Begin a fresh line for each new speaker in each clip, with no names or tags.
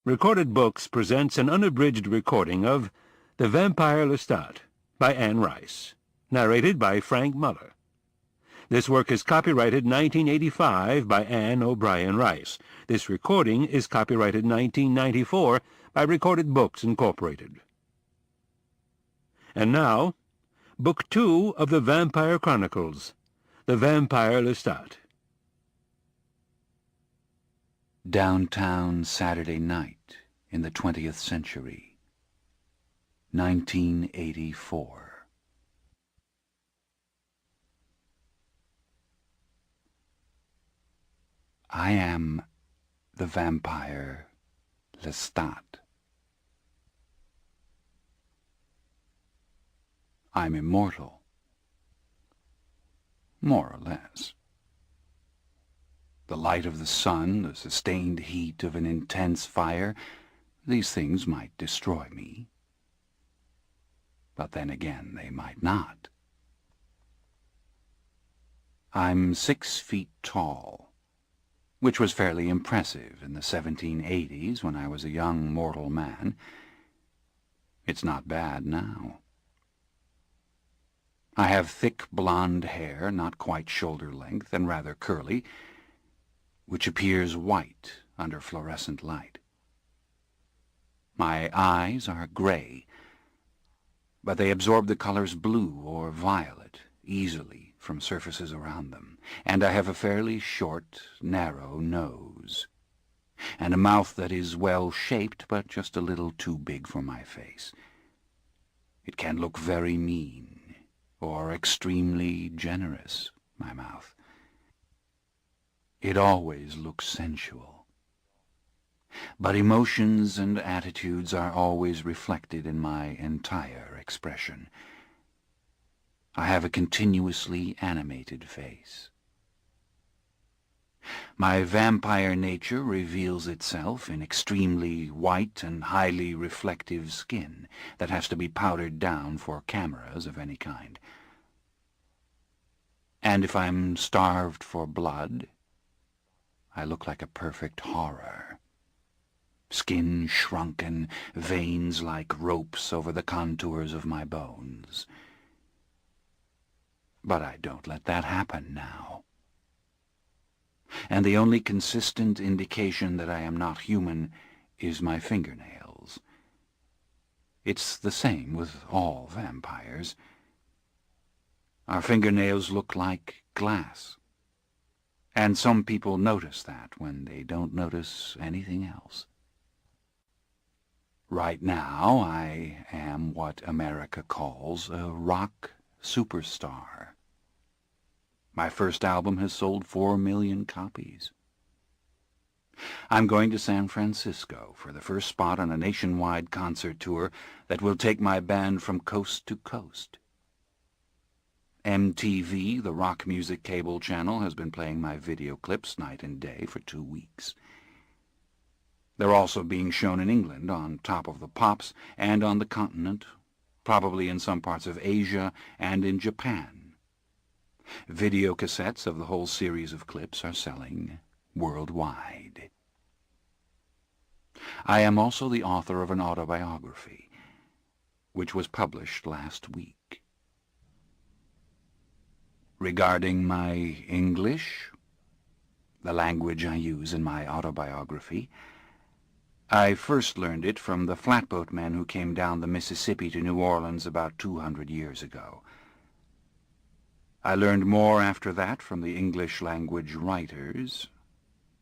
Recorded Books presents an unabridged recording of The Vampire Lestat by Anne Rice, narrated by Frank Muller. This work is copyrighted 1985 by Anne O'Brien Rice. This recording is copyrighted 1994 by Recorded Books, Incorporated. And now, Book 2 of The Vampire Chronicles, The Vampire Lestat.
Downtown Saturday night in the 20th century, 1984. I am the Vampire Lestat. I'm immortal, more or less. The light of the sun, the sustained heat of an intense fire, these things might destroy me. But then again, they might not. I'm 6 feet tall, which was fairly impressive in the 1780s when I was a young mortal man. It's not bad now. I have thick blonde hair, not quite shoulder length and rather curly, which appears white under fluorescent light. My eyes are gray, but they absorb the colors blue or violet easily from surfaces around them, and I have a fairly short, narrow nose, and a mouth that is well-shaped but just a little too big for my face. It can look very mean or extremely generous, my mouth. It always looks sensual. But emotions and attitudes are always reflected in my entire expression. I have a continuously animated face. My vampire nature reveals itself in extremely white and highly reflective skin that has to be powdered down for cameras of any kind. And if I'm starved for blood, I look like a perfect horror. Skin shrunken, veins like ropes over the contours of my bones. But I don't let that happen now. And the only consistent indication that I am not human is my fingernails. It's the same with all vampires. Our fingernails look like glass. And some people notice that when they don't notice anything else. Right now, I am what America calls a rock superstar. My first album has sold 4 million copies. I'm going to San Francisco for the first spot on a nationwide concert tour that will take my band from coast to coast. MTV, the rock music cable channel, has been playing my video clips night and day for 2 weeks. They're also being shown in England on Top of the Pops and on the continent, probably in some parts of Asia and in Japan. Video cassettes of the whole series of clips are selling worldwide. I am also the author of an autobiography, which was published last week. Regarding my English, the language I use in my autobiography, I first learned it from the flatboat men who came down the Mississippi to New Orleans about 200 years ago. I learned more after that from the English language writers,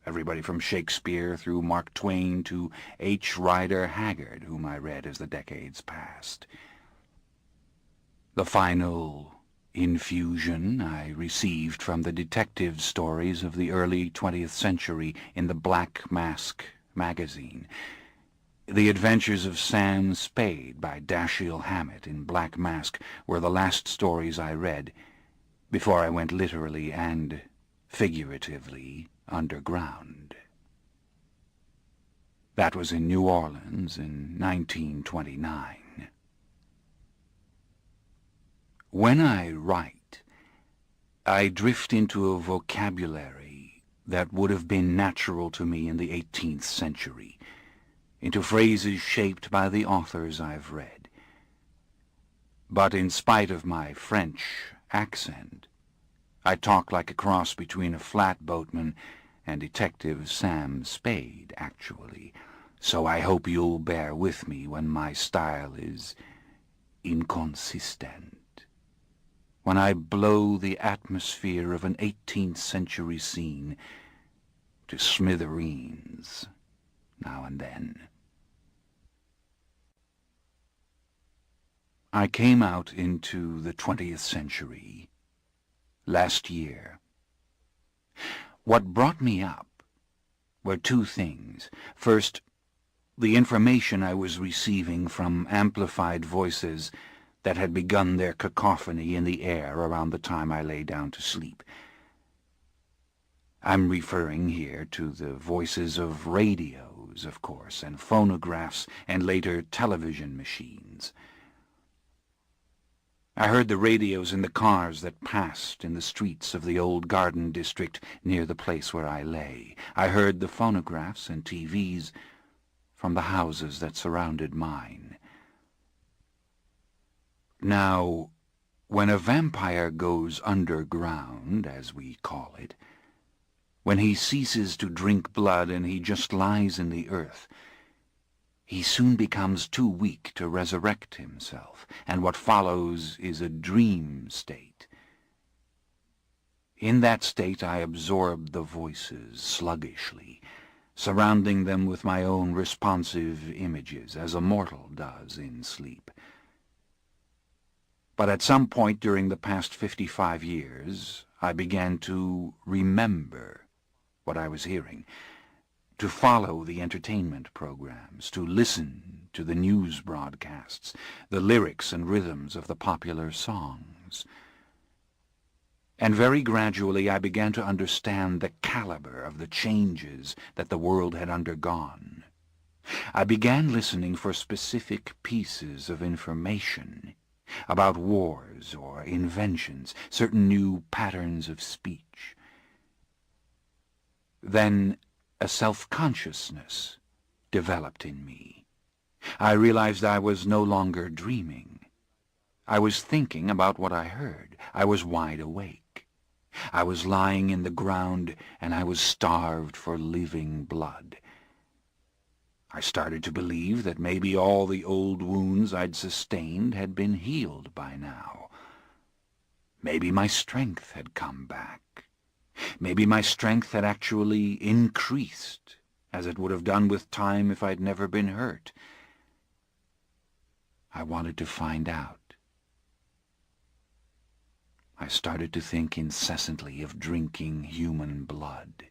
everybody from Shakespeare through Mark Twain to H. Rider Haggard, whom I read as the decades passed. The final infusion I received from the detective stories of the early 20th century in the Black Mask magazine. The Adventures of Sam Spade by Dashiell Hammett in Black Mask were the last stories I read before I went literally and figuratively underground. That was in New Orleans in 1929. When I write, I drift into a vocabulary that would have been natural to me in the 18th century. into phrases shaped by the authors I've read. But in spite of my French accent, I talk like a cross between a flatboatman and Detective Sam Spade, actually, so I hope you'll bear with me when my style is inconsistent, when I blow the atmosphere of an 18th century scene to smithereens now and then. I came out into the 20th century last year. What brought me up were two things. First, the information I was receiving from amplified voices that had begun their cacophony in the air around the time I lay down to sleep. I'm referring here to the voices of radios, of course, and phonographs, and later television machines. I heard the radios in the cars that passed in the streets of the old garden district near the place where I lay. I heard the phonographs and TVs from the houses that surrounded mine. Now, when a vampire goes underground, as we call it, when he ceases to drink blood and he just lies in the earth, he soon becomes too weak to resurrect himself, and what follows is a dream state. In that state I absorbed the voices sluggishly, surrounding them with my own responsive images, as a mortal does in sleep. But at some point during the past 55 years, I began to remember what I was hearing, to follow the entertainment programs, to listen to the news broadcasts, the lyrics and rhythms of the popular songs. And very gradually I began to understand the caliber of the changes that the world had undergone. I began listening for specific pieces of information about wars or inventions, certain new patterns of speech. Then a self-consciousness developed in me. I realized I was no longer dreaming. I was thinking about what I heard. I was wide awake. I was lying in the ground, and I was starved for living blood. I started to believe that maybe all the old wounds I'd sustained had been healed by now. Maybe my strength had come back. Maybe my strength had actually increased, as it would have done with time if I'd never been hurt. I wanted to find out. I started to think incessantly of drinking human blood.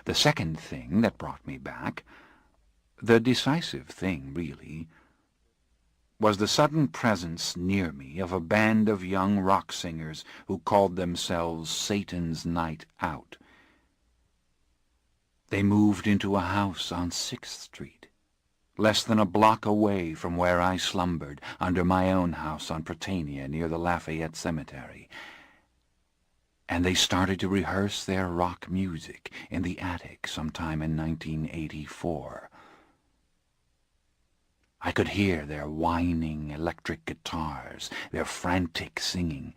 The second thing that brought me back, the decisive thing, really, was the sudden presence near me of a band of young rock singers who called themselves Satan's Night Out. They moved into a house on 6th Street, less than a block away from where I slumbered, under my own house on Prytania near the Lafayette Cemetery. And they started to rehearse their rock music in the attic sometime in 1984. I could hear their whining electric guitars, their frantic singing.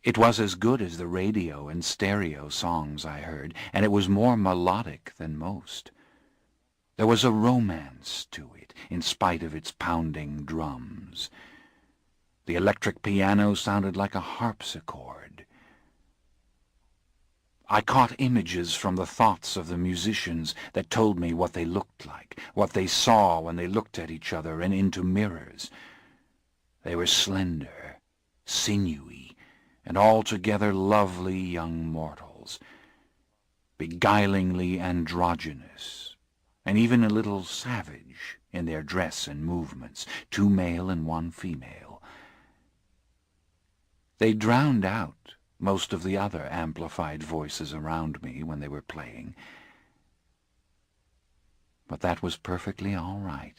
It was as good as the radio and stereo songs I heard, and it was more melodic than most. There was a romance to it, in spite of its pounding drums. The electric piano sounded like a harpsichord. I caught images from the thoughts of the musicians that told me what they looked like, what they saw when they looked at each other and into mirrors. They were slender, sinewy, and altogether lovely young mortals, beguilingly androgynous, and even a little savage in their dress and movements, 2 male and 1 female. They drowned out most of the other amplified voices around me when they were playing. But that was perfectly all right.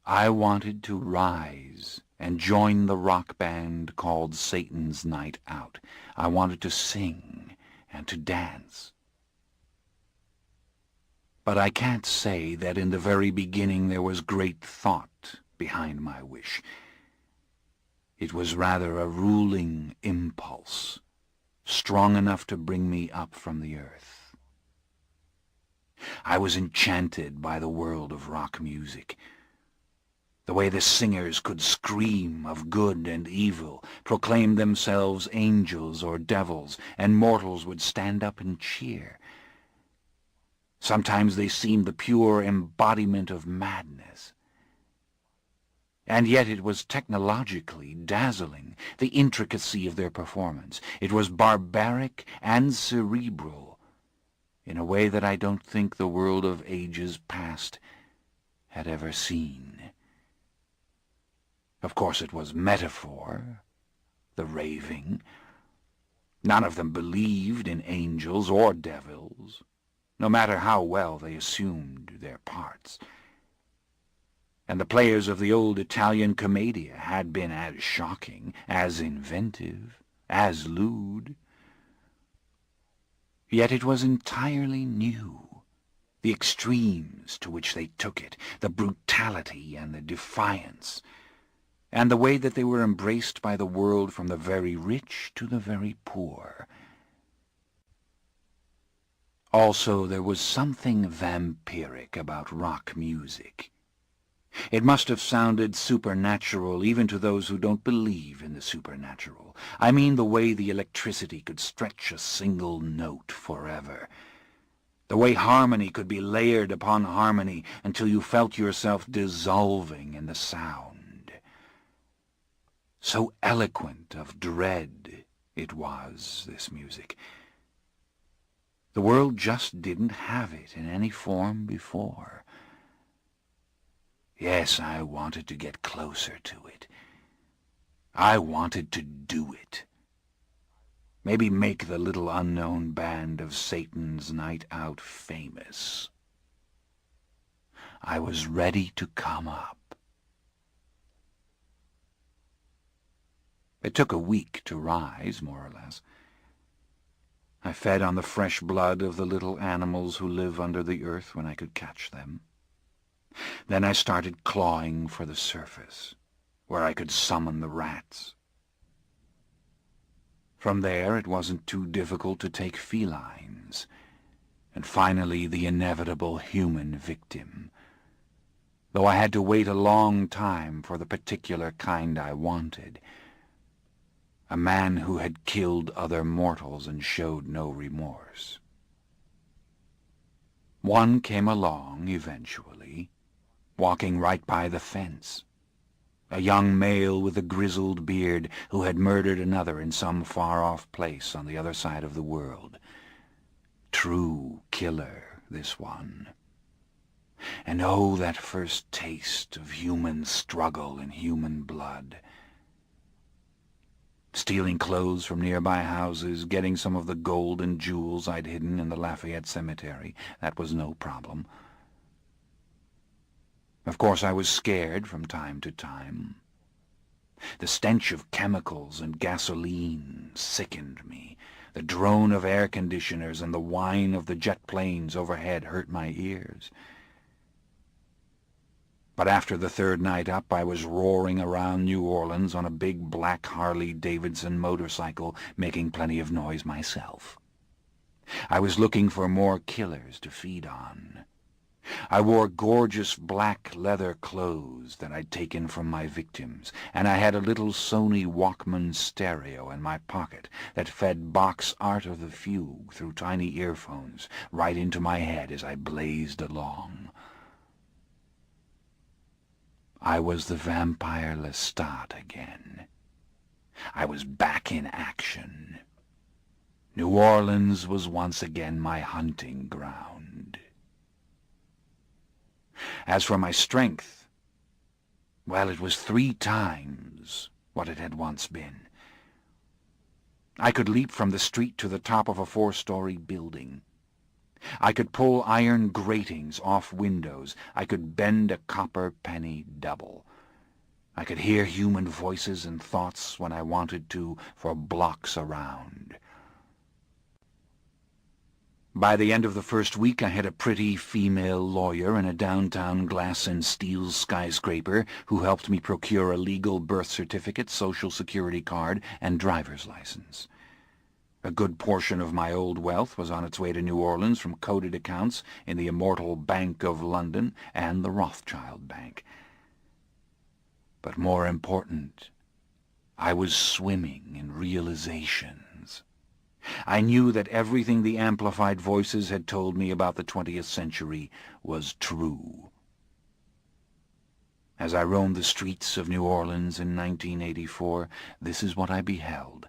I wanted to rise and join the rock band called Satan's Night Out. I wanted to sing and to dance. But I can't say that in the very beginning there was great thought behind my wish. It was rather a ruling impulse, strong enough to bring me up from the earth. I was enchanted by the world of rock music. The way the singers could scream of good and evil, proclaim themselves angels or devils, and mortals would stand up and cheer. Sometimes they seemed the pure embodiment of madness. And yet it was technologically dazzling, the intricacy of their performance. It was barbaric and cerebral, in a way that I don't think the world of ages past had ever seen. Of course it was metaphor, the raving. None of them believed in angels or devils, no matter how well they assumed their parts. And the players of the old Italian commedia had been as shocking, as inventive, as lewd. Yet it was entirely new. The extremes to which they took it, the brutality and the defiance, and the way that they were embraced by the world from the very rich to the very poor. Also, there was something vampiric about rock music. It must have sounded supernatural even to those who don't believe in the supernatural. I mean the way the electricity could stretch a single note forever. The way harmony could be layered upon harmony until you felt yourself dissolving in the sound. So eloquent of dread it was, this music. The world just didn't have it in any form before. Yes, I wanted to get closer to it. I wanted to do it. Maybe make the little unknown band of Satan's Night Out famous. I was ready to come up. It took a week to rise, more or less. I fed on the fresh blood of the little animals who live under the earth when I could catch them. Then I started clawing for the surface, where I could summon the rats. From there it wasn't too difficult to take felines, and finally the inevitable human victim, though I had to wait a long time for the particular kind I wanted. A man who had killed other mortals and showed no remorse. One came along eventually, walking right by the fence. A young male with a grizzled beard who had murdered another in some far-off place on the other side of the world. True killer, this one. And oh, that first taste of human struggle and human blood. Stealing clothes from nearby houses, getting some of the gold and jewels I'd hidden in the Lafayette Cemetery, that was no problem. Of course, I was scared from time to time. The stench of chemicals and gasoline sickened me. The drone of air conditioners and the whine of the jet planes overhead hurt my ears. But after the third night up, I was roaring around New Orleans on a big black Harley-Davidson motorcycle, making plenty of noise myself. I was looking for more killers to feed on. I wore gorgeous black leather clothes that I'd taken from my victims, and I had a little Sony Walkman stereo in my pocket that fed Bach's Art of the Fugue through tiny earphones right into my head as I blazed along. I was the Vampire Lestat again. I was back in action. New Orleans was once again my hunting ground. As for my strength, well, it was 3 times what it had once been. I could leap from the street to the top of a 4-story building. I could pull iron gratings off windows. I could bend a copper penny double. I could hear human voices and thoughts when I wanted to for blocks around. By the end of the first week, I had a pretty female lawyer in a downtown glass and steel skyscraper who helped me procure a legal birth certificate, social security card, and driver's license. A good portion of my old wealth was on its way to New Orleans from coded accounts in the immortal Bank of London and the Rothschild Bank. But more important, I was swimming in realizations. I knew that everything the amplified voices had told me about the 20th century was true. As I roamed the streets of New Orleans in 1984, this is what I beheld.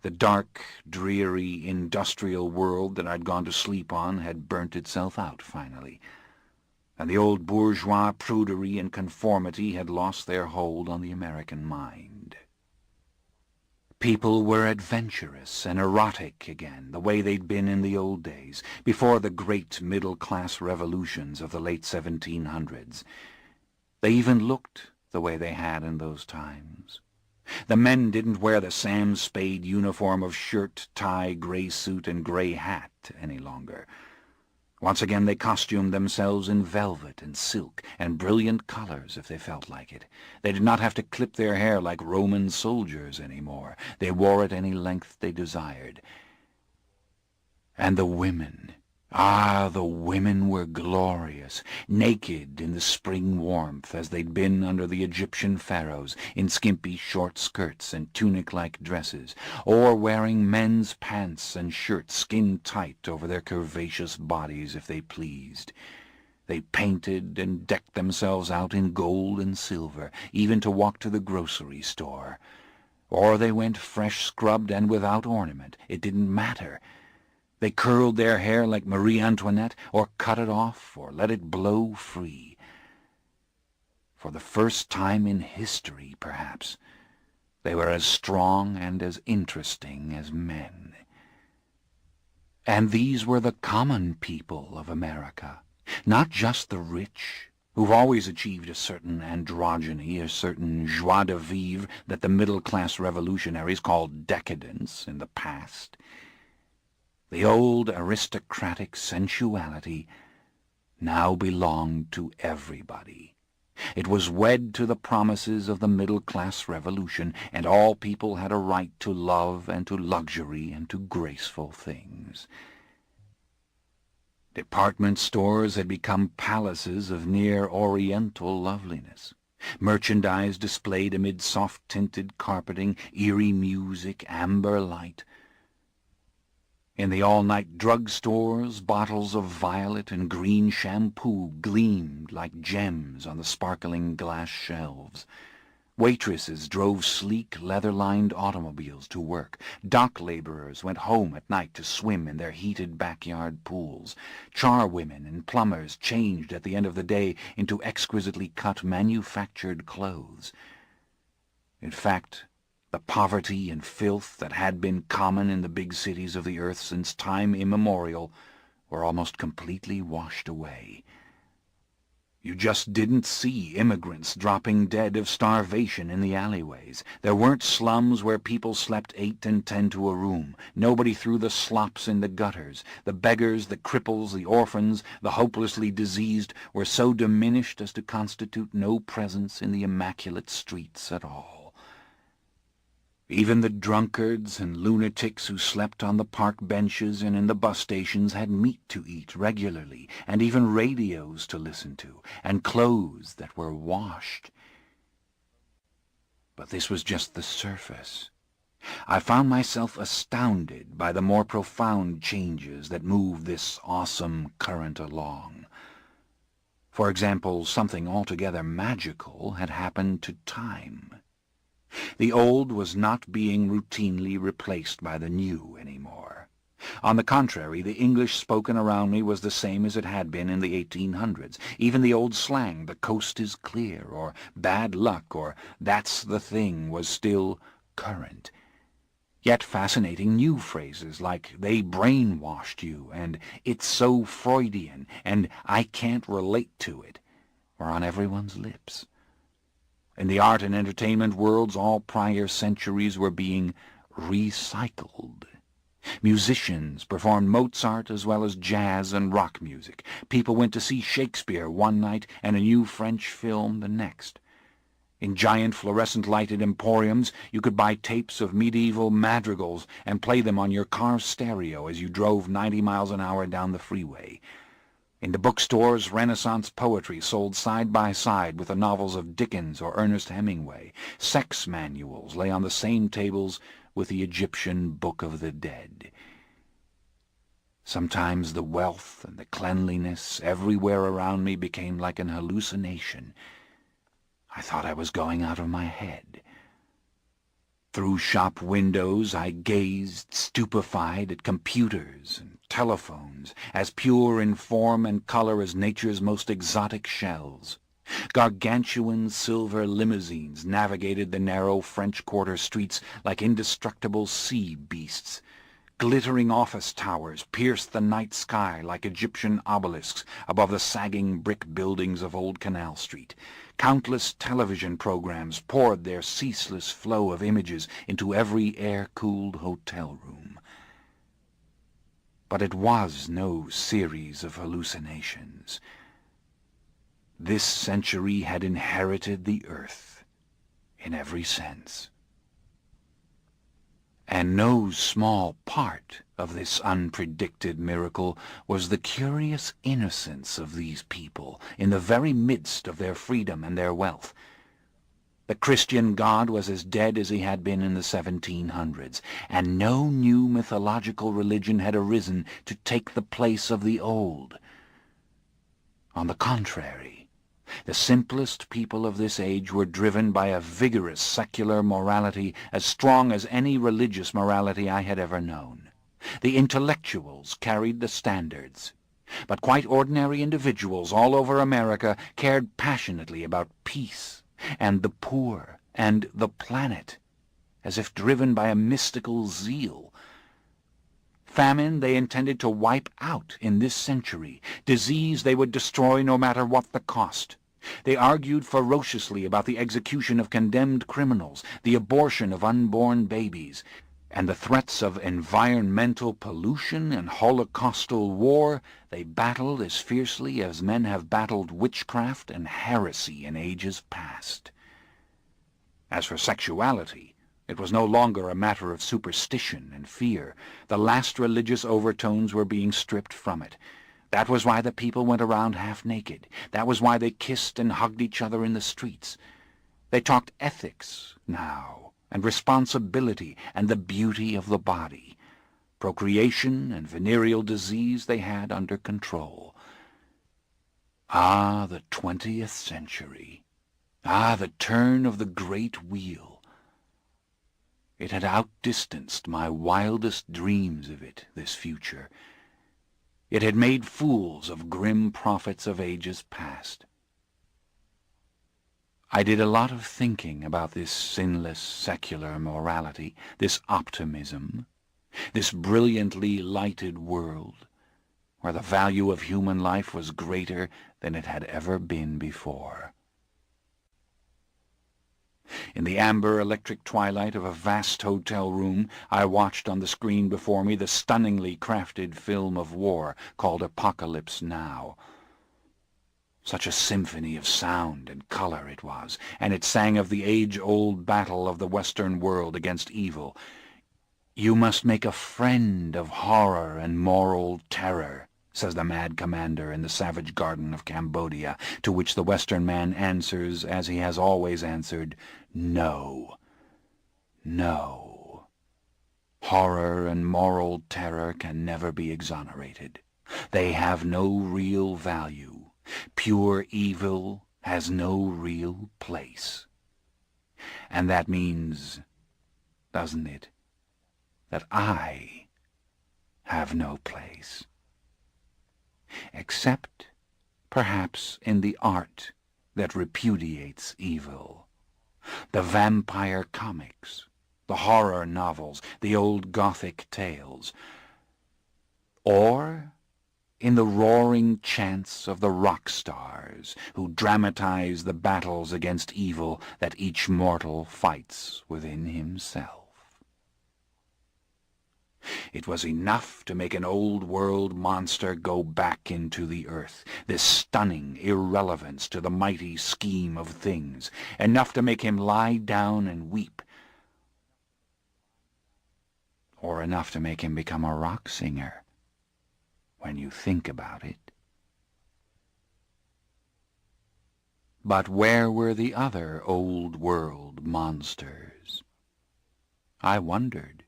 The dark, dreary, industrial world that I'd gone to sleep on had burnt itself out finally, and the old bourgeois prudery and conformity had lost their hold on the American mind. People were adventurous and erotic again, the way they'd been in the old days, before the great middle-class revolutions of the late 1700s. They even looked the way they had in those times. The men didn't wear the Sam Spade uniform of shirt, tie, gray suit, and gray hat any longer. Once again they costumed themselves in velvet and silk and brilliant colors if they felt like it. They did not have to clip their hair like Roman soldiers anymore. They wore it any length they desired. And the women, the women were glorious, naked in the spring warmth as they'd been under the Egyptian pharaohs, in skimpy short skirts and tunic-like dresses, or wearing men's pants and shirts skin-tight over their curvaceous bodies if they pleased. They painted and decked themselves out in gold and silver, even to walk to the grocery store. Or they went fresh scrubbed and without ornament. It didn't matter. They curled their hair like Marie Antoinette, or cut it off, or let it blow free. For the first time in history, perhaps, they were as strong and as interesting as men. And these were the common people of America, not just the rich, who've always achieved a certain androgyny, a certain joie de vivre that the middle-class revolutionaries called decadence in the past. The old aristocratic sensuality now belonged to everybody. It was wed to the promises of the middle-class revolution, and all people had a right to love and to luxury and to graceful things. Department stores had become palaces of near-oriental loveliness. Merchandise displayed amid soft-tinted carpeting, eerie music, amber light. In the all-night drug-stores, bottles of violet and green shampoo gleamed like gems on the sparkling glass shelves. Waitresses drove sleek, leather-lined automobiles to work. Dock laborers went home at night to swim in their heated backyard pools. Charwomen and plumbers changed at the end of the day into exquisitely cut manufactured clothes. In fact, the poverty and filth that had been common in the big cities of the earth since time immemorial were almost completely washed away. You just didn't see immigrants dropping dead of starvation in the alleyways. There weren't slums where people slept 8 and 10 to a room. Nobody threw the slops in the gutters. The beggars, the cripples, the orphans, the hopelessly diseased were so diminished as to constitute no presence in the immaculate streets at all. Even the drunkards and lunatics who slept on the park benches and in the bus stations had meat to eat regularly, and even radios to listen to, and clothes that were washed. But this was just the surface. I found myself astounded by the more profound changes that moved this awesome current along. For example, something altogether magical had happened to time. The old was not being routinely replaced by the new anymore. On the contrary, the English spoken around me was the same as it had been in the 1800s. Even the old slang, "the coast is clear," or "bad luck," or "that's the thing," was still current. Yet fascinating new phrases like "they brainwashed you," and "it's so Freudian," and "I can't relate to it," were on everyone's lips. In the art and entertainment worlds, all prior centuries were being recycled. Musicians performed Mozart as well as jazz and rock music. People went to see Shakespeare one night and a new French film the next. In giant fluorescent-lighted emporiums, you could buy tapes of medieval madrigals and play them on your car stereo as you drove 90 miles an hour down the freeway. In the bookstores, Renaissance poetry sold side by side with the novels of Dickens or Ernest Hemingway. Sex manuals lay on the same tables with the Egyptian Book of the Dead. Sometimes the wealth and the cleanliness everywhere around me became like an hallucination. I thought I was going out of my head. Through shop windows I gazed, stupefied, at computers and telephones, as pure in form and color as nature's most exotic shells. Gargantuan silver limousines navigated the narrow French Quarter streets like indestructible sea beasts. Glittering office towers pierced the night sky like Egyptian obelisks above the sagging brick buildings of Old Canal Street. Countless television programs poured their ceaseless flow of images into every air-cooled hotel room. But it was no series of hallucinations. This century had inherited the earth in every sense. And no small part of this unpredicted miracle was the curious innocence of these people in the very midst of their freedom and their wealth. The Christian God was as dead as he had been in the 1700s, and no new mythological religion had arisen to take the place of the old. On the contrary, the simplest people of this age were driven by a vigorous secular morality as strong as any religious morality I had ever known. The intellectuals carried the standards, but quite ordinary individuals all over America cared passionately about peace and the poor and the planet, as if driven by a mystical zeal. Famine they intended to wipe out in this century. Disease they would destroy no matter what the cost. They argued ferociously about the execution of condemned criminals, the abortion of unborn babies, and the threats of environmental pollution and holocaustal war. They battled as fiercely as men have battled witchcraft and heresy in ages past. As for sexuality, it was no longer a matter of superstition and fear. The last religious overtones were being stripped from it. That was why the people went around half naked. That was why they kissed and hugged each other in the streets. They talked ethics now, and responsibility, and the beauty of the body. Procreation and venereal disease they had under control. Ah, the 20th century. Ah, the turn of the great wheel. It had outdistanced my wildest dreams of it, this future. It had made fools of grim prophets of ages past. I did a lot of thinking about this sinless secular morality, this optimism, this brilliantly lighted world, where the value of human life was greater than it had ever been before. In the amber electric twilight of a vast hotel room, I watched on the screen before me the stunningly crafted film of war called Apocalypse Now. Such a symphony of sound and color it was, and it sang of the age-old battle of the Western world against evil. "You must make a friend of horror and moral terror," says the mad commander in the savage garden of Cambodia, to which the Western man answers, as he has always answered, "No. No. Horror and moral terror can never be exonerated. They have no real value. Pure evil has no real place." And that means, doesn't it, that I have no place. Except, perhaps, in the art that repudiates evil. The vampire comics, the horror novels, the old Gothic tales. Or in the roaring chants of the rock stars who dramatize the battles against evil that each mortal fights within himself. It was enough to make an old-world monster go back into the earth, this stunning irrelevance to the mighty scheme of things, enough to make him lie down and weep, or enough to make him become a rock singer, when you think about it. But where were the other old-world monsters? I wondered.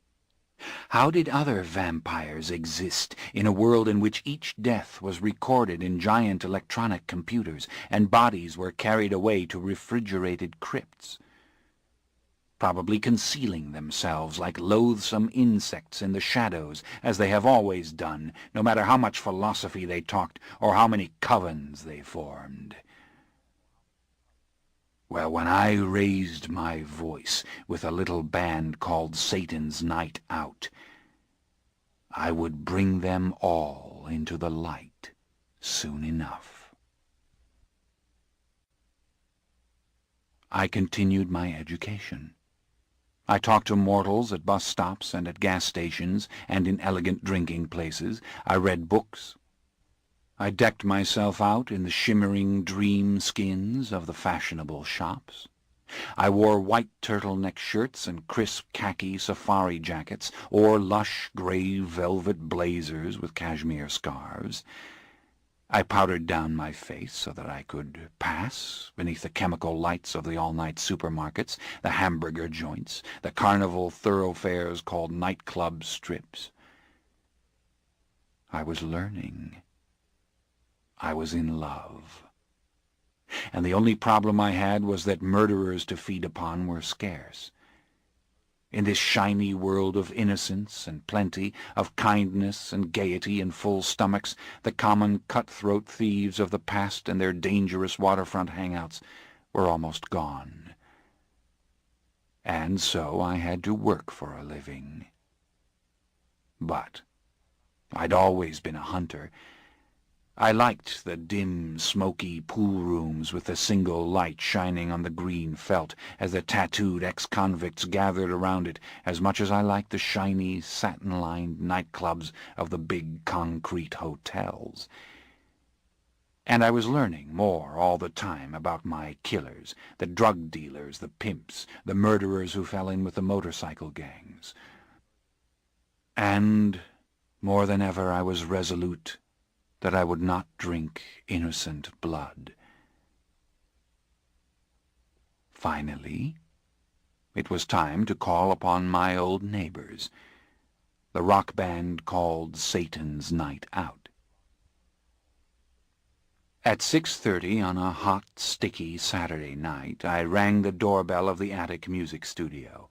How did other vampires exist in a world in which each death was recorded in giant electronic computers and bodies were carried away to refrigerated crypts, probably concealing themselves like loathsome insects in the shadows, as they have always done, no matter how much philosophy they talked or how many covens they formed? Well, when I raised my voice with a little band called Satan's Night Out, I would bring them all into the light soon enough. I continued my education. I talked to mortals at bus stops and at gas stations and in elegant drinking places. I read books. I decked myself out in the shimmering dream skins of the fashionable shops. I wore white turtleneck shirts and crisp khaki safari jackets, or lush gray velvet blazers with cashmere scarves. I powdered down my face so that I could pass beneath the chemical lights of the all-night supermarkets, the hamburger joints, the carnival thoroughfares called nightclub strips. I was learning. I was in love. And the only problem I had was that murderers to feed upon were scarce. In this shiny world of innocence and plenty, of kindness and gaiety and full stomachs, the common cutthroat thieves of the past and their dangerous waterfront hangouts were almost gone. And so I had to work for a living. But I'd always been a hunter. I liked the dim, smoky pool rooms with the single light shining on the green felt as the tattooed ex-convicts gathered around it as much as I liked the shiny, satin-lined nightclubs of the big concrete hotels. And I was learning more all the time about my killers, the drug dealers, the pimps, the murderers who fell in with the motorcycle gangs. And more than ever I was resolute that I would not drink innocent blood. Finally, it was time to call upon my old neighbors, the rock band called Satan's Night Out. At 6:30 on a hot, sticky Saturday night, I rang the doorbell of the attic music studio.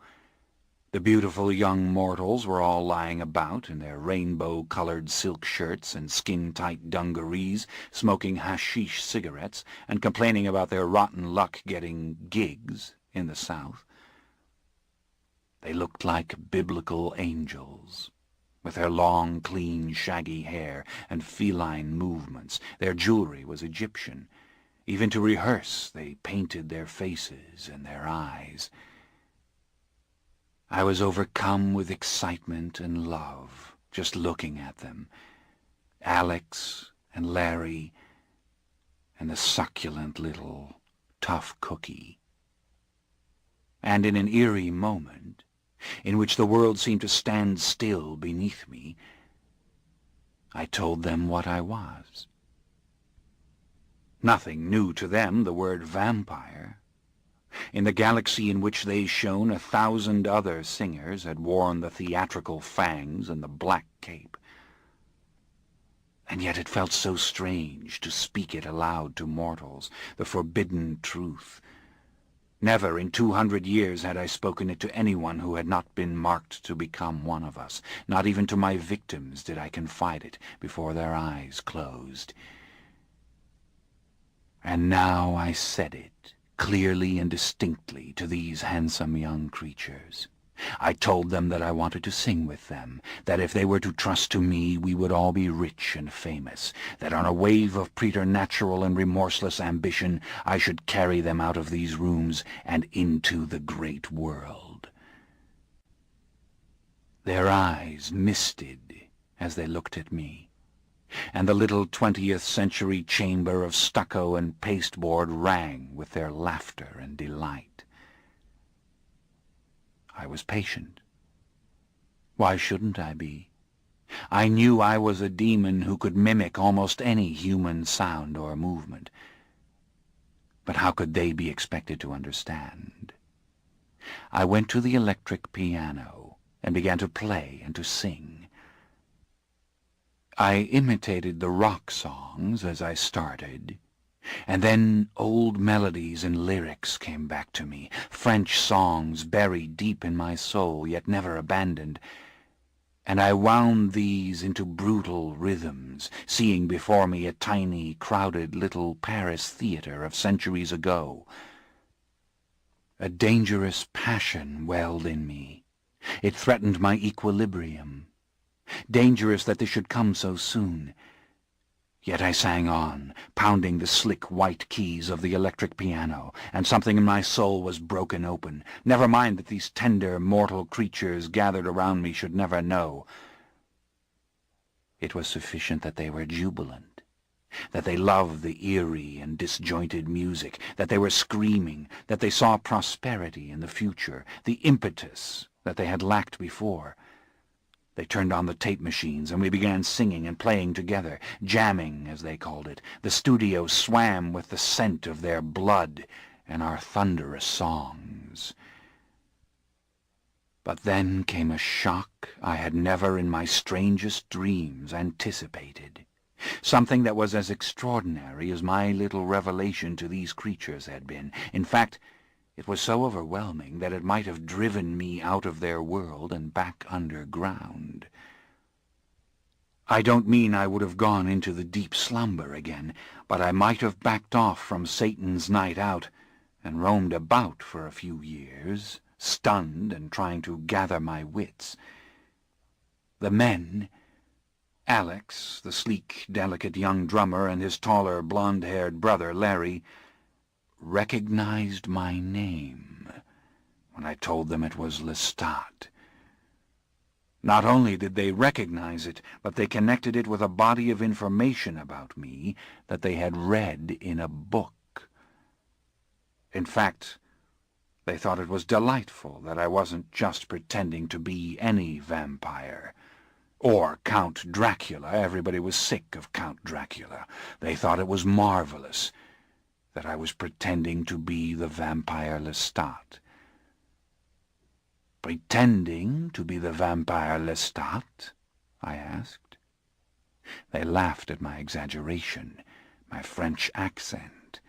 The beautiful young mortals were all lying about in their rainbow-colored silk shirts and skin-tight dungarees, smoking hashish cigarettes and complaining about their rotten luck getting gigs in the South. They looked like biblical angels, with their long, clean, shaggy hair and feline movements. Their jewelry was Egyptian. Even to rehearse, they painted their faces and their eyes. I was overcome with excitement and love, just looking at them. Alex and Larry and the succulent little tough cookie. And in an eerie moment, in which the world seemed to stand still beneath me, I told them what I was. Nothing new to them, the word vampire. In the galaxy in which they shone, 1,000 other singers had worn the theatrical fangs and the black cape. And yet it felt so strange to speak it aloud to mortals, the forbidden truth. Never in 200 years had I spoken it to anyone who had not been marked to become one of us. Not even to my victims did I confide it before their eyes closed. And now I said it, clearly and distinctly, to these handsome young creatures. I told them that I wanted to sing with them, that if they were to trust to me we would all be rich and famous, that on a wave of preternatural and remorseless ambition I should carry them out of these rooms and into the great world. Their eyes misted as they looked at me, and the little 20th century chamber of stucco and pasteboard rang with their laughter and delight. I was patient. Why shouldn't I be? I knew I was a demon who could mimic almost any human sound or movement. But how could they be expected to understand? I went to the electric piano and began to play and to sing. I imitated the rock songs as I started, and then old melodies and lyrics came back to me, French songs buried deep in my soul, yet never abandoned, and I wound these into brutal rhythms, seeing before me a tiny, crowded little Paris theater of centuries ago. A dangerous passion welled in me. It threatened my equilibrium. Dangerous that this should come so soon. Yet I sang on, pounding the slick white keys of the electric piano, and something in my soul was broken open. Never mind that these tender, mortal creatures gathered around me should never know. It was sufficient that they were jubilant, that they loved the eerie and disjointed music, that they were screaming, that they saw prosperity in the future, the impetus that they had lacked before. They turned on the tape machines, and we began singing and playing together, jamming, as they called it. The studio swam with the scent of their blood and our thunderous songs. But then came a shock I had never in my strangest dreams anticipated. Something that was as extraordinary as my little revelation to these creatures had been. In fact, it was so overwhelming that it might have driven me out of their world and back underground. I don't mean I would have gone into the deep slumber again, but I might have backed off from Satan's night out and roamed about for a few years, stunned and trying to gather my wits. The men, Alex, the sleek, delicate young drummer, and his taller, blonde-haired brother, Larry, recognized my name when I told them it was Lestat. Not only did they recognize it, but they connected it with a body of information about me that they had read in a book. In fact, they thought it was delightful that I wasn't just pretending to be any vampire. Or Count Dracula. Everybody was sick of Count Dracula. They thought it was marvelous that I was pretending to be the Vampire Lestat. Pretending to be the Vampire Lestat? I asked. They laughed at my exaggeration, my French accent.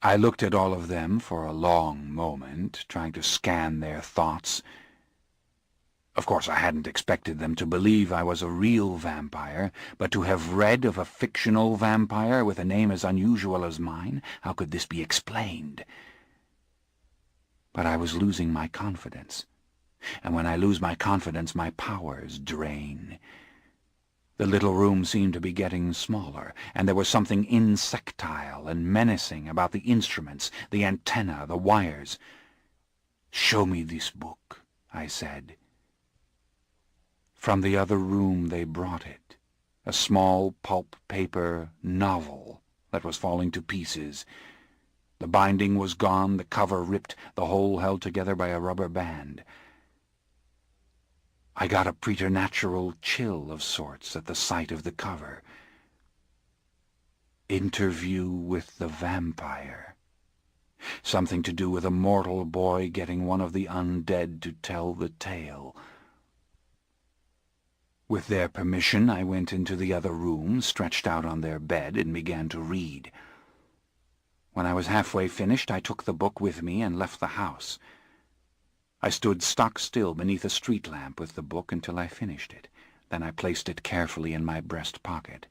I looked at all of them for a long moment, trying to scan their thoughts. Of course, I hadn't expected them to believe I was a real vampire, but to have read of a fictional vampire with a name as unusual as mine, how could this be explained? But I was losing my confidence, and when I lose my confidence, my powers drain. The little room seemed to be getting smaller, and there was something insectile and menacing about the instruments, the antenna, the wires. "Show me this book," I said. From the other room they brought it, a small pulp-paper novel that was falling to pieces. The binding was gone, the cover ripped, the whole held together by a rubber band. I got a preternatural chill of sorts at the sight of the cover. Interview with the Vampire. Something to do with a mortal boy getting one of the undead to tell the tale. With their permission, I went into the other room, stretched out on their bed, and began to read. When I was halfway finished, I took the book with me and left the house. I stood stock still beneath a street lamp with the book until I finished it. Then I placed it carefully in my breast pocket.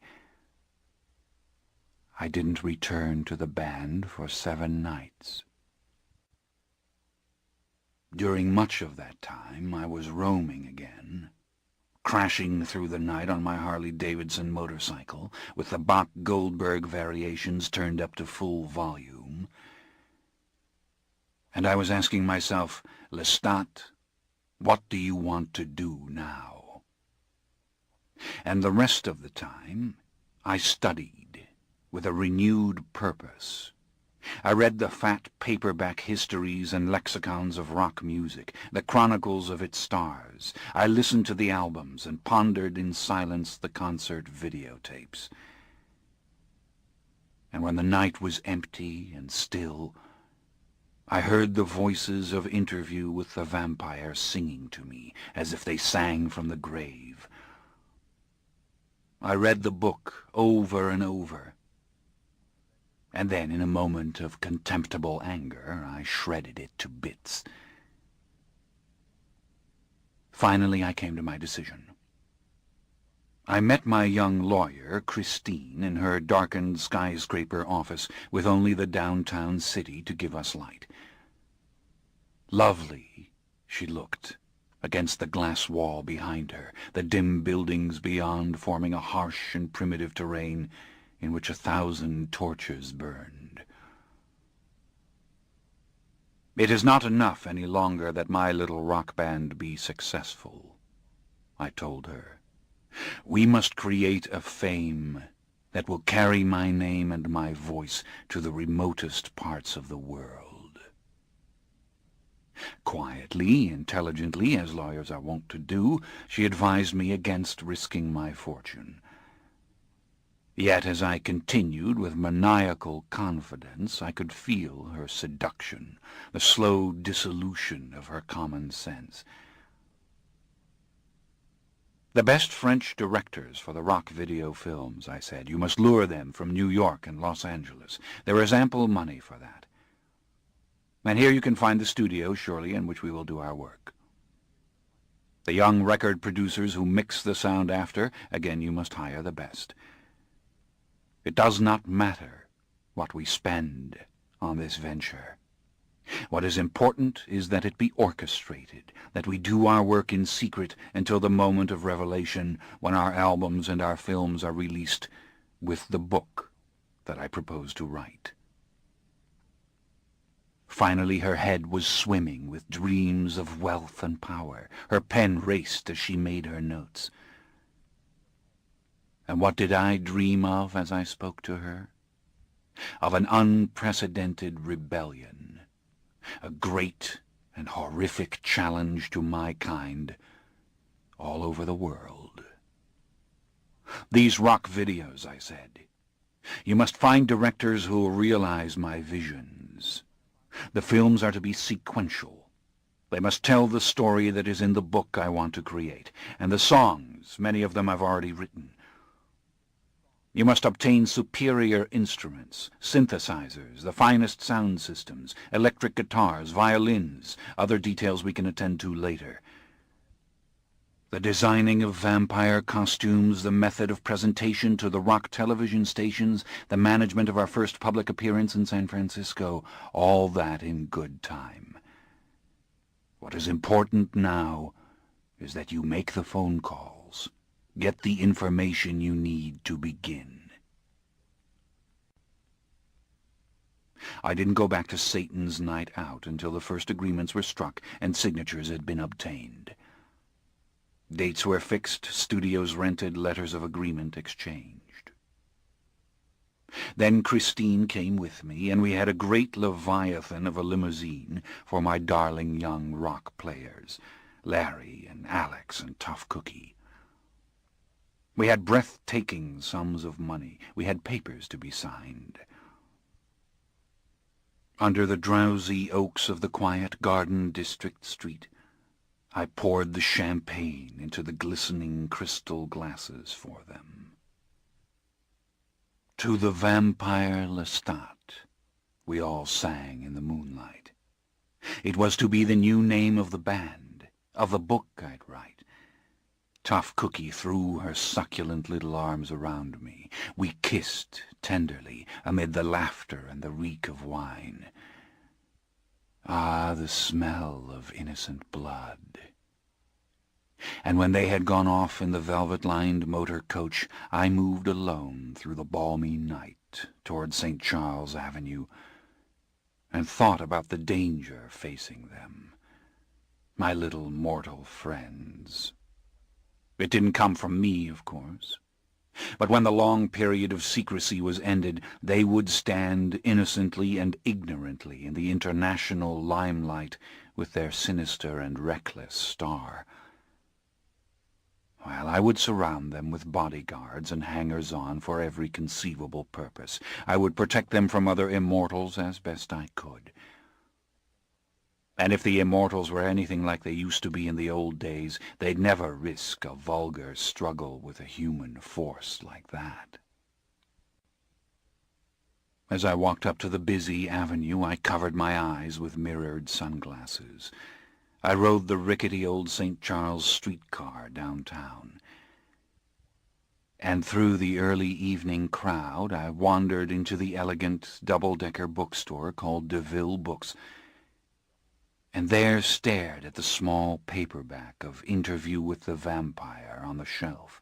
I didn't return to the band for 7 nights. During much of that time, I was roaming again, crashing through the night on my Harley-Davidson motorcycle, with the Bach-Goldberg variations turned up to full volume. And I was asking myself, Lestat, What do you want to do now? And the rest of the time I studied with a renewed purpose. I read the fat paperback histories and lexicons of rock music, the chronicles of its stars. I listened to the albums and pondered in silence the concert videotapes. And when the night was empty and still, I heard the voices of interview with the vampire singing to me, as if they sang from the grave. I read the book over and over, and then, in a moment of contemptible anger, I shredded it to bits. Finally, I came to my decision. I met my young lawyer, Christine, in her darkened skyscraper office with only the downtown city to give us light. Lovely she looked against the glass wall behind her, the dim buildings beyond forming a harsh and primitive terrain in which 1,000 torches burned. "It is not enough any longer that my little rock band be successful," I told her. "We must create a fame that will carry my name and my voice to the remotest parts of the world." Quietly, intelligently, as lawyers are wont to do, she advised me against risking my fortune. Yet as I continued with maniacal confidence, I could feel her seduction, the slow dissolution of her common sense. "The best French directors for the rock video films," I said. "You must lure them from New York and Los Angeles. There is ample money for that. And here you can find the studio, surely, in which we will do our work. The young record producers who mix the sound after, again, you must hire the best. It does not matter what we spend on this venture. What is important is that it be orchestrated, that we do our work in secret until the moment of revelation, when our albums and our films are released with the book that I propose to write." Finally her head was swimming with dreams of wealth and power. Her pen raced as she made her notes. And what did I dream of as I spoke to her? Of an unprecedented rebellion, a great and horrific challenge to my kind all over the world. "These rock videos," I said. "You must find directors who will realize my visions. The films are to be sequential. They must tell the story that is in the book I want to create, and the songs, many of them I've already written. You must obtain superior instruments, synthesizers, the finest sound systems, electric guitars, violins, other details we can attend to later. The designing of vampire costumes, the method of presentation to the rock television stations, the management of our first public appearance in San Francisco, all that in good time. What is important now is that you make the phone calls. Get the information you need to begin." I didn't go back to Satan's Night Out until the first agreements were struck and signatures had been obtained. Dates were fixed, studios rented, letters of agreement exchanged. Then Christine came with me, and we had a great leviathan of a limousine for my darling young rock players, Larry and Alex and Tough Cookie. We had breathtaking sums of money. We had papers to be signed. Under the drowsy oaks of the quiet Garden District street, I poured the champagne into the glistening crystal glasses for them. "To the Vampire Lestat," we all sang in the moonlight. It was to be the new name of the band, of the book I'd write. Tough Cookie threw her succulent little arms around me. We kissed tenderly amid the laughter and the reek of wine. Ah, the smell of innocent blood. And when they had gone off in the velvet-lined motor coach, I moved alone through the balmy night toward St. Charles Avenue and thought about the danger facing them. my little mortal friends. It didn't come from me, of course. But when the long period of secrecy was ended, they would stand innocently and ignorantly in the international limelight with their sinister and reckless star. While I would surround them with bodyguards and hangers-on for every conceivable purpose. I would protect them from other immortals as best I could. And if the immortals were anything like they used to be in the old days, they'd never risk a vulgar struggle with a human force like that. As I walked up to the busy avenue, I covered my eyes with mirrored sunglasses. I rode the rickety old St. Charles streetcar downtown. And through the early evening crowd, I wandered into the elegant double-decker bookstore called DeVille Books, and there stared at the small paperback of Interview with the Vampire on the shelf.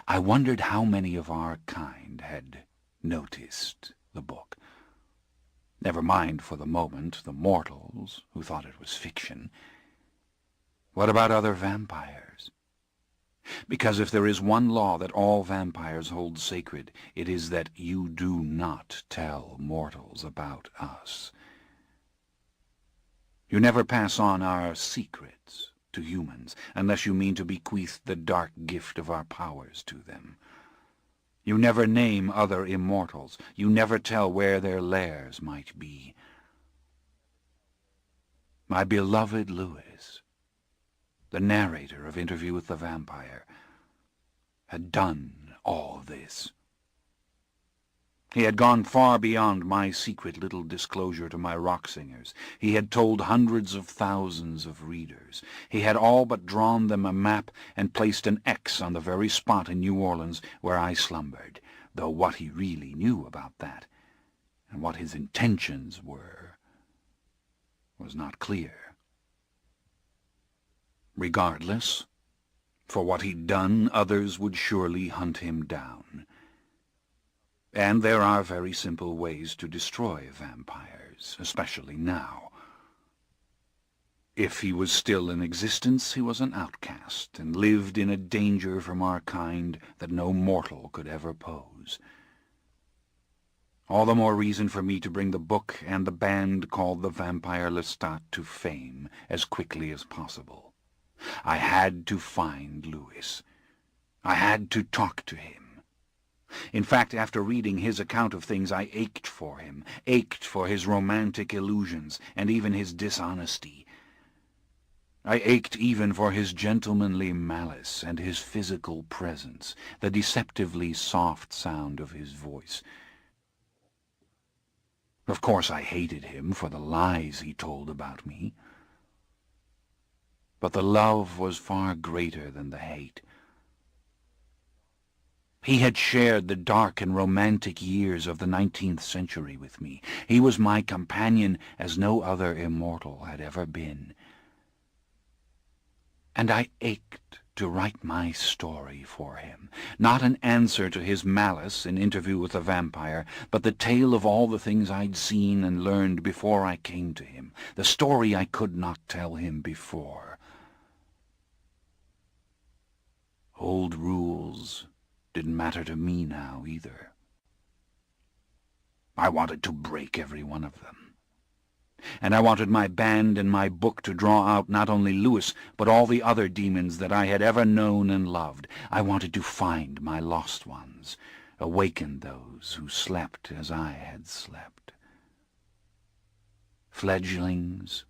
I wondered how many of our kind had noticed the book. Never mind for the moment the mortals who thought it was fiction. What about other vampires? Because if there is one law that all vampires hold sacred, it is that you do not tell mortals about us. You never pass on our secrets to humans, unless you mean to bequeath the dark gift of our powers to them. You never name other immortals. You never tell where their lairs might be. My beloved Lewis, the narrator of Interview with the Vampire, had done all this. He had gone far beyond my secret little disclosure to my rock singers. He had told hundreds of thousands of readers. He had all but drawn them a map and placed an X on the very spot in New Orleans where I slumbered, though what he really knew about that, and what his intentions were, was not clear. Regardless, for what he'd done, others would surely hunt him down. And there are very simple ways to destroy vampires, especially now. If he was still in existence, he was an outcast, and lived in a danger from our kind that no mortal could ever pose. All the more reason for me to bring the book and the band called the Vampire Lestat to fame as quickly as possible. I had to find Lewis. I had to talk to him. In fact, after reading his account of things, I ached for him, ached for his romantic illusions, and even his dishonesty. I ached even for his gentlemanly malice and his physical presence, the deceptively soft sound of his voice. Of course, I hated him for the lies he told about me. But the love was far greater than the hate. He had shared the dark and romantic years of the 19th century with me. He was my companion as no other immortal had ever been. And I ached to write my story for him, not an answer to his malice in Interview with the Vampire, but the tale of all the things I'd seen and learned before I came to him, the story I could not tell him before. Old rules didn't matter to me now, either. I wanted to break every one of them. And I wanted my band and my book to draw out not only Lewis, but all the other demons that I had ever known and loved. I wanted to find my lost ones, awaken those who slept as I had slept. Fledglings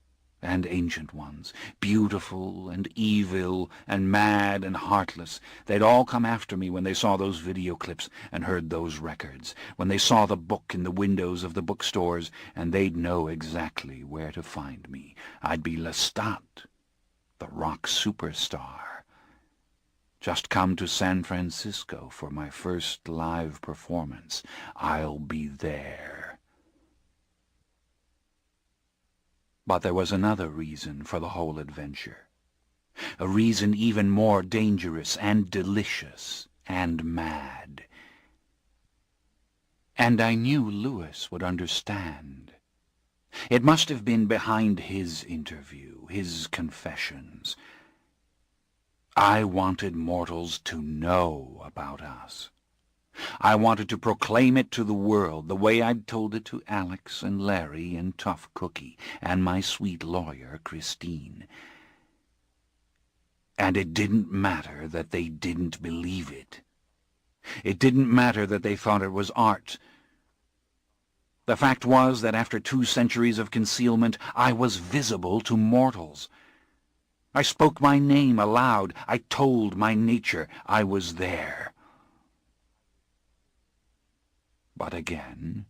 and ancient ones, beautiful and evil and mad and heartless, they'd all come after me when they saw those video clips and heard those records, when they saw the book in the windows of the bookstores, and they'd know exactly where to find me. I'd be Lestat, the rock superstar, just come to San Francisco for my first live performance. I'll be there. But there was another reason for the whole adventure, a reason even more dangerous and delicious and mad. And I knew Lewis would understand. It must have been behind his interview, his confessions. I wanted mortals to know about us. I wanted to proclaim it to the world the way I'd told it to Alex and Larry and Tough Cookie and my sweet lawyer, Christine. And it didn't matter that they didn't believe it. It didn't matter that they thought it was art. The fact was that after 2 centuries of concealment, I was visible to mortals. I spoke my name aloud. I told my nature I was there. But again,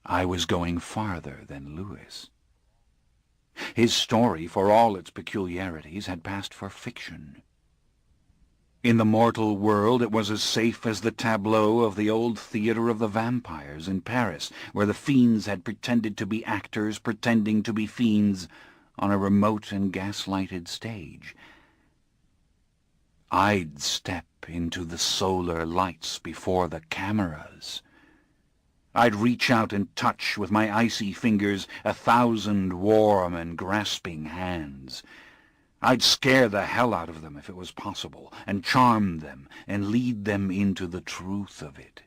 I was going farther than Lewis. His story, for all its peculiarities, had passed for fiction. In the mortal world it was as safe as the tableau of the old theatre of the vampires in Paris, where the fiends had pretended to be actors pretending to be fiends on a remote and gas-lighted stage. I'd step into the solar lights before the cameras. I'd reach out and touch with my icy fingers 1,000 warm and grasping hands. I'd scare the hell out of them if it was possible, and charm them, and lead them into the truth of it,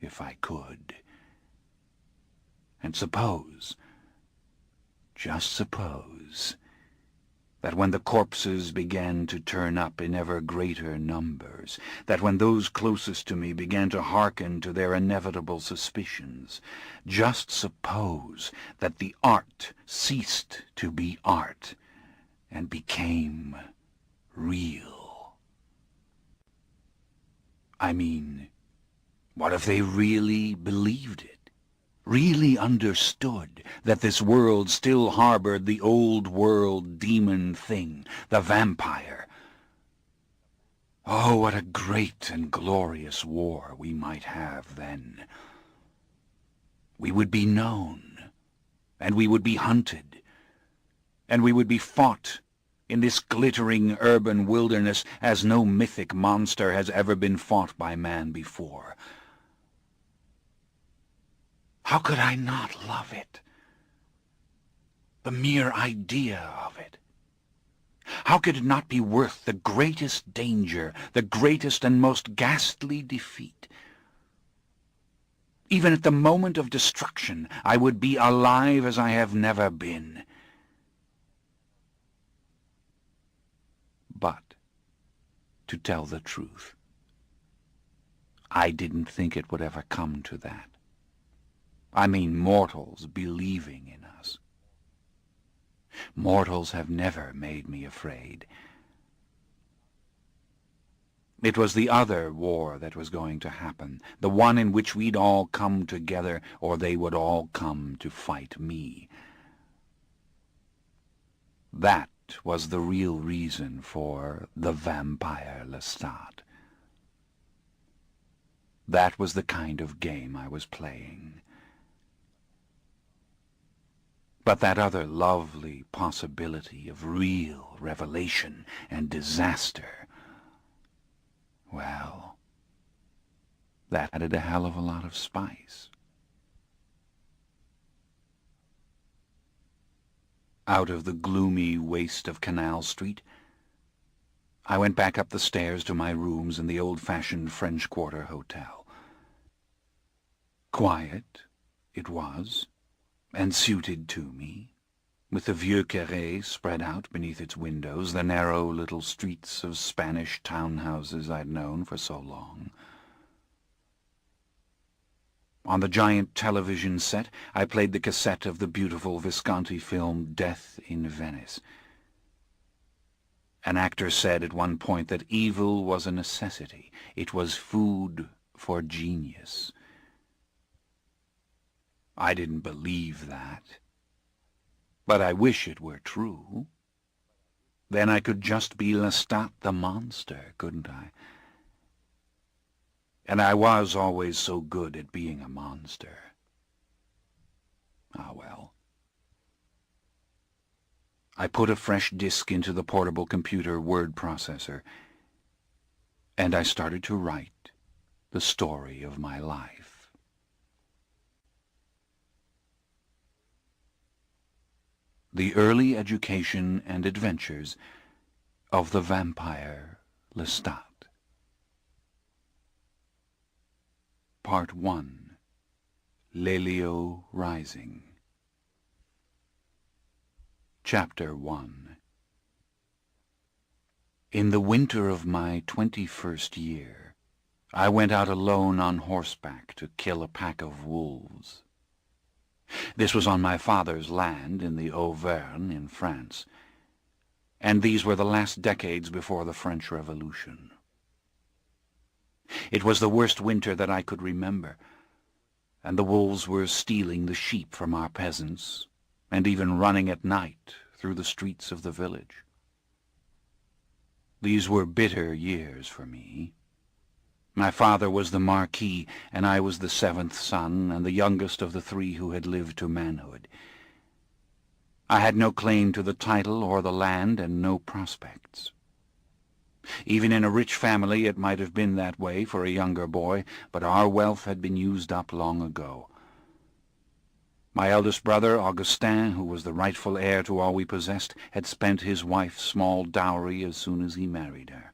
if I could. And suppose, just suppose, that when the corpses began to turn up in ever greater numbers, that when those closest to me began to hearken to their inevitable suspicions, just suppose that the art ceased to be art, and became real. I mean, what if they really believed it? Really understood that this world still harbored the old world demon thing, the vampire? Oh, what a great and glorious war we might have then. We would be known, and we would be hunted, and we would be fought in this glittering urban wilderness as no mythic monster has ever been fought by man before. How could I not love it? The mere idea of it. How could it not be worth the greatest danger, the greatest and most ghastly defeat? Even at the moment of destruction, I would be alive as I have never been. But, to tell the truth, I didn't think it would ever come to that. I mean mortals believing in us. Mortals have never made me afraid. It was the other war that was going to happen, the one in which we'd all come together, or they would all come to fight me. That was the real reason for the Vampire Lestat. That was the kind of game I was playing. But that other lovely possibility of real revelation and disaster, well, that added a hell of a lot of spice. Out of the gloomy waste of Canal Street, I went back up the stairs to my rooms in the old-fashioned French Quarter Hotel. Quiet it was, and suited to me, with the Vieux Carré spread out beneath its windows, the narrow little streets of Spanish townhouses I'd known for so long. On the giant television set, I played the cassette of the beautiful Visconti film Death in Venice. An actor said at one point that evil was a necessity. It was food for genius. I didn't believe that, but I wish it were true. Then I could just be Lestat the monster, couldn't I? And I was always so good at being a monster. Ah, well. I put a fresh disk into the portable computer word processor, and I started to write the story of my life. The Early Education and Adventures of the Vampire Lestat. Part 1. Lelio Rising. Chapter 1. In the winter of my 21st year, I went out alone on horseback to kill a pack of wolves. This was on my father's land in the Auvergne in France, and these were the last decades before the French Revolution. It was the worst winter that I could remember, and the wolves were stealing the sheep from our peasants, and even running at night through the streets of the village. These were bitter years for me. My father was the Marquis, and I was the 7th son, and the youngest of the 3 who had lived to manhood. I had no claim to the title or the land, and no prospects. Even in a rich family it might have been that way for a younger boy, but our wealth had been used up long ago. My eldest brother, Augustin, who was the rightful heir to all we possessed, had spent his wife's small dowry as soon as he married her.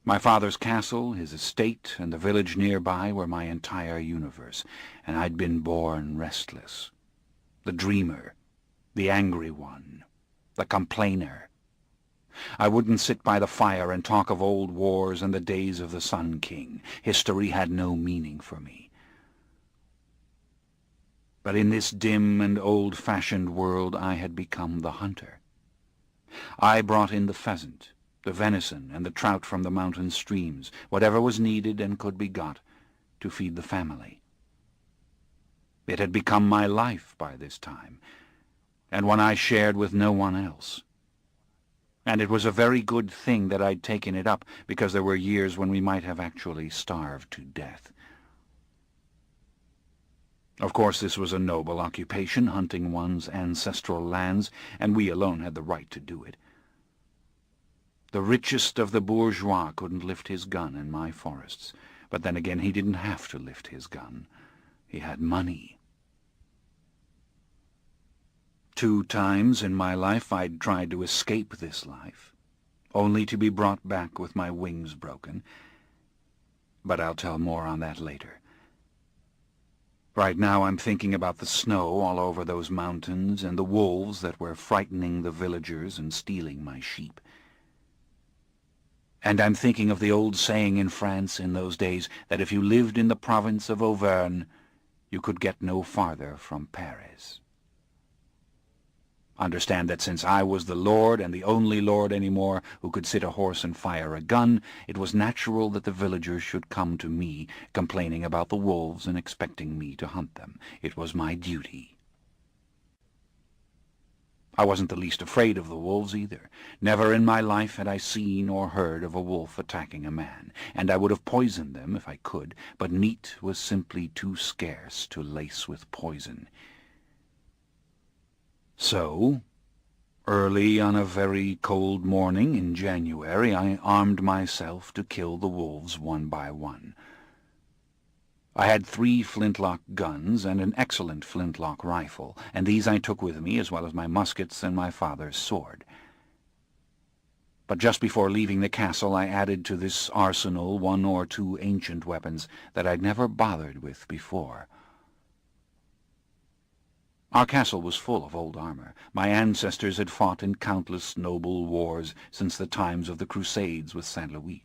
My father's castle, his estate, and the village nearby were my entire universe, and I'd been born restless. The dreamer, the angry one, the complainer. I wouldn't sit by the fire and talk of old wars and the days of the Sun King. History had no meaning for me. But in this dim and old-fashioned world I had become the hunter. I brought in the pheasant, the venison, and the trout from the mountain streams, whatever was needed and could be got, to feed the family. It had become my life by this time, and one I shared with no one else. And it was a very good thing that I'd taken it up, because there were years when we might have actually starved to death. Of course, this was a noble occupation, hunting one's ancestral lands, and we alone had the right to do it. The richest of the bourgeois couldn't lift his gun in my forests, but then again he didn't have to lift his gun. He had money. 2 times in my life I'd tried to escape this life, only to be brought back with my wings broken. But I'll tell more on that later. Right now I'm thinking about the snow all over those mountains and the wolves that were frightening the villagers and stealing my sheep. And I'm thinking of the old saying in France in those days that if you lived in the province of Auvergne, you could get no farther from Paris. Understand that since I was the lord, and the only lord anymore, who could sit a horse and fire a gun, it was natural that the villagers should come to me, complaining about the wolves and expecting me to hunt them. It was my duty. I wasn't the least afraid of the wolves either. Never in my life had I seen or heard of a wolf attacking a man, and I would have poisoned them if I could, but meat was simply too scarce to lace with poison. So, early on a very cold morning in January, I armed myself to kill the wolves one by one. I had 3 flintlock guns and an excellent flintlock rifle, and these I took with me, as well as my muskets and my father's sword. But just before leaving the castle I added to this arsenal 1 or 2 ancient weapons that I'd never bothered with before. Our castle was full of old armor. My ancestors had fought in countless noble wars since the times of the Crusades with St. Louis.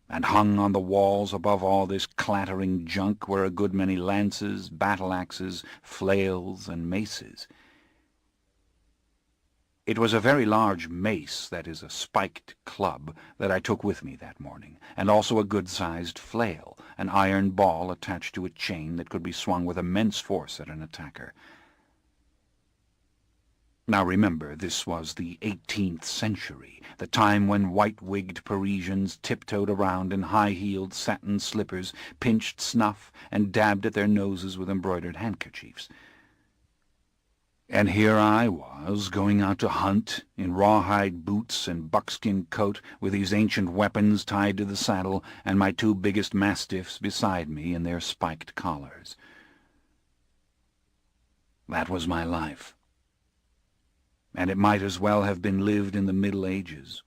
And hung on the walls above all this clattering junk were a good many lances, battle-axes, flails, and maces. It was a very large mace, that is, a spiked club, that I took with me that morning, and also a good-sized flail, an iron ball attached to a chain that could be swung with immense force at an attacker. Now remember, this was the 18th century, the time when white-wigged Parisians tiptoed around in high-heeled satin slippers, pinched snuff, and dabbed at their noses with embroidered handkerchiefs. And here I was, going out to hunt, in rawhide boots and buckskin coat, with these ancient weapons tied to the saddle, and my 2 biggest mastiffs beside me in their spiked collars. That was my life. And it might as well have been lived in the Middle Ages.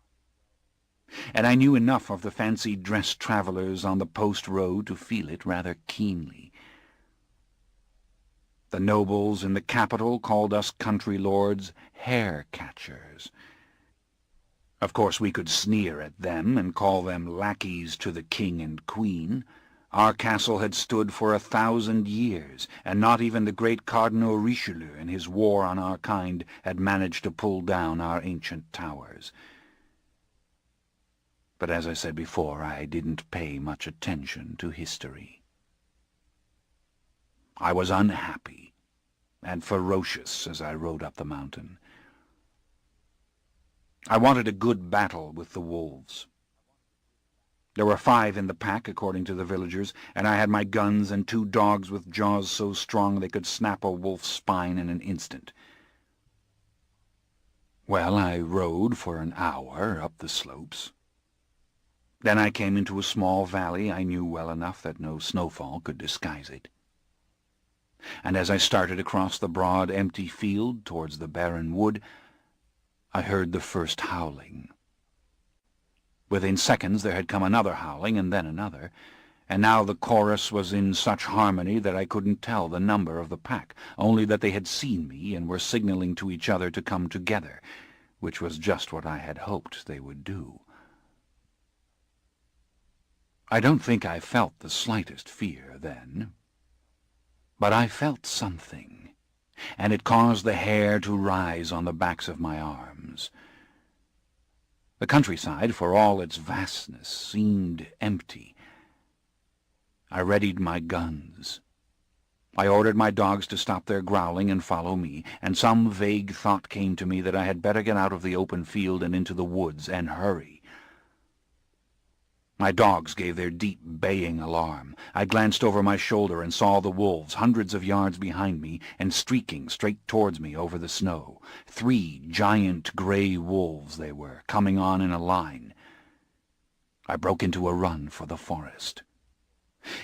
And I knew enough of the fancy-dressed travellers on the post road to feel it rather keenly. The nobles in the capital called us country lords hare-catchers. Of course we could sneer at them and call them lackeys to the king and queen. Our castle had stood for 1,000 years, and not even the great Cardinal Richelieu in his war on our kind had managed to pull down our ancient towers. But as I said before, I didn't pay much attention to history. I was unhappy and ferocious as I rode up the mountain. I wanted a good battle with the wolves. There were 5 in the pack, according to the villagers, and I had my guns and 2 dogs with jaws so strong they could snap a wolf's spine in an instant. Well, I rode for an hour up the slopes. Then I came into a small valley I knew well enough that no snowfall could disguise it. And as I started across the broad, empty field towards the barren wood, I heard the first howling. Within seconds there had come another howling, and then another, and now the chorus was in such harmony that I couldn't tell the number of the pack, only that they had seen me and were signaling to each other to come together, which was just what I had hoped they would do. I don't think I felt the slightest fear then, but I felt something, and it caused the hair to rise on the backs of my arms. The countryside, for all its vastness, seemed empty. I readied my guns. I ordered my dogs to stop their growling and follow me, and some vague thought came to me that I had better get out of the open field and into the woods, and hurry. My dogs gave their deep, baying alarm. I glanced over my shoulder and saw the wolves hundreds of yards behind me and streaking straight towards me over the snow. 3 giant grey wolves they were, coming on in a line. I broke into a run for the forest.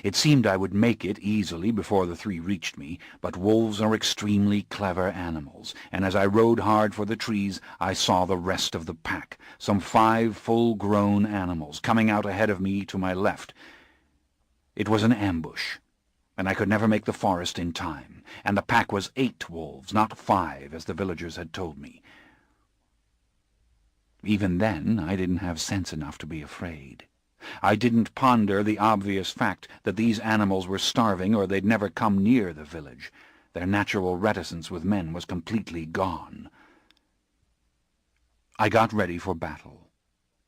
It seemed I would make it easily before the 3 reached me, but wolves are extremely clever animals, and as I rode hard for the trees, I saw the rest of the pack, some 5 full-grown animals, coming out ahead of me to my left. It was an ambush, and I could never make the forest in time, and the pack was 8 wolves, not 5, as the villagers had told me. Even then, I didn't have sense enough to be afraid. I didn't ponder the obvious fact that these animals were starving or they'd never come near the village. Their natural reticence with men was completely gone. I got ready for battle.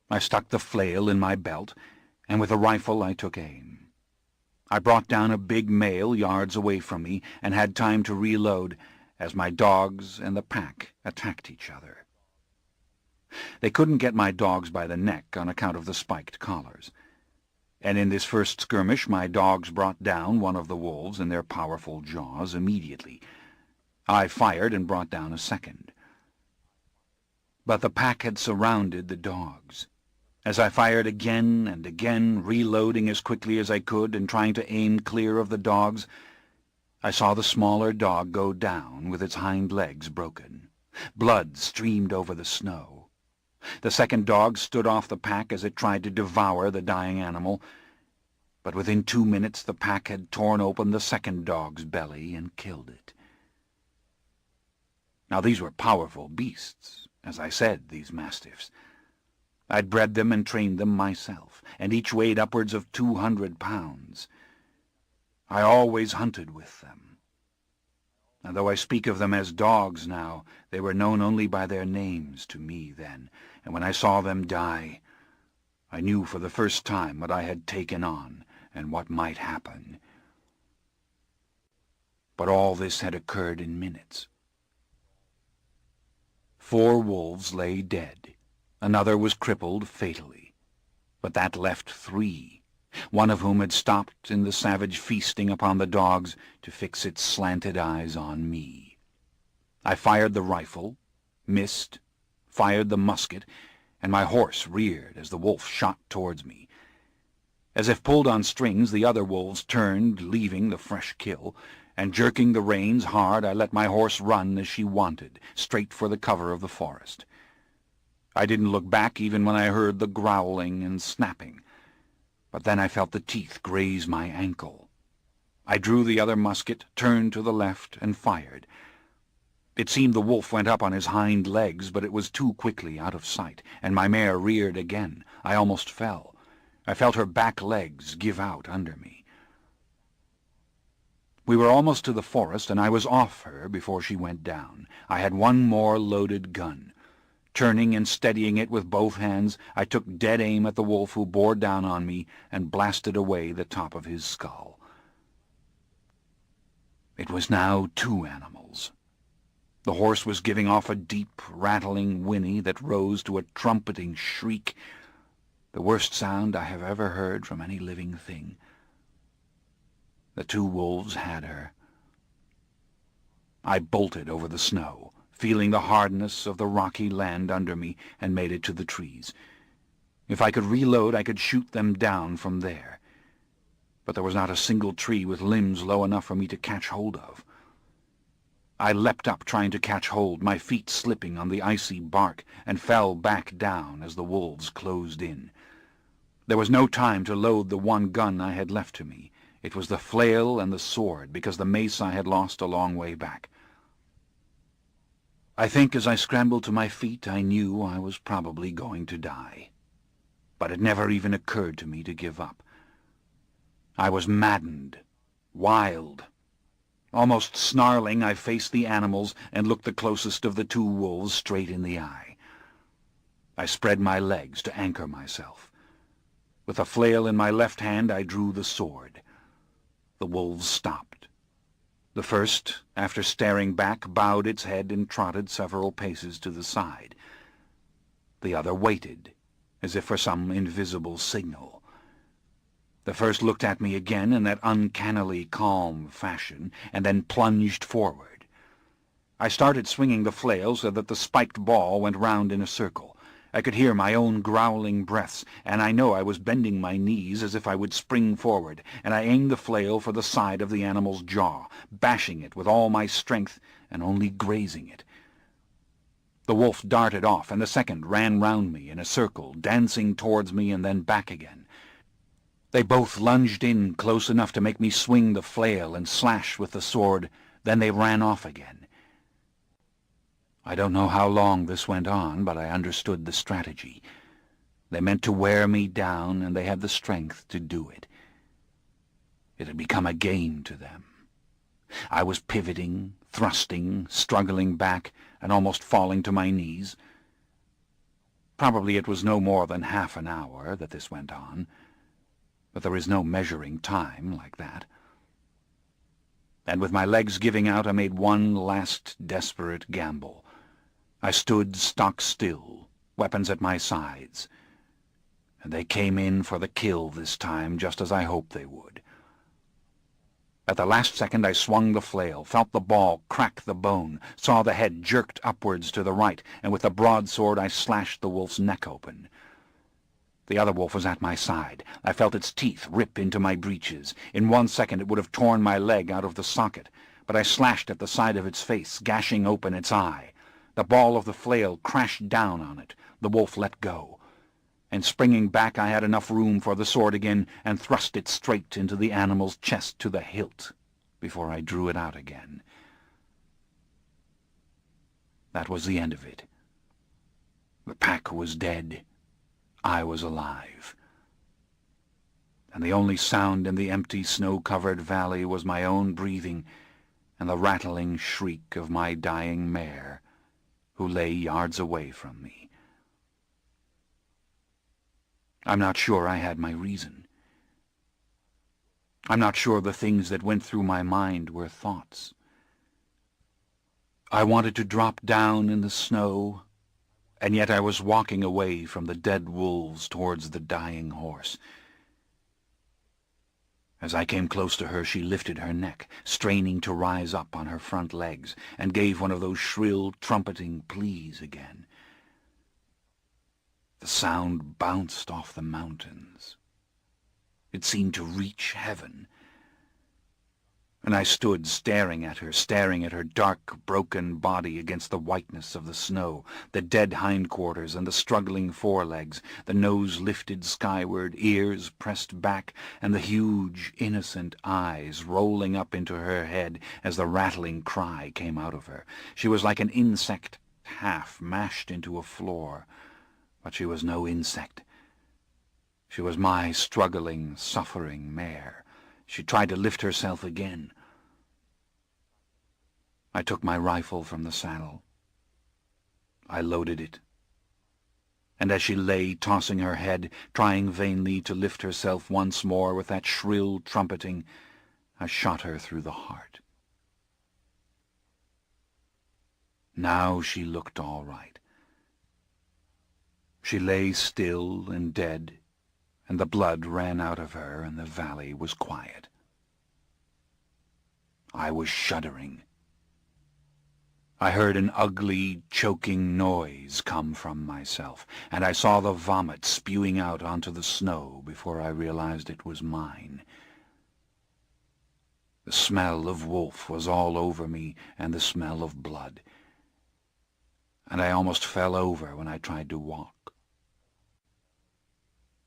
I stuck the flail in my belt, and with a rifle I took aim. I brought down a big male yards away from me and had time to reload as my dogs and the pack attacked each other. They couldn't get my dogs by the neck on account of the spiked collars, and in this first skirmish my dogs brought down one of the wolves in their powerful jaws immediately. I fired and brought down a second. But the pack had surrounded the dogs. As I fired again and again, reloading as quickly as I could and trying to aim clear of the dogs, I saw the smaller dog go down with its hind legs broken. Blood streamed over the snow. The second dog stood off the pack as it tried to devour the dying animal, but within 2 minutes the pack had torn open the second dog's belly and killed it. Now these were powerful beasts, as I said, these mastiffs. I'd bred them and trained them myself, and each weighed upwards of 200 pounds. I always hunted with them. And though I speak of them as dogs now, they were known only by their names to me then, and when I saw them die, I knew for the first time what I had taken on and what might happen. But all this had occurred in minutes. 4 wolves lay dead. Another was crippled fatally, but that left 3. One of whom had stopped in the savage feasting upon the dogs to fix its slanted eyes on me. I fired the rifle, missed, fired the musket, and my horse reared as the wolf shot towards me. As if pulled on strings, the other wolves turned, leaving the fresh kill, and jerking the reins hard, I let my horse run as she wanted, straight for the cover of the forest. I didn't look back even when I heard the growling and snapping, but then I felt the teeth graze my ankle. I drew the other musket, turned to the left, and fired. It seemed the wolf went up on his hind legs, but it was too quickly out of sight, and my mare reared again. I almost fell. I felt her back legs give out under me. We were almost to the forest, and I was off her before she went down. I had one more loaded gun. Turning and steadying it with both hands, I took dead aim at the wolf who bore down on me and blasted away the top of his skull. It was now 2 animals. The horse was giving off a deep, rattling whinny that rose to a trumpeting shriek, the worst sound I have ever heard from any living thing. The 2 wolves had her. I bolted over the snow, feeling the hardness of the rocky land under me, and made it to the trees. If I could reload, I could shoot them down from there. But there was not a single tree with limbs low enough for me to catch hold of. I leapt up trying to catch hold, my feet slipping on the icy bark, and fell back down as the wolves closed in. There was no time to load the one gun I had left to me. It was the flail and the sword, because the mace I had lost a long way back. I think as I scrambled to my feet I knew I was probably going to die. But it never even occurred to me to give up. I was maddened, wild. Almost snarling, I faced the animals and looked the closest of the 2 wolves straight in the eye. I spread my legs to anchor myself. With a flail in my left hand, I drew the sword. The wolves stopped. The first, after staring back, bowed its head and trotted several paces to the side. The other waited, as if for some invisible signal. The first looked at me again in that uncannily calm fashion, and then plunged forward. I started swinging the flail so that the spiked ball went round in a circle. I could hear my own growling breaths, and I know I was bending my knees as if I would spring forward, and I aimed the flail for the side of the animal's jaw, bashing it with all my strength and only grazing it. The wolf darted off, and the second ran round me in a circle, dancing towards me and then back again. They both lunged in close enough to make me swing the flail and slash with the sword, then they ran off again. I don't know how long this went on, but I understood the strategy. They meant to wear me down, and they had the strength to do it. It had become a game to them. I was pivoting, thrusting, struggling back, and almost falling to my knees. Probably it was no more than half an hour that this went on, but there is no measuring time like that. And with my legs giving out, I made one last desperate gamble. I stood stock still, weapons at my sides, and they came in for the kill this time, just as I hoped they would. At the last second I swung the flail, felt the ball crack the bone, saw the head jerked upwards to the right, and with the broadsword I slashed the wolf's neck open. The other wolf was at my side. I felt its teeth rip into my breeches. In 1 second it would have torn my leg out of the socket, but I slashed at the side of its face, gashing open its eye. The ball of the flail crashed down on it. The wolf let go. And springing back, I had enough room for the sword again and thrust it straight into the animal's chest to the hilt before I drew it out again. That was the end of it. The pack was dead. I was alive. And the only sound in the empty, snow-covered valley was my own breathing and the rattling shriek of my dying mare, who lay yards away from me. I'm not sure I had my reason. I'm not sure the things that went through my mind were thoughts. I wanted to drop down in the snow, and yet I was walking away from the dead wolves towards the dying horse. As I came close to her, she lifted her neck, straining to rise up on her front legs, and gave one of those shrill, trumpeting pleas again. The sound bounced off the mountains. It seemed to reach heaven. and I stood staring at her dark, broken body against the whiteness of the snow, the dead hindquarters and the struggling forelegs, the nose lifted skyward, ears pressed back, and the huge, innocent eyes rolling up into her head as the rattling cry came out of her. She was like an insect half mashed into a floor, but she was no insect. She was my struggling, suffering mare. She tried to lift herself again. I took my rifle from the saddle. I loaded it. And as she lay tossing her head, trying vainly to lift herself once more with that shrill trumpeting, I shot her through the heart. Now she looked all right. She lay still and dead, and the blood ran out of her, and the valley was quiet. I was shuddering. I heard an ugly, choking noise come from myself, and I saw the vomit spewing out onto the snow before I realized it was mine. The smell of wolf was all over me, and the smell of blood, and I almost fell over when I tried to walk.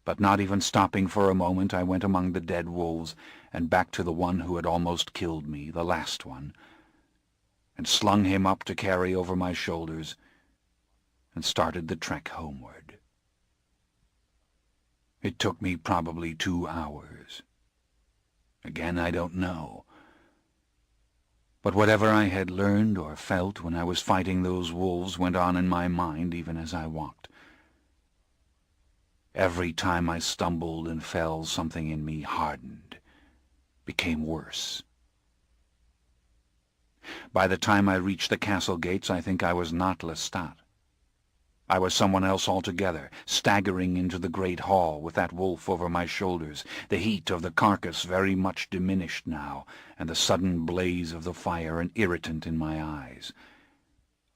But not even stopping for a moment, I went among the dead wolves and back to the one who had almost killed me, the last one, and slung him up to carry over my shoulders, and started the trek homeward. It took me probably 2 hours. Again, I don't know. But whatever I had learned or felt when I was fighting those wolves went on in my mind even as I walked. Every time I stumbled and fell, something in me hardened, became worse. By the time I reached the castle gates, I think I was not Lestat. I was someone else altogether, staggering into the great hall with that wolf over my shoulders, the heat of the carcass very much diminished now, and the sudden blaze of the fire an irritant in my eyes.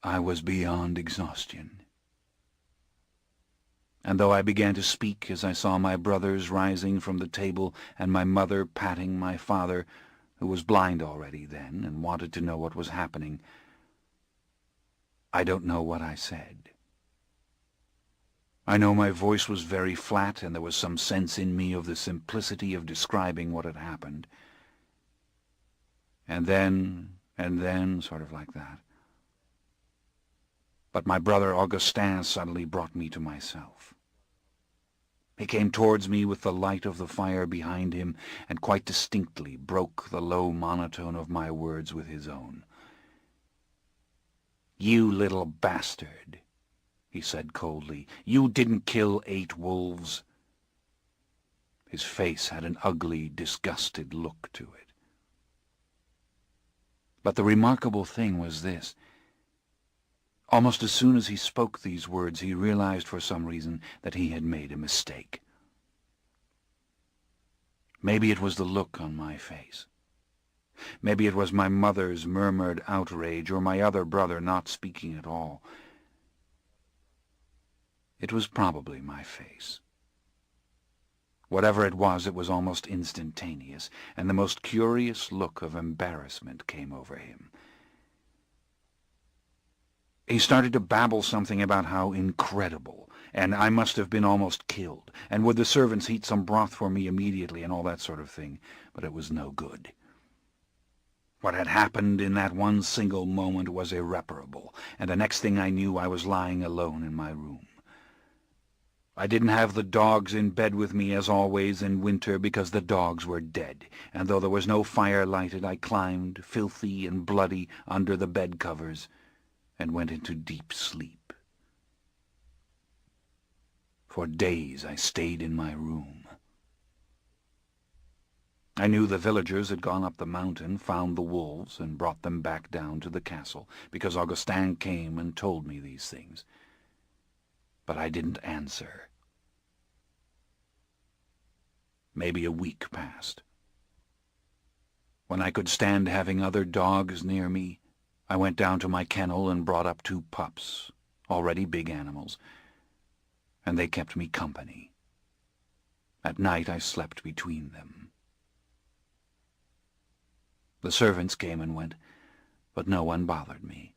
I was beyond exhaustion. And though I began to speak as I saw my brothers rising from the table and my mother patting my father, who was blind already then and wanted to know what was happening, I don't know what I said. I know my voice was very flat, and there was some sense in me of the simplicity of describing what had happened. And then, sort of like that. But my brother Augustin suddenly brought me to myself. He came towards me with the light of the fire behind him, and quite distinctly broke the low monotone of my words with his own. "You little bastard," he said coldly. "You didn't kill 8 wolves." His face had an ugly, disgusted look to it. But the remarkable thing was this. Almost as soon as he spoke these words, he realized for some reason that he had made a mistake. Maybe it was the look on my face. Maybe it was my mother's murmured outrage, or my other brother not speaking at all. It was probably my face. Whatever it was almost instantaneous, and the most curious look of embarrassment came over him. He started to babble something about how incredible, and I must have been almost killed, and would the servants heat some broth for me immediately, and all that sort of thing, but it was no good. What had happened in that one single moment was irreparable, and the next thing I knew I was lying alone in my room. I didn't have the dogs in bed with me as always in winter, because the dogs were dead, and though there was no fire lighted, I climbed, filthy and bloody, under the bed covers, and went into deep sleep. For days I stayed in my room. I knew the villagers had gone up the mountain, found the wolves, and brought them back down to the castle, because Augustin came and told me these things. But I didn't answer. Maybe a week passed. When I could stand having other dogs near me, I went down to my kennel and brought up 2 pups, already big animals, and they kept me company. At night I slept between them. The servants came and went, but no one bothered me.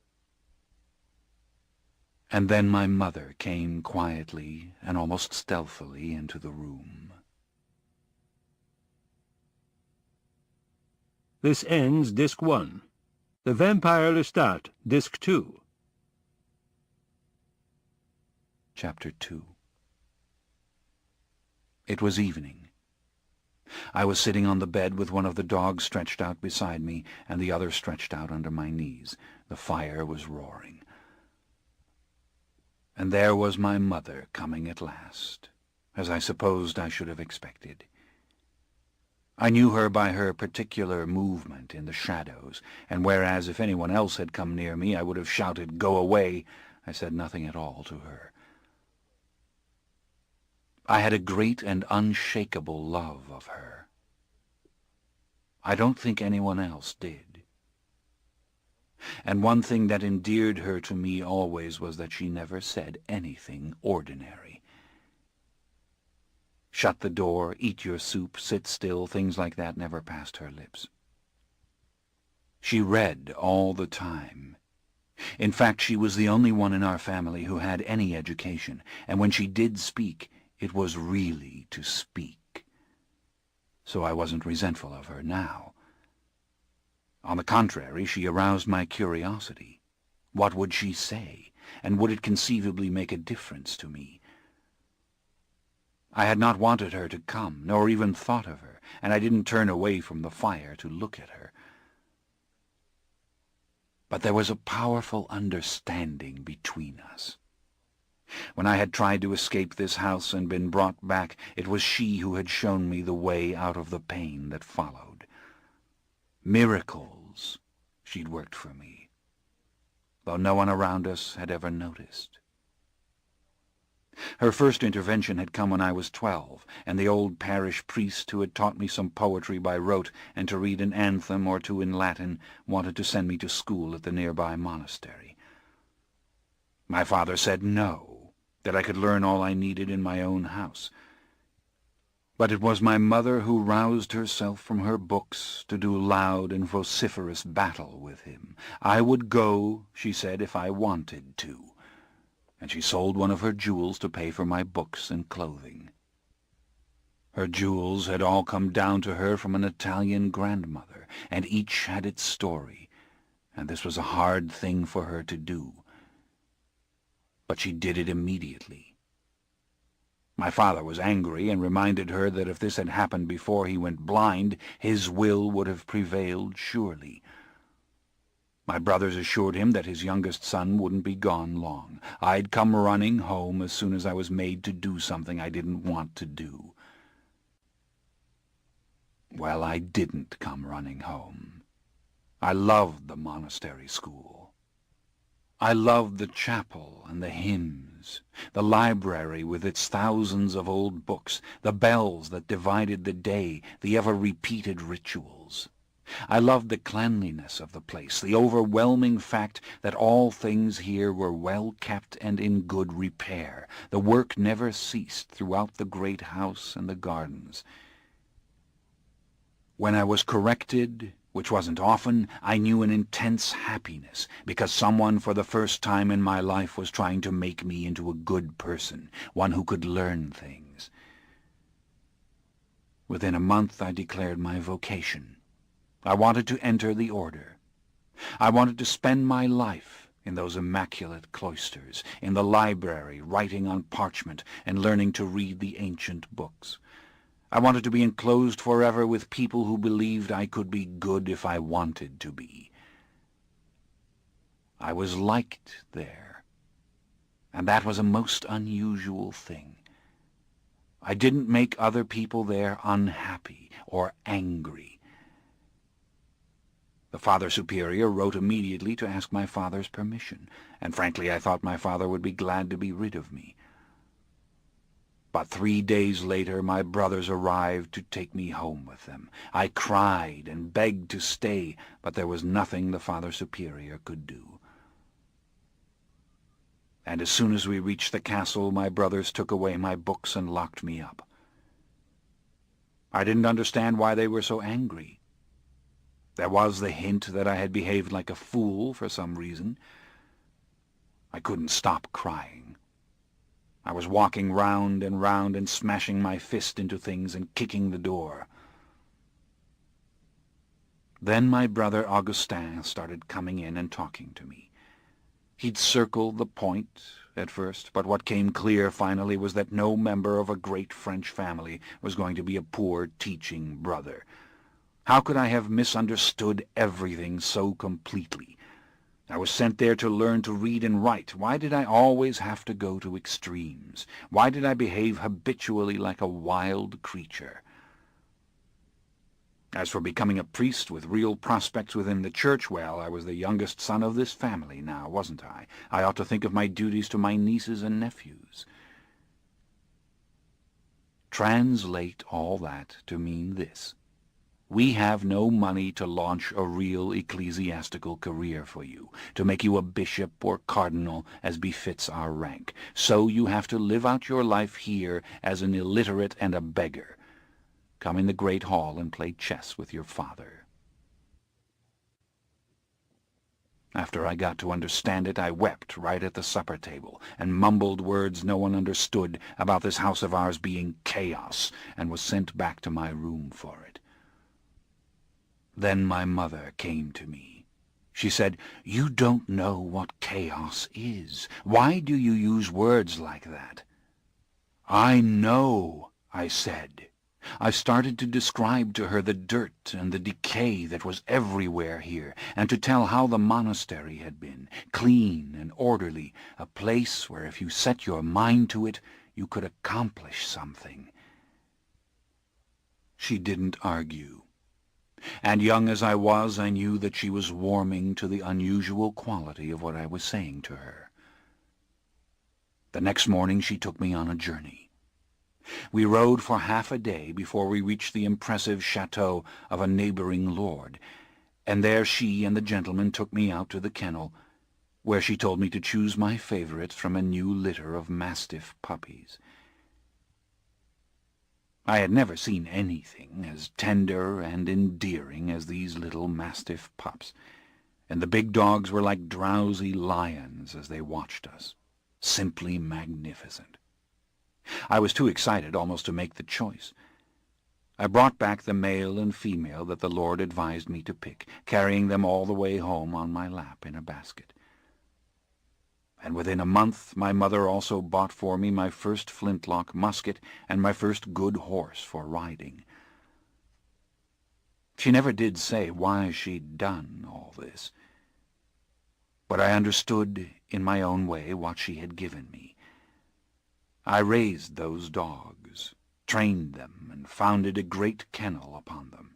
And then my mother came quietly and almost stealthily into the room.
This ends Disc 1. The Vampire Lestat, Disc 2.
Chapter 2. It was evening. I was sitting on the bed with one of the dogs stretched out beside me and the other stretched out under my knees. The fire was roaring. And there was my mother coming at last, as I supposed I should have expected. I knew her by her particular movement in the shadows, and whereas if anyone else had come near me I would have shouted, "Go away," I said nothing at all to her. I had a great and unshakable love of her. I don't think anyone else did. And one thing that endeared her to me always was that she never said anything ordinary. Shut the door, eat your soup, sit still, things like that never passed her lips. She read all the time. In fact, she was the only one in our family who had any education, and when she did speak, it was really to speak. So I wasn't resentful of her now. On the contrary, she aroused my curiosity. What would she say, and would it conceivably make a difference to me? I had not wanted her to come, nor even thought of her, and I didn't turn away from the fire to look at her. But there was a powerful understanding between us. When I had tried to escape this house and been brought back, it was she who had shown me the way out of the pain that followed. Miracles she'd worked for me, though no one around us had ever noticed. Her first intervention had come when I was 12, and the old parish priest who had taught me some poetry by rote and to read an anthem or two in Latin wanted to send me to school at the nearby monastery. My father said no, that I could learn all I needed in my own house. But it was my mother who roused herself from her books to do loud and vociferous battle with him. I would go, she said, if I wanted to, and she sold one of her jewels to pay for my books and clothing. Her jewels had all come down to her from an Italian grandmother, and each had its story, and this was a hard thing for her to do. But she did it immediately. My father was angry and reminded her that if this had happened before he went blind, his will would have prevailed surely. My brothers assured him that his youngest son wouldn't be gone long. I'd come running home as soon as I was made to do something I didn't want to do. Well, I didn't come running home. I loved the monastery school. I loved the chapel and the hymns, the library with its thousands of old books, the bells that divided the day, the ever-repeated rituals. I loved the cleanliness of the place, the overwhelming fact that all things here were well kept and in good repair. The work never ceased throughout the great house and the gardens. When I was corrected, which wasn't often, I knew an intense happiness, because someone for the first time in my life was trying to make me into a good person, one who could learn things. Within a month I declared my vocation. I wanted to enter the order. I wanted to spend my life in those immaculate cloisters, in the library, writing on parchment and learning to read the ancient books. I wanted to be enclosed forever with people who believed I could be good if I wanted to be. I was liked there, and that was a most unusual thing. I didn't make other people there unhappy or angry. The Father Superior wrote immediately to ask my father's permission, and frankly I thought my father would be glad to be rid of me. But 3 days later my brothers arrived to take me home with them. I cried and begged to stay, but there was nothing the Father Superior could do. And as soon as we reached the castle, my brothers took away my books and locked me up. I didn't understand why they were so angry. There was the hint that I had behaved like a fool for some reason. I couldn't stop crying. I was walking round and smashing my fist into things and kicking the door. Then my brother Augustin started coming in and talking to me. He'd circled the point at first, but what came clear finally was that no member of a great French family was going to be a poor teaching brother. How could I have misunderstood everything so completely? I was sent there to learn to read and write. Why did I always have to go to extremes? Why did I behave habitually like a wild creature? As for becoming a priest with real prospects within the church, well, I was the youngest son of this family now, wasn't I? I ought to think of my duties to my nieces and nephews. Translate all that to mean this. We have no money to launch a real ecclesiastical career for you, to make you a bishop or cardinal as befits our rank. So you have to live out your life here as an illiterate and a beggar. Come in the great hall and play chess with your father. After I got to understand it, I wept right at the supper table, and mumbled words no one understood about this house of ours being chaos, and was sent back to my room for it. Then my mother came to me. She said, "You don't know what chaos is. Why do you use words like that?" "I know," I said. I started to describe to her the dirt and the decay that was everywhere here, and to tell how the monastery had been, clean and orderly, a place where if you set your mind to it, you could accomplish something. She didn't argue. And young as I was, I knew that she was warming to the unusual quality of what I was saying to her. The next morning she took me on a journey. We rode for half a day before we reached the impressive chateau of a neighboring lord, and there she and the gentleman took me out to the kennel, where she told me to choose my favorites from a new litter of mastiff puppies. I had never seen anything as tender and endearing as these little mastiff pups, and the big dogs were like drowsy lions as they watched us, simply magnificent. I was too excited almost to make the choice. I brought back the male and female that the Lord advised me to pick, carrying them all the way home on my lap in a basket. And within a month my mother also bought for me my first flintlock musket and my first good horse for riding. She never did say why she'd done all this, but I understood in my own way what she had given me. I raised those dogs, trained them, and founded a great kennel upon them.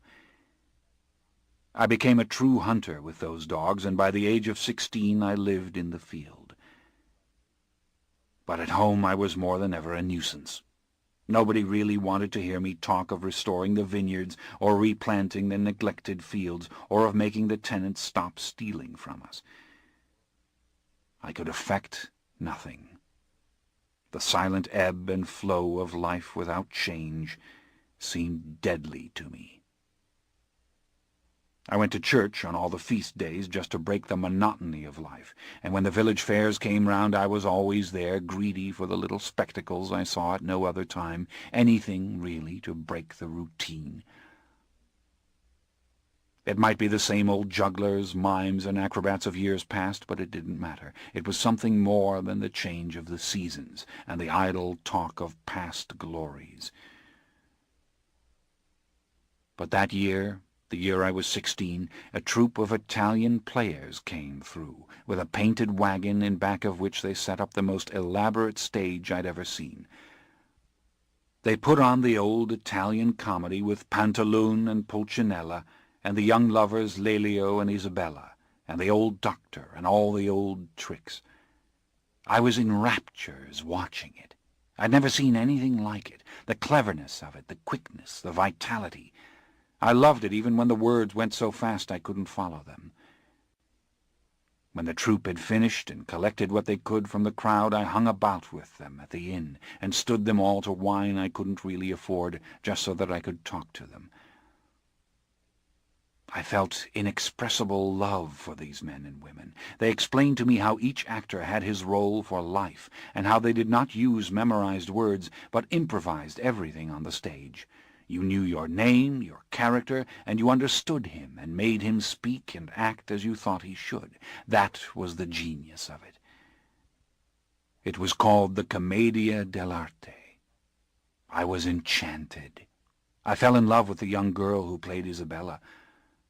I became a true hunter with those dogs, and by the age of 16 I lived in the field. But at home I was more than ever a nuisance. Nobody really wanted to hear me talk of restoring the vineyards, or replanting the neglected fields, or of making the tenants stop stealing from us. I could effect nothing. The silent ebb and flow of life without change seemed deadly to me. I went to church on all the feast days just to break the monotony of life, and when the village fairs came round I was always there, greedy for the little spectacles I saw at no other time, anything, really, to break the routine. It might be the same old jugglers, mimes, and acrobats of years past, but it didn't matter. It was something more than the change of the seasons and the idle talk of past glories. But that year, the year I was 16, a troupe of Italian players came through, with a painted wagon in back of which they set up the most elaborate stage I'd ever seen. They put on the old Italian comedy with Pantaloon and Pulcinella, and the young lovers Lelio and Isabella, and the old doctor, and all the old tricks. I was in raptures watching it. I'd never seen anything like it. The cleverness of it, the quickness, the vitality. I loved it even when the words went so fast I couldn't follow them. When the troupe had finished and collected what they could from the crowd, I hung about with them at the inn and stood them all to wine I couldn't really afford, just so that I could talk to them. I felt inexpressible love for these men and women. They explained to me how each actor had his role for life, and how they did not use memorized words, but improvised everything on the stage. You knew your name, your character, and you understood him, and made him speak and act as you thought he should. That was the genius of it. It was called the Commedia dell'arte. I was enchanted. I fell in love with the young girl who played Isabella.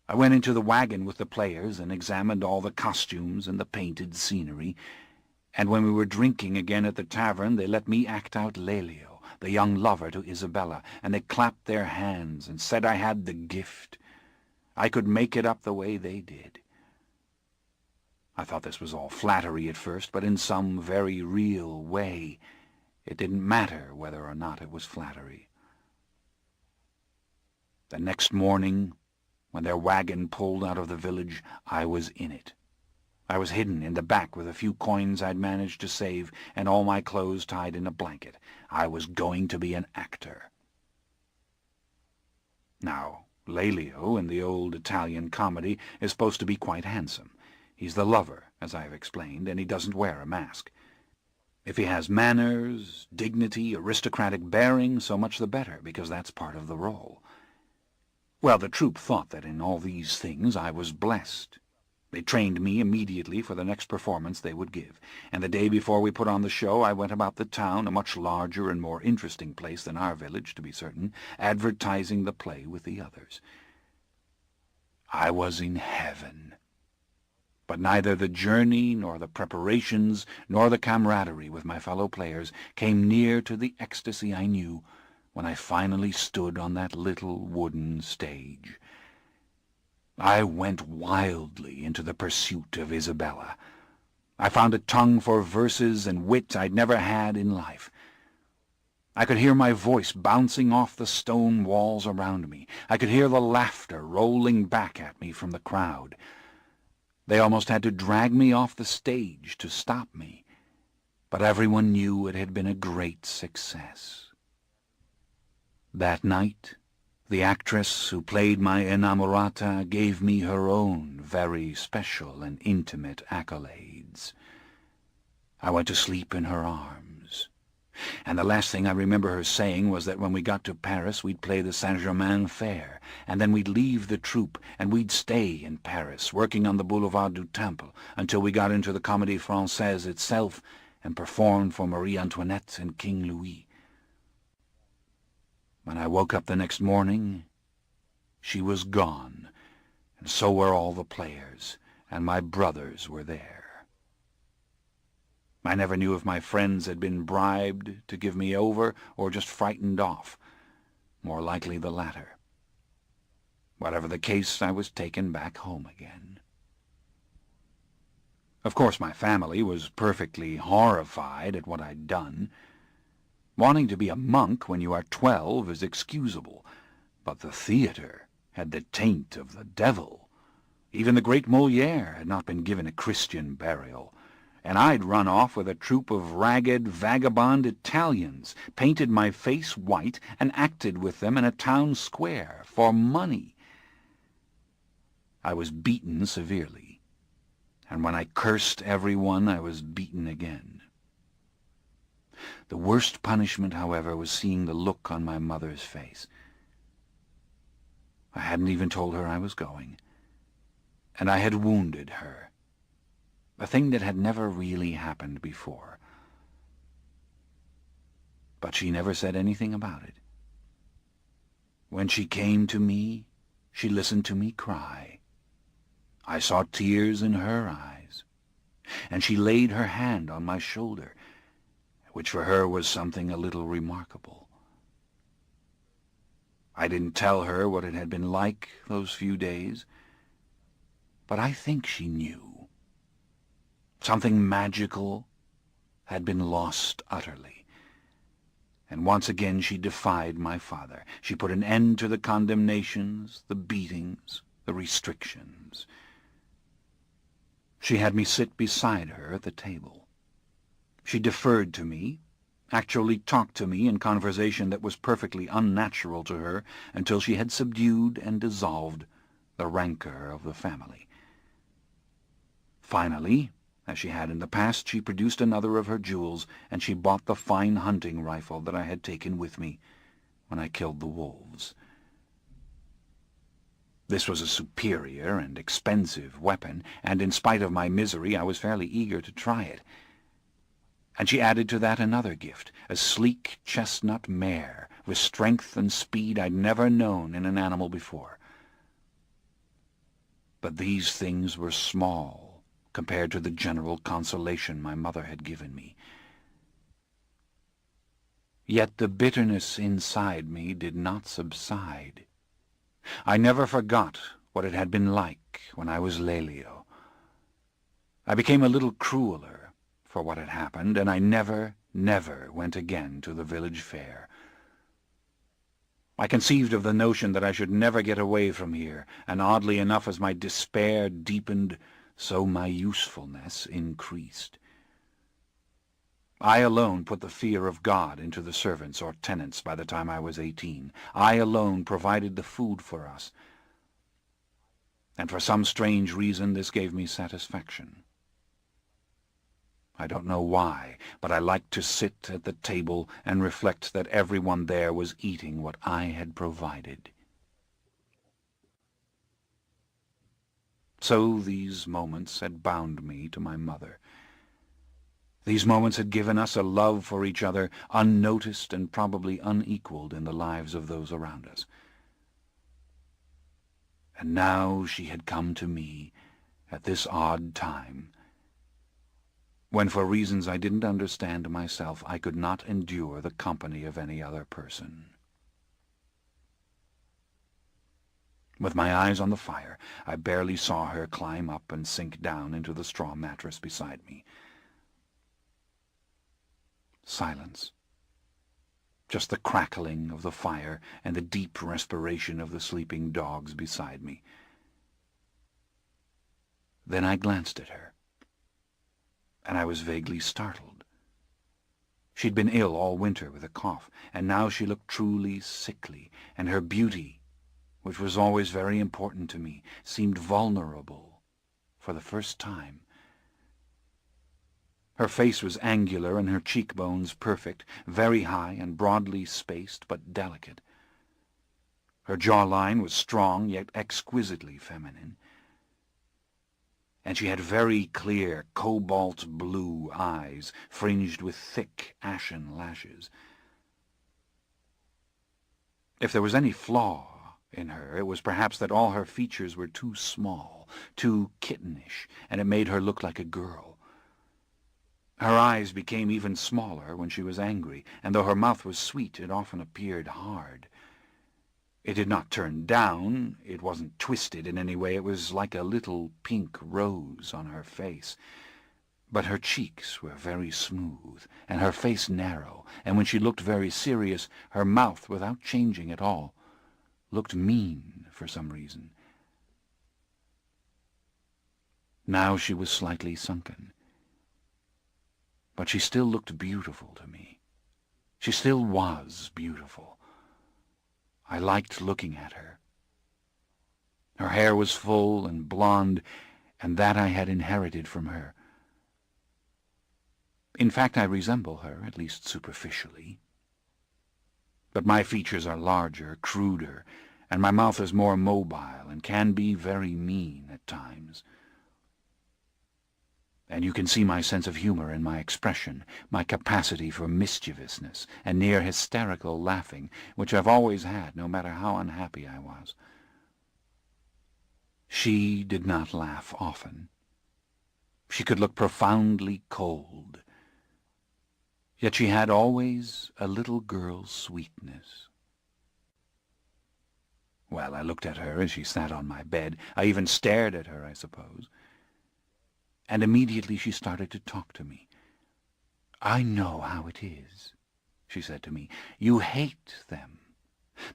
I went into the wagon with the players and examined all the costumes and the painted scenery, and when we were drinking again at the tavern they let me act out Lelio, the young lover to Isabella, and they clapped their hands and said I had the gift. I could make it up the way they did. I thought this was all flattery at first, but in some very real way it didn't matter whether or not it was flattery. The next morning, when their wagon pulled out of the village, I was in it. I was hidden in the back with a few coins I'd managed to save and all my clothes tied in a blanket. I was going to be an actor. Now, Lelio in the old Italian comedy is supposed to be quite handsome. He's the lover, as I have explained, and he doesn't wear a mask. If he has manners, dignity, aristocratic bearing, so much the better, because that's part of the role. Well, the troupe thought that in all these things I was blessed. They trained me immediately for the next performance they would give, and the day before we put on the show I went about the town, a much larger and more interesting place than our village, to be certain, advertising the play with the others. I was in heaven. But neither the journey, nor the preparations, nor the camaraderie with my fellow players came near to the ecstasy I knew when I finally stood on that little wooden stage. I went wildly into the pursuit of Isabella. I found a tongue for verses and wit I'd never had in life. I could hear my voice bouncing off the stone walls around me. I could hear the laughter rolling back at me from the crowd. They almost had to drag me off the stage to stop me, but everyone knew it had been a great success. That night, the actress who played my inamorata gave me her own very special and intimate accolades. I went to sleep in her arms, and the last thing I remember her saying was that when we got to Paris we'd play the Saint-Germain fair, and then we'd leave the troupe and we'd stay in Paris, working on the Boulevard du Temple, until we got into the Comédie Française itself and performed for Marie Antoinette and King Louis. When I woke up the next morning, she was gone, and so were all the players, and my brothers were there. I never knew if my friends had been bribed to give me over or just frightened off. More likely the latter. Whatever the case, I was taken back home again. Of course, my family was perfectly horrified at what I'd done. Wanting to be a monk when you are 12 is excusable, but the theater had the taint of the devil. Even the great Molière had not been given a Christian burial, and I'd run off with a troupe of ragged, vagabond Italians, painted my face white, and acted with them in a town square for money. I was beaten severely, and when I cursed everyone, I was beaten again. The worst punishment, however, was seeing the look on my mother's face. I hadn't even told her I was going, and I had wounded her, a thing that had never really happened before. But she never said anything about it. When she came to me, she listened to me cry. I saw tears in her eyes, and she laid her hand on my shoulder, which for her was something a little remarkable. I didn't tell her what it had been like those few days, but I think she knew. Something magical had been lost utterly, and once again she defied my father. She put an end to the condemnations, the beatings, the restrictions. She had me sit beside her at the table. She deferred to me, actually talked to me in conversation that was perfectly unnatural to her until she had subdued and dissolved the rancor of the family. Finally, as she had in the past, she produced another of her jewels, and she bought the fine hunting rifle that I had taken with me when I killed the wolves. This was a superior and expensive weapon, and in spite of my misery I was fairly eager to try it. And she added to that another gift, a sleek chestnut mare, with strength and speed I'd never known in an animal before. But these things were small compared to the general consolation my mother had given me. Yet the bitterness inside me did not subside. I never forgot what it had been like when I was Lelio. I became a little crueler for what had happened, and I never went again to the village fair. I conceived of the notion that I should never get away from here, and oddly enough, as my despair deepened, so my usefulness increased. I alone put the fear of God into the servants or tenants by the time I was 18. I alone provided the food for us. And for some strange reason this gave me satisfaction. I don't know why, but I liked to sit at the table and reflect that everyone there was eating what I had provided. So these moments had bound me to my mother. These moments had given us a love for each other unnoticed and probably unequaled in the lives of those around us. And now she had come to me at this odd time, when for reasons I didn't understand myself I could not endure the company of any other person. With my eyes on the fire, I barely saw her climb up and sink down into the straw mattress beside me. Silence. Just the crackling of the fire and the deep respiration of the sleeping dogs beside me. Then I glanced at her, and I was vaguely startled. She'd been ill all winter with a cough, and now she looked truly sickly, and her beauty, which was always very important to me, seemed vulnerable for the first time. Her face was angular and her cheekbones perfect, very high and broadly spaced, but delicate. Her jawline was strong, yet exquisitely feminine. And she had very clear, cobalt-blue eyes, fringed with thick, ashen lashes. If there was any flaw in her, it was perhaps that all her features were too small, too kittenish, and it made her look like a girl. Her eyes became even smaller when she was angry, and though her mouth was sweet, it often appeared hard. It did not turn down, it wasn't twisted in any way, it was like a little pink rose on her face. But her cheeks were very smooth, and her face narrow, and when she looked very serious, her mouth, without changing at all, looked mean for some reason. Now she was slightly sunken. But she still looked beautiful to me. She still was beautiful. I liked looking at her. Her hair was full and blonde, and that I had inherited from her. In fact, I resemble her, at least superficially. But my features are larger, cruder, and my mouth is more mobile and can be very mean at times. And you can see my sense of humor in my expression, my capacity for mischievousness and near hysterical laughing, which I've always had, no matter how unhappy I was. She did not laugh often. She could look profoundly cold. Yet she had always a little girl's sweetness. Well, I looked at her as she sat on my bed. I even stared at her, I suppose. And immediately she started to talk to me. "I know how it is," she said to me. "You hate them,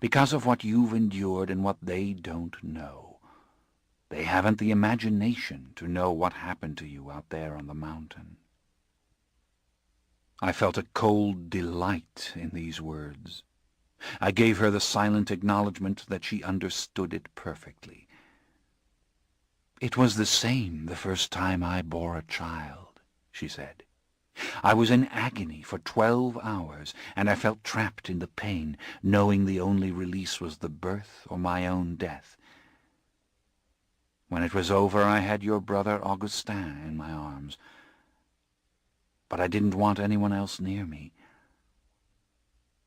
because of what you've endured and what they don't know. They haven't the imagination to know what happened to you out there on the mountain." I felt a cold delight in these words. I gave her the silent acknowledgment that she understood it perfectly. "It was the same the first time I bore a child," she said. "I was in agony for 12 hours, and I felt trapped in the pain, knowing the only release was the birth or my own death. When it was over, I had your brother Augustin in my arms, but I didn't want anyone else near me.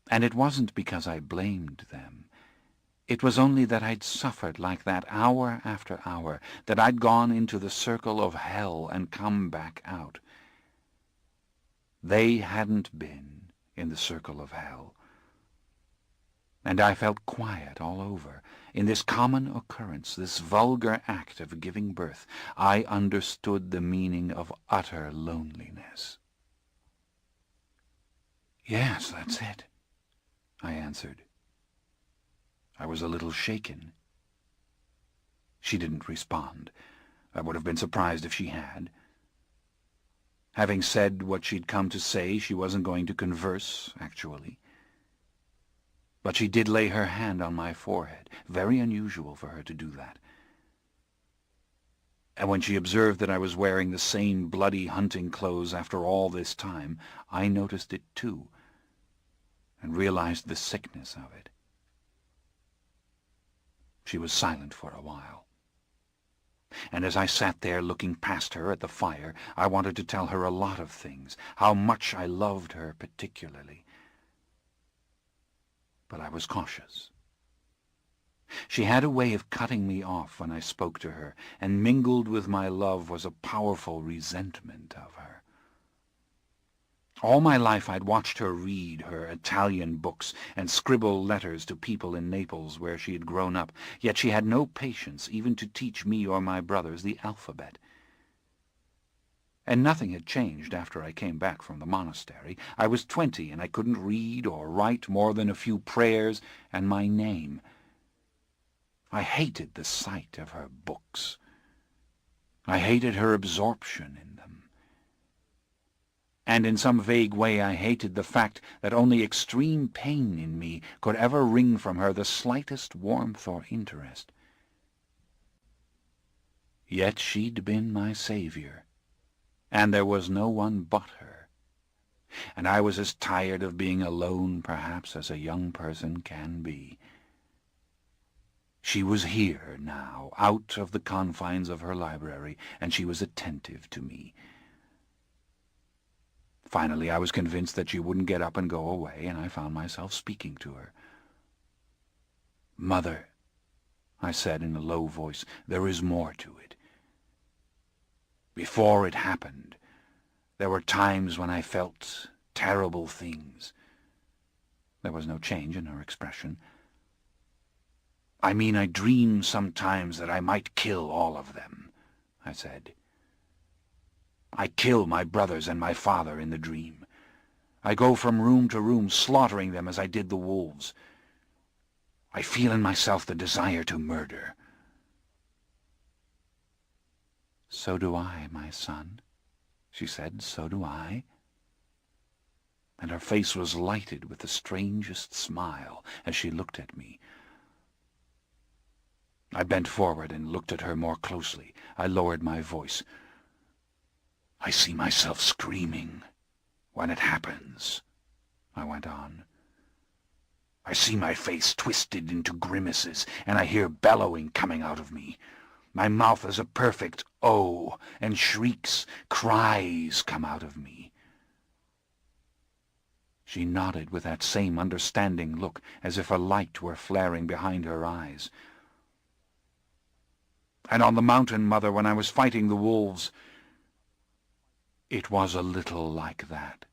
And it wasn't because I blamed them. It was only that I'd suffered like that hour after hour, that I'd gone into the circle of hell and come back out. They hadn't been in the circle of hell. And I felt quiet all over. In this common occurrence, this vulgar act of giving birth, I understood the meaning of utter loneliness. "Yes, that's it," I answered. I was a little shaken. She didn't respond. I would have been surprised if she had. Having said what she'd come to say, she wasn't going to converse, actually. But she did lay her hand on my forehead, very unusual for her to do that. And when she observed that I was wearing the same bloody hunting clothes after all this time, I noticed it too, and realized the sickness of it. She was silent for a while. And as I sat there looking past her at the fire, I wanted to tell her a lot of things, how much I loved her particularly. But I was cautious. She had a way of cutting me off when I spoke to her, and mingled with my love was a powerful resentment of her. All my life I'd watched her read her Italian books and scribble letters to people in Naples where she had grown up, yet she had no patience even to teach me or my brothers the alphabet. And nothing had changed after I came back from the monastery. I was 20, and I couldn't read or write more than a few prayers and my name. I hated the sight of her books. I hated her absorption in them. And in some vague way I hated the fact that only extreme pain in me could ever wring from her the slightest warmth or interest. Yet she'd been my savior, and there was no one but her. And I was as tired of being alone, perhaps, as a young person can be. She was here now, out of the confines of her library, and she was attentive to me. Finally, I was convinced that she wouldn't get up and go away, and I found myself speaking to her. "Mother," I said in a low voice, "there is more to it. Before it happened, there were times when I felt terrible things." There was no change in her expression. "I mean, I dream sometimes that I might kill all of them," I said. "I kill my brothers and my father in the dream. I go from room to room slaughtering them as I did the wolves. I feel in myself the desire to murder." "So do I, my son," she said, "so do I." And her face was lighted with the strangest smile as she looked at me. I bent forward and looked at her more closely. I lowered my voice. "I see myself screaming when it happens," I went on. "I see my face twisted into grimaces, and I hear bellowing coming out of me. My mouth is a perfect O, and shrieks, cries come out of me." She nodded with that same understanding look, as if a light were flaring behind her eyes. "And on the mountain, Mother, when I was fighting the wolves, it was a little like that."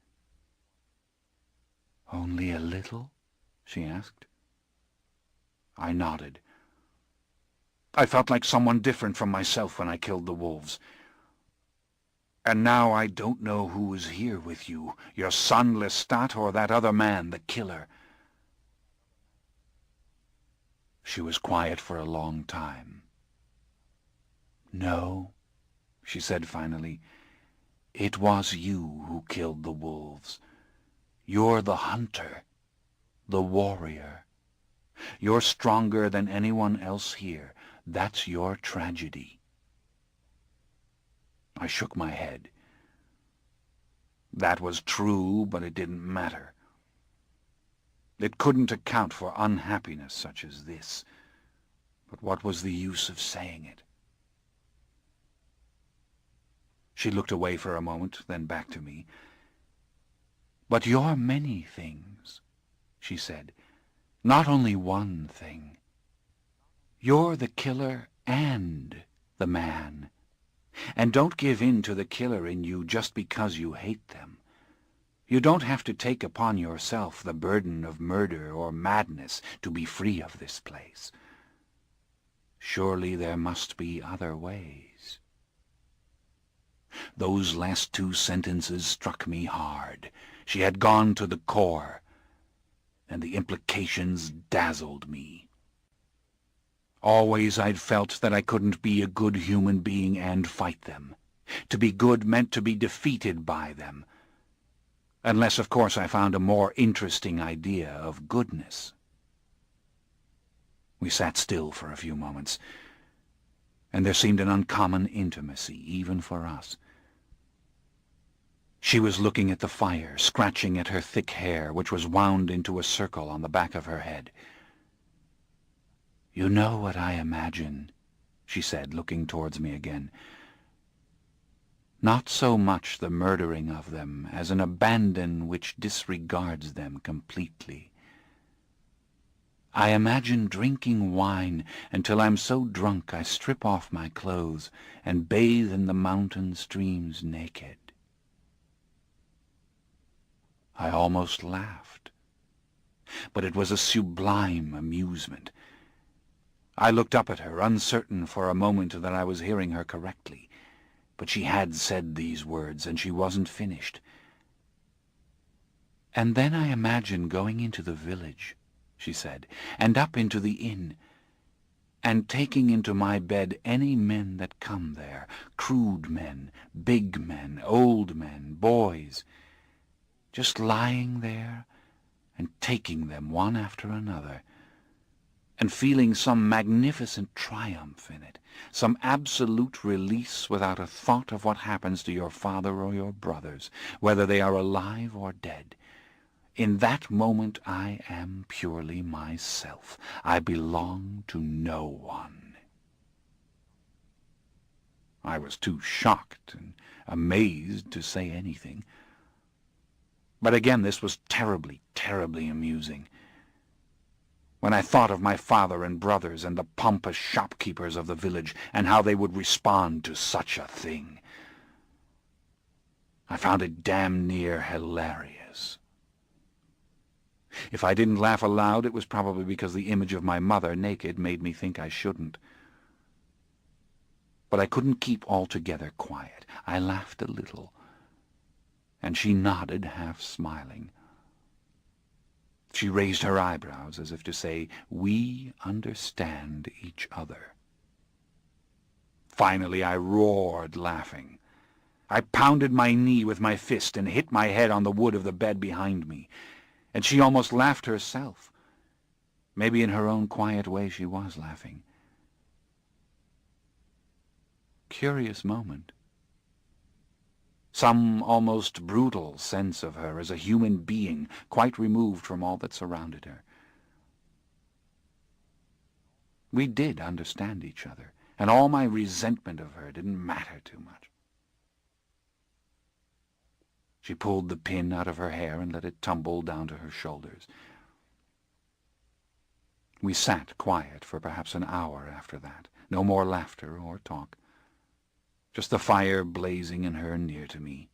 "Only a little?" she asked. I nodded. "I felt like someone different from myself when I killed the wolves. And now I don't know who is here with you, your son Lestat or that other man, the killer." She was quiet for a long time. "No," she said finally. "It was you who killed the wolves. You're the hunter, the warrior. You're stronger than anyone else here. That's your tragedy. I shook my head. That was true, but it didn't matter. It couldn't account for unhappiness such as this. But what was the use of saying it? She looked away for a moment, then back to me. "But you're many things," she said. "Not only one thing. You're the killer and the man. And don't give in to the killer in you just because you hate them. You don't have to take upon yourself the burden of murder or madness to be free of this place. Surely there must be other ways." Those last two sentences struck me hard. She had gone to the core, and the implications dazzled me. Always I'd felt that I couldn't be a good human being and fight them. To be good meant to be defeated by them. Unless, of course, I found a more interesting idea of goodness. We sat still for a few moments, and there seemed an uncommon intimacy, even for us. She was looking at the fire, scratching at her thick hair, which was wound into a circle on the back of her head. "You know what I imagine," she said, looking towards me again. "Not so much the murdering of them as an abandon which disregards them completely. I imagine drinking wine until I'm so drunk I strip off my clothes and bathe in the mountain streams naked." I almost laughed, but it was a sublime amusement. I looked up at her, uncertain for a moment that I was hearing her correctly, but she had said these words, and she wasn't finished. "And then I imagine going into the village," she said, "and up into the inn, and taking into my bed any men that come there, crude men, big men, old men, boys, just lying there and taking them one after another, and feeling some magnificent triumph in it, some absolute release without a thought of what happens to your father or your brothers, whether they are alive or dead. In that moment I am purely myself. I belong to no one." I was too shocked and amazed to say anything. But again this was terribly, terribly amusing. When I thought of my father and brothers and the pompous shopkeepers of the village and how they would respond to such a thing, I found it damn near hilarious. If I didn't laugh aloud, it was probably because the image of my mother naked made me think I shouldn't. But I couldn't keep altogether quiet. I laughed a little, and she nodded, half smiling. She raised her eyebrows as if to say, "We understand each other." Finally I roared, laughing. I pounded my knee with my fist and hit my head on the wood of the bed behind me, and she almost laughed herself. Maybe in her own quiet way she was laughing. Curious moment. Some almost brutal sense of her as a human being, quite removed from all that surrounded her. We did understand each other, and all my resentment of her didn't matter too much. She pulled the pin out of her hair and let it tumble down to her shoulders. We sat quiet for perhaps an hour after that. No more laughter or talk. Just the fire blazing and her near to me.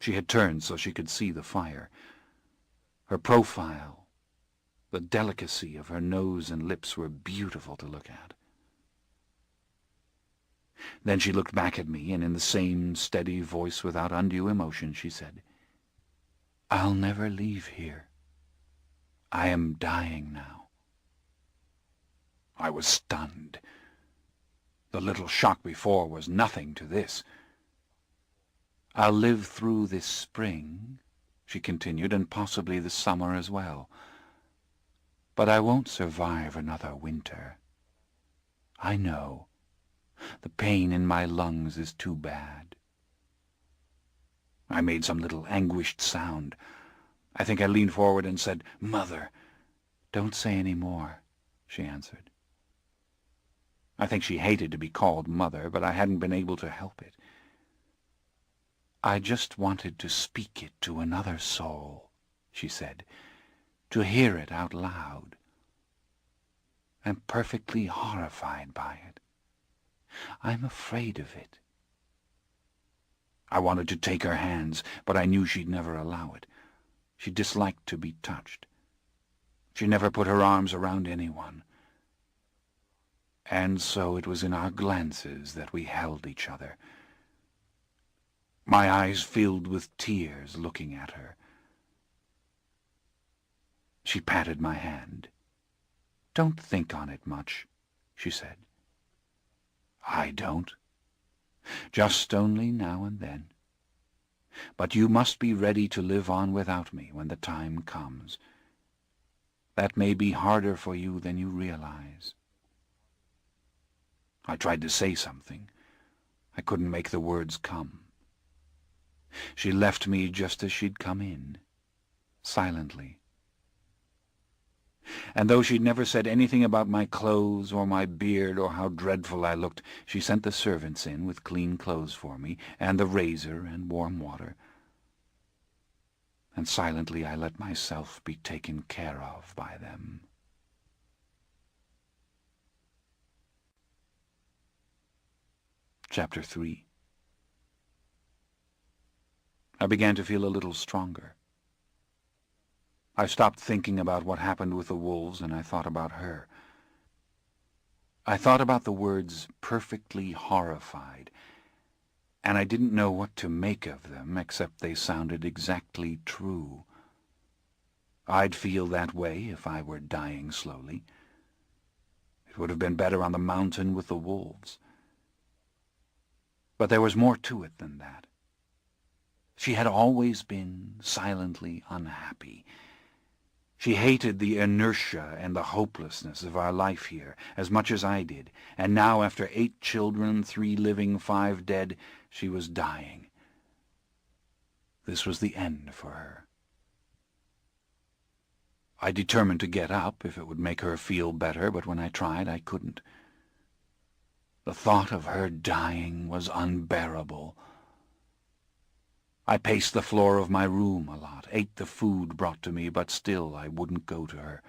She had turned so she could see the fire. Her profile, the delicacy of her nose and lips were beautiful to look at. Then she looked back at me, and in the same steady voice without undue emotion, she said, "I'll never leave here. I am dying now." I was stunned. The little shock before was nothing to this. "I'll live through this spring," she continued, "and possibly the summer as well. But I won't survive another winter. I know. The pain in my lungs is too bad." I made some little anguished sound. I think I leaned forward and said, "Mother." "Don't say any more," she answered. I think she hated to be called Mother, but I hadn't been able to help it. "I just wanted to speak it to another soul," she said, "to hear it out loud. I'm perfectly horrified by it. I'm afraid of it." I wanted to take her hands, but I knew she'd never allow it. She disliked to be touched. She never put her arms around anyone. And so it was in our glances that we held each other. My eyes filled with tears looking at her. She patted my hand. "Don't think on it much," she said. "I don't. Just only now and then. But you must be ready to live on without me when the time comes. That may be harder for you than you realize." I tried to say something. I couldn't make the words come. She left me just as she'd come in, silently. And though she'd never said anything about my clothes or my beard or how dreadful I looked, she sent the servants in with clean clothes for me, and the razor and warm water. And silently I let myself be taken care of by them. Chapter 3. I began to feel a little stronger. I stopped thinking about what happened with the wolves, and I thought about her. I thought about the words "perfectly horrified," and I didn't know what to make of them, except they sounded exactly true. I'd feel that way if I were dying slowly. It would have been better on the mountain with the wolves. But there was more to it than that. She had always been silently unhappy. She hated the inertia and the hopelessness of our life here as much as I did, and now, after 8 children, 3 living, 5 dead, she was dying. This was the end for her. I determined to get up if it would make her feel better, but when I tried, I couldn't. The thought of her dying was unbearable. I paced the floor of my room a lot, ate the food brought to me, but still I wouldn't go to her.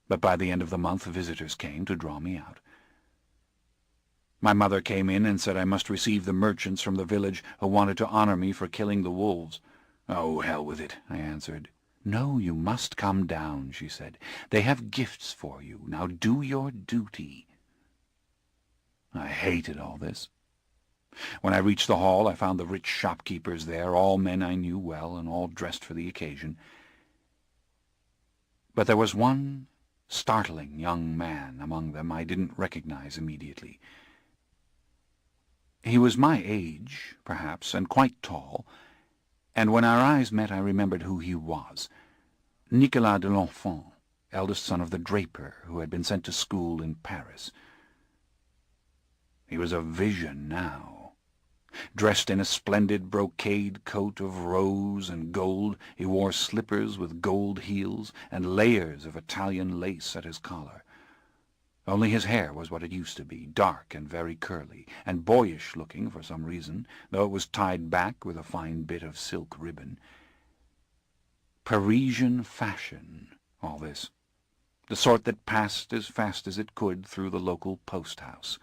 But by the end of the month, visitors came to draw me out. My mother came in and said I must receive the merchants from the village who wanted to honor me for killing the wolves. "Oh, hell with it," I answered. "No, you must come down," she said. "They have gifts for you. Now do your duty." I hated all this. When I reached the hall, I found the rich shopkeepers there, all men I knew well, and all dressed for the occasion. But there was one startling young man among them I didn't recognize immediately. He was my age, perhaps, and quite tall, and when our eyes met I remembered who he was. Nicolas de l'Enfant, eldest son of the draper, who had been sent to school in Paris. He was a vision now. Dressed in a splendid brocade coat of rose and gold, he wore slippers with gold heels and layers of Italian lace at his collar. Only his hair was what it used to be, dark and very curly, and boyish-looking for some reason, though it was tied back with a fine bit of silk ribbon. Parisian fashion, all this. The sort that passed as fast as it could through the local post-house.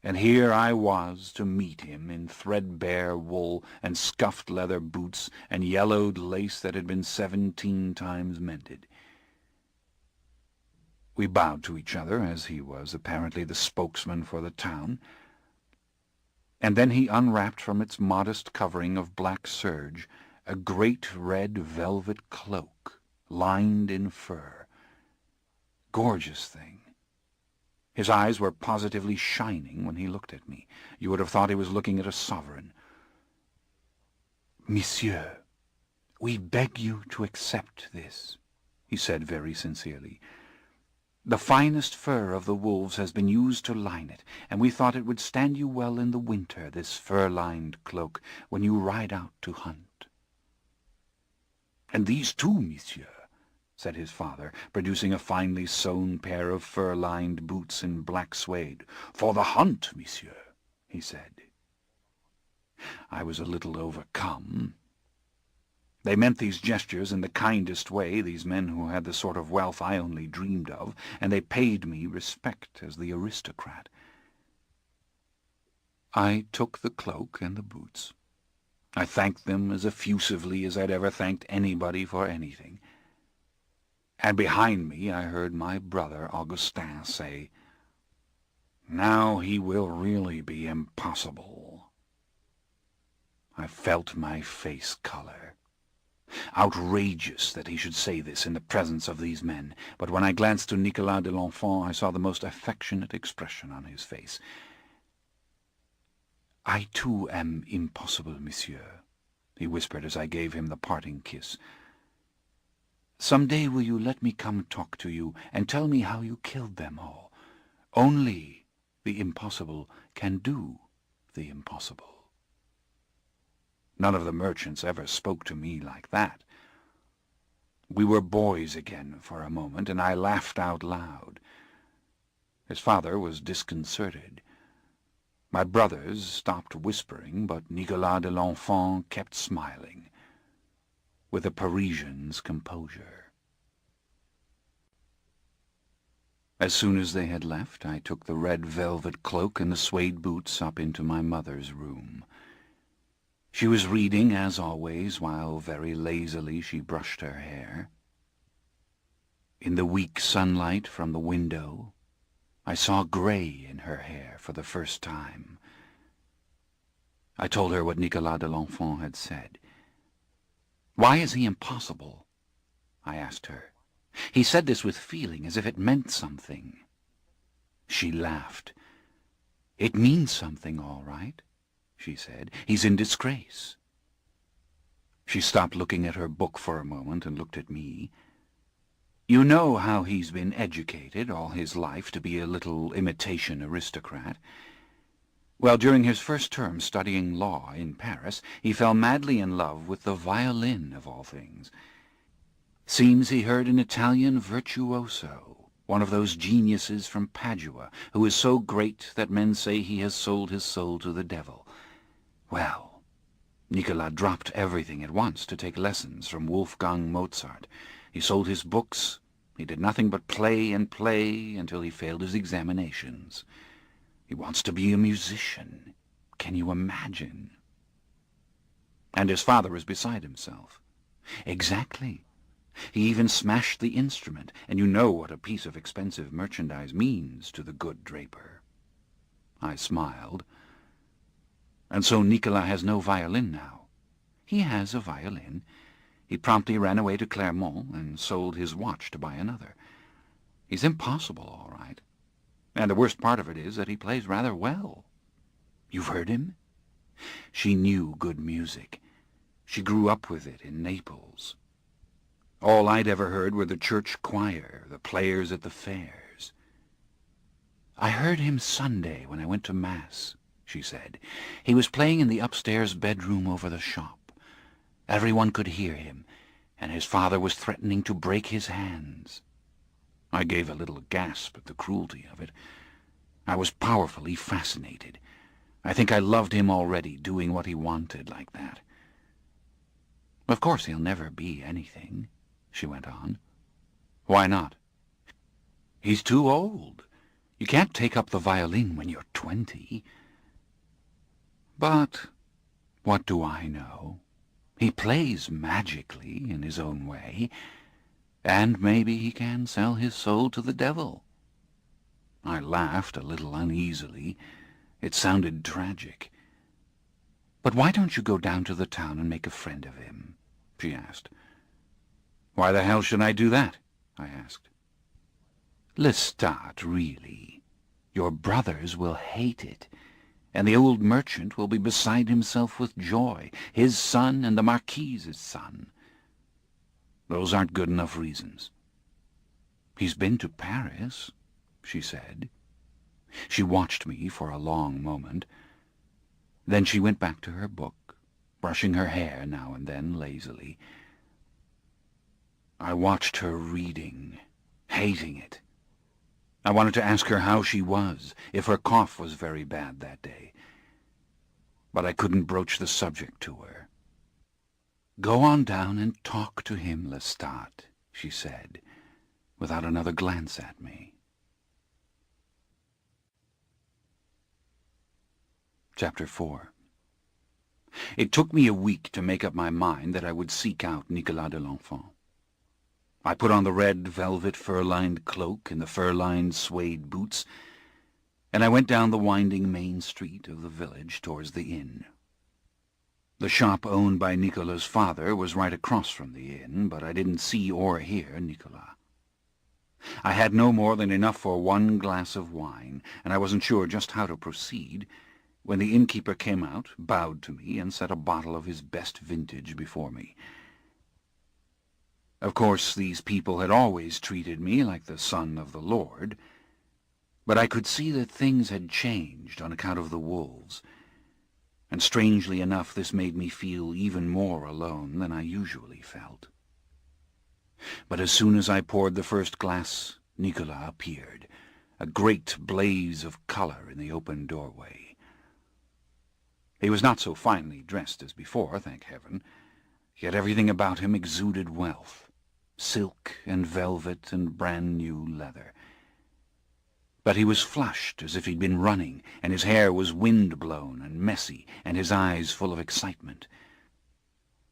And here I was to meet him in threadbare wool and scuffed leather boots and yellowed lace that had been 17 times mended. We bowed to each other, as he was apparently the spokesman for the town, and then he unwrapped from its modest covering of black serge a great red velvet cloak, lined in fur. Gorgeous thing. His eyes were positively shining when he looked at me. You would have thought he was looking at a sovereign. "Monsieur, we beg you to accept this," he said very sincerely. The finest fur of the wolves has been used to line it, and we thought it would stand you well in the winter, this fur-lined cloak, when you ride out to hunt." "And these too, monsieur," said his father, producing a finely sewn pair of fur-lined boots in black suede. "For the hunt, monsieur," he said. I was a little overcome. They meant these gestures in the kindest way, these men who had the sort of wealth I only dreamed of, and they paid me respect as the aristocrat. I took the cloak and the boots. I thanked them as effusively as I'd ever thanked anybody for anything. And behind me I heard my brother Augustin say, "Now he will really be impossible." I felt my face color. Outrageous that he should say this in the presence of these men, but when I glanced to Nicolas de l'Enfant I saw the most affectionate expression on his face. "I too am impossible, monsieur," he whispered as I gave him the parting kiss. "Some day will you let me come talk to you and tell me how you killed them all? Only the impossible can do the impossible." None of the merchants ever spoke to me like that. We were boys again for a moment, and I laughed out loud. His father was disconcerted. My brothers stopped whispering, but Nicolas de l'Enfant kept smiling, with a Parisian's composure. As soon as they had left, I took the red velvet cloak and the suede boots up into my mother's room. She was reading, as always, while very lazily she brushed her hair. In the weak sunlight from the window, I saw grey in her hair for the first time. I told her what Nicolas de l'Enfant had said. "Why is he impossible?" I asked her. "He said this with feeling, as if it meant something." She laughed. "It means something, all right," she said. "He's in disgrace." She stopped looking at her book for a moment and looked at me. "You know how he's been educated all his life to be a little imitation aristocrat. Well, during his first term studying law in Paris, he fell madly in love with the violin, of all things. Seems he heard an Italian virtuoso, one of those geniuses from Padua, who is so great that men say he has sold his soul to the devil. Well, Nicolas dropped everything at once to take lessons from Wolfgang Mozart. He sold his books. He did nothing but play and play until he failed his examinations. He wants to be a musician. Can you imagine?" And his father is beside himself. "Exactly. He even smashed the instrument, and you know what a piece of expensive merchandise means to the good draper." I smiled. "And so Nicolas has no violin now?" "He has a violin. He promptly ran away to Clermont and sold his watch to buy another. He's impossible, all right. And the worst part of it is that he plays rather well. You've heard him?" She knew good music. She grew up with it in Naples. All I'd ever heard were the church choir, the players at the fairs. "I heard him Sunday when I went to Mass," she said. "He was playing in the upstairs bedroom over the shop. Everyone could hear him, and his father was threatening to break his hands." I gave a little gasp at the cruelty of it. I was powerfully fascinated. I think I loved him already, doing what he wanted like that. "Of course he'll never be anything," she went on. "Why not?" "He's too old. You can't take up the violin when you're 20. But what do I know? He plays magically in his own way, and maybe he can sell his soul to the devil." I laughed a little uneasily. It sounded tragic. "But why don't you go down to the town and make a friend of him?" she asked. "Why the hell should I do that?" I asked. "Lestat, really. Your brothers will hate it, and the old merchant will be beside himself with joy, his son and the Marquise's son. Those aren't good enough reasons." "He's been to Paris," she said. She watched me for a long moment. Then she went back to her book, brushing her hair now and then lazily. I watched her reading, hating it. I wanted to ask her how she was, if her cough was very bad that day. But I couldn't broach the subject to her. "Go on down and talk to him, Lestat," she said, without another glance at me. Chapter 4. It took me a week to make up my mind that I would seek out Nicolas de l'Enfant. I put on the red velvet fur-lined cloak and the fur-lined suede boots, and I went down the winding main street of the village towards the inn. The shop owned by Nicolas's father was right across from the inn, but I didn't see or hear Nicolas. I had no more than enough for one glass of wine, and I wasn't sure just how to proceed, when the innkeeper came out, bowed to me, and set a bottle of his best vintage before me. Of course, these people had always treated me like the son of the Lord, but I could see that things had changed on account of the wolves, and strangely enough this made me feel even more alone than I usually felt. But as soon as I poured the first glass, Nicolas appeared, a great blaze of colour in the open doorway. He was not so finely dressed as before, thank heaven, yet everything about him exuded wealth. Silk and velvet and brand-new leather. But he was flushed as if he'd been running, and his hair was wind-blown and messy, and his eyes full of excitement.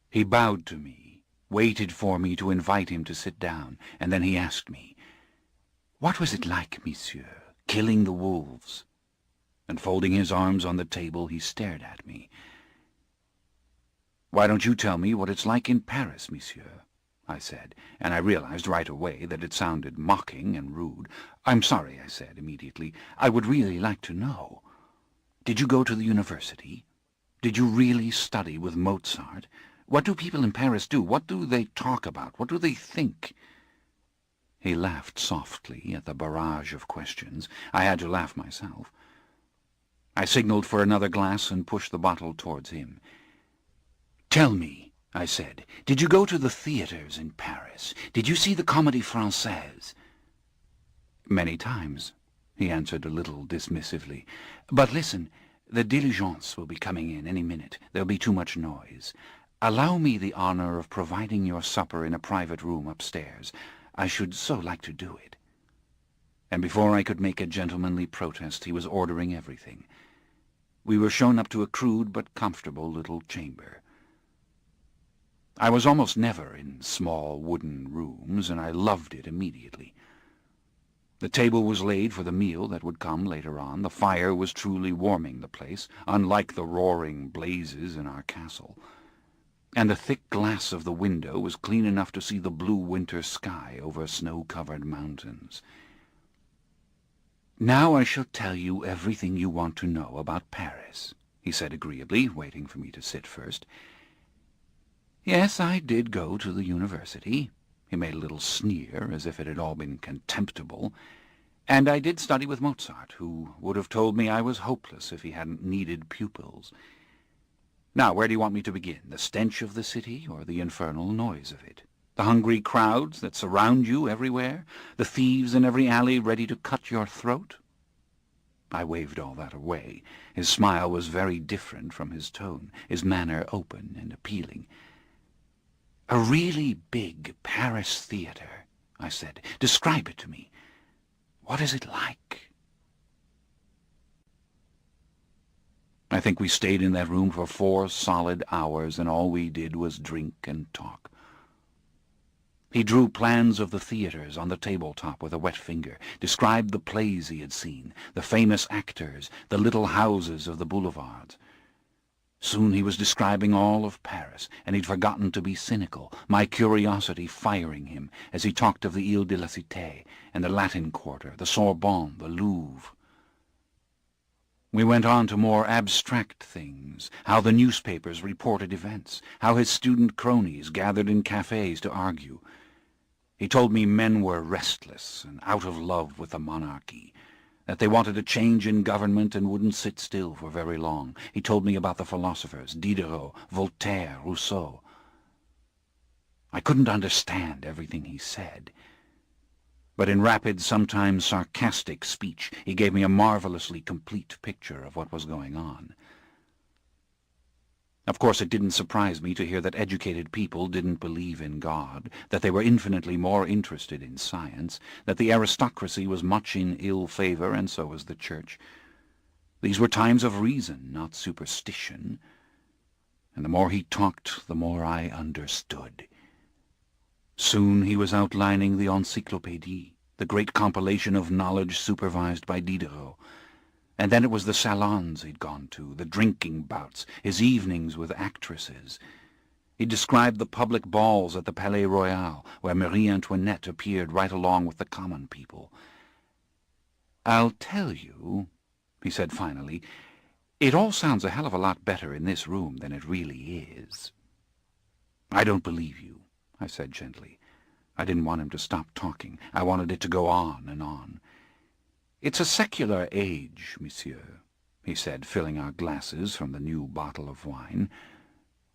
He bowed to me, waited for me to invite him to sit down, and then he asked me, "What was it like, monsieur, killing the wolves?" And folding his arms on the table, he stared at me. "Why don't you tell me what it's like in Paris, monsieur?" I said, and I realized right away that it sounded mocking and rude. "I'm sorry," I said immediately. "I would really like to know. Did you go to the university? Did you really study with Mozart? What do people in Paris do? What do they talk about? What do they think?" He laughed softly at the barrage of questions. I had to laugh myself. I signaled for another glass and pushed the bottle towards him. "Tell me," I said, "did you go to the theatres in Paris? Did you see the Comédie Française?" "Many times," he answered a little dismissively. "But listen, the diligence will be coming in any minute. There'll be too much noise. Allow me the honour of providing your supper in a private room upstairs. I should so like to do it." And before I could make a gentlemanly protest, he was ordering everything. We were shown up to a crude but comfortable little chamber. I was almost never in small wooden rooms, and I loved it immediately. The table was laid for the meal that would come later on. The fire was truly warming the place, unlike the roaring blazes in our castle. And the thick glass of the window was clean enough to see the blue winter sky over snow-covered mountains. "Now I shall tell you everything you want to know about Paris," he said agreeably, waiting for me to sit first. "Yes, I did go to the university." He made a little sneer, as if it had all been contemptible. "And I did study with Mozart, who would have told me I was hopeless if he hadn't needed pupils. Now, where do you want me to begin? The stench of the city, or the infernal noise of it? The hungry crowds that surround you everywhere? The thieves in every alley ready to cut your throat?" I waved all that away. His smile was very different from his tone, his manner open and appealing. "A really big Paris theatre," I said. "Describe it to me. What is it like?" I think we stayed in that room for 4 solid hours, and all we did was drink and talk. He drew plans of the theatres on the tabletop with a wet finger, described the plays he had seen, the famous actors, the little houses of the boulevards. Soon he was describing all of Paris, and he'd forgotten to be cynical, my curiosity firing him as he talked of the Ile de la Cité and the Latin Quarter, the Sorbonne, the Louvre. We went on to more abstract things, how the newspapers reported events, how his student cronies gathered in cafes to argue. He told me men were restless and out of love with the monarchy, that they wanted a change in government and wouldn't sit still for very long. He told me about the philosophers, Diderot, Voltaire, Rousseau. I couldn't understand everything he said, but in rapid, sometimes sarcastic speech, he gave me a marvelously complete picture of what was going on. Of course, it didn't surprise me to hear that educated people didn't believe in God, that they were infinitely more interested in science, that the aristocracy was much in ill favor, and so was the Church. These were times of reason, not superstition, and the more he talked, the more I understood. Soon he was outlining the Encyclopédie, the great compilation of knowledge supervised by Diderot. And then it was the salons he'd gone to, the drinking bouts, his evenings with actresses. He described the public balls at the Palais Royal, where Marie Antoinette appeared right along with the common people. "I'll tell you," he said finally, "it all sounds a hell of a lot better in this room than it really is." "I don't believe you," I said gently. I didn't want him to stop talking. I wanted it to go on and on. "It's a secular age, monsieur," he said, filling our glasses from the new bottle of wine.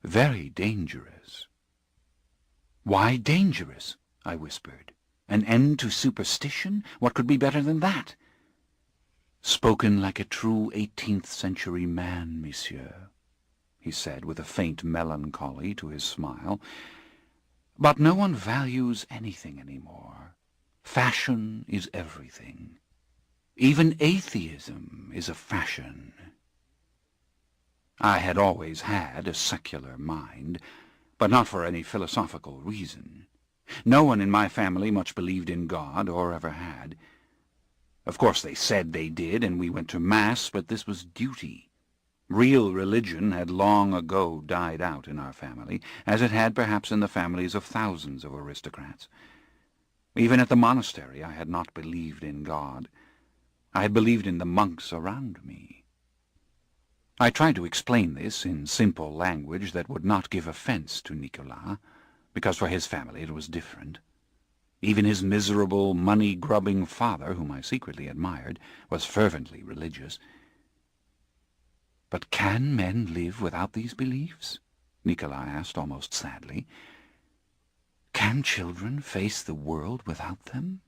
"Very dangerous." "Why dangerous?" I whispered. "An end to superstition? What could be better than that?" "Spoken like a true 18th-century man, monsieur," he said with a faint melancholy to his smile. "But no one values anything any more. Fashion is everything. Even atheism is a fashion." I had always had a secular mind, but not for any philosophical reason. No one in my family much believed in God, or ever had. Of course they said they did, and we went to Mass, but this was duty. Real religion had long ago died out in our family, as it had perhaps in the families of thousands of aristocrats. Even at the monastery I had not believed in God. I had believed in the monks around me. I tried to explain this in simple language that would not give offense to Nicolas, because for his family it was different. Even his miserable, money-grubbing father, whom I secretly admired, was fervently religious. "But can men live without these beliefs?" Nicolas asked almost sadly. "Can children face the world without them?"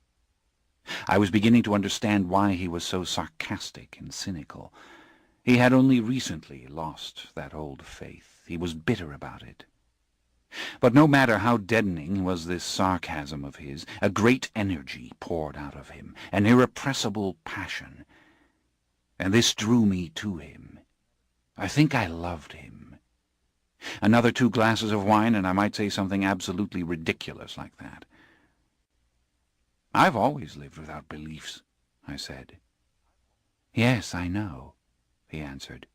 I was beginning to understand why he was so sarcastic and cynical. He had only recently lost that old faith. He was bitter about it. But no matter how deadening was this sarcasm of his, a great energy poured out of him, an irrepressible passion. And this drew me to him. I think I loved him. Another 2 glasses of wine, and I might say something absolutely ridiculous like that. "I've always lived without beliefs," I said. "Yes, I know," he answered.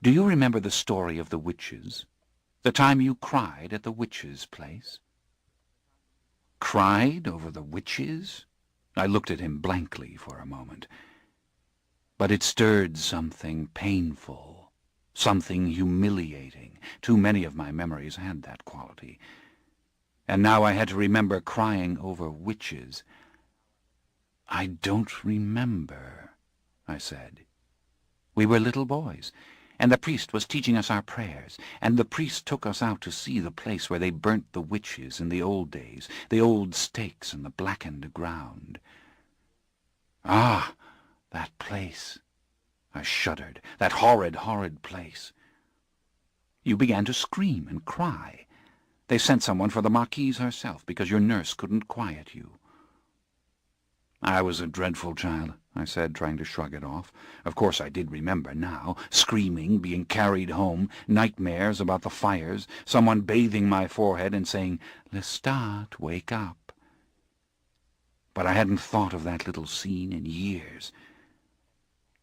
"Do you remember the story of the witches? The time you cried at the witches' place?" "Cried over the witches?" I looked at him blankly for a moment. But it stirred something painful, something humiliating. Too many of my memories had that quality. And now I had to remember crying over witches. "I don't remember," I said. "We were little boys, and the priest was teaching us our prayers, and the priest took us out to see the place where they burnt the witches in the old days, the old stakes and the blackened ground." "Ah, that place!" I shuddered. "That horrid, horrid place!" "You began to scream and cry. They sent someone for the Marquise herself, because your nurse couldn't quiet you." "I was a dreadful child," I said, trying to shrug it off. Of course I did remember now. Screaming, being carried home, nightmares about the fires, someone bathing my forehead and saying, "Lestat, wake up." But I hadn't thought of that little scene in years.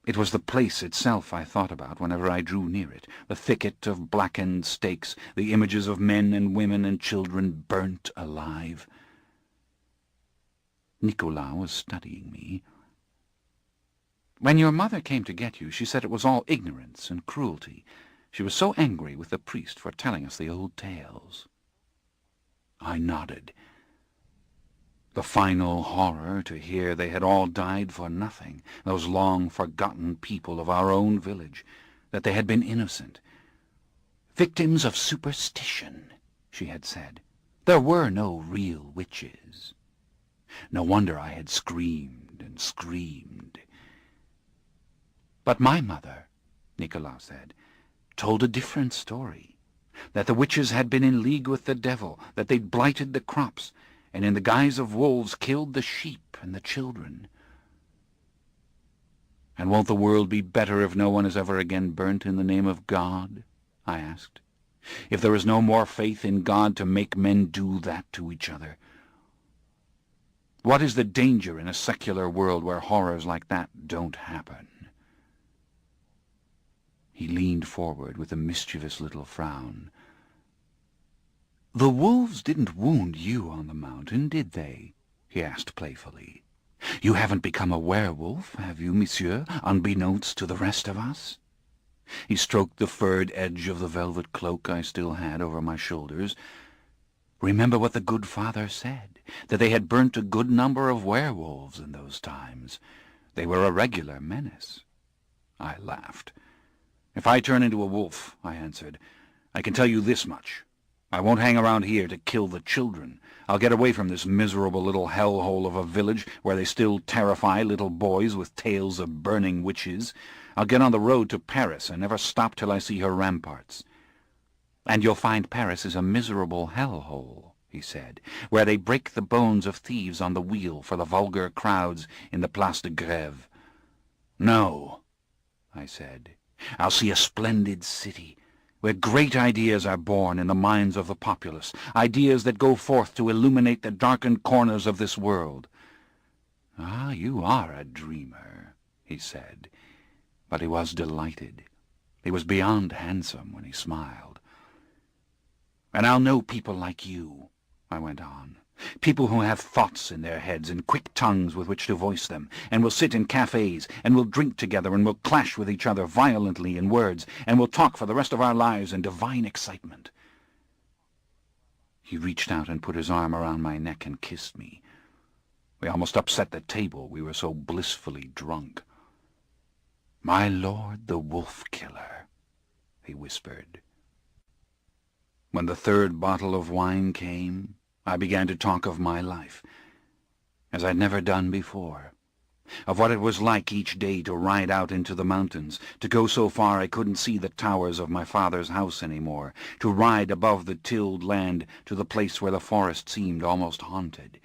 It was the place itself I thought about whenever I drew near it, the thicket of blackened stakes, the images of men and women and children burnt alive. Nicolas was studying me. "When your mother came to get you, she said it was all ignorance and cruelty. She was so angry with the priest for telling us the old tales." I nodded. The final horror to hear they had all died for nothing, those long-forgotten people of our own village, that they had been innocent. Victims of superstition, she had said. There were no real witches. No wonder I had screamed and screamed. But my mother, Nicolas said, told a different story, that the witches had been in league with the devil, that they'd blighted the crops, and in the guise of wolves killed the sheep and the children. "And won't the world be better if no one is ever again burnt in the name of God?" I asked. "If there is no more faith in God to make men do that to each other? What is the danger in a secular world where horrors like that don't happen?" He leaned forward with a mischievous little frown. "The wolves didn't wound you on the mountain, did they?" he asked playfully. "You haven't become a werewolf, have you, monsieur, unbeknownst to the rest of us?" He stroked the furred edge of the velvet cloak I still had over my shoulders. "Remember what the good father said, that they had burnt a good number of werewolves in those times. They were a regular menace." I laughed. "If I turn into a wolf," I answered, "I can tell you this much. I won't hang around here to kill the children. I'll get away from this miserable little hellhole of a village where they still terrify little boys with tales of burning witches. I'll get on the road to Paris and never stop till I see her ramparts." "And you'll find Paris is a miserable hellhole," he said, "where they break the bones of thieves on the wheel for the vulgar crowds in the Place de Grève." "No," I said. "I'll see a splendid city, where great ideas are born in the minds of the populace, ideas that go forth to illuminate the darkened corners of this world." "Ah, you are a dreamer," he said, but he was delighted. He was beyond handsome when he smiled. "And I'll know people like you," I went on. "People who have thoughts in their heads and quick tongues with which to voice them, and will sit in cafes, and will drink together, and will clash with each other violently in words, and will talk for the rest of our lives in divine excitement." He reached out and put his arm around my neck and kissed me. We almost upset the table, we were so blissfully drunk. "My lord the wolf-killer," he whispered. When the third bottle of wine came, I began to talk of my life, as I'd never done before, of what it was like each day to ride out into the mountains, to go so far I couldn't see the towers of my father's house any more, to ride above the tilled land to the place where the forest seemed almost haunted.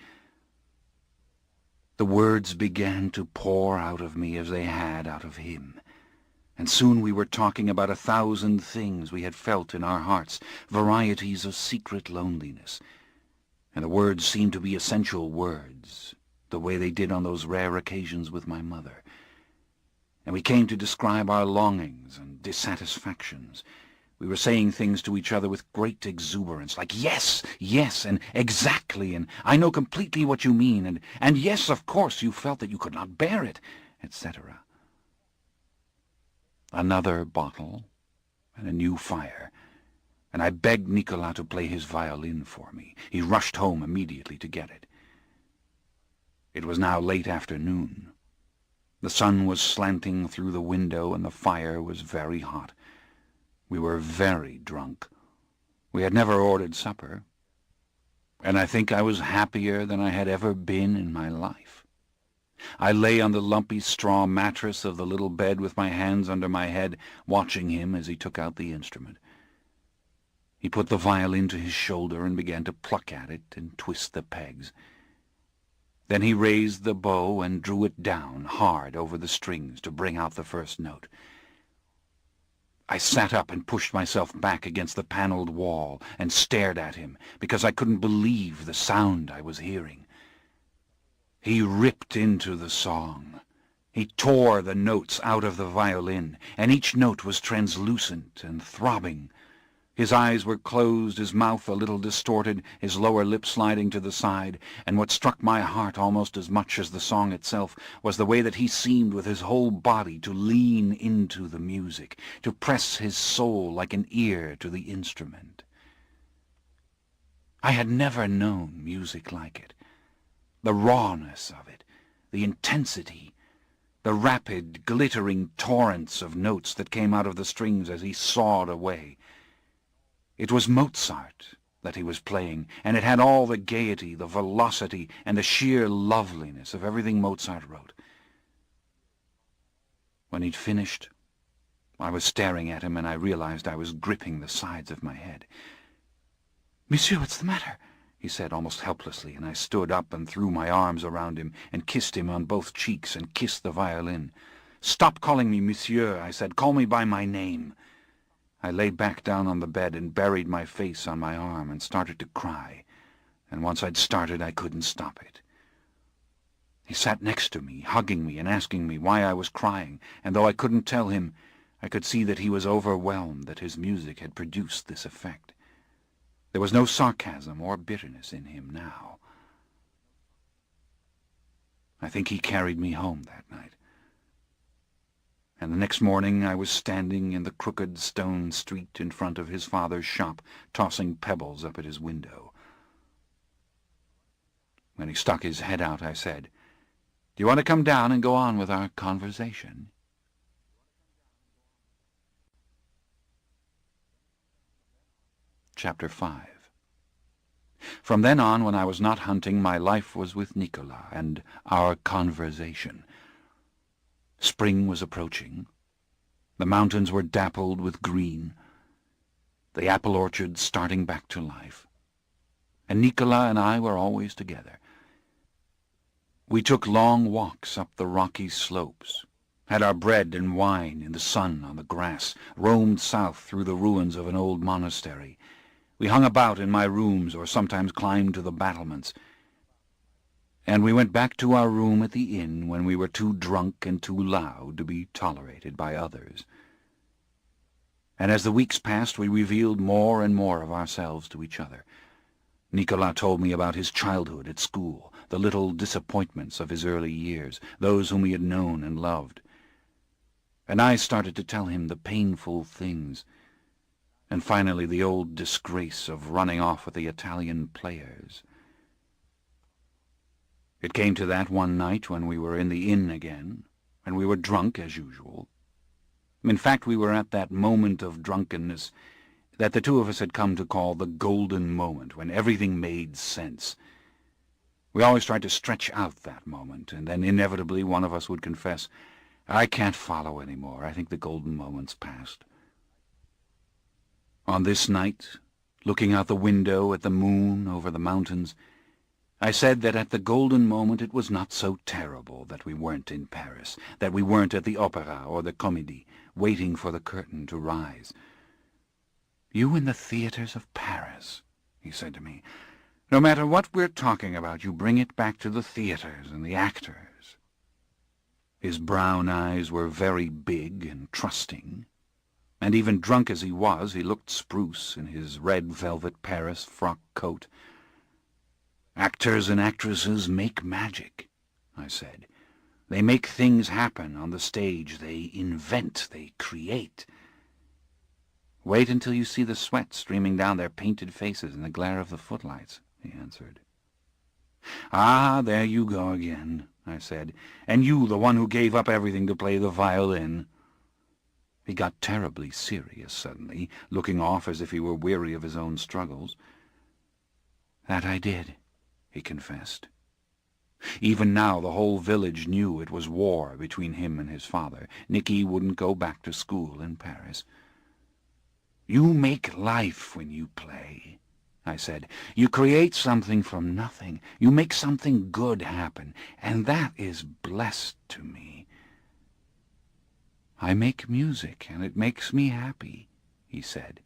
The words began to pour out of me as they had out of him, and soon we were talking about 1,000 things we had felt in our hearts, varieties of secret loneliness, and the words seemed to be essential words, the way they did on those rare occasions with my mother. And we came to describe our longings and dissatisfactions. We were saying things to each other with great exuberance, like "yes, yes," and "exactly," and "I know completely what you mean," and "yes, of course, you felt that you could not bear it," etc. Another bottle, and a new fire, and I begged Nicolas to play his violin for me. He rushed home immediately to get it. It was now late afternoon. The sun was slanting through the window, and the fire was very hot. We were very drunk. We had never ordered supper, and I think I was happier than I had ever been in my life. I lay on the lumpy straw mattress of the little bed with my hands under my head, watching him as he took out the instrument. He put the violin to his shoulder and began to pluck at it and twist the pegs. Then he raised the bow and drew it down hard over the strings to bring out the first note. I sat up and pushed myself back against the paneled wall and stared at him, because I couldn't believe the sound I was hearing. He ripped into the song. He tore the notes out of the violin, and each note was translucent and throbbing. His eyes were closed, his mouth a little distorted, his lower lip sliding to the side, and what struck my heart almost as much as the song itself was the way that he seemed with his whole body to lean into the music, to press his soul like an ear to the instrument. I had never known music like it. The rawness of it, the intensity, the rapid, glittering torrents of notes that came out of the strings as he sawed away. It was Mozart that he was playing, and it had all the gaiety, the velocity, and the sheer loveliness of everything Mozart wrote. When he'd finished, I was staring at him, and I realized I was gripping the sides of my head. "Monsieur, what's the matter?" he said almost helplessly, and I stood up and threw my arms around him and kissed him on both cheeks and kissed the violin. "Stop calling me monsieur," I said. "Call me by my name." I lay back down on the bed and buried my face on my arm and started to cry, and once I'd started I couldn't stop it. He sat next to me, hugging me and asking me why I was crying, and though I couldn't tell him, I could see that he was overwhelmed that his music had produced this effect. There was no sarcasm or bitterness in him now. I think he carried me home that night. And the next morning I was standing in the crooked stone street in front of his father's shop, tossing pebbles up at his window. When he stuck his head out, I said, "Do you want to come down and go on with our conversation?" Chapter 5. From then on, when I was not hunting, my life was with Nicola and our conversation. Spring was approaching. The mountains were dappled with green, the apple orchards starting back to life, and Nicola and I were always together. We took long walks up the rocky slopes, had our bread and wine in the sun on the grass, roamed south through the ruins of an old monastery. We hung about in my rooms or sometimes climbed to the battlements, and we went back to our room at the inn when we were too drunk and too loud to be tolerated by others. And as the weeks passed, we revealed more and more of ourselves to each other. Nicolas told me about his childhood at school, the little disappointments of his early years, those whom he had known and loved. And I started to tell him the painful things, and finally the old disgrace of running off with the Italian players. It came to that one night when we were in the inn again, and we were drunk as usual. In fact, we were at that moment of drunkenness that the two of us had come to call the golden moment, when everything made sense. We always tried to stretch out that moment, and then inevitably one of us would confess, "I can't follow any more. I think the golden moment's past." On this night, looking out the window at the moon over the mountains, I said that at the golden moment it was not so terrible that we weren't in Paris, that we weren't at the Opera or the Comédie, waiting for the curtain to rise. "You in the theatres of Paris," he said to me. "No matter what we're talking about, you bring it back to the theatres and the actors." His brown eyes were very big and trusting, and even drunk as he was, he looked spruce in his red velvet Paris frock coat. "Actors and actresses make magic," I said. "They make things happen on the stage. They invent, they create." "Wait until you see the sweat streaming down their painted faces in the glare of the footlights," he answered. "Ah, there you go again," I said. "And you, the one who gave up everything to play the violin." He got terribly serious suddenly, looking off as if he were weary of his own struggles. "That I did," he confessed. Even now the whole village knew it was war between him and his father. Nicky wouldn't go back to school in Paris. "You make life when you play," I said. "You create something from nothing. You make something good happen, and that is blessed to me." "I make music, and it makes me happy," he said.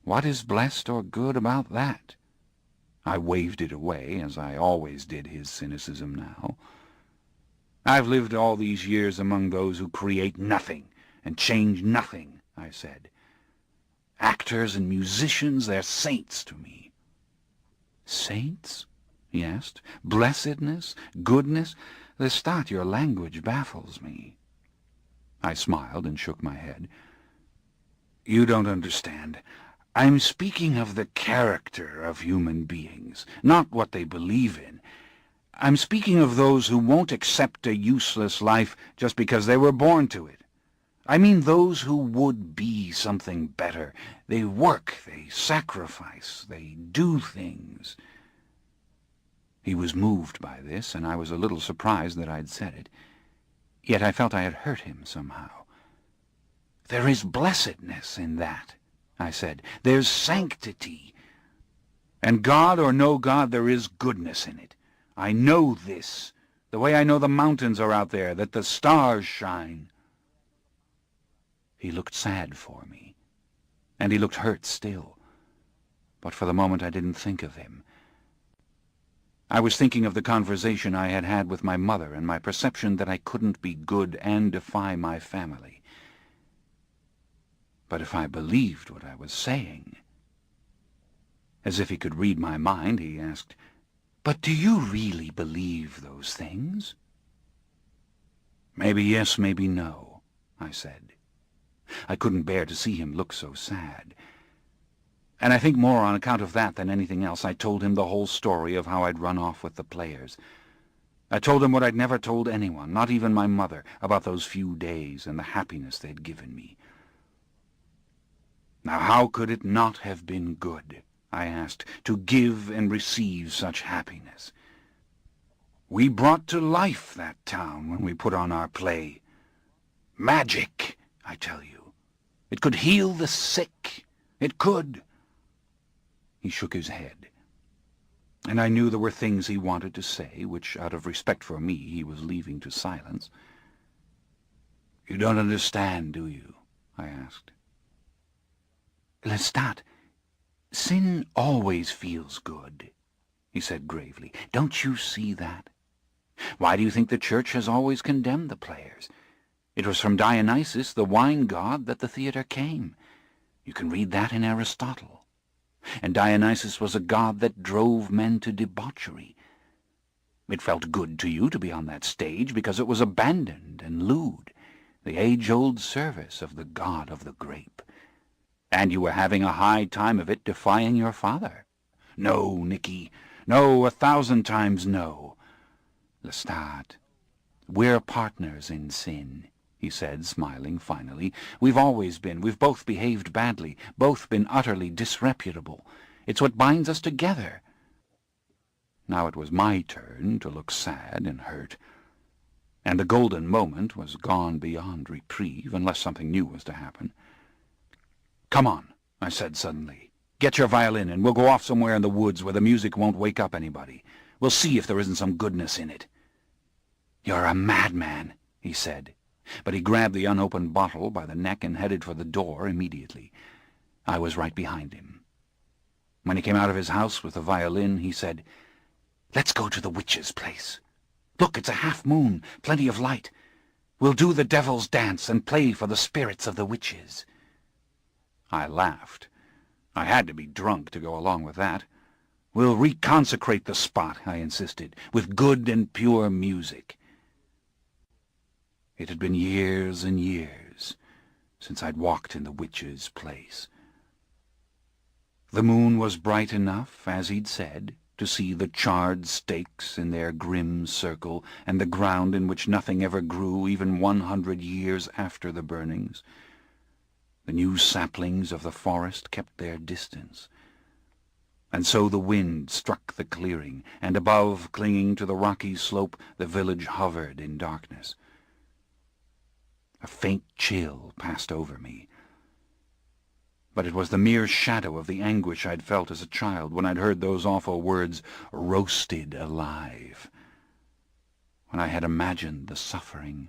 "What is blessed or good about that?" I waved it away, as I always did his cynicism now. "I've lived all these years among those who create nothing and change nothing," I said. "Actors and musicians, they're saints to me." "Saints?" he asked. "Blessedness? Goodness? Lestat, your language baffles me." I smiled and shook my head. "You don't understand. I'm speaking of the character of human beings, not what they believe in. I'm speaking of those who won't accept a useless life just because they were born to it. I mean those who would be something better. They work, they sacrifice, they do things. He was moved by this, and I was a little surprised that I'd said it. Yet I felt I had hurt him somehow. "There is blessedness in that," I said. "There's sanctity. And God or no God, there is goodness in it. I know this, the way I know the mountains are out there, that the stars shine." He looked sad for me, and he looked hurt still. But for the moment I didn't think of him. I was thinking of the conversation I had had with my mother and my perception that I couldn't be good and defy my family. But if I believed what I was saying... As if he could read my mind, he asked, "But do you really believe those things?" "Maybe yes, maybe no," I said. I couldn't bear to see him look so sad. And I think more on account of that than anything else, I told him the whole story of how I'd run off with the players. I told him what I'd never told anyone, not even my mother, about those few days and the happiness they'd given me. Now how could it not have been good, I asked, to give and receive such happiness? We brought to life that town when we put on our play. Magic, I tell you. It could heal the sick. It could. He shook his head, and I knew there were things he wanted to say, which, out of respect for me, he was leaving to silence. "You don't understand, do you?" I asked. "Lestat, sin always feels good," he said gravely. "Don't you see that? Why do you think the Church has always condemned the players? It was from Dionysus, the wine god, that the theatre came. You can read that in Aristotle. And Dionysus was a god that drove men to debauchery. It felt good to you to be on that stage because it was abandoned and lewd, the age-old service of the god of the grape. And you were having a high time of it defying your father. No, Nicky, no, 1,000 times no. Lestat, we're partners in sin," he said, smiling finally. "We've always been. We've both behaved badly, both been utterly disreputable. It's what binds us together." Now it was my turn to look sad and hurt, and the golden moment was gone beyond reprieve, unless something new was to happen. "Come on," I said suddenly. "Get your violin, and we'll go off somewhere in the woods where the music won't wake up anybody. We'll see if there isn't some goodness in it." "You're a madman," he said, but he grabbed the unopened bottle by the neck and headed for the door immediately. I was right behind him. When he came out of his house with the violin, he said, "Let's go to the witch's place. Look, it's a half-moon, plenty of light. We'll do the devil's dance and play for the spirits of the witches." I laughed. I had to be drunk to go along with that. "We'll reconsecrate the spot," I insisted, "with good and pure music." It had been years and years since I'd walked in the witch's place. The moon was bright enough, as he'd said, to see the charred stakes in their grim circle, and the ground in which nothing ever grew even 100 years after the burnings. The new saplings of the forest kept their distance. And so the wind struck the clearing, and above, clinging to the rocky slope, the village hovered in darkness. A faint chill passed over me, but it was the mere shadow of the anguish I'd felt as a child when I'd heard those awful words, "roasted alive," when I had imagined the suffering.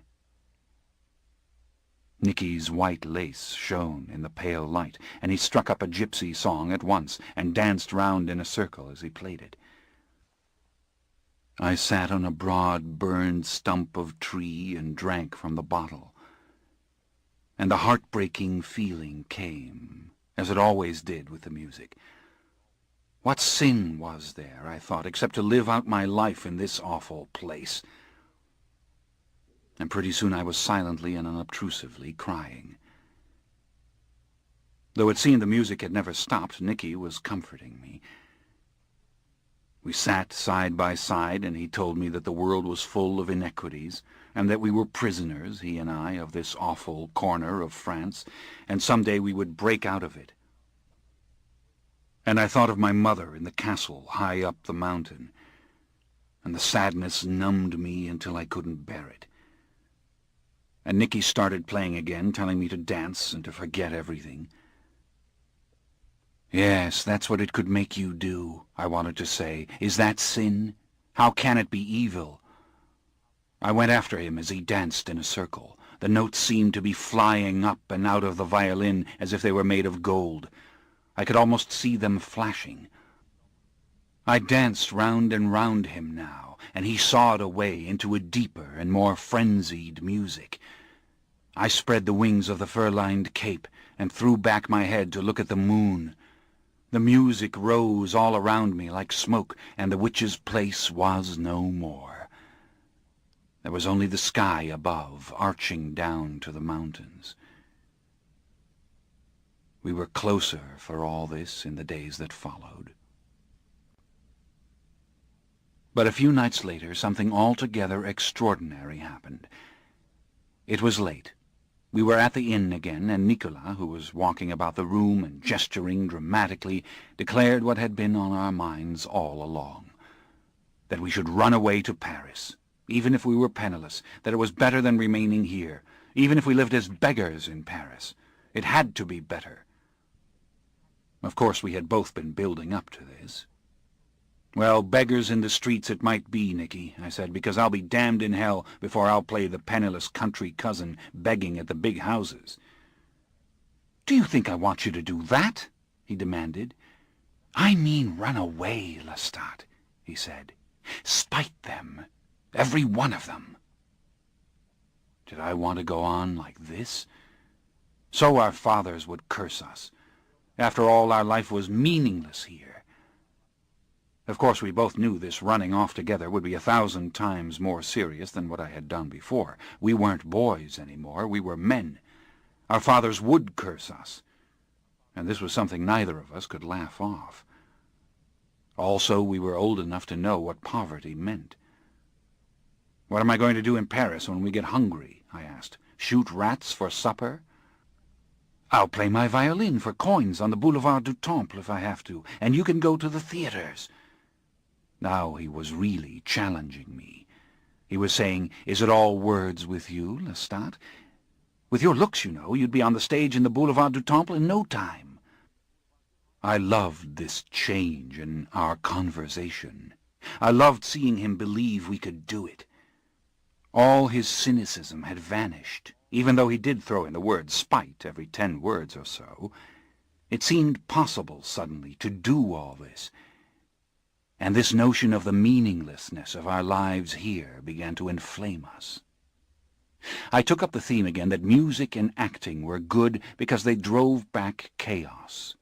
Nicky's white lace shone in the pale light, and he struck up a gypsy song at once and danced round in a circle as he played it. I sat on a broad, burned stump of tree and drank from the bottle. And the heartbreaking feeling came, as it always did with the music. What sin was there, I thought, except to live out my life in this awful place? And pretty soon I was silently and unobtrusively crying. Though it seemed the music had never stopped, Nicky was comforting me. We sat side by side, and he told me that the world was full of inequities, and that we were prisoners, he and I, of this awful corner of France, and someday we would break out of it. And I thought of my mother in the castle high up the mountain, and the sadness numbed me until I couldn't bear it. And Nicky started playing again, telling me to dance and to forget everything. "Yes, that's what it could make you do," I wanted to say. "Is that sin? How can it be evil?" I went after him as he danced in a circle. The notes seemed to be flying up and out of the violin as if they were made of gold. I could almost see them flashing. I danced round and round him now, and he sawed away into a deeper and more frenzied music. I spread the wings of the fur-lined cape and threw back my head to look at the moon. The music rose all around me like smoke, and the witch's place was no more. There was only the sky above, arching down to the mountains. We were closer for all this in the days that followed. But a few nights later, something altogether extraordinary happened. It was late. We were at the inn again, and Nicola, who was walking about the room and gesturing dramatically, declared what had been on our minds all along, that we should run away to Paris, even if we were penniless, that it was better than remaining here, even if we lived as beggars in Paris. It had to be better. Of course, we had both been building up to this. "Well, beggars in the streets it might be, Nicky," I said, "because I'll be damned in hell before I'll play the penniless country cousin begging at the big houses." "Do you think I want you to do that?" he demanded. "I mean run away, Lestat," he said. "Spite them, every one of them." Did I want to go on like this? So our fathers would curse us. After all, our life was meaningless here. Of course, we both knew this running off together would be 1,000 times more serious than what I had done before. We weren't boys anymore, we were men. Our fathers would curse us, and this was something neither of us could laugh off. Also, we were old enough to know what poverty meant. "What am I going to do in Paris when we get hungry?" I asked. "Shoot rats for supper?" "I'll play my violin for coins on the Boulevard du Temple if I have to, and you can go to the theaters." Now he was really challenging me. He was saying, "Is it all words with you, Lestat? With your looks, you know, you'd be on the stage in the Boulevard du Temple in no time." I loved this change in our conversation. I loved seeing him believe we could do it. All his cynicism had vanished, even though he did throw in the word spite every 10 words or so. It seemed possible suddenly to do all this. And this notion of the meaninglessness of our lives here began to inflame us. I took up the theme again that music and acting were good because they drove back chaos.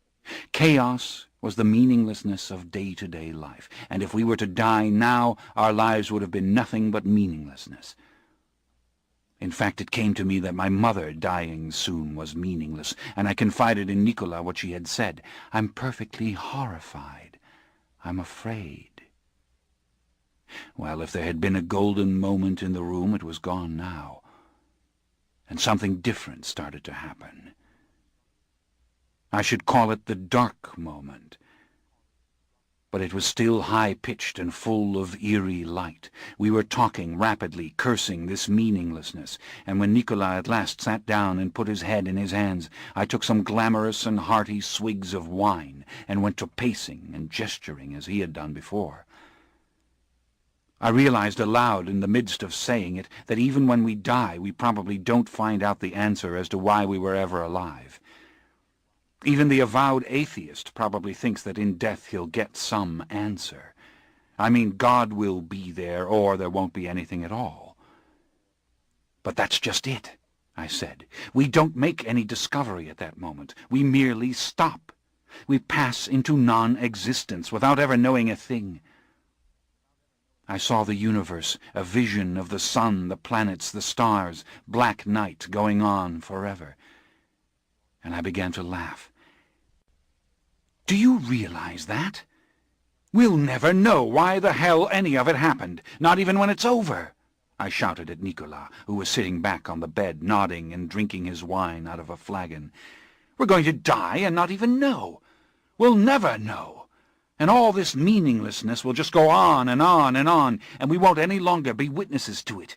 Chaos was the meaninglessness of day-to-day life, and if we were to die now, our lives would have been nothing but meaninglessness. In fact, it came to me that my mother dying soon was meaningless, and I confided in Nicola what she had said. "I'm perfectly horrified. I'm afraid." Well, if there had been a golden moment in the room, it was gone now, and something different started to happen. I should call it the dark moment, but it was still high-pitched and full of eerie light. We were talking rapidly, cursing this meaninglessness, and when Nicola at last sat down and put his head in his hands, I took some glamorous and hearty swigs of wine and went to pacing and gesturing as he had done before. I realized aloud in the midst of saying it that even when we die we probably don't find out the answer as to why we were ever alive. Even the avowed atheist probably thinks that in death he'll get some answer. I mean, God will be there, or there won't be anything at all. "But that's just it," I said. "We don't make any discovery at that moment. We merely stop. We pass into non-existence without ever knowing a thing." I saw the universe, a vision of the sun, the planets, the stars, black night going on forever. And I began to laugh. "Do you realize that? We'll never know why the hell any of it happened, not even when it's over, I shouted at Nicolas, who was sitting back on the bed, nodding and drinking his wine out of a flagon. We're going to die and not even know. We'll never know. And all this meaninglessness will just go on and on and on, and we won't any longer be witnesses to it.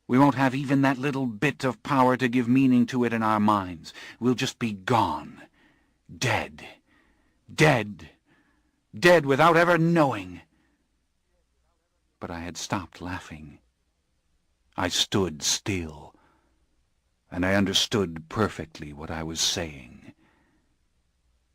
We won't have even that little bit of power to give meaning to it in our minds. We'll just be gone. Dead. Dead. Dead without ever knowing. But I had stopped laughing. I stood still, and I understood perfectly what I was saying.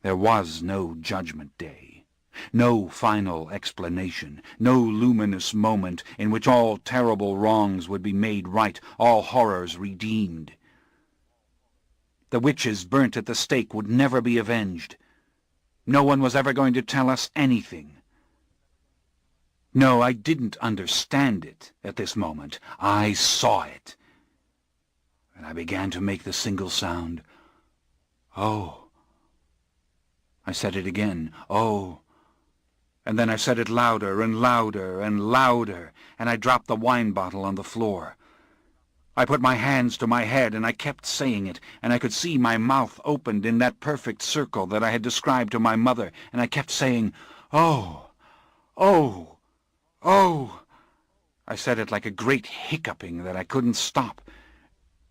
There was no judgment day, no final explanation, no luminous moment in which all terrible wrongs would be made right, all horrors redeemed. The witches burnt at the stake would never be avenged. No one was ever going to tell us anything. No, I didn't understand it at this moment. I saw it. And I began to make the single sound, "Oh." I said it again, "Oh." And then I said it louder and louder and louder, and I dropped the wine bottle on the floor. I put my hands to my head, and I kept saying it, and I could see my mouth opened in that perfect circle that I had described to my mother, and I kept saying, "Oh, oh, oh." I said it like a great hiccuping that I couldn't stop.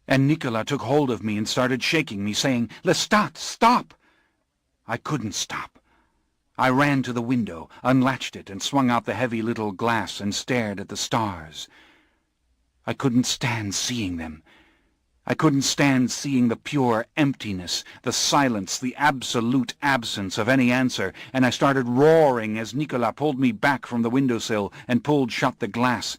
And Nicolas took hold of me and started shaking me, saying, "Lestat, stop!" I couldn't stop. I ran to the window, unlatched it, and swung out the heavy little glass and stared at the stars. I couldn't stand seeing them. I couldn't stand seeing the pure emptiness, the silence, the absolute absence of any answer, and I started roaring as Nicolas pulled me back from the windowsill and pulled shut the glass.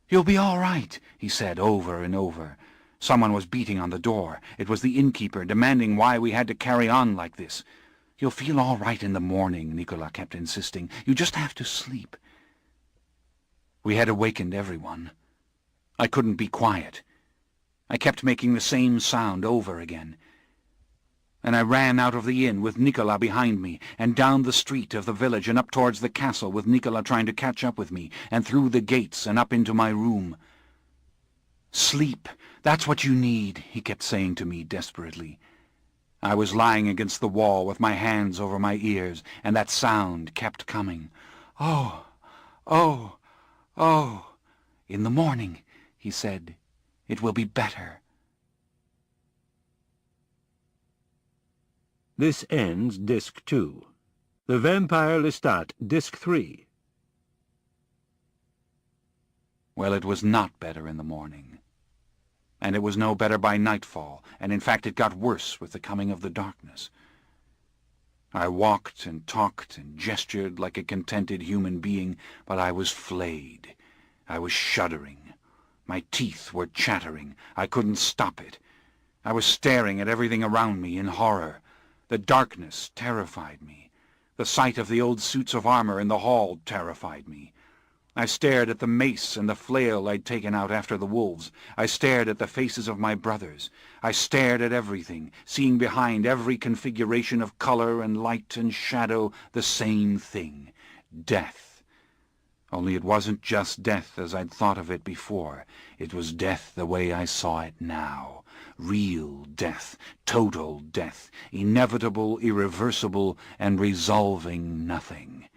"You'll be all right," he said over and over. Someone was beating on the door. It was the innkeeper, demanding why we had to carry on like this. "You'll feel all right in the morning," Nicolas kept insisting. "You just have to sleep." We had awakened everyone. I couldn't be quiet. I kept making the same sound over again. And I ran out of the inn with Nicolas behind me, and down the street of the village and up towards the castle with Nicolas trying to catch up with me, and through the gates and up into my room. "Sleep, that's what you need," he kept saying to me desperately. I was lying against the wall with my hands over my ears, and that sound kept coming. "Oh, oh, oh. In the morning," he said, "it will be better."
This ends Disc 2. The Vampire Lestat, Disc 3.
Well, it was not better in the morning. And it was no better by nightfall, and in fact it got worse with the coming of the darkness. I walked and talked and gestured like a contented human being, but I was flayed. I was shuddering. My teeth were chattering. I couldn't stop it. I was staring at everything around me in horror. The darkness terrified me. The sight of the old suits of armor in the hall terrified me. I stared at the mace and the flail I'd taken out after the wolves. I stared at the faces of my brothers. I stared at everything, seeing behind every configuration of color and light and shadow the same thing: death. Only it wasn't just death as I'd thought of it before. It was death the way I saw it now. Real death, total death, inevitable, irreversible, and resolving nothing.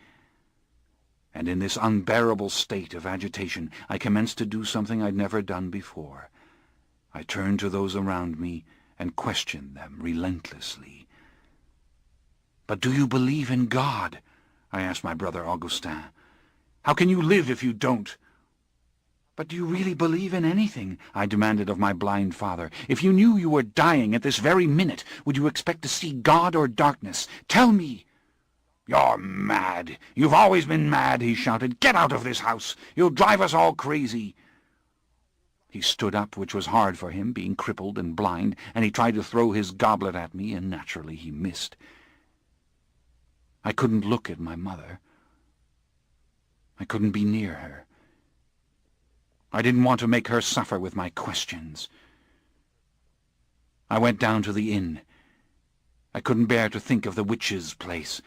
And in this unbearable state of agitation I commenced to do something I'd never done before. I turned to those around me and questioned them relentlessly. "But do you believe in God?" I asked my brother Augustin. "How can you live if you don't?" "But do you really believe in anything?" I demanded of my blind father. "If you knew you were dying at this very minute, would you expect to see God or darkness? Tell me!" "You're mad! You've always been mad!" he shouted. "Get out of this house! You'll drive us all crazy!" He stood up, which was hard for him, being crippled and blind, and he tried to throw his goblet at me, and naturally he missed. I couldn't look at my mother. I couldn't be near her. I didn't want to make her suffer with my questions. I went down to the inn. I couldn't bear to think of the witch's place.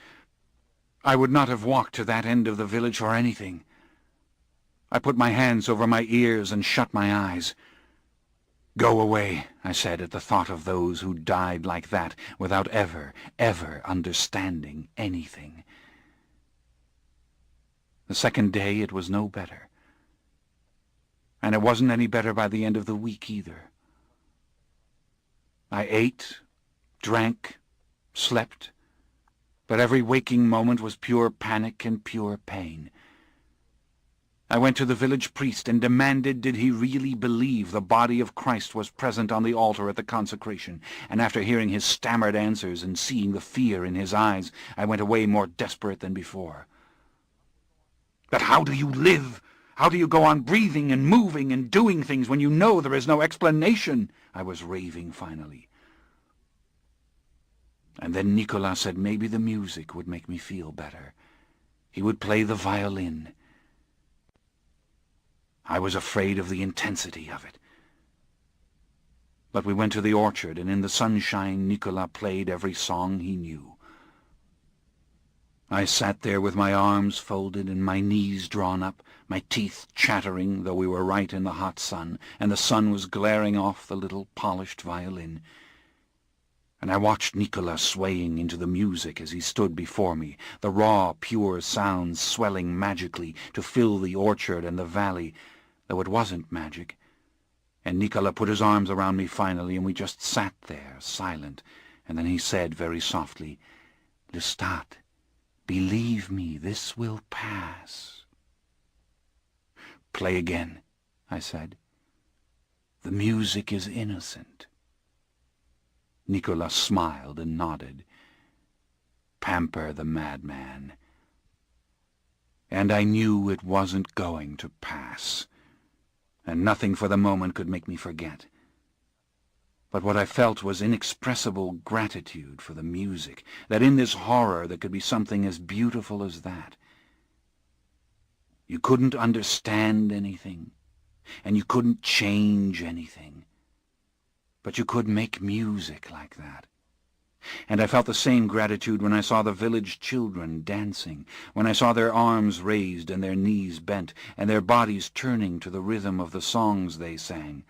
I would not have walked to that end of the village for anything. I put my hands over my ears and shut my eyes. "Go away," I said at the thought of those who died like that without ever understanding anything. The second day it was no better. And it wasn't any better by the end of the week either. I ate, drank, slept, but every waking moment was pure panic and pure pain. I went to the village priest and demanded did he really believe the body of Christ was present on the altar at the consecration, and after hearing his stammered answers and seeing the fear in his eyes, I went away more desperate than before. "But how do you live? How do you go on breathing and moving and doing things when you know there is no explanation?" I was raving finally. And then Nicolas said maybe the music would make me feel better. He would play the violin. I was afraid of the intensity of it. But we went to the orchard, and in the sunshine Nicolas played every song he knew. I sat there with my arms folded and my knees drawn up, my teeth chattering, though we were right in the hot sun, and the sun was glaring off the little polished violin. And I watched Nicolas swaying into the music as he stood before me, the raw, pure sounds swelling magically to fill the orchard and the valley, though it wasn't magic. And Nicolas put his arms around me finally, and we just sat there, silent, and then he said very softly, "Lestat, believe me, this will pass." "Play again," I said. "The music is innocent." Nicolas smiled and nodded. Pamper the madman. And I knew it wasn't going to pass, and nothing for the moment could make me forget. But what I felt was inexpressible gratitude for the music, that in this horror there could be something as beautiful as that. You couldn't understand anything, and you couldn't change anything, but you could make music like that. And I felt the same gratitude when I saw the village children dancing, when I saw their arms raised and their knees bent, and their bodies turning to the rhythm of the songs they sang.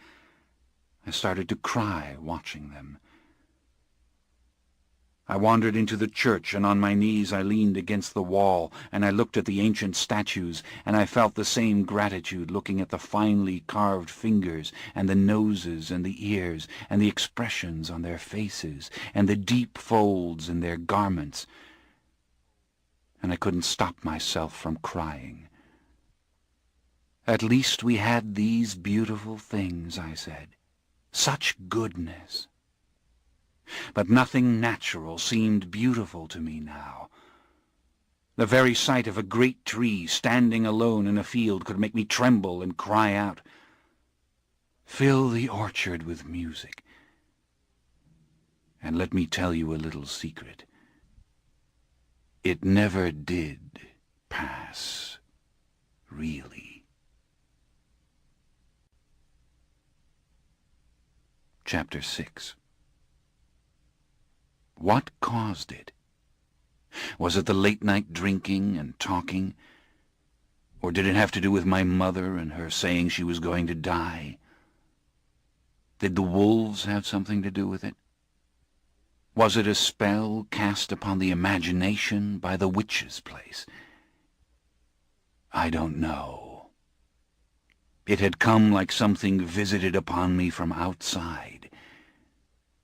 I started to cry watching them. I wandered into the church, and on my knees I leaned against the wall, and I looked at the ancient statues, and I felt the same gratitude looking at the finely carved fingers, and the noses and the ears, and the expressions on their faces, and the deep folds in their garments. And I couldn't stop myself from crying. "At least we had these beautiful things," I said. "Such goodness." But nothing natural seemed beautiful to me now. The very sight of a great tree standing alone in a field could make me tremble and cry out, "Fill the orchard with music." And let me tell you a little secret. It never did pass, really. Chapter 6. What caused it? Was it the late-night drinking and talking? Or did it have to do with my mother and her saying she was going to die? Did the wolves have something to do with it? Was it a spell cast upon the imagination by the witch's place? I don't know. It had come like something visited upon me from outside.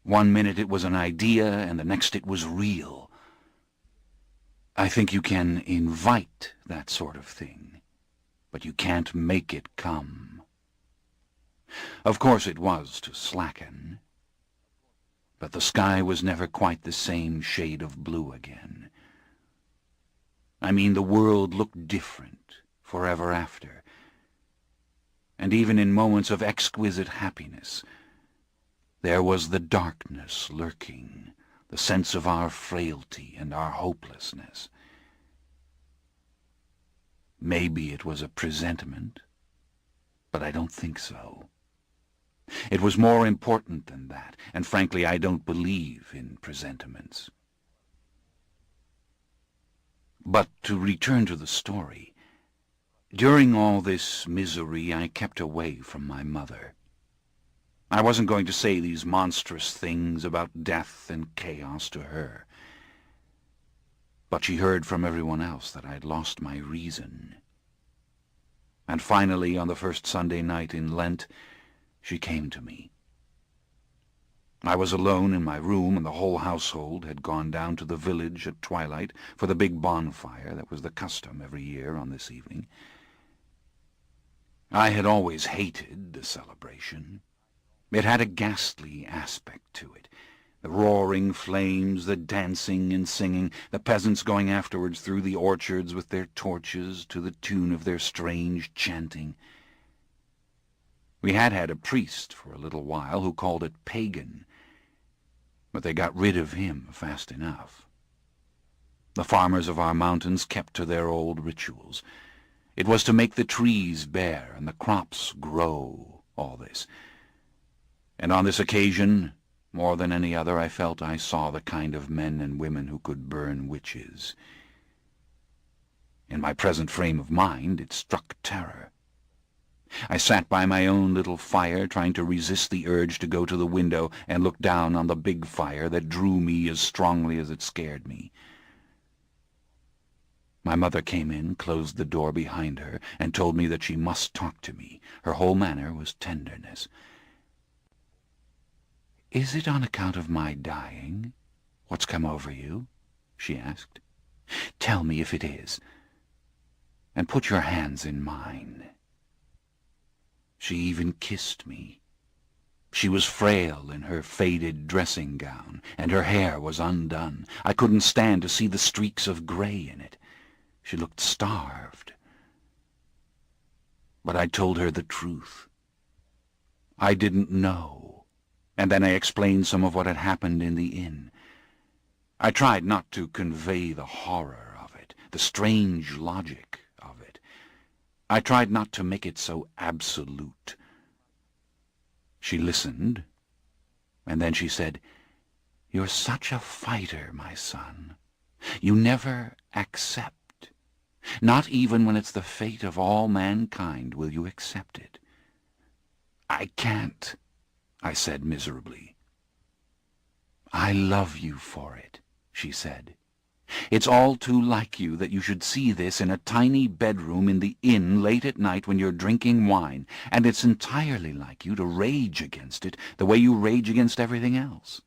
One minute it was an idea, and the next it was real. I think you can invite that sort of thing, but you can't make it come. Of course it was to slacken, but the sky was never quite the same shade of blue again. I mean, the world looked different forever after, and even in moments of exquisite happiness, there was the darkness lurking, the sense of our frailty and our hopelessness. Maybe it was a presentiment, but I don't think so. It was more important than that, and frankly I don't believe in presentiments. But to return to the story, during all this misery I kept away from my mother. I wasn't going to say these monstrous things about death and chaos to her. But she heard from everyone else that I had lost my reason. And finally, on the first Sunday night in Lent, she came to me. I was alone in my room, and the whole household had gone down to the village at twilight for the big bonfire that was the custom every year on this evening. I had always hated the celebration. It had a ghastly aspect to it. The roaring flames, the dancing and singing, the peasants going afterwards through the orchards with their torches to the tune of their strange chanting. We had had a priest for a little while who called it pagan, but they got rid of him fast enough. The farmers of our mountains kept to their old rituals. It was to make the trees bear and the crops grow, all this. And on this occasion, more than any other, I felt I saw the kind of men and women who could burn witches. In my present frame of mind, it struck terror. I sat by my own little fire, trying to resist the urge to go to the window and look down on the big fire that drew me as strongly as it scared me. My mother came in, closed the door behind her, and told me that she must talk to me. Her whole manner was tenderness. "Is it on account of my dying? What's come over you?" she asked. "Tell me if it is, and put your hands in mine." She even kissed me. She was frail in her faded dressing gown, and her hair was undone. I couldn't stand to see the streaks of gray in it. She looked starved. But I told her the truth. I didn't know, and then I explained some of what had happened in the inn. I tried not to convey the horror of it, the strange logic of it. I tried not to make it so absolute. She listened, and then she said, "You're such a fighter, my son. You never accept. Not even when it's the fate of all mankind will you accept it." "I can't," I said miserably. "I love you for it," she said. "It's all too like you that you should see this in a tiny bedroom in the inn late at night when you're drinking wine, and it's entirely like you to rage against it the way you rage against everything else."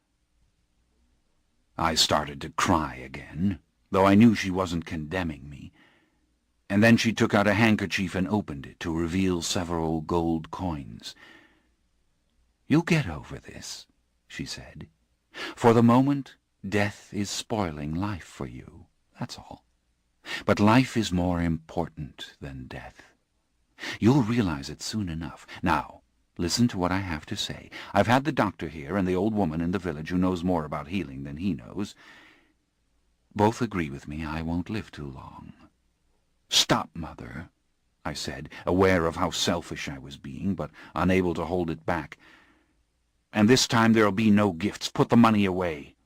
I started to cry again, though I knew she wasn't condemning me. And then she took out a handkerchief and opened it to reveal several gold coins. "You'll get over this," she said. "For the moment, death is spoiling life for you, that's all. But life is more important than death. You'll realize it soon enough. Now, listen to what I have to say. I've had the doctor here and the old woman in the village who knows more about healing than he knows. Both agree with me I won't live too long." "Stop, Mother," I said, aware of how selfish I was being, but unable to hold it back. "And this time there'll be no gifts. Put the money away."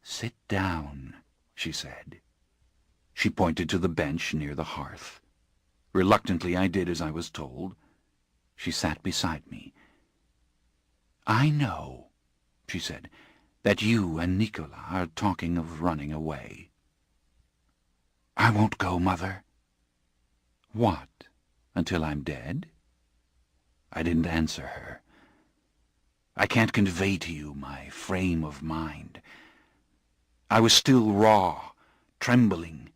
"Sit down," she said. She pointed to the bench near the hearth. Reluctantly I did as I was told. She sat beside me. "I know," she said, "that you and Nicola are talking of running away." "I won't go, Mother." "What, until I'm dead?" I didn't answer her. I can't convey to you my frame of mind. I was still raw, trembling,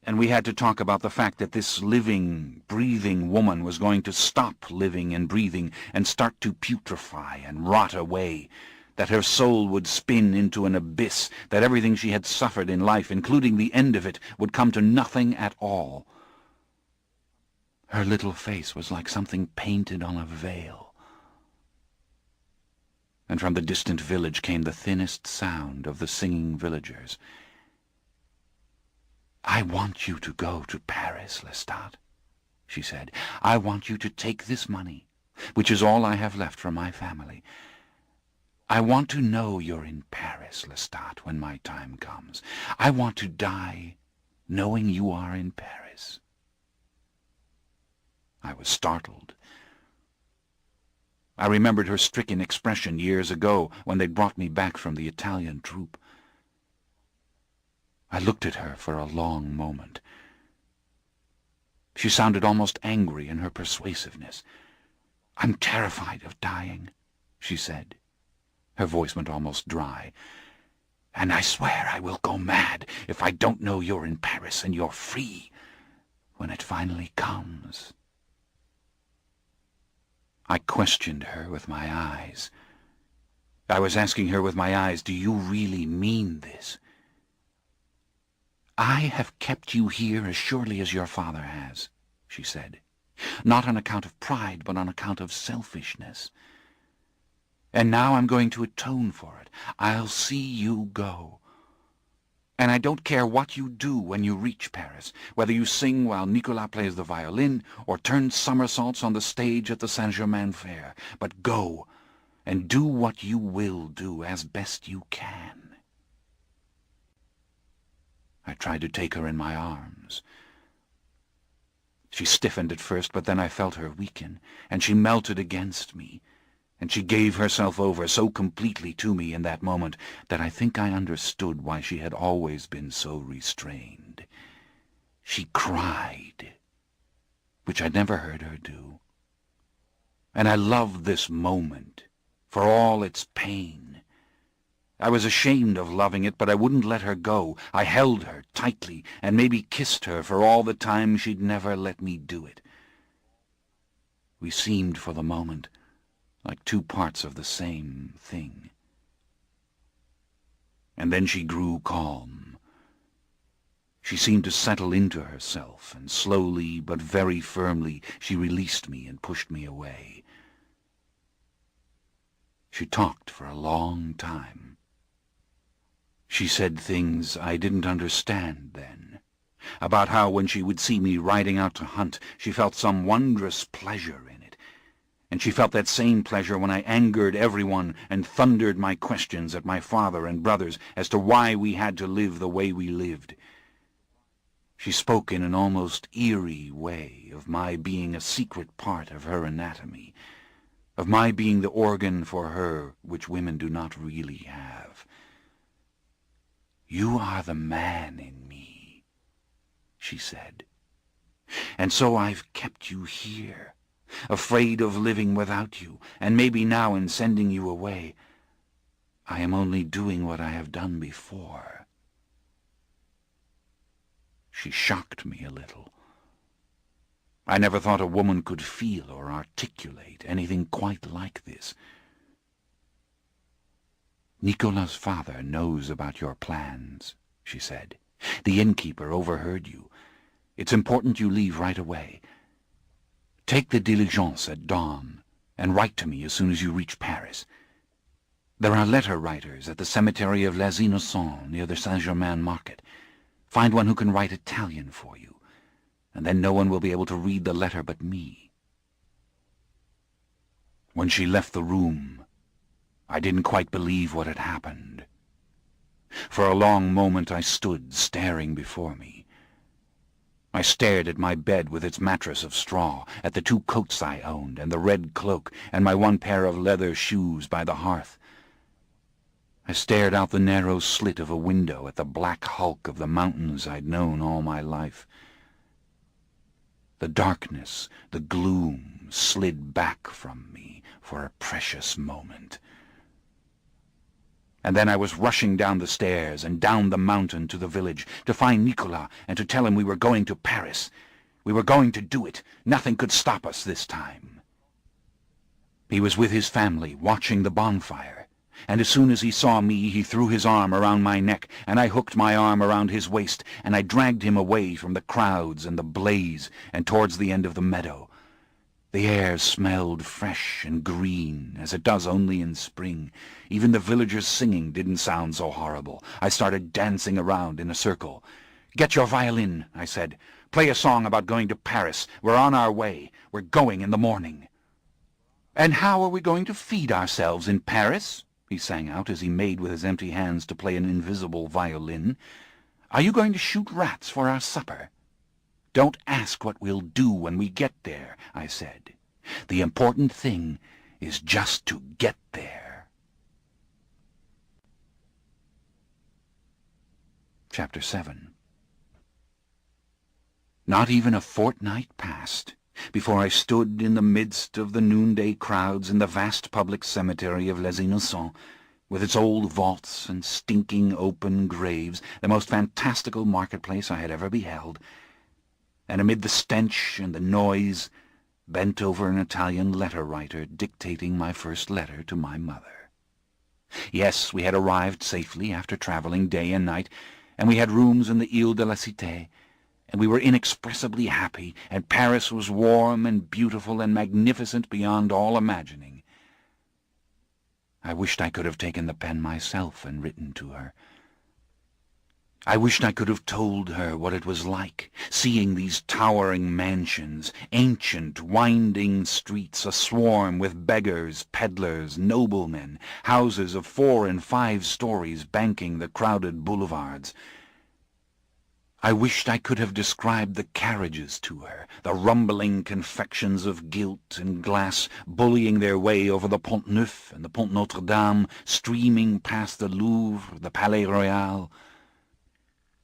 and we had to talk about the fact that this living, breathing woman was going to stop living and breathing and start to putrefy and rot away, that her soul would spin into an abyss, that everything she had suffered in life, including the end of it, would come to nothing at all. Her little face was like something painted on a veil. And from the distant village came the thinnest sound of the singing villagers. "I want you to go to Paris, Lestat," she said. "I want you to take this money, which is all I have left from my family. I want to know you're in Paris, Lestat, when my time comes. I want to die knowing you are in Paris?" I was startled. I remembered her stricken expression years ago when they'd brought me back from the Italian troupe. I looked at her for a long moment. She sounded almost angry in her persuasiveness. "I'm terrified of dying," she said. Her voice went almost dry. "And I swear I will go mad if I don't know you're in Paris and you're free when it finally comes." I questioned her with my eyes. I was asking her with my eyes, "Do you really mean this?" "I have kept you here as surely as your father has," she said. "Not on account of pride, but on account of selfishness. And now I'm going to atone for it. I'll see you go. And I don't care what you do when you reach Paris, whether you sing while Nicolas plays the violin or turn somersaults on the stage at the Saint-Germain fair. But go, and do what you will do as best you can." I tried to take her in my arms. She stiffened at first, but then I felt her weaken, and she melted against me. And she gave herself over so completely to me in that moment that I think I understood why she had always been so restrained. She cried, which I'd never heard her do. And I loved this moment, for all its pain. I was ashamed of loving it, but I wouldn't let her go. I held her tightly and maybe kissed her for all the time she'd never let me do it. We seemed, for the moment, like two parts of the same thing. And then she grew calm. She seemed to settle into herself, and slowly but very firmly she released me and pushed me away. She talked for a long time. She said things I didn't understand then, about how when she would see me riding out to hunt, she felt some wondrous pleasure in it. And she felt that same pleasure when I angered everyone and thundered my questions at my father and brothers as to why we had to live the way we lived. She spoke in an almost eerie way of my being a secret part of her anatomy, of my being the organ for her which women do not really have. "You are the man in me," she said, "and so I've kept you here, afraid of living without you, and maybe now in sending you away, I am only doing what I have done before." She shocked me a little. I never thought a woman could feel or articulate anything quite like this. "Nicolas' father knows about your plans," she said. "The innkeeper overheard you. It's important you leave right away. Take the diligence at dawn, and write to me as soon as you reach Paris. There are letter writers at the cemetery of Les Innocents near the Saint-Germain market. Find one who can write Italian for you, and then no one will be able to read the letter but me." When she left the room, I didn't quite believe what had happened. For a long moment I stood staring before me. I stared at my bed with its mattress of straw, at the 2 coats I owned, and the red cloak, and my 1 pair of leather shoes by the hearth. I stared out the narrow slit of a window at the black hulk of the mountains I'd known all my life. The darkness, the gloom, slid back from me for a precious moment. And then I was rushing down the stairs and down the mountain to the village to find Nicolas and to tell him we were going to Paris. We were going to do it. Nothing could stop us this time. He was with his family, watching the bonfire, and as soon as he saw me, he threw his arm around my neck, and I hooked my arm around his waist, and I dragged him away from the crowds and the blaze and towards the end of the meadow. The air smelled fresh and green, as it does only in spring. Even the villagers' singing didn't sound so horrible. I started dancing around in a circle. "Get your violin," I said. "Play a song about going to Paris. We're on our way. We're going in the morning." "And how are we going to feed ourselves in Paris?" he sang out as he made with his empty hands to play an invisible violin. Are you going to shoot rats for our supper? Don't ask what we'll do when we get there, I said. The important thing is just to get there. Chapter 7. Not even a fortnight passed before I stood in the midst of the noonday crowds in the vast public cemetery of Les Innocents, with its old vaults and stinking open graves, the most fantastical marketplace I had ever beheld, and amid the stench and the noise, bent over an Italian letter-writer dictating my first letter to my mother. Yes, we had arrived safely after travelling day and night, and we had rooms in the Ile de la Cité, and we were inexpressibly happy, and Paris was warm and beautiful and magnificent beyond all imagining. I wished I could have taken the pen myself and written to her. I wished I could have told her what it was like, seeing these towering mansions, ancient, winding streets aswarm with beggars, peddlers, noblemen, houses of 4 and 5 stories banking the crowded boulevards. I wished I could have described the carriages to her, the rumbling confections of gilt and glass bullying their way over the Pont Neuf and the Pont Notre Dame, streaming past the Louvre, the Palais Royal.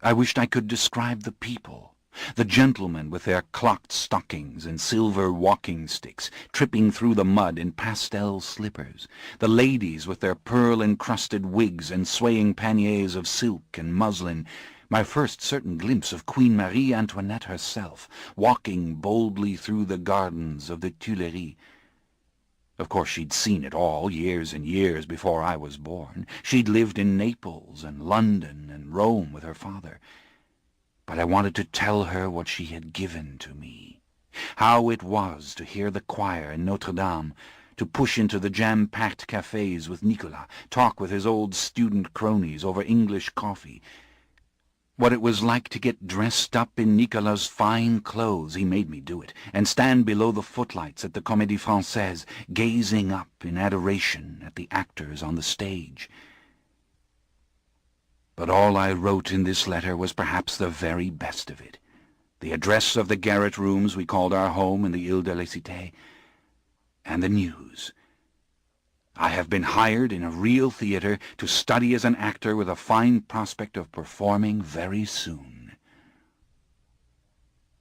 I wished I could describe the people, the gentlemen with their clocked stockings and silver walking sticks, tripping through the mud in pastel slippers, the ladies with their pearl-encrusted wigs and swaying panniers of silk and muslin, my first certain glimpse of Queen Marie Antoinette herself, walking boldly through the gardens of the Tuileries. Of course, she'd seen it all years and years before I was born. She'd lived in Naples and London and Rome with her father. But I wanted to tell her what she had given to me, how it was to hear the choir in Notre Dame, to push into the jam-packed cafes with Nicolas, talk with his old student cronies over English coffee, what it was like to get dressed up in Nicolas's fine clothes, he made me do it, and stand below the footlights at the Comédie Française, gazing up in adoration at the actors on the stage. But all I wrote in this letter was perhaps the very best of it. The address of the garret rooms we called our home in the Ile de la Cité, and the news. I have been hired in a real theatre to study as an actor with a fine prospect of performing very soon.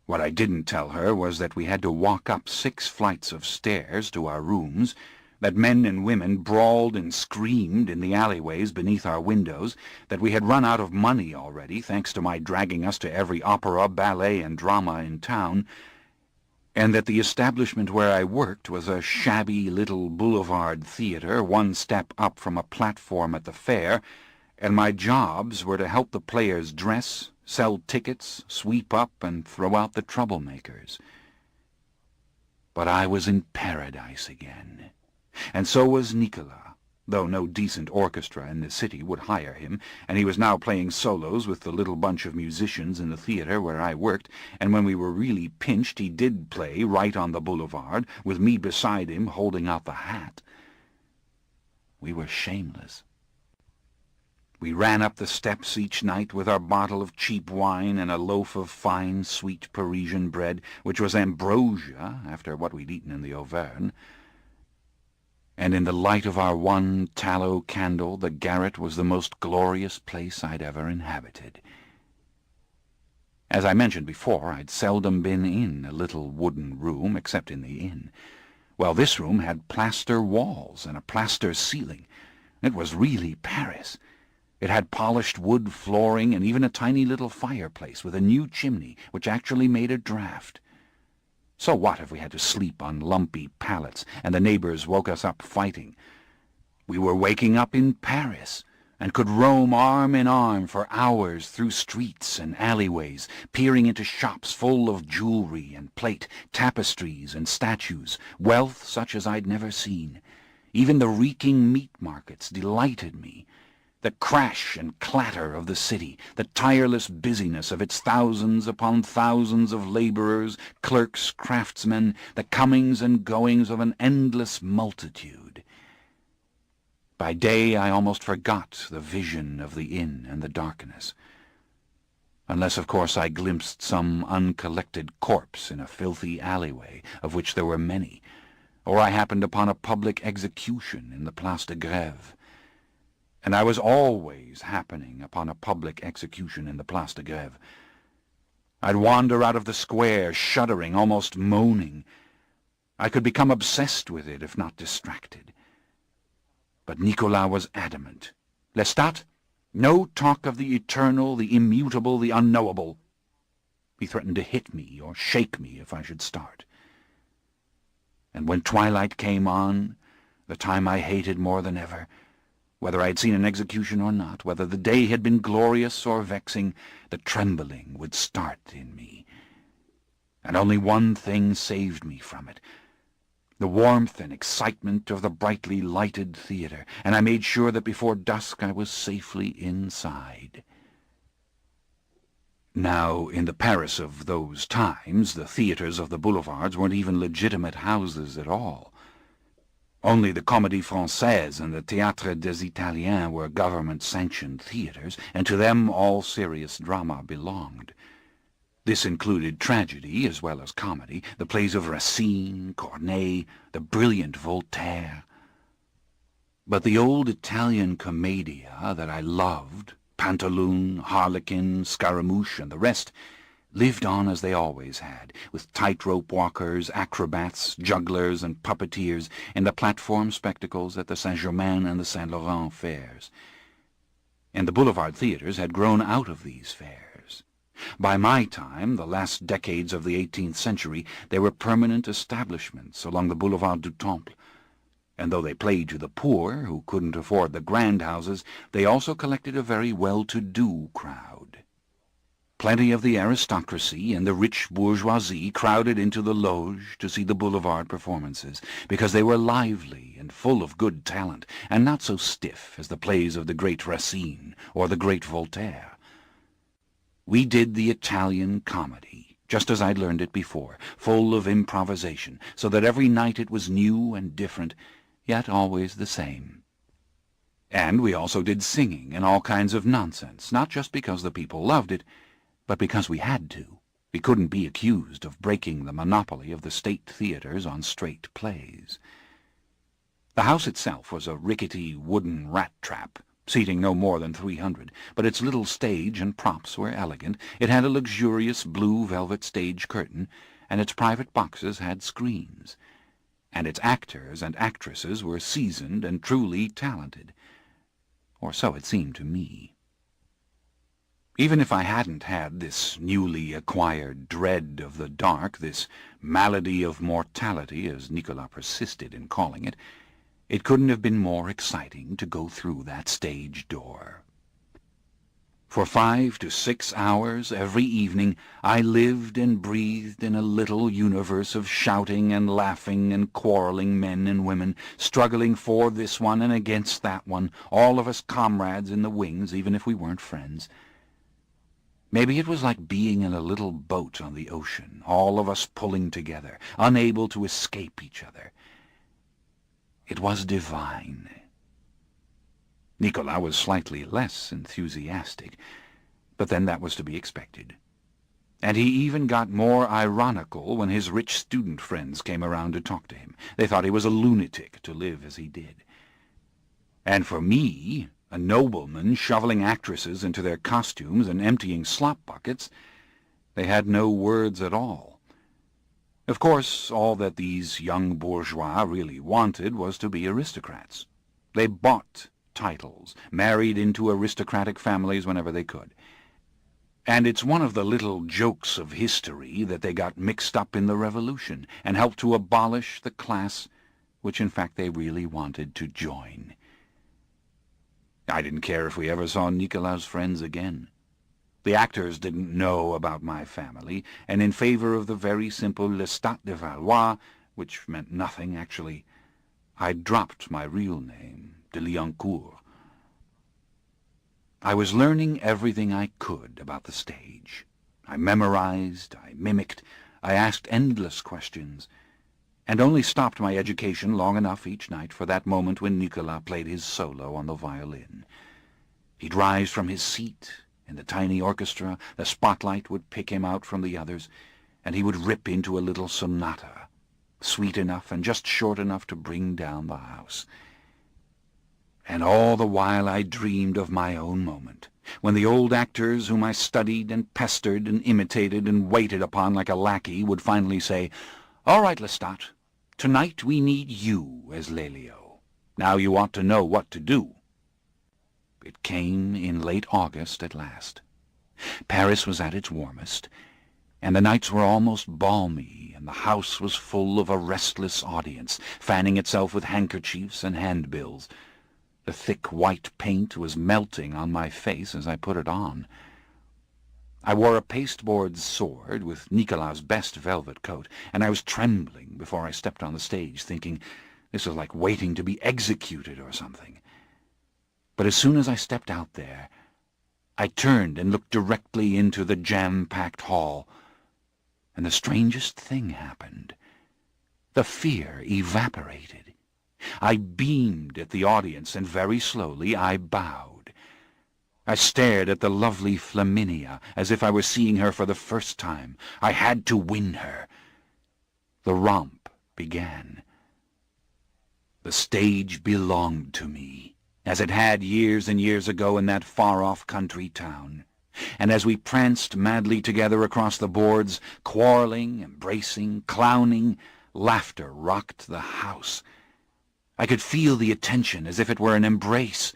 What I didn't tell her was that we had to walk up 6 flights of stairs to our rooms, that men and women brawled and screamed in the alleyways beneath our windows, that we had run out of money already, thanks to my dragging us to every opera, ballet, and drama in town, and that the establishment where I worked was a shabby little boulevard theatre 1 step up from a platform at the fair, and my jobs were to help the players dress, sell tickets, sweep up, and throw out the troublemakers. But I was in paradise again, and so was Nicolas, though no decent orchestra in the city would hire him, and he was now playing solos with the little bunch of musicians in the theatre where I worked, and when we were really pinched he did play right on the boulevard, with me beside him holding out the hat. We were shameless. We ran up the steps each night with our bottle of cheap wine and a loaf of fine, sweet Parisian bread, which was ambrosia after what we'd eaten in the Auvergne. And in the light of our 1 tallow candle, the garret was the most glorious place I'd ever inhabited. As I mentioned before, I'd seldom been in a little wooden room, except in the inn. Well, this room had plaster walls and a plaster ceiling. It was really Paris. It had polished wood flooring and even a tiny little fireplace with a new chimney, which actually made a draught. So what if we had to sleep on lumpy pallets, and the neighbors woke us up fighting? We were waking up in Paris, and could roam arm in arm for hours through streets and alleyways, peering into shops full of jewelry and plate, tapestries and statues, wealth such as I'd never seen. Even the reeking meat markets delighted me. The crash and clatter of the city, the tireless busyness of its thousands upon thousands of labourers, clerks, craftsmen, the comings and goings of an endless multitude. By day I almost forgot the vision of the inn and the darkness. unless of course I glimpsed some uncollected corpse in a filthy alleyway, of which there were many, or I happened upon a public execution in the Place de Grève. And I was always happening upon a public execution in the Place de Grève. I'd wander out of the square, shuddering, almost moaning. I could become obsessed with it, if not distracted. But Nicolas was adamant. Lestat, no talk of the eternal, the immutable, the unknowable. He threatened to hit me or shake me if I should start. And when twilight came on, the time I hated more than ever, whether I had seen an execution or not, whether the day had been glorious or vexing, the trembling would start in me. And only one thing saved me from it, the warmth and excitement of the brightly lighted theatre, and I made sure that before dusk I was safely inside. Now, in the Paris of those times, the theatres of the boulevards weren't even legitimate houses at all. Only the Comédie Française and the Théâtre des Italiens were government-sanctioned theatres, and to them all serious drama belonged. This included tragedy as well as comedy, the plays of Racine, Corneille, the brilliant Voltaire. But the old Italian commedia that I loved, Pantaloon, Harlequin, Scaramouche, and the rest, lived on as they always had, with tightrope walkers, acrobats, jugglers, and puppeteers in the platform spectacles at the Saint-Germain and the Saint-Laurent fairs. And the boulevard theatres had grown out of these fairs. By my time, the last decades of the 18th century, they were permanent establishments along the Boulevard du Temple, and though they played to the poor, who couldn't afford the grand houses, they also collected a very well-to-do crowd. Plenty of the aristocracy and the rich bourgeoisie crowded into the loge to see the boulevard performances, because they were lively and full of good talent, and not so stiff as the plays of the great Racine or the great Voltaire. We did the Italian comedy, just as I'd learned it before, full of improvisation, so that every night it was new and different, yet always the same. And we also did singing and all kinds of nonsense, not just because the people loved it, but because we had to. We couldn't be accused of breaking the monopoly of the state theatres on straight plays. The house itself was a rickety wooden rat-trap, seating no more than 300, but its little stage and props were elegant. It had a luxurious blue velvet stage curtain, and its private boxes had screens. And its actors and actresses were seasoned and truly talented. Or so it seemed to me. Even if I hadn't had this newly acquired dread of the dark, this malady of mortality, as Nicolas persisted in calling it couldn't have been more exciting to go through that stage door. For 5 to 6 hours every evening I lived and breathed in a little universe of shouting and laughing and quarrelling men and women, struggling for this one and against that one, all of us comrades in the wings, even if we weren't friends. Maybe it was like being in a little boat on the ocean, all of us pulling together, unable to escape each other. It was divine. Nicolas was slightly less enthusiastic, but then that was to be expected. And he even got more ironical when his rich student friends came around to talk to him. They thought he was a lunatic to live as he did. And for me, a nobleman shoveling actresses into their costumes and emptying slop buckets, they had no words at all. Of course, all that these young bourgeois really wanted was to be aristocrats. They bought titles, married into aristocratic families whenever they could. And it's one of the little jokes of history that they got mixed up in the Revolution and helped to abolish the class which in fact they really wanted to join. I didn't care if we ever saw Nicolas's friends again. The actors didn't know about my family, and in favor of the very simple Lestat de Valois, which meant nothing actually, I dropped my real name, de Liancourt. I was learning everything I could about the stage. I memorized, I mimicked, I asked endless questions, and only stopped my education long enough each night for that moment when Nicolas played his solo on the violin. He'd rise from his seat, In the tiny orchestra, the spotlight would pick him out from the others, and he would rip into a little sonata, sweet enough and just short enough to bring down the house. And all the while I dreamed of my own moment, when the old actors whom I studied and pestered and imitated and waited upon like a lackey would finally say, "All right, Lestat, tonight we need you as Lelio. Now you ought to know what to do." It came in late August at last. Paris was at its warmest, and the nights were almost balmy, and the house was full of a restless audience, fanning itself with handkerchiefs and handbills. The thick white paint was melting on my face as I put it on. I wore a pasteboard sword with Nicolas' best velvet coat, and I was trembling before I stepped on the stage, thinking this was like waiting to be executed or something. But as soon as I stepped out there, I turned and looked directly into the jam-packed hall, and the strangest thing happened. The fear evaporated. I beamed at the audience, and very slowly I bowed. I stared at the lovely Flaminia as if I were seeing her for the first time. I had to win her. The romp began. The stage belonged to me, as it had years and years ago in that far-off country town. And as we pranced madly together across the boards, quarreling, embracing, clowning, laughter rocked the house. I could feel the attention as if it were an embrace.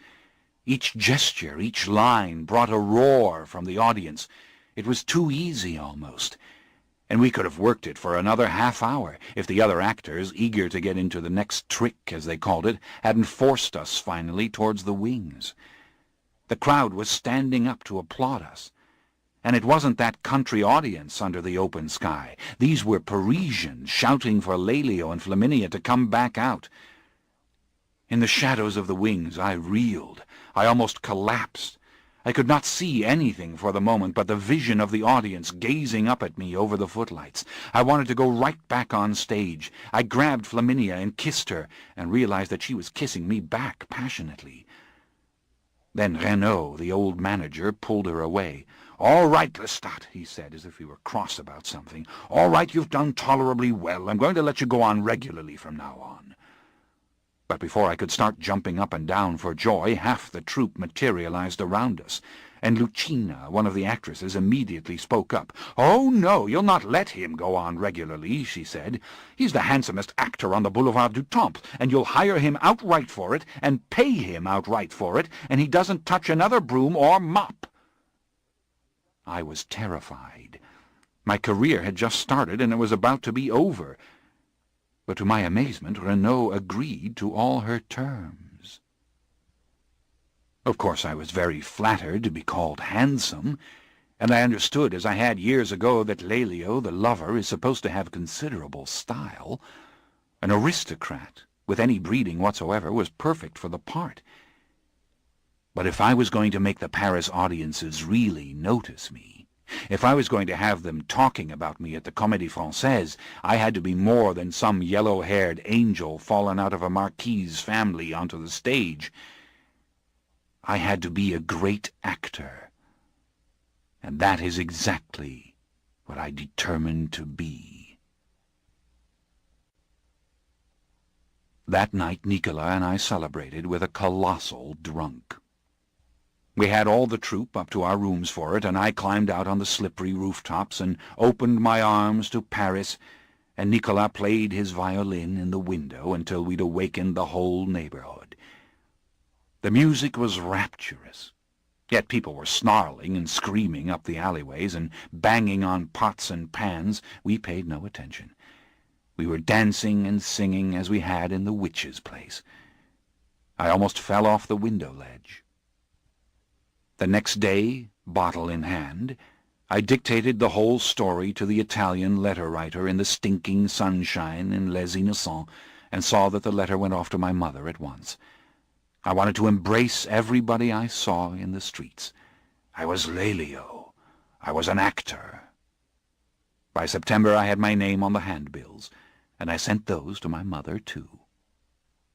Each gesture, each line brought a roar from the audience. It was too easy almost, and we could have worked it for another half-hour if the other actors, eager to get into the next trick, as they called it, hadn't forced us finally towards the wings. The crowd was standing up to applaud us. And it wasn't that country audience under the open sky. These were Parisians shouting for Lelio and Flaminia to come back out. In the shadows of the wings I reeled. I almost collapsed. I could not see anything for the moment but the vision of the audience gazing up at me over the footlights. I wanted to go right back on stage. I grabbed Flaminia and kissed her, and realized that she was kissing me back passionately. Then Renaud, the old manager, pulled her away. "All right, Lestat," he said, as if he were cross about something. "All right, you've done tolerably well. I'm going to let you go on regularly from now on." But before I could start jumping up and down for joy, half the troupe materialized around us, and Lucina, one of the actresses, immediately spoke up. "Oh, no, you'll not let him go on regularly," she said. "He's the handsomest actor on the Boulevard du Temple, and you'll hire him outright for it, and pay him outright for it, and he doesn't touch another broom or mop." I was terrified. My career had just started, and it was about to be over. But to my amazement, Renaud agreed to all her terms. Of course, I was very flattered to be called handsome, and I understood, as I had years ago, that Lelio, the lover, is supposed to have considerable style. An aristocrat, with any breeding whatsoever, was perfect for the part. But if I was going to make the Paris audiences really notice me, if I was going to have them talking about me at the Comédie Française, I had to be more than some yellow-haired angel fallen out of a marquise family onto the stage. I had to be a great actor, and that is exactly what I determined to be. That night Nicola and I celebrated with a colossal drunk. We had all the troupe up to our rooms for it, and I climbed out on the slippery rooftops and opened my arms to Paris, and Nicolas played his violin in the window until we'd awakened the whole neighborhood. The music was rapturous, yet people were snarling and screaming up the alleyways and banging on pots and pans. We paid no attention. We were dancing and singing as we had in the witch's place. I almost fell off the window ledge. The next day, bottle in hand, I dictated the whole story to the Italian letter-writer in the stinking sunshine in Les Innocents, and saw that the letter went off to my mother at once. I wanted to embrace everybody I saw in the streets. I was Lelio. I was an actor. By September I had my name on the handbills, and I sent those to my mother, too.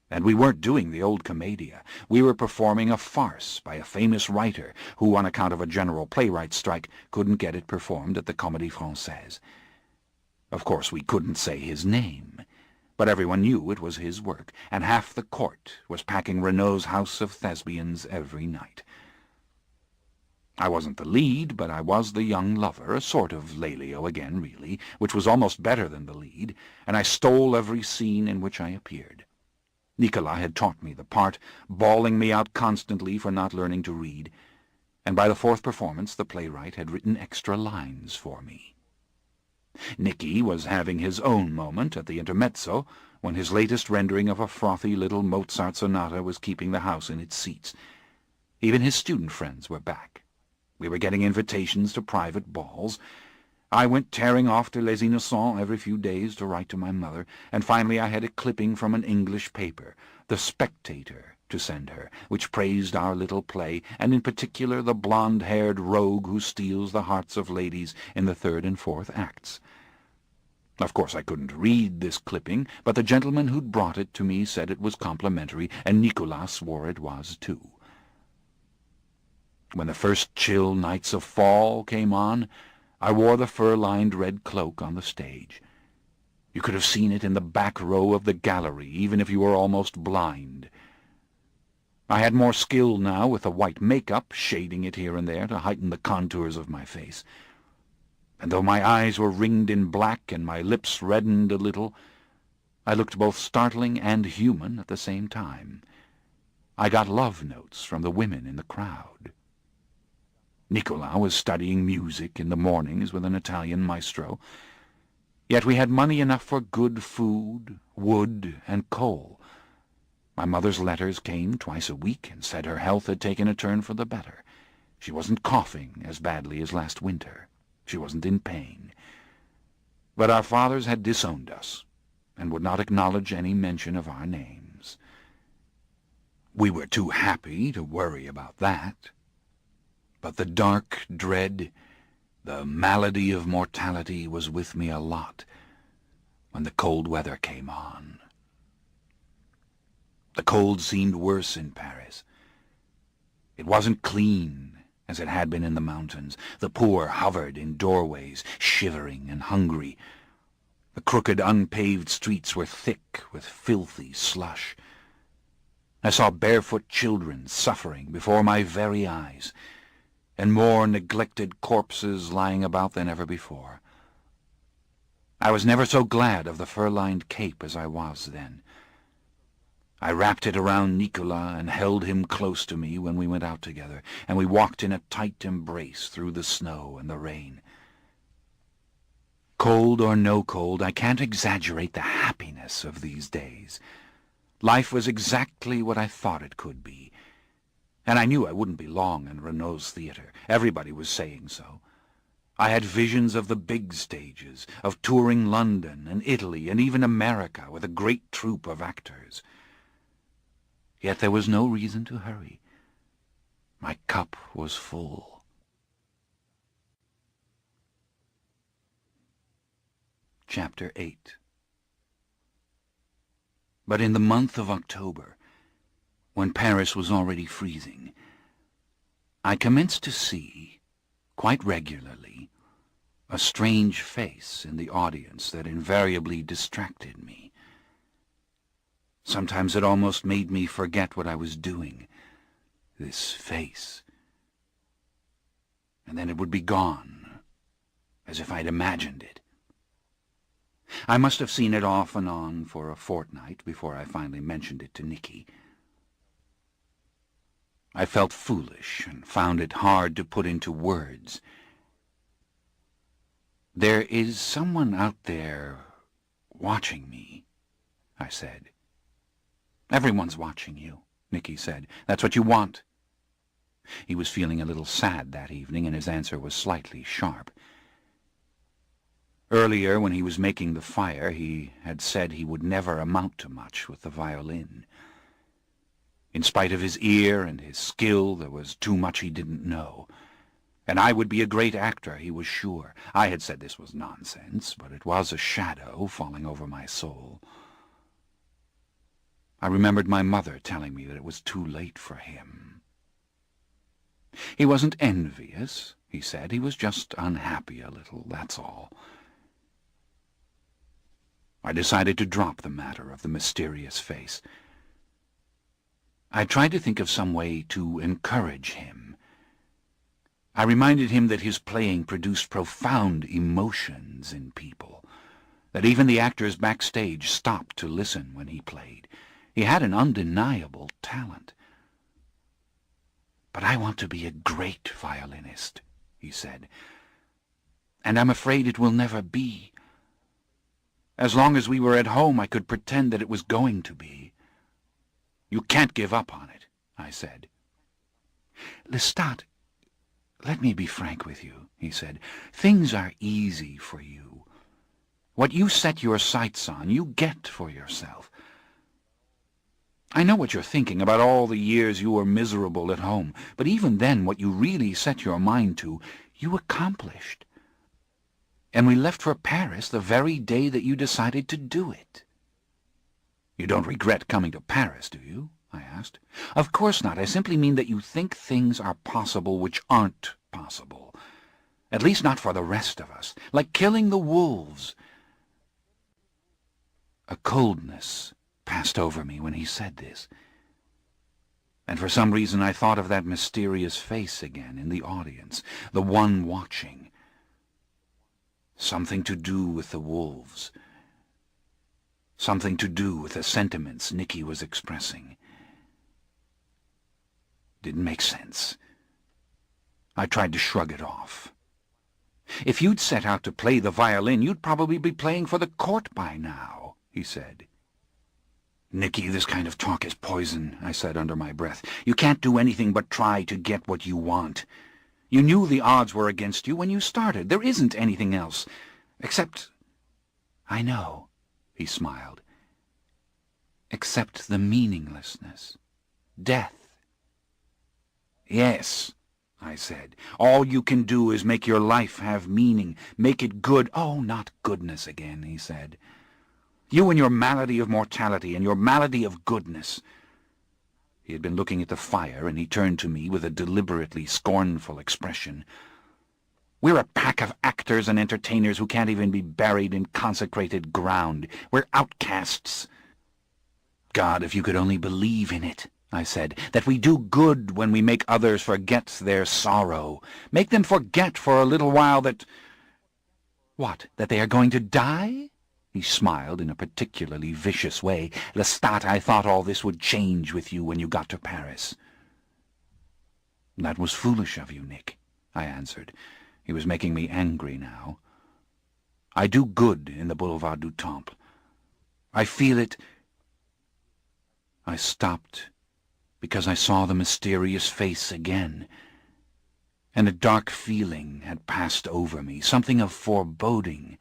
And we weren't doing the old commedia. We were performing a farce by a famous writer who, on account of a general playwrights' strike, couldn't get it performed at the Comédie Française. Of course, we couldn't say his name, but everyone knew it was his work, and half the court was packing Renaud's House of Thespians every night. I wasn't the lead, but I was the young lover, a sort of Lelio again, really, which was almost better than the lead, and I stole every scene in which I appeared. Nicolas had taught me the part, bawling me out constantly for not learning to read, and by the fourth performance the playwright had written extra lines for me. Nicky was having his own moment at the intermezzo, when his latest rendering of a frothy little Mozart sonata was keeping the house in its seats. Even his student friends were back. We were getting invitations to private balls. I went tearing off to Les Innocents every few days to write to my mother, and finally I had a clipping from an English paper, The Spectator, to send her, which praised our little play, and in particular the blonde-haired rogue who steals the hearts of ladies in the third and fourth acts. Of course I couldn't read this clipping, but the gentleman who'd brought it to me said it was complimentary, and Nicolas swore it was too. When the first chill nights of fall came on, I wore the fur-lined red cloak on the stage. You could have seen it in the back row of the gallery, even if you were almost blind. I had more skill now with the white makeup, shading it here and there to heighten the contours of my face. And though my eyes were ringed in black and my lips reddened a little, I looked both startling and human at the same time. I got love notes from the women in the crowd. Nicolas was studying music in the mornings with an Italian maestro, yet we had money enough for good food, wood, and coal. My mother's letters came twice a week and said her health had taken a turn for the better. She wasn't coughing as badly as last winter. She wasn't in pain. But our fathers had disowned us, and would not acknowledge any mention of our names. We were too happy to worry about that. But the dark dread, the malady of mortality was with me a lot when the cold weather came on. The cold seemed worse in Paris. It wasn't clean, as it had been in the mountains. The poor hovered in doorways, shivering and hungry. The crooked, unpaved streets were thick with filthy slush. I saw barefoot children suffering before my very eyes, and more neglected corpses lying about than ever before. I was never so glad of the fur-lined cape as I was then. I wrapped it around Nicolas and held him close to me when we went out together, and we walked in a tight embrace through the snow and the rain. Cold or no cold, I can't exaggerate the happiness of these days. Life was exactly what I thought it could be, and I knew I wouldn't be long in Renaud's theatre. Everybody was saying so. I had visions of the big stages, of touring London and Italy and even America with a great troupe of actors. Yet there was no reason to hurry. My cup was full. Chapter 8. But in the month of October, when Paris was already freezing, I commenced to see, quite regularly, a strange face in the audience that invariably distracted me. Sometimes it almost made me forget what I was doing, this face. And then it would be gone, as if I'd imagined it. I must have seen it off and on for a fortnight before I finally mentioned it to Nicky. I felt foolish and found it hard to put into words. "There is someone out there watching me," I said. "Everyone's watching you," Nicky said. "That's what you want." He was feeling a little sad that evening, and his answer was slightly sharp. Earlier, when he was making the fire, he had said he would never amount to much with the violin. In spite of his ear and his skill, there was too much he didn't know. And I would be a great actor, he was sure. I had said this was nonsense, but it was a shadow falling over my soul. I remembered my mother telling me that it was too late for him. He wasn't envious, he said. He was just unhappy a little, that's all. I decided to drop the matter of the mysterious face. I tried to think of some way to encourage him. I reminded him that his playing produced profound emotions in people, that even the actors backstage stopped to listen when he played. He had an undeniable talent. "But I want to be a great violinist," he said, "and I'm afraid it will never be. As long as we were at home, I could pretend that it was going to be." "You can't give up on it," I said. "Lestat, let me be frank with you," he said. "Things are easy for you. What you set your sights on, you get for yourself. I know what you're thinking about all the years you were miserable at home, but even then what you really set your mind to, you accomplished. And we left for Paris the very day that you decided to do it." "You don't regret coming to Paris, do you?" I asked. "Of course not. I simply mean that you think things are possible which aren't possible. At least not for the rest of us. Like killing the wolves." A coldness passed over me when he said this, and for some reason I thought of that mysterious face again in the audience, the one watching. Something to do with the wolves. Something to do with the sentiments Nicky was expressing. Didn't make sense. I tried to shrug it off. "If you'd set out to play the violin, you'd probably be playing for the court by now," he said. "Nicky, this kind of talk is poison," I said under my breath. "You can't do anything but try to get what you want. You knew the odds were against you when you started. There isn't anything else. Except—" "I know," he smiled. "Except the meaninglessness. Death." "Yes," I said. "All you can do is make your life have meaning. Make it good." "Oh, not goodness again," he said. "You and your malady of mortality and your malady of goodness." He had been looking at the fire, and he turned to me with a deliberately scornful expression. "We're a pack of actors and entertainers who can't even be buried in consecrated ground. We're outcasts." "God, if you could only believe in it," I said, "that we do good when we make others forget their sorrow. Make them forget for a little while that—" "What, that they are going to die?" He smiled in a particularly vicious way. "Lestat, I thought all this would change with you when you got to Paris." "That was foolish of you, Nick," I answered. He was making me angry now. "I do good in the Boulevard du Temple. I feel it—" I stopped because I saw the mysterious face again, and a dark feeling had passed over me, something of foreboding.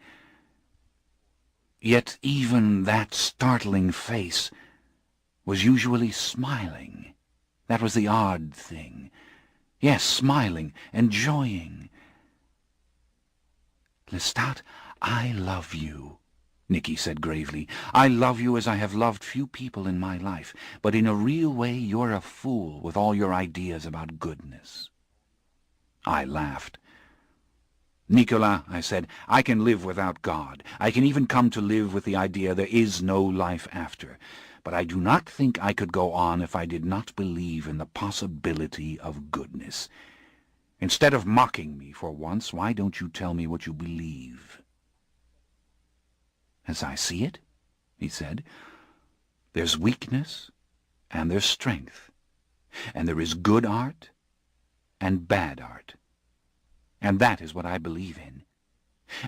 Yet even that startling face was usually smiling. That was the odd thing. Yes, smiling, enjoying. "Lestat, I love you," Nicky said gravely. "I love you as I have loved few people in my life, but in a real way you're a fool with all your ideas about goodness." I laughed. "Nicolas," I said, "I can live without God. I can even come to live with the idea there is no life after. But I do not think I could go on if I did not believe in the possibility of goodness. Instead of mocking me for once, why don't you tell me what you believe?" "As I see it," he said, "there's weakness and there's strength, and there is good art and bad art. And that is what I believe in.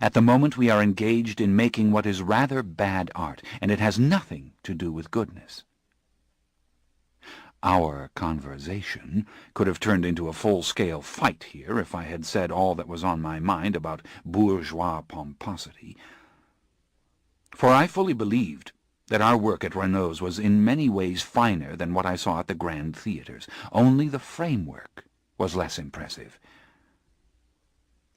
At the moment we are engaged in making what is rather bad art, and it has nothing to do with goodness." Our conversation could have turned into a full-scale fight here if I had said all that was on my mind about bourgeois pomposity. For I fully believed that our work at Renaud's was in many ways finer than what I saw at the grand theatres. Only the framework was less impressive.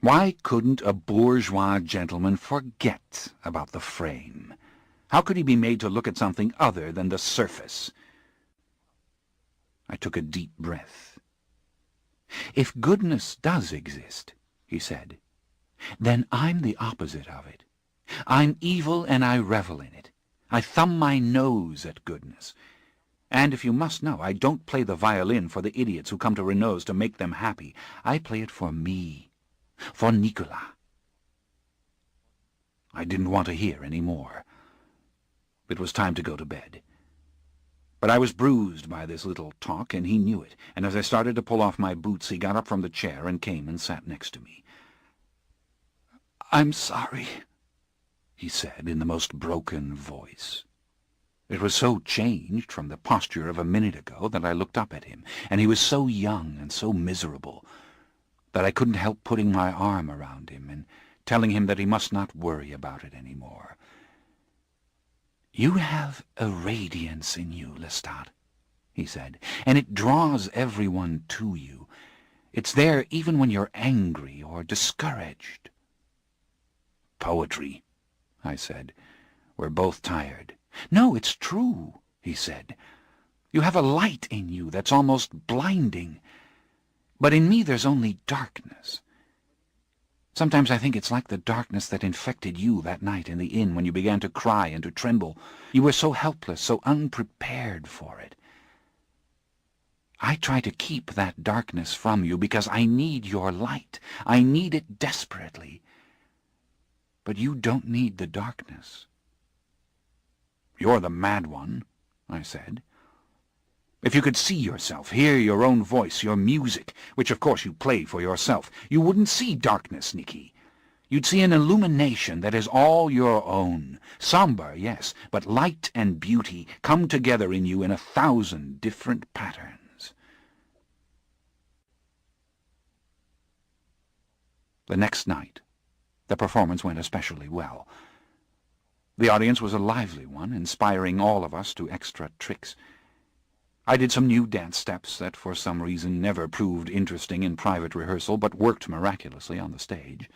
Why couldn't a bourgeois gentleman forget about the frame? How could he be made to look at something other than the surface? I took a deep breath. If goodness does exist, he said, then I'm the opposite of it. I'm evil and I revel in it. I thumb my nose at goodness. And if you must know, I don't play the violin for the idiots who come to Renaud's to make them happy. I play it for me, for Nicolas. I didn't want to hear any more. It was time to go to bed. But I was bruised by this little talk, and he knew it, and as I started to pull off my boots, he got up from the chair and came and sat next to me. "I'm sorry," he said in the most broken voice. It was so changed from the posture of a minute ago that I looked up at him, and he was so young and so miserable that I couldn't help putting my arm around him and telling him that he must not worry about it any more. "You have a radiance in you, Lestat," he said, "and it draws everyone to you. It's there even when you're angry or discouraged." "Poetry," I said. "We're both tired." "No, it's true," he said. "You have a light in you that's almost blinding. But in me there's only darkness. Sometimes I think it's like the darkness that infected you that night in the inn when you began to cry and to tremble. You were so helpless, so unprepared for it. I try to keep that darkness from you because I need your light. I need it desperately. But you don't need the darkness." "You're the mad one," I said. "If you could see yourself, hear your own voice, your music, which of course you play for yourself, you wouldn't see darkness, Nicky. You'd see an illumination that is all your own. Somber, yes, but light and beauty come together in you in 1,000 different patterns." The next night, the performance went especially well. The audience was a lively one, inspiring all of us to extra tricks. I did some new dance steps that for some reason never proved interesting in private rehearsal, but worked miraculously on the stage.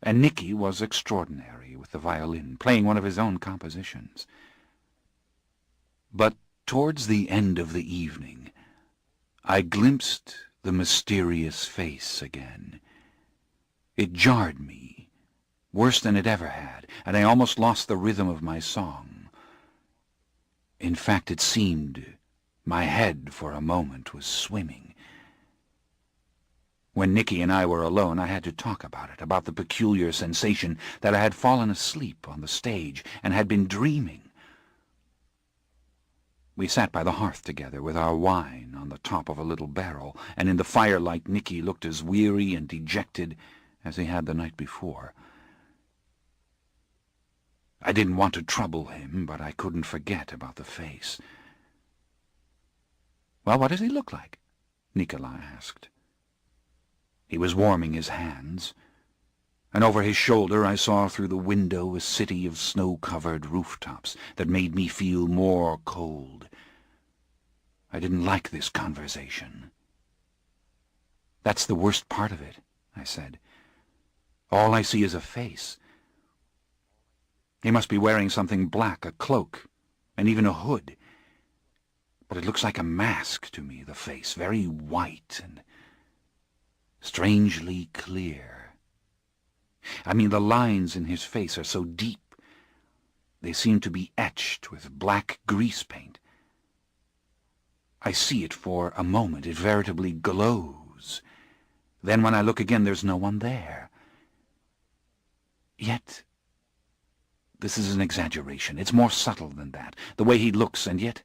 And Nicky was extraordinary with the violin, playing one of his own compositions. But towards the end of the evening, I glimpsed the mysterious face again. It jarred me, worse than it ever had, and I almost lost the rhythm of my song. In fact, it seemed my head for a moment was swimming. When Nicky and I were alone, I had to talk about it, about the peculiar sensation that I had fallen asleep on the stage and had been dreaming. We sat by the hearth together with our wine on the top of a little barrel, and in the firelight Nicky looked as weary and dejected as he had the night before. I didn't want to trouble him, but I couldn't forget about the face. "Well, what does he look like?" Nikolai asked. He was warming his hands, and over his shoulder I saw through the window a city of snow-covered rooftops that made me feel more cold. I didn't like this conversation. "That's the worst part of it," I said. "All I see is a face. He must be wearing something black, a cloak, and even a hood. But it looks like a mask to me, the face, very white and strangely clear. I mean, the lines in his face are so deep. They seem to be etched with black grease paint. I see it for a moment. It veritably glows. Then when I look again, there's no one there. Yet this is an exaggeration. It's more subtle than that, the way he looks, and yet—"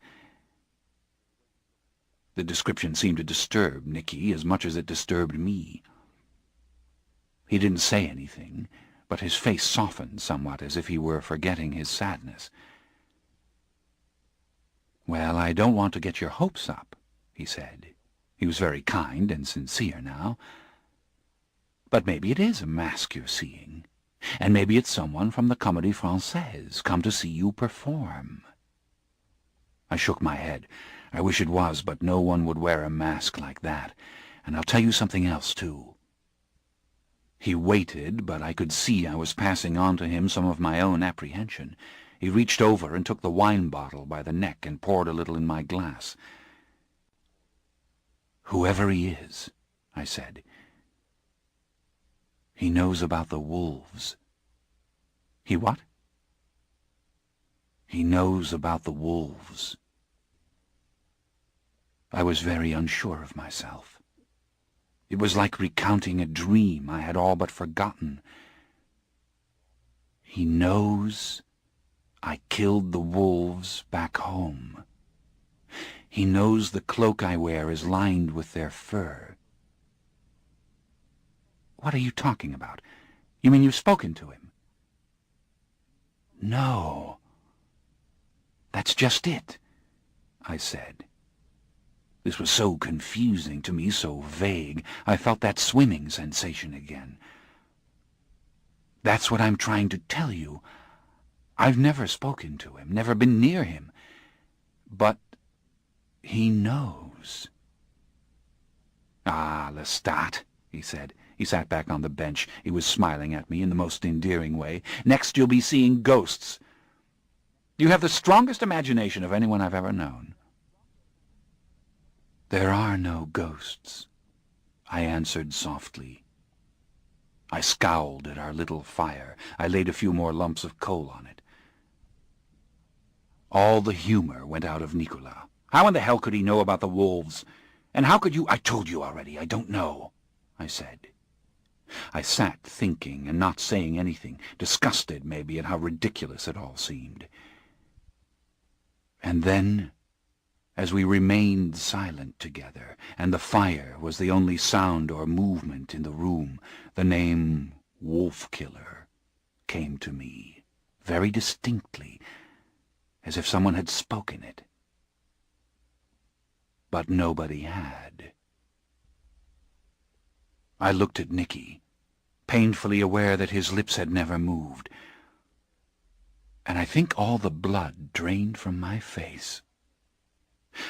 The description seemed to disturb Nicky as much as it disturbed me. He didn't say anything, but his face softened somewhat as if he were forgetting his sadness. "Well, I don't want to get your hopes up," he said. He was very kind and sincere now. "But maybe it is a mask you're seeing. And maybe it's someone from the Comédie Française come to see you perform." I shook my head. "I wish it was, but no one would wear a mask like that. And I'll tell you something else, too." He waited, but I could see I was passing on to him some of my own apprehension. He reached over and took the wine bottle by the neck and poured a little in my glass. "Whoever he is," I said, "he knows about the wolves." "He what?" "He knows about the wolves." I was very unsure of myself. It was like recounting a dream I had all but forgotten. He knows I killed the wolves back home. He knows the cloak I wear is lined with their fur. What are you talking about? You mean you've spoken to him? No. That's just it, I said. This was so confusing to me, so vague. I felt that swimming sensation again. That's what I'm trying to tell you. I've never spoken to him, never been near him. But he knows. "Ah, Lestat," he said. He sat back on the bench. He was smiling at me in the most endearing way. "Next you'll be seeing ghosts. You have the strongest imagination of anyone I've ever known." "There are no ghosts," I answered softly. I scowled at our little fire. I laid a few more lumps of coal on it. All the humor went out of Nicolas. How in the hell could he know about the wolves? And how could you— "I told you already, I don't know," I said. I sat thinking and not saying anything, disgusted maybe at how ridiculous it all seemed. And then, as we remained silent together, and the fire was the only sound or movement in the room, the name Wolf-Killer came to me, very distinctly, as if someone had spoken it. But nobody had. I looked at Nicky, painfully aware that his lips had never moved, and I think all the blood drained from my face.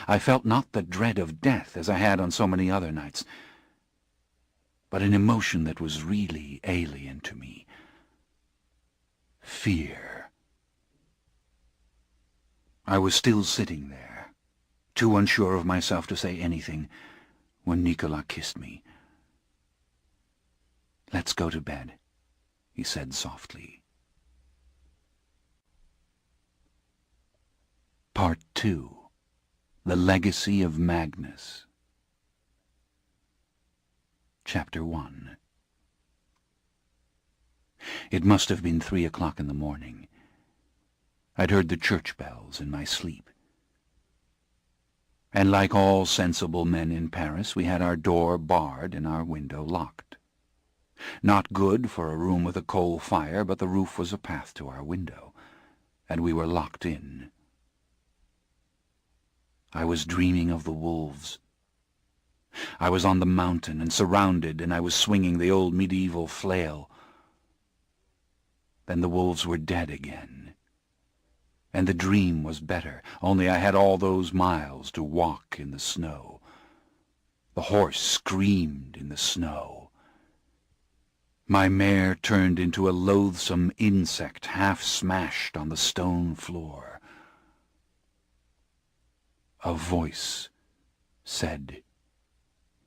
I felt not the dread of death as I had on so many other nights, but an emotion that was really alien to me. Fear. I was still sitting there, too unsure of myself to say anything, when Nicolas kissed me. "Let's go to bed," he said softly. Part 2. The Legacy of Magnus. Chapter 1. It must have been 3 o'clock in the morning. I'd heard the church bells in my sleep. And like all sensible men in Paris, we had our door barred and our window locked. Not good for a room with a coal fire, but the roof was a path to our window, and we were locked in. I was dreaming of the wolves. I was on the mountain and surrounded, and I was swinging the old medieval flail. Then the wolves were dead again. And the dream was better, only I had all those miles to walk in the snow. The horse screamed in the snow. My mare turned into a loathsome insect half smashed on the stone floor. A voice said,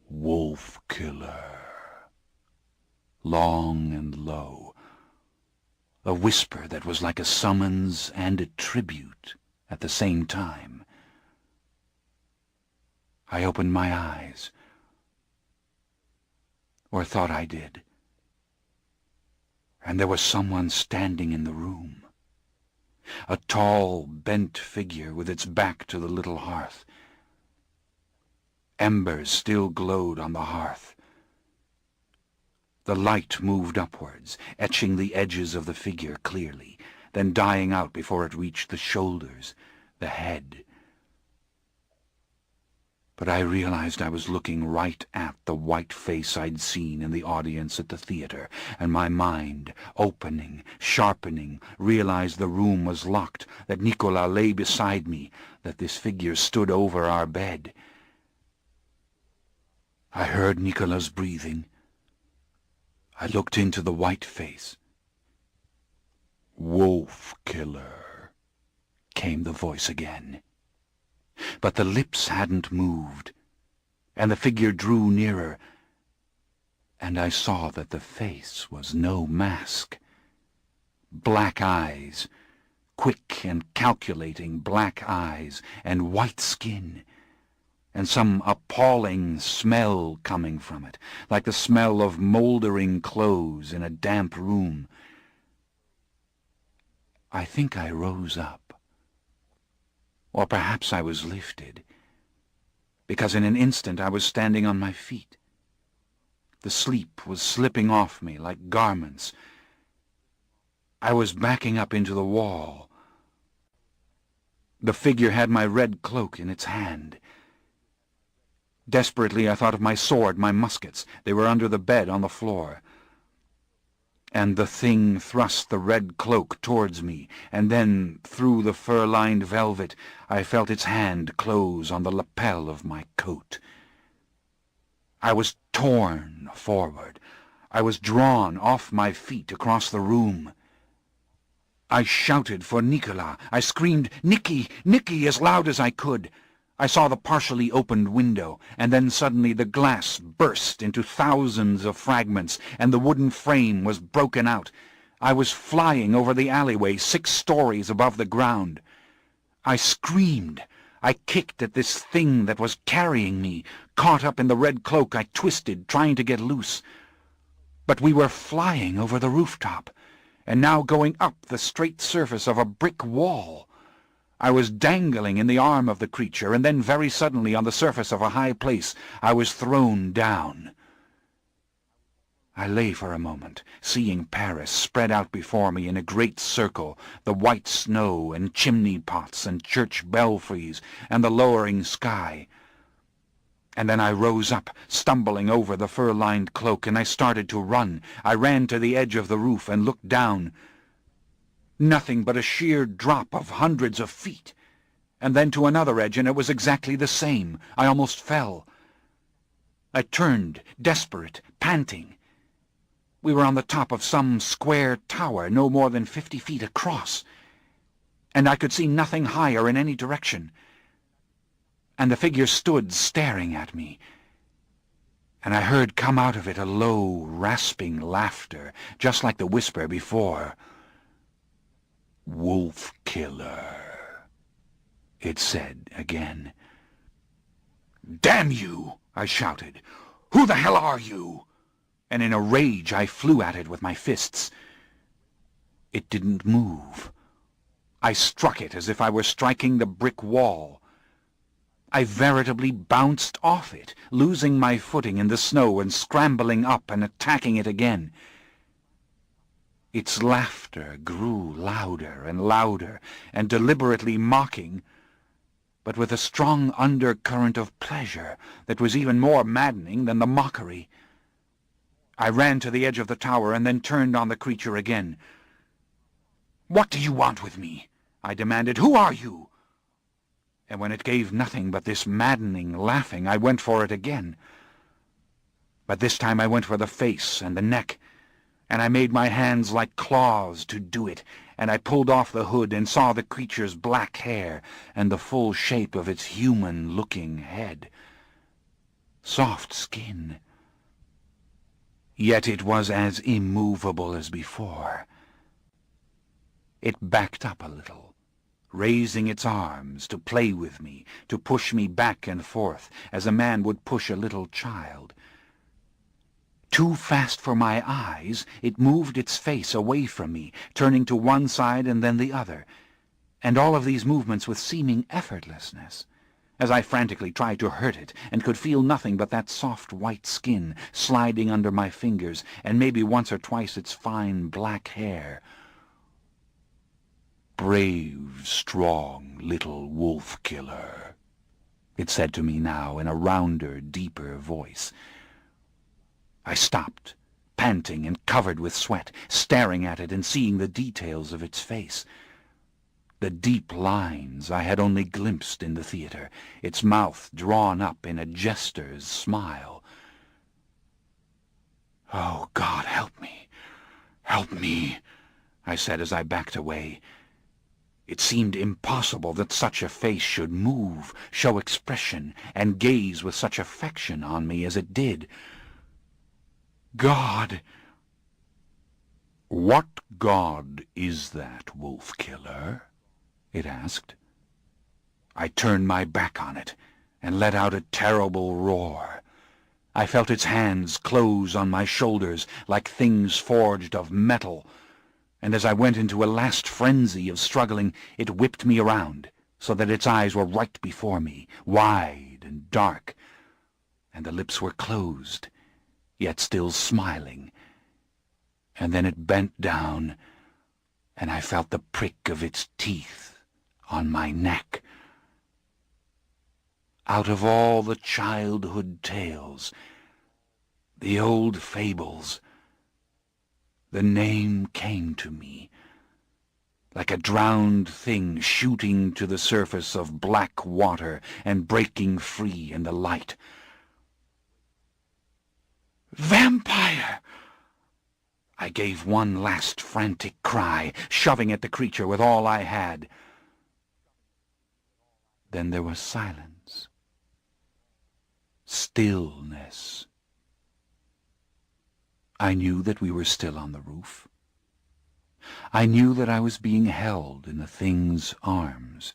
"Wolf-Killer," long and low, a whisper that was like a summons and a tribute at the same time. I opened my eyes, or thought I did, and there was someone standing in the room. A tall, bent figure with its back to the little hearth. Embers still glowed on the hearth. The light moved upwards, etching the edges of the figure clearly, then dying out before it reached the shoulders, the head. But I realized I was looking right at the white face I'd seen in the audience at the theater, and my mind, opening, sharpening, realized the room was locked, that Nicolas lay beside me, that this figure stood over our bed. I heard Nicolas' breathing. I looked into the white face. "Wolf killer," came the voice again. But the lips hadn't moved, and the figure drew nearer, and I saw that the face was no mask. Black eyes, quick and calculating black eyes, and white skin, and some appalling smell coming from it, like the smell of mouldering clothes in a damp room. I think I rose up, or perhaps I was lifted, because in an instant I was standing on my feet. The sleep was slipping off me like garments. I was backing up into the wall. The figure had my red cloak in its hand. Desperately I thought of my sword, my muskets. They were under the bed on the floor. And the thing thrust the red cloak towards me, and then, through the fur-lined velvet, I felt its hand close on the lapel of my coat. I was torn forward. I was drawn off my feet across the room. I shouted for Nicola. I screamed, "Nicky! Nicky!" as loud as I could. I saw the partially opened window, and then suddenly the glass burst into thousands of fragments, and the wooden frame was broken out. I was flying over the alleyway 6 stories above the ground. I screamed. I kicked at this thing that was carrying me. Caught up in the red cloak, I twisted, trying to get loose. But we were flying over the rooftop, and now going up the straight surface of a brick wall. I was dangling in the arm of the creature, and then very suddenly on the surface of a high place I was thrown down. I lay for a moment, seeing Paris spread out before me in a great circle, the white snow and chimney-pots and church belfries and the lowering sky. And then I rose up, stumbling over the fur-lined cloak, and I started to run. I ran to the edge of the roof and looked down. Nothing but a sheer drop of hundreds of feet, and then to another edge, and it was exactly the same. I almost fell. I turned, desperate, panting. We were on the top of some square tower, no more than 50 feet across, and I could see nothing higher in any direction. And the figure stood staring at me, and I heard come out of it a low, rasping laughter, just like the whisper before. "Wolf killer," it said again. "Damn you!" I shouted. "Who the hell are you?" And in a rage I flew at it with my fists. It didn't move. I struck it as if I were striking the brick wall. I veritably bounced off it, losing my footing in the snow and scrambling up and attacking it again. Its laughter grew louder and louder, and deliberately mocking, but with a strong undercurrent of pleasure that was even more maddening than the mockery. I ran to the edge of the tower and then turned on the creature again. "What do you want with me?" I demanded. "Who are you?" And when it gave nothing but this maddening laughing, I went for it again. But this time I went for the face and the neck, and I made my hands like claws to do it, and I pulled off the hood and saw the creature's black hair and the full shape of its human-looking head. Soft skin. Yet it was as immovable as before. It backed up a little, raising its arms to play with me, to push me back and forth, as a man would push a little child. Too fast for my eyes, it moved its face away from me, turning to one side and then the other, and all of these movements with seeming effortlessness, as I frantically tried to hurt it, and could feel nothing but that soft white skin sliding under my fingers, and maybe once or twice its fine black hair. "Brave, strong little wolf-killer," it said to me now in a rounder, deeper voice. I stopped, panting and covered with sweat, staring at it and seeing the details of its face. The deep lines I had only glimpsed in the theater, its mouth drawn up in a jester's smile. "Oh, God, help me! Help me!" I said as I backed away. It seemed impossible that such a face should move, show expression, and gaze with such affection on me as it did. "God!" "What god is that, wolf-killer?" it asked. I turned my back on it and let out a terrible roar. I felt its hands close on my shoulders like things forged of metal, and as I went into a last frenzy of struggling, it whipped me around so that its eyes were right before me, wide and dark, and the lips were closed, yet still smiling. And then it bent down, and I felt the prick of its teeth on my neck. Out of all the childhood tales, the old fables, the name came to me, like a drowned thing shooting to the surface of black water and breaking free in the light. "Vampire!" I gave one last frantic cry, shoving at the creature with all I had. Then there was silence. Stillness. I knew that we were still on the roof. I knew that I was being held in the thing's arms.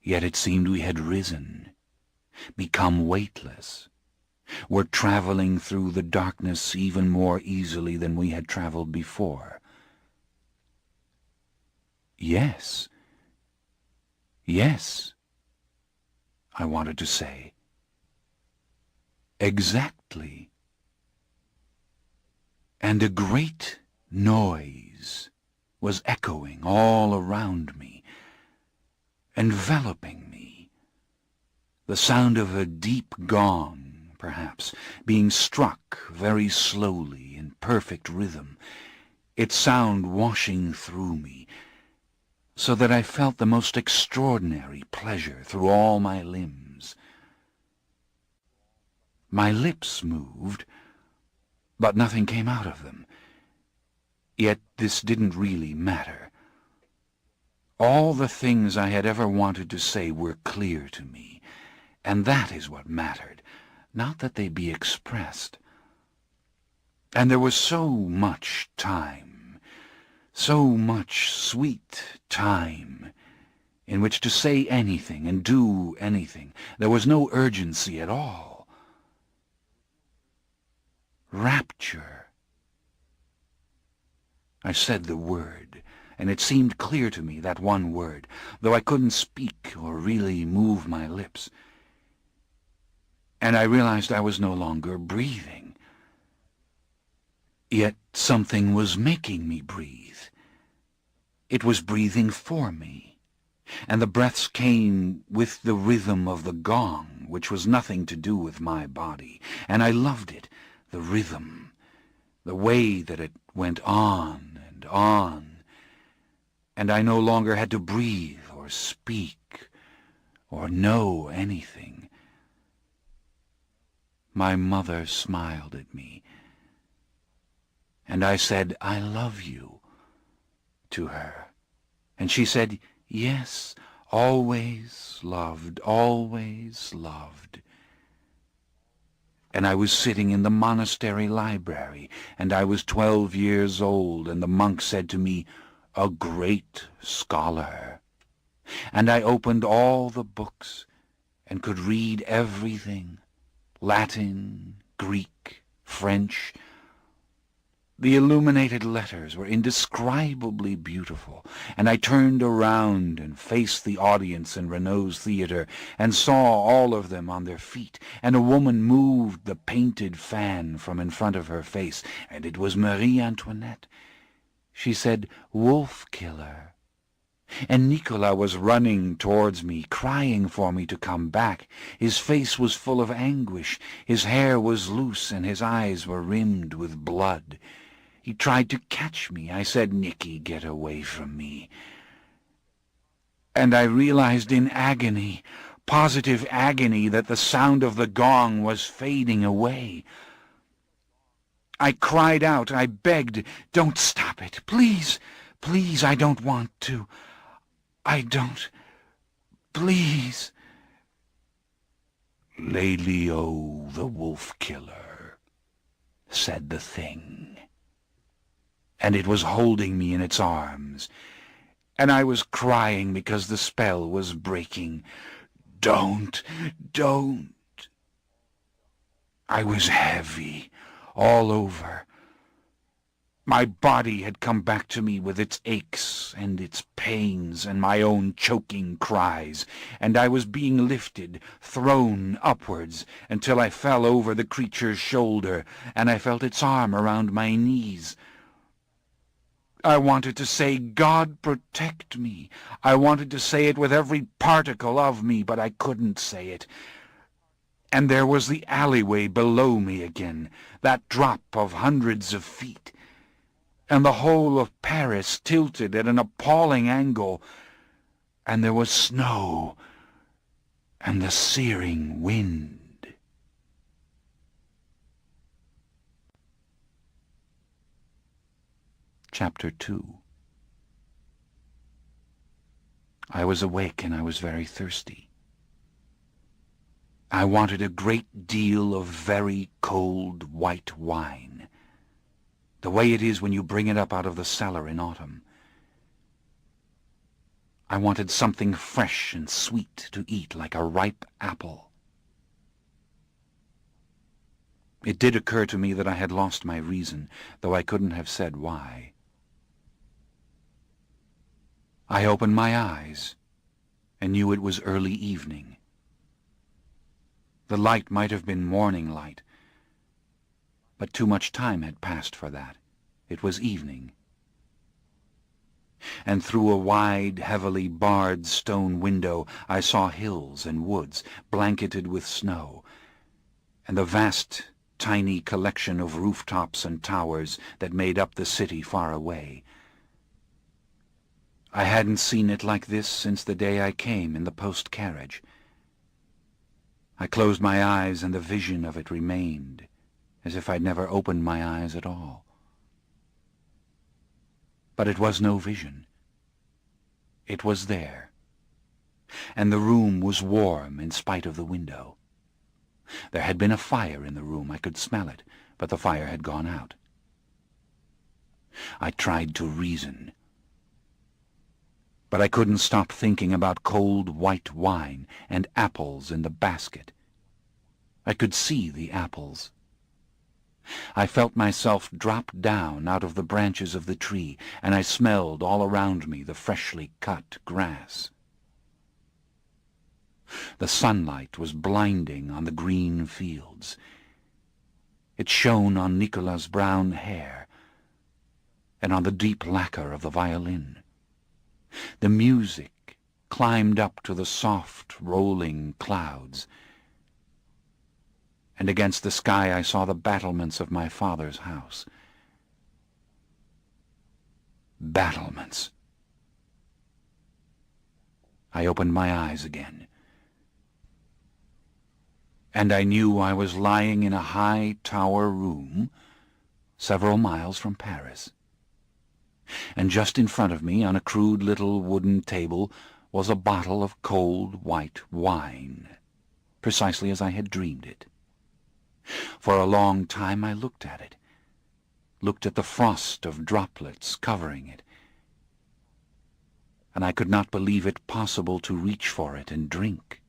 Yet it seemed we had risen, become weightless, were traveling through the darkness even more easily than we had traveled before. Yes, yes, I wanted to say. Exactly. And a great noise was echoing all around me, enveloping me. The sound of a deep gong, perhaps, being struck very slowly in perfect rhythm, its sound washing through me, so that I felt the most extraordinary pleasure through all my limbs. My lips moved, but nothing came out of them. Yet this didn't really matter. All the things I had ever wanted to say were clear to me, and that is what mattered, not that they be expressed. And there was so much time, so much sweet time, in which to say anything and do anything. There was no urgency at all. Rapture. I said the word, and it seemed clear to me, that one word, though I couldn't speak or really move my lips. And I realized I was no longer breathing. Yet something was making me breathe. It was breathing for me, and the breaths came with the rhythm of the gong, which was nothing to do with my body, and I loved it, the rhythm, the way that it went on and on, and I no longer had to breathe or speak or know anything. My mother smiled at me, and I said, "I love you," to her, and she said, "Yes, always loved, always loved." And I was sitting in the monastery library, and I was 12 years old, and the monk said to me, "A great scholar." And I opened all the books, and could read everything, Latin, Greek, French. The illuminated letters were indescribably beautiful, and I turned around and faced the audience in Renaud's theater, and saw all of them on their feet, and a woman moved the painted fan from in front of her face, and it was Marie Antoinette. She said, "Wolf-killer." And Nicolas was running towards me, crying for me to come back. His face was full of anguish, his hair was loose, and his eyes were rimmed with blood. He tried to catch me. I said, "Nicky, get away from me." And I realized in agony, positive agony, that the sound of the gong was fading away. I cried out, I begged, "Don't stop it, please, please, I don't want to. I don't, please." "Lelio the wolf killer," said the thing, and it was holding me in its arms, and I was crying because the spell was breaking. "Don't, don't." I was heavy all over. My body had come back to me with its aches and its pains and my own choking cries, and I was being lifted, thrown upwards, until I fell over the creature's shoulder, and I felt its arm around my knees. I wanted to say, "God protect me." I wanted to say it with every particle of me, but I couldn't say it. And there was the alleyway below me again, that drop of hundreds of feet, and the whole of Paris tilted at an appalling angle, and there was snow, and the searing wind. Chapter 2. I was awake, and I was very thirsty. I wanted a great deal of very cold white wine, the way it is when you bring it up out of the cellar in autumn. I wanted something fresh and sweet to eat, like a ripe apple. It did occur to me that I had lost my reason, though I couldn't have said why. I opened my eyes and knew it was early evening. The light might have been morning light, but too much time had passed for that. It was evening. And through a wide, heavily barred stone window I saw hills and woods blanketed with snow, and the vast, tiny collection of rooftops and towers that made up the city far away. I hadn't seen it like this since the day I came in the post-carriage. I closed my eyes, and the vision of it remained, as if I'd never opened my eyes at all. But it was no vision. It was there, and the room was warm in spite of the window. There had been a fire in the room. I could smell it, but the fire had gone out. I tried to reason, but I couldn't stop thinking about cold white wine and apples in the basket. I could see the apples. I felt myself drop down out of the branches of the tree, and I smelled all around me the freshly cut grass. The sunlight was blinding on the green fields. It shone on Nicola's brown hair and on the deep lacquer of the violin. The music climbed up to the soft, rolling clouds, and against the sky I saw the battlements of my father's house. Battlements. I opened my eyes again, and I knew I was lying in a high tower room several miles from Paris. And just in front of me, on a crude little wooden table, was a bottle of cold white wine, precisely as I had dreamed it. For a long time I looked at it, looked at the frost of droplets covering it, and I could not believe it possible to reach for it and drink.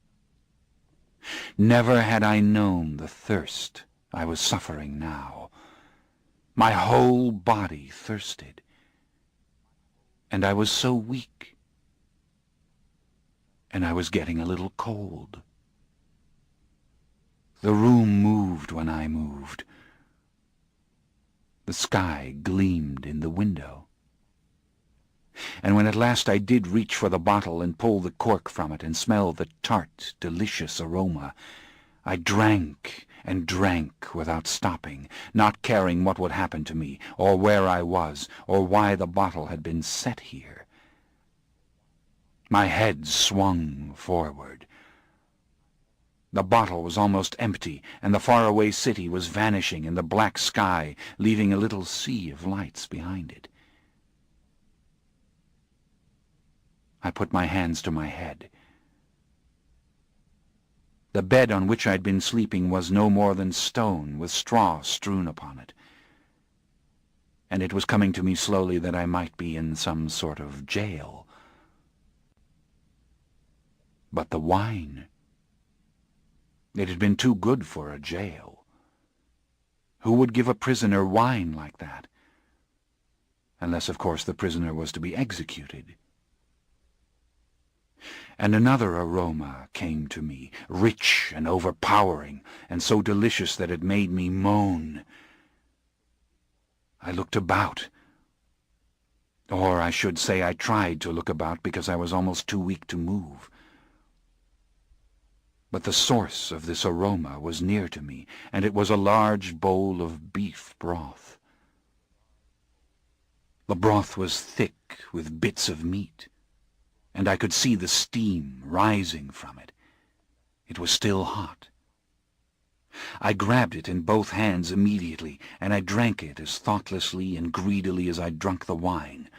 Never had I known the thirst I was suffering now. My whole body thirsted, and I was so weak, and I was getting a little cold. The room moved when I moved. The sky gleamed in the window. And when at last I did reach for the bottle and pull the cork from it and smell the tart, delicious aroma, I drank and drank without stopping, not caring what would happen to me, or where I was, or why the bottle had been set here. My head swung forward. The bottle was almost empty, and the faraway city was vanishing in the black sky, leaving a little sea of lights behind it. I put my hands to my head. The bed on which I'd been sleeping was no more than stone, with straw strewn upon it. And it was coming to me slowly that I might be in some sort of jail. But the wine... it had been too good for a jail. Who would give a prisoner wine like that? Unless, of course, the prisoner was to be executed. And another aroma came to me, rich and overpowering, and so delicious that it made me moan. I looked about. Or I should say I tried to look about because I was almost too weak to move. But the source of this aroma was near to me, and it was a large bowl of beef broth. The broth was thick with bits of meat, and I could see the steam rising from it. It was still hot. I grabbed it in both hands immediately, and I drank it as thoughtlessly and greedily as I drunk the wine.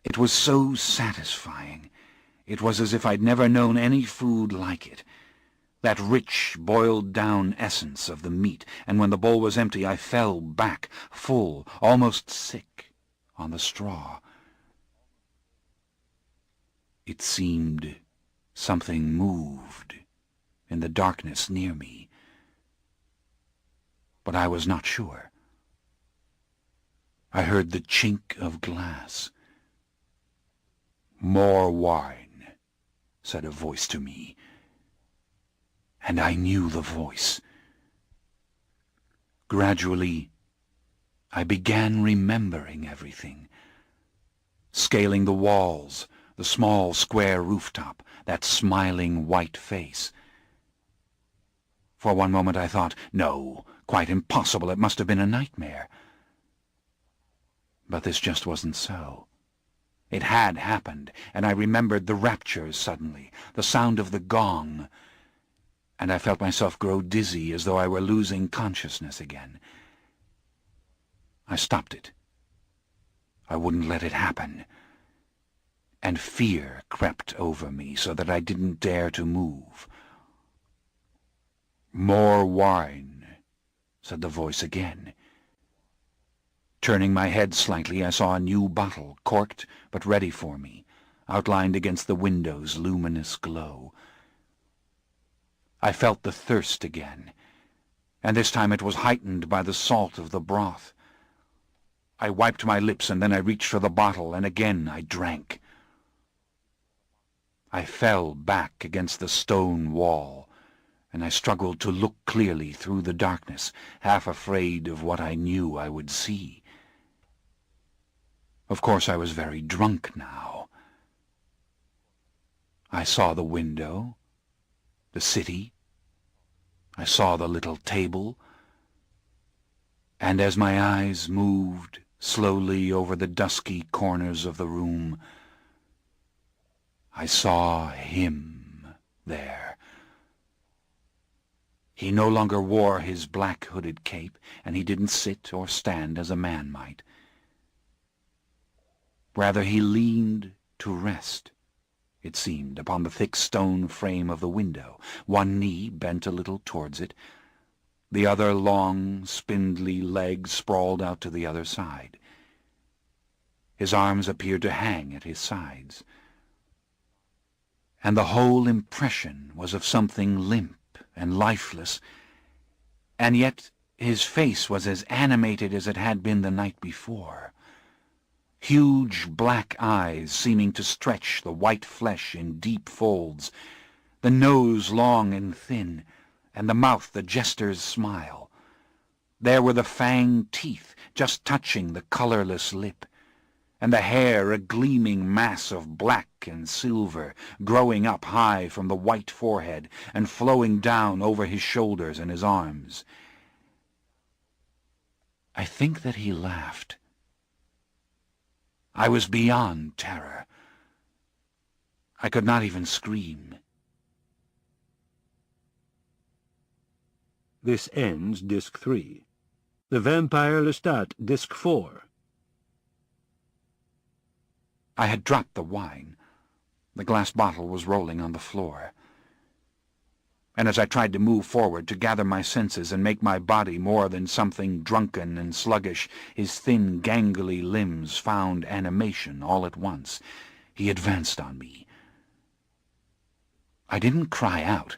It was so satisfying. It was as if I'd never known any food like it. That rich, boiled-down essence of the meat, and when the bowl was empty I fell back, full, almost sick, on the straw. It seemed something moved in the darkness near me, but I was not sure. I heard the chink of glass. "More wine," said a voice to me, and I knew the voice. Gradually, I began remembering everything. Scaling the walls, the small square rooftop, that smiling white face. For one moment I thought, no, quite impossible, it must have been a nightmare. But this just wasn't so. It had happened, and I remembered the raptures suddenly, the sound of the gong, and I felt myself grow dizzy as though I were losing consciousness again. I stopped it. I wouldn't let it happen. And fear crept over me so that I didn't dare to move. "More wine," said the voice again. Turning my head slightly, I saw a new bottle, corked but ready for me, outlined against the window's luminous glow. I felt the thirst again, and this time it was heightened by the salt of the broth. I wiped my lips, and then I reached for the bottle, and again I drank. I fell back against the stone wall, and I struggled to look clearly through the darkness, half afraid of what I knew I would see. Of course I was very drunk now. I saw the window, the city. I saw the little table, and as my eyes moved slowly over the dusky corners of the room, I saw him there. He no longer wore his black hooded cape, and he didn't sit or stand as a man might. Rather, he leaned to rest, it seemed, upon the thick stone frame of the window, one knee bent a little towards it, the other long, spindly leg sprawled out to the other side. His arms appeared to hang at his sides, and the whole impression was of something limp and lifeless, and yet his face was as animated as it had been the night before. Huge black eyes seeming to stretch the white flesh in deep folds, the nose long and thin, and the mouth the jester's smile. There were the fanged teeth just touching the colorless lip, and the hair a gleaming mass of black and silver, growing up high from the white forehead and flowing down over his shoulders and his arms. I think that he laughed. I was beyond terror. I could not even scream.
This ends Disc 3. The Vampire Lestat, Disc 4.
I had dropped the wine. The glass bottle was rolling on the floor. And as I tried to move forward, to gather my senses and make my body more than something drunken and sluggish, his thin, gangly limbs found animation all at once. He advanced on me. I didn't cry out.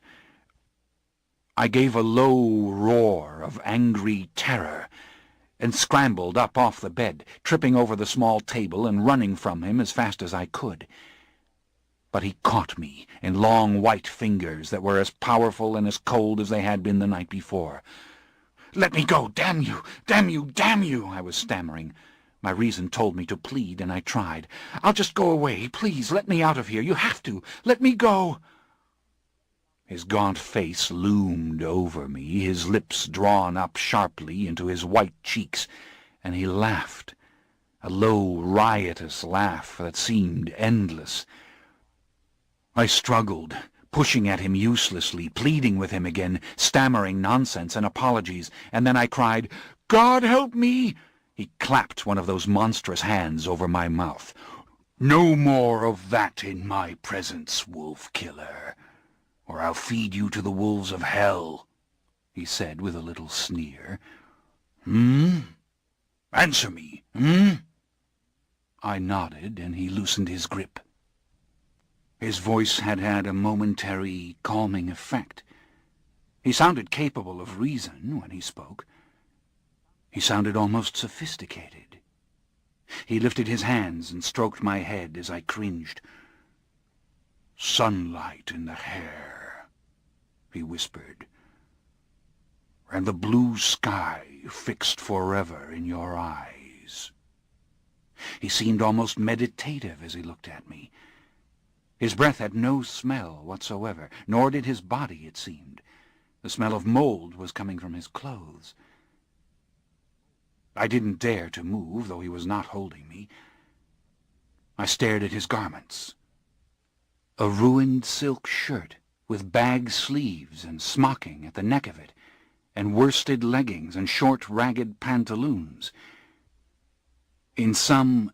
I gave a low roar of angry terror and scrambled up off the bed, tripping over the small table and running from him as fast as I could. But he caught me in long white fingers that were as powerful and as cold as they had been the night before. "Let me go! Damn you! Damn you! Damn you!" I was stammering. My reason told me to plead, and I tried. "I'll just go away. Please, let me out of here. You have to. Let me go." His gaunt face loomed over me, his lips drawn up sharply into his white cheeks, and he laughed, a low, riotous laugh that seemed endless. I struggled, pushing at him uselessly, pleading with him again, stammering nonsense and apologies, and then I cried, "God help me!" He clapped one of those monstrous hands over my mouth. "No more of that in my presence, wolf-killer, or I'll feed you to the wolves of hell," he said with a little sneer. Answer me, I nodded, and he loosened his grip. His voice had had a momentary calming effect. He sounded capable of reason when he spoke. He sounded almost sophisticated. He lifted his hands and stroked my head as I cringed. "Sunlight in the hair," he whispered, "and the blue sky fixed forever in your eyes." He seemed almost meditative as he looked at me. His breath had no smell whatsoever, nor did his body, it seemed. The smell of mold was coming from his clothes. I didn't dare to move, though he was not holding me. I stared at his garments. A ruined silk shirt, with bag sleeves and smocking at the neck of it, and worsted leggings and short, ragged pantaloons. In some,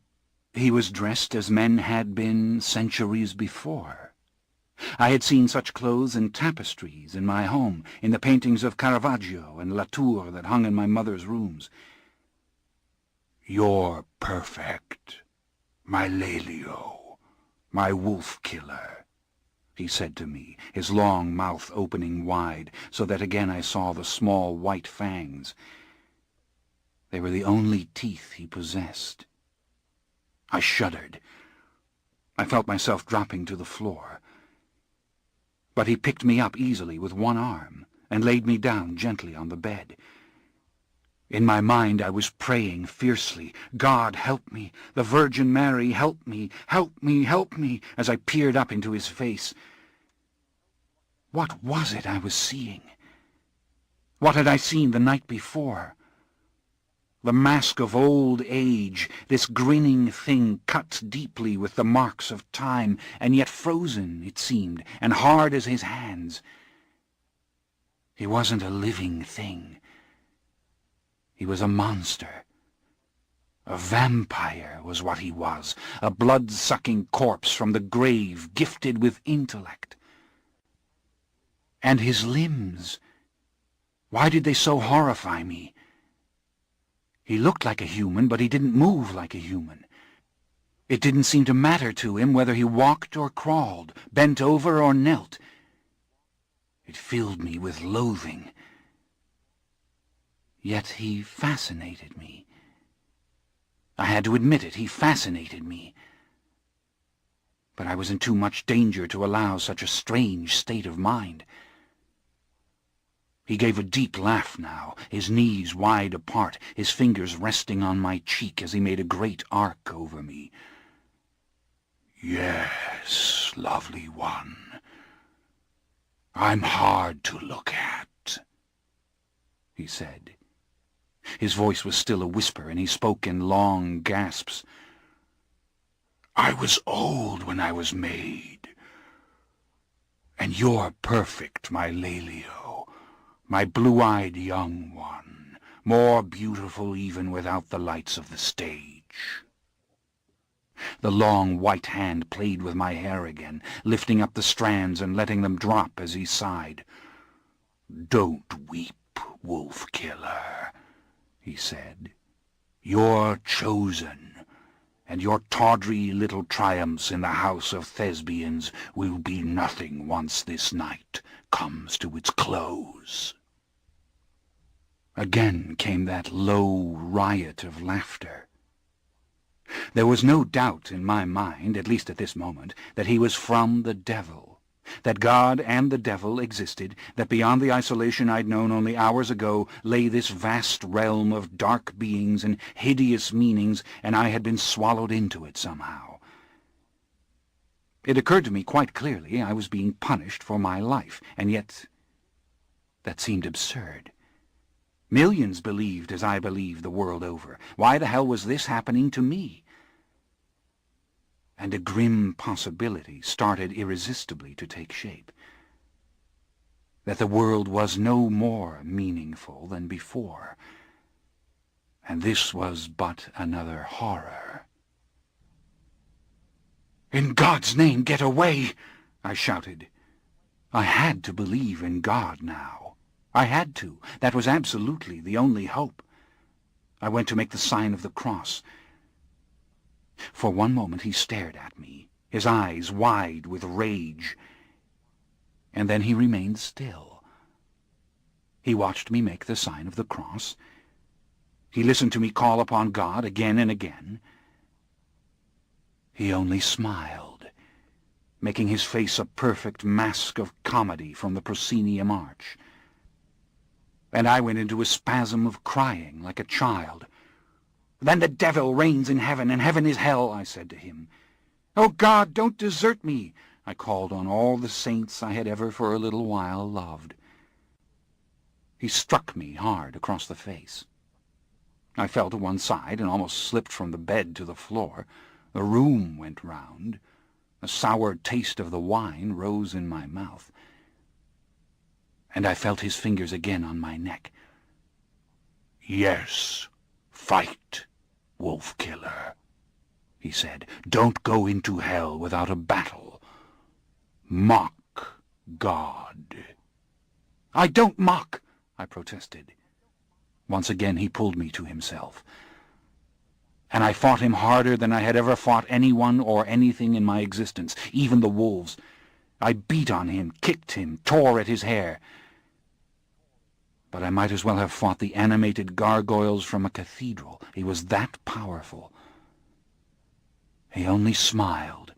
he was dressed as men had been centuries before. I had seen such clothes in tapestries in my home, in the paintings of Caravaggio and Latour that hung in my mother's rooms. "You're perfect, my Lelio, my wolf-killer," he said to me, his long mouth opening wide, so that again I saw the small white fangs. They were the only teeth he possessed. I shuddered. I felt myself dropping to the floor. But he picked me up easily with one arm and laid me down gently on the bed. In my mind I was praying fiercely, "God help me! The Virgin Mary help me! Help me! Help me!" as I peered up into his face. What was it I was seeing? What had I seen the night before? The mask of old age, this grinning thing cut deeply with the marks of time, and yet frozen, it seemed, and hard as his hands. He wasn't a living thing. He was a monster. A vampire was what he was, a blood-sucking corpse from the grave, gifted with intellect. And his limbs, why did they so horrify me? He looked like a human, but he didn't move like a human. It didn't seem to matter to him whether he walked or crawled, bent over or knelt. It filled me with loathing. Yet he fascinated me. I had to admit it, he fascinated me. But I was in too much danger to allow such a strange state of mind. He gave a deep laugh now, his knees wide apart, his fingers resting on my cheek as he made a great arc over me. "Yes, lovely one. I'm hard to look at," he said. His voice was still a whisper, and he spoke in long gasps. "I was old when I was made. And you're perfect, my Lelio. my blue-eyed young one, more beautiful even without the lights of the stage. The long white hand played with my hair again, lifting up the strands and letting them drop as he sighed. "Don't weep, wolf-killer," he said. "You're chosen, and your tawdry little triumphs in the house of Thesbians will be nothing once this night comes to its close." Again came that low riot of laughter. There was no doubt in my mind, at least at this moment, that he was from the devil, that God and the devil existed, that beyond the isolation I'd known only hours ago lay this vast realm of dark beings and hideous meanings, and I had been swallowed into it somehow. It occurred to me quite clearly I was being punished for my life, and yet that seemed absurd. Millions believed as I believed the world over. Why the hell was this happening to me? And a grim possibility started irresistibly to take shape. That the world was no more meaningful than before, and this was but another horror. "In God's name, get away!" I shouted. I had to believe in God now. I had to. That was absolutely the only hope. I went to make the sign of the cross. For one moment he stared at me, his eyes wide with rage, and then he remained still. He watched me make the sign of the cross. He listened to me call upon God again and again. He only smiled, making his face a perfect mask of comedy from the proscenium arch. And I went into a spasm of crying like a child. "Then the devil reigns in heaven, and heaven is hell," I said to him. "Oh, God, don't desert me!" I called on all the saints I had ever for a little while loved. He struck me hard across the face. I fell to one side and almost slipped from the bed to the floor. The room went round. A sour taste of the wine rose in my mouth. And I felt his fingers again on my neck. "Yes, fight, wolf-killer," he said. "Don't go into hell without a battle. Mock God." "I don't mock," I protested. Once again he pulled me to himself. And I fought him harder than I had ever fought anyone or anything in my existence, even the wolves. I beat on him, kicked him, tore at his hair. But I might as well have fought the animated gargoyles from a cathedral. He was that powerful. He only smiled.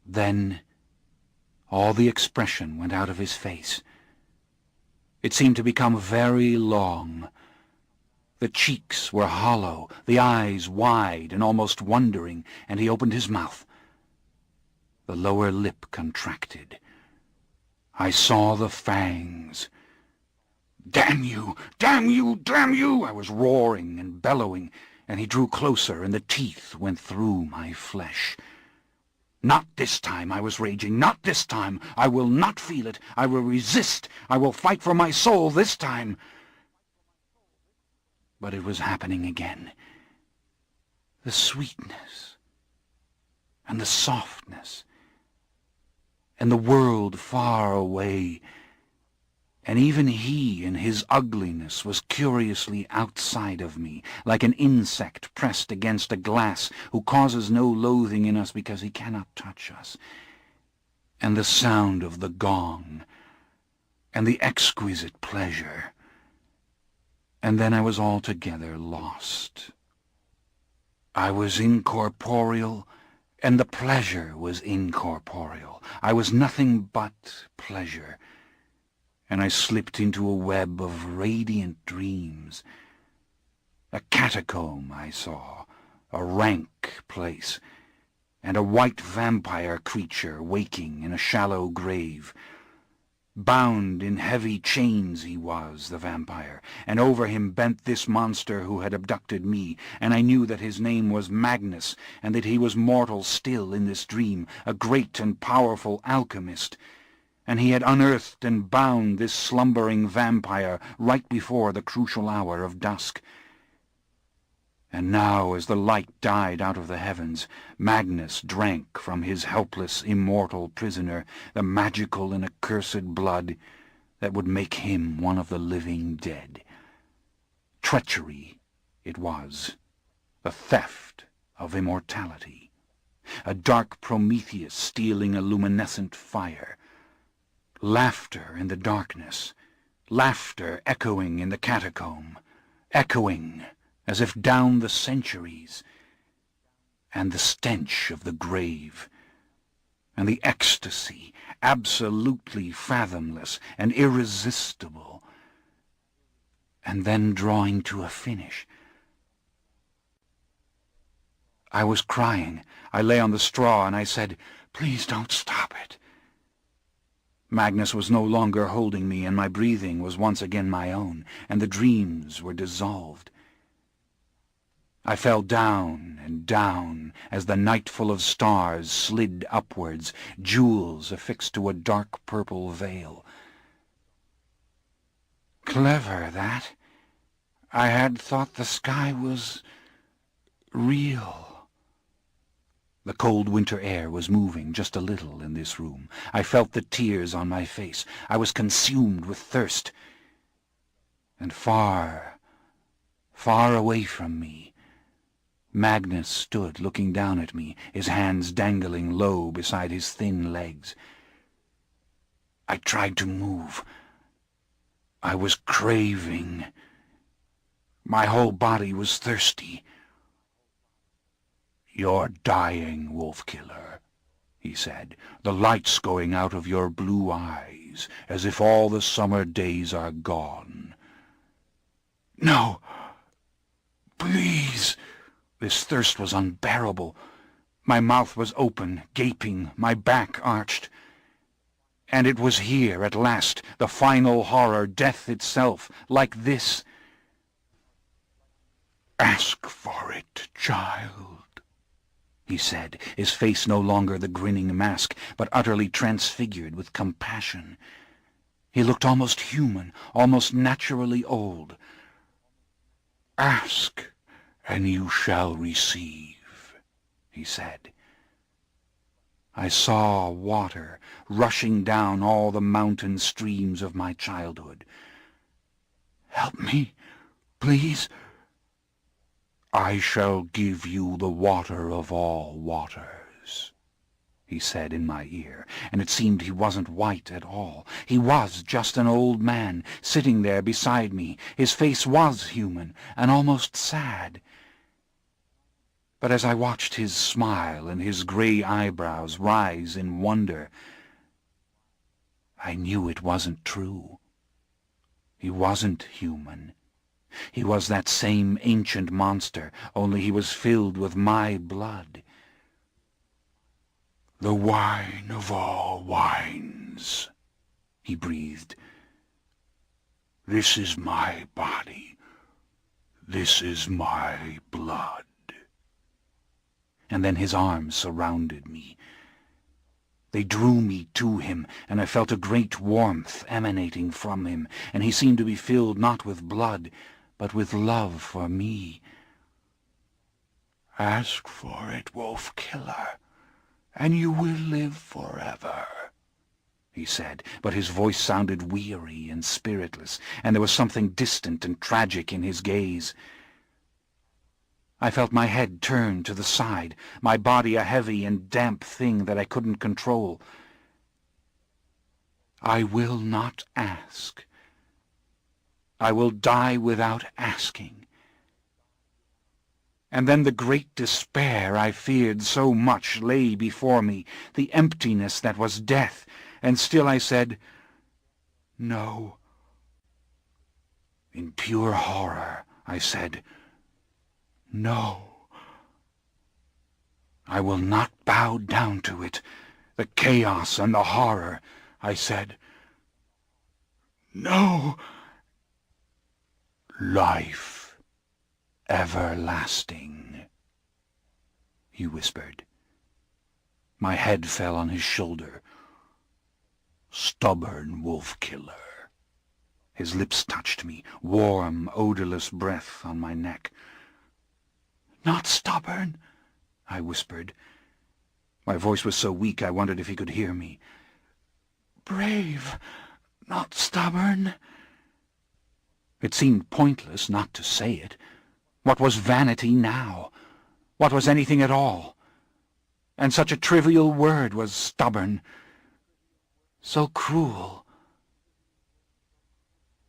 Then all the expression went out of his face. It seemed to become very long. The cheeks were hollow, the eyes wide and almost wondering, and he opened his mouth. The lower lip contracted. I saw the fangs. "Damn you! Damn you! Damn you!" I was roaring and bellowing, and he drew closer, and the teeth went through my flesh. "Not this time," I was raging. "Not this time! I will not feel it! I will resist! I will fight for my soul this time!" But it was happening again. The sweetness, and the softness, and the world far away, and even he in his ugliness was curiously outside of me, like an insect pressed against a glass who causes no loathing in us because he cannot touch us. And the sound of the gong, and the exquisite pleasure. And then I was altogether lost. I was incorporeal, and the pleasure was incorporeal. I was nothing but pleasure. And I slipped into a web of radiant dreams. A catacomb I saw, a rank place, and a white vampire creature waking in a shallow grave. Bound in heavy chains he was, the vampire, and over him bent this monster who had abducted me, and I knew that his name was Magnus, and that he was mortal still in this dream, a great and powerful alchemist. and he had unearthed and bound this slumbering vampire right before the crucial hour of dusk. And now, as the light died out of the heavens, Magnus drank from his helpless, immortal prisoner the magical and accursed blood that would make him one of the living dead. Treachery it was, the theft of immortality, a dark Prometheus stealing a luminescent fire, laughter in the darkness, laughter echoing in the catacomb, echoing as if down the centuries, and the stench of the grave, and the ecstasy, absolutely fathomless and irresistible, and then drawing to a finish. I was crying. I lay on the straw, and I said, "Please don't stop it." Magnus was no longer holding me, and my breathing was once again my own, and the dreams were dissolved. I fell down and down as the night full of stars slid upwards, jewels affixed to a dark purple veil. Clever, that. I had thought the sky was real. The cold winter air was moving just a little in this room. I felt the tears on my face. I was consumed with thirst. And far, far away from me, Magnus stood looking down at me, his hands dangling low beside his thin legs. I tried to move. I was craving. My whole body was thirsty. "You're dying, Wolf-Killer," he said, "the light's going out of your blue eyes, as if all the summer days are gone." "No, please." This thirst was unbearable. My mouth was open, gaping, my back arched. And it was here, at last, the final horror, death itself, like this. "Ask for it, child," he said, his face no longer the grinning mask, but utterly transfigured with compassion. He looked almost human, almost naturally old. "Ask, and you shall receive," he said. I saw water rushing down all the mountain streams of my childhood. "Help me, please." "I shall give you the water of all waters," he said in my ear, and it seemed he wasn't white at all. He was just an old man, sitting there beside me. His face was human, and almost sad. But as I watched his smile and his gray eyebrows rise in wonder, I knew it wasn't true. He wasn't human. He was that same ancient monster, only he was filled with my blood. "The wine of all wines," he breathed. "This is my body. This is my blood." And then his arms surrounded me. They drew me to him, and I felt a great warmth emanating from him, and he seemed to be filled not with blood, but with love for me. "Ask for it, Wolf-Killer, and you will live forever," he said, but his voice sounded weary and spiritless, and there was something distant and tragic in his gaze. I felt my head turn to the side, my body a heavy and damp thing that I couldn't control. "I will not ask. I will die without asking." And then the great despair I feared so much lay before me, the emptiness that was death, and still I said, "No." In pure horror, I said, "No. I will not bow down to it, the chaos and the horror," I said. "No." "Life everlasting," he whispered. My head fell on his shoulder. Stubborn wolf-killer. His lips touched me, warm, odorless breath on my neck. "Not stubborn," I whispered. My voice was so weak I wondered if he could hear me. "Brave, not stubborn." It seemed pointless not to say it. What was vanity now? What was anything at all? And such a trivial word was stubborn. So cruel.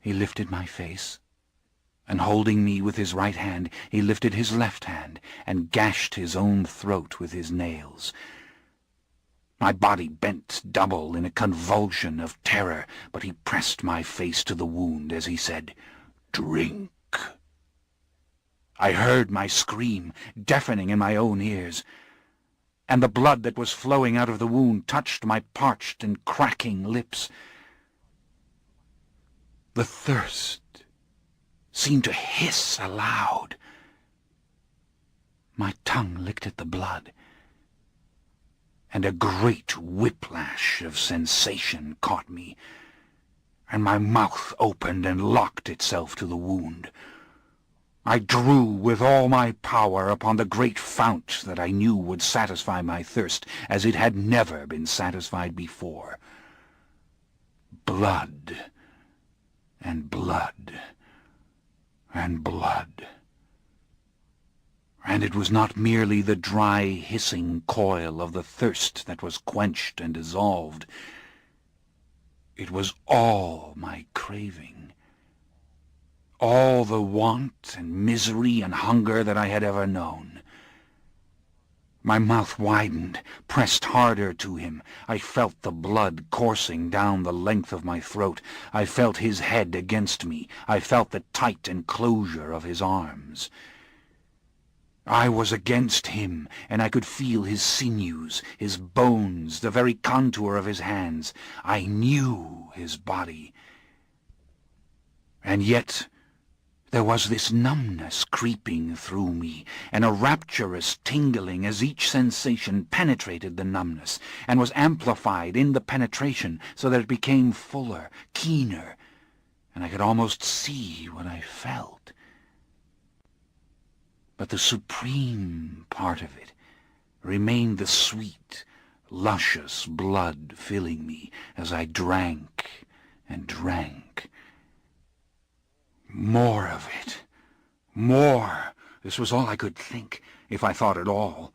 He lifted my face, and holding me with his right hand, he lifted his left hand and gashed his own throat with his nails. My body bent double in a convulsion of terror, but he pressed my face to the wound as he said, "Drink." I heard my scream, deafening in my own ears, and the blood that was flowing out of the wound touched my parched and cracking lips. The thirst seemed to hiss aloud. My tongue licked at the blood, and a great whiplash of sensation caught me, and my mouth opened and locked itself to the wound. I drew with all my power upon the great fount that I knew would satisfy my thirst as it had never been satisfied before. Blood, and blood, and blood. And it was not merely the dry, hissing coil of the thirst that was quenched and dissolved. It was all my craving, all the want and misery and hunger that I had ever known. My mouth widened, pressed harder to him. I felt the blood coursing down the length of my throat. I felt his head against me. I felt the tight enclosure of his arms. I was against him, and I could feel his sinews, his bones, the very contour of his hands. I knew his body. And yet there was this numbness creeping through me, and a rapturous tingling as each sensation penetrated the numbness, and was amplified in the penetration so that it became fuller, keener, and I could almost see what I felt. But the supreme part of it remained the sweet, luscious blood filling me as I drank and drank. More of it. More. This was all I could think, if I thought at all.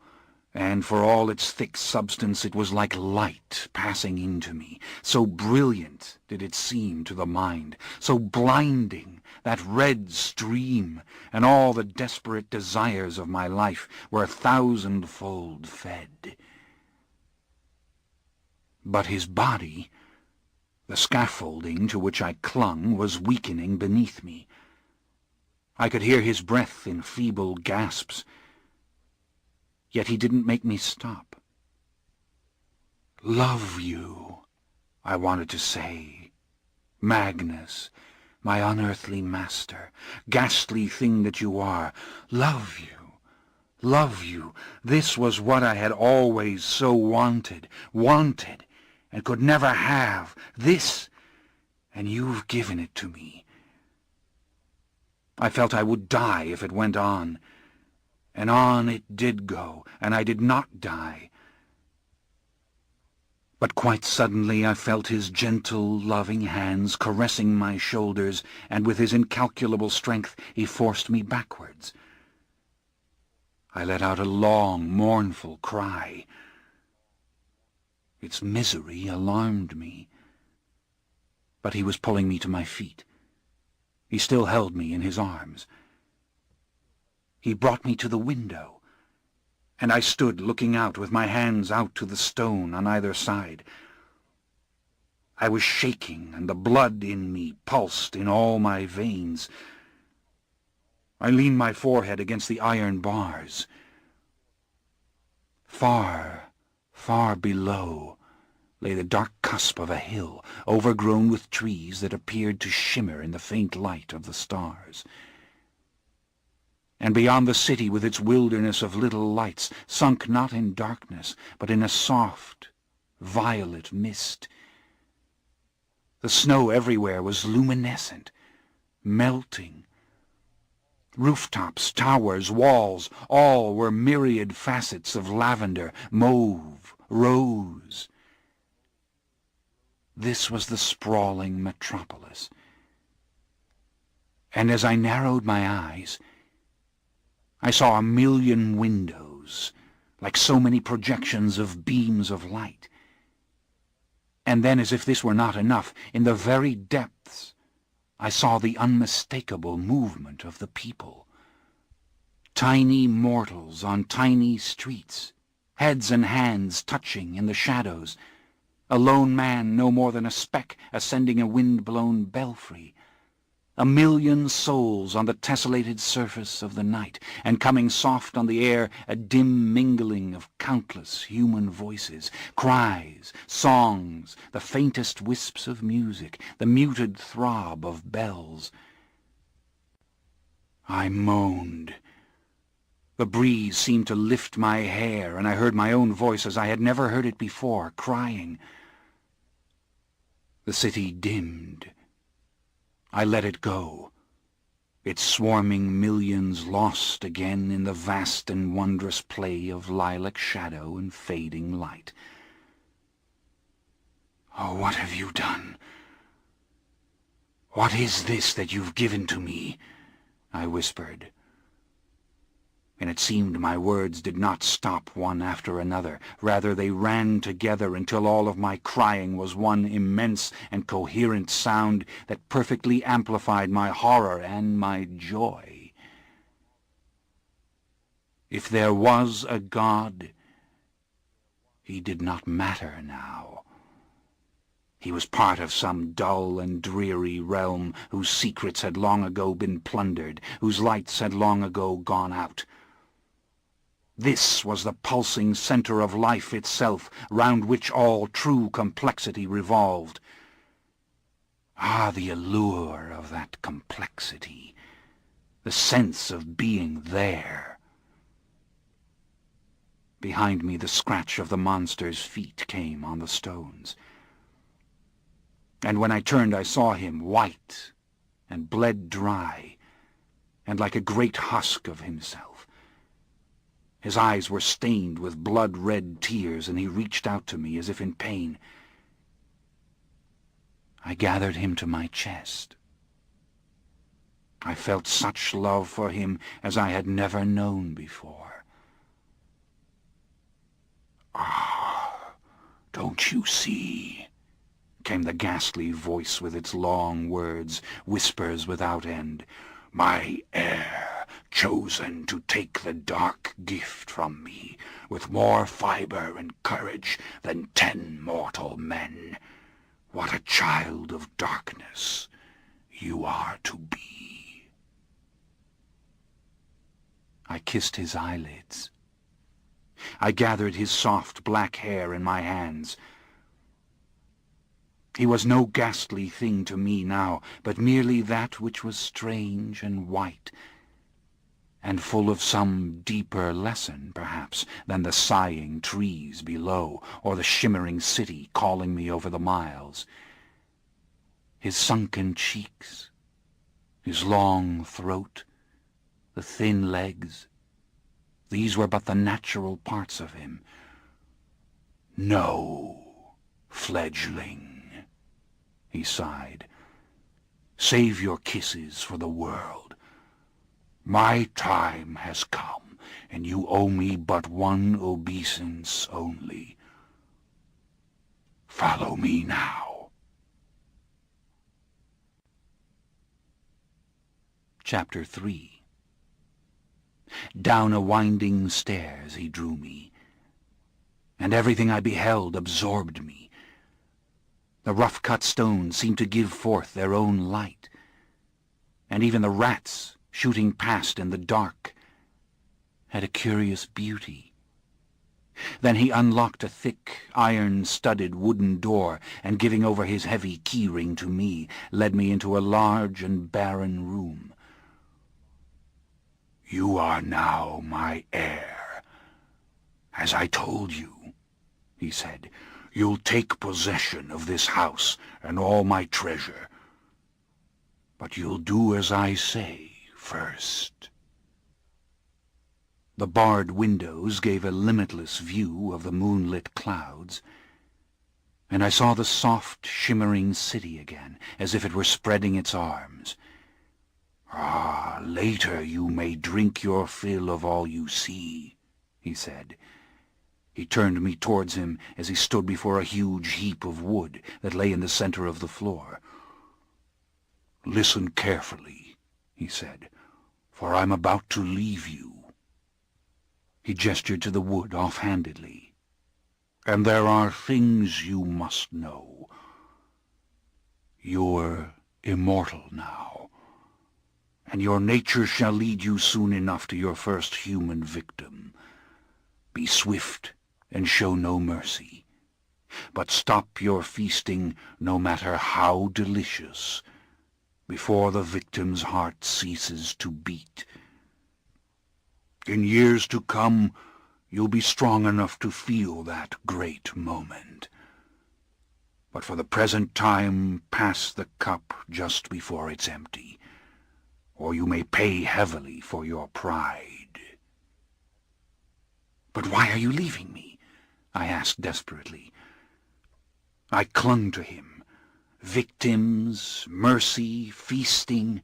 And for all its thick substance, it was like light passing into me. So brilliant did it seem to the mind, so blinding, that red stream, and all the desperate desires of my life were thousandfold fed. But his body, the scaffolding to which I clung, was weakening beneath me. I could hear his breath in feeble gasps, yet he didn't make me stop. "Love you," I wanted to say. "Magnus, my unearthly master, ghastly thing that you are, love you, love you. This was what I had always so wanted, and could never have. This, and you've given it to me." I felt I would die if it went on. And on it did go, and I did not die. But quite suddenly I felt his gentle, loving hands caressing my shoulders, and with his incalculable strength he forced me backwards. I let out a long, mournful cry. Its misery alarmed me. But he was pulling me to my feet. He still held me in his arms. He brought me to the window, and I stood looking out with my hands out to the stone on either side. I was shaking, and the blood in me pulsed in all my veins. I leaned my forehead against the iron bars. Far, far below lay the dark cusp of a hill, overgrown with trees that appeared to shimmer in the faint light of the stars. And beyond the city, with its wilderness of little lights, sunk not in darkness, but in a soft, violet mist, The snow everywhere was luminescent, melting. Rooftops, towers, walls, all were myriad facets of lavender, mauve, rose. This was the sprawling metropolis. And as I narrowed my eyes, I saw a million windows, like so many projections of beams of light. And then, as if this were not enough, in the very depths, I saw the unmistakable movement of the people. Tiny mortals on tiny streets, heads and hands touching in the shadows, a lone man no more than a speck ascending a wind-blown belfry, a million souls on the tessellated surface of the night, and coming soft on the air a dim mingling of countless human voices, cries, songs, the faintest wisps of music, the muted throb of bells. I moaned. The breeze seemed to lift my hair, and I heard my own voice as I had never heard it before, crying. The city dimmed. I let it go, its swarming millions lost again in the vast and wondrous play of lilac shadow and fading light. Oh, what have you done? What is this that you've given to me? I whispered. And it seemed my words did not stop one after another. Rather, they ran together until all of my crying was one immense and coherent sound that perfectly amplified my horror and my joy. If there was a God, he did not matter now. He was part of some dull and dreary realm whose secrets had long ago been plundered, whose lights had long ago gone out. This was the pulsing center of life itself, round which all true complexity revolved. Ah, the allure of that complexity, the sense of being there. Behind me the scratch of the monster's feet came on the stones. And when I turned I saw him white and bled dry, and like a great husk of himself. His eyes were stained with blood-red tears, and he reached out to me as if in pain. I gathered him to my chest. I felt such love for him as I had never known before. "Ah, don't you see?" came the ghastly voice with its long words, whispers without end. "My heir, chosen to take the dark gift from me, with more fibre and courage than 10 mortal men. What a child of darkness you are to be." I kissed his eyelids. I gathered his soft black hair in my hands. He was no ghastly thing to me now, but merely that which was strange and white, and full of some deeper lesson, perhaps, than the sighing trees below, or the shimmering city calling me over the miles. His sunken cheeks, his long throat, the thin legs, these were but the natural parts of him. "No, fledgling," he sighed. "Save your kisses for the world. My time has come, and you owe me but one obeisance only. Follow me now." Chapter 3. Down a winding stairs he drew me, and everything I beheld absorbed me. The rough-cut stones seemed to give forth their own light, and even the rats, shooting past in the dark, had a curious beauty. Then he unlocked a thick, iron-studded wooden door, and giving over his heavy key-ring to me, led me into a large and barren room. "You are now my heir, as I told you," he said. You'll take possession of this house and all my treasure. But you'll do as I say first." The barred windows gave a limitless view of the moonlit clouds, and I saw the soft, shimmering city again, as if it were spreading its arms. "Ah, later you may drink your fill of all you see," he said. He turned me towards him as he stood before a huge heap of wood that lay in the center of the floor. "Listen carefully," he said, "for I'm about to leave you." He gestured to the wood offhandedly. "And there are things you must know. You're immortal now, and your nature shall lead you soon enough to your first human victim. Be swift and show no mercy, but stop your feasting, no matter how delicious, before the victim's heart ceases to beat. In years to come, you'll be strong enough to feel that great moment. But for the present time, pass the cup just before it's empty, or you may pay heavily for your pride." "But why are you leaving me?" I asked desperately. I clung to him. Victims, mercy, feasting.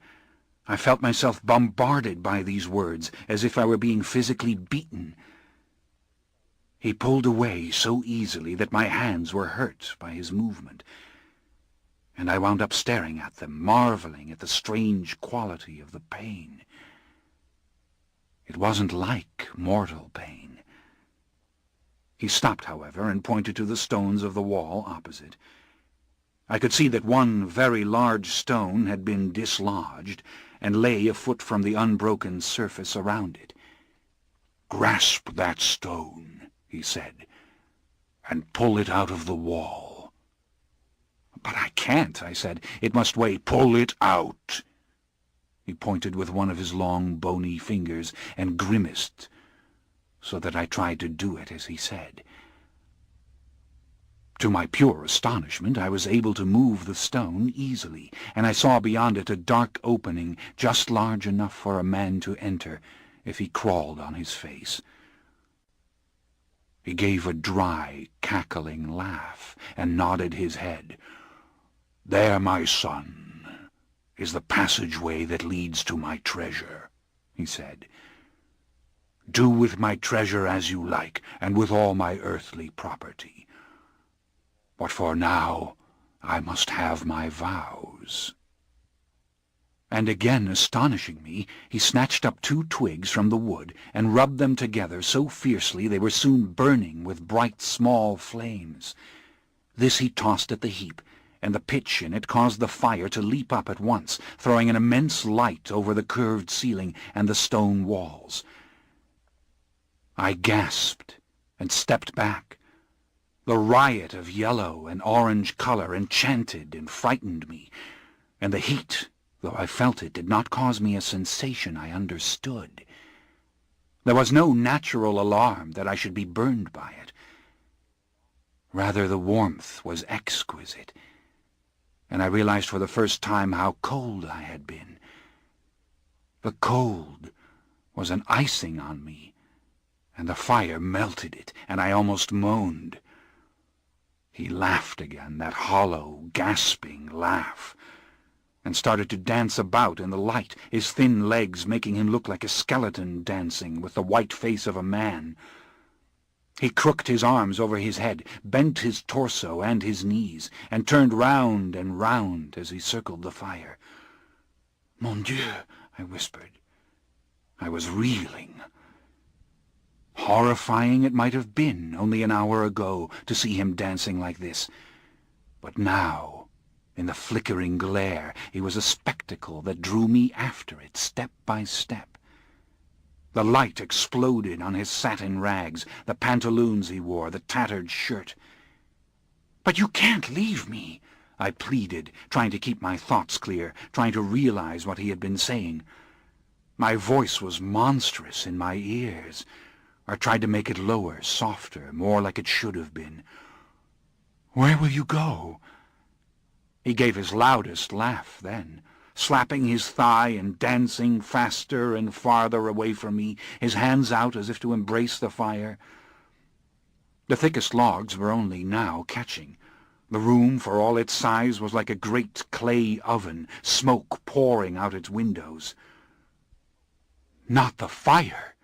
I felt myself bombarded by these words, as if I were being physically beaten. He pulled away so easily that my hands were hurt by his movement, and I wound up staring at them, marveling at the strange quality of the pain. It wasn't like mortal pain. He stopped, however, and pointed to the stones of the wall opposite. I could see that one very large stone had been dislodged and lay a foot from the unbroken surface around it. "Grasp that stone," he said, "and pull it out of the wall." "But I can't," I said. "It must weigh—" "Pull it out." He pointed with one of his long, bony fingers and grimaced, so that I tried to do it as he said. To my pure astonishment, I was able to move the stone easily, and I saw beyond it a dark opening just large enough for a man to enter if he crawled on his face. He gave a dry, cackling laugh and nodded his head. "There, my son, is the passageway that leads to my treasure," he said. "Do with my treasure as you like, and with all my earthly property. But for now, I must have my vows." And again astonishing me, he snatched up 2 twigs from the wood and rubbed them together so fiercely they were soon burning with bright small flames. This he tossed at the heap, and the pitch in it caused the fire to leap up at once, throwing an immense light over the curved ceiling and the stone walls. I gasped and stepped back. The riot of yellow and orange color enchanted and frightened me, and the heat, though I felt it, did not cause me a sensation I understood. There was no natural alarm that I should be burned by it. Rather, the warmth was exquisite, and I realized for the first time how cold I had been. The cold was an icing on me, and the fire melted it, and I almost moaned. He laughed again, that hollow, gasping laugh, and started to dance about in the light, his thin legs making him look like a skeleton dancing with the white face of a man. He crooked his arms over his head, bent his torso and his knees, and turned round and round as he circled the fire. "Mon Dieu," I whispered. I was reeling. Horrifying it might have been only an hour ago to see him dancing like this, but now, in the flickering glare, he was a spectacle that drew me after it step by step. The light exploded on his satin rags, the pantaloons he wore, the tattered shirt. "But you can't leave me," I pleaded, trying to keep my thoughts clear, trying to realize what he had been saying. My voice was monstrous in my ears. I tried to make it lower, softer, more like it should have been. Where will you go?" He gave his loudest laugh then, slapping his thigh and dancing faster and farther away from me, his hands out as if to embrace the fire. The thickest logs were only now catching. The room, for all its size, was like a great clay oven, smoke pouring out its windows. Not the fire!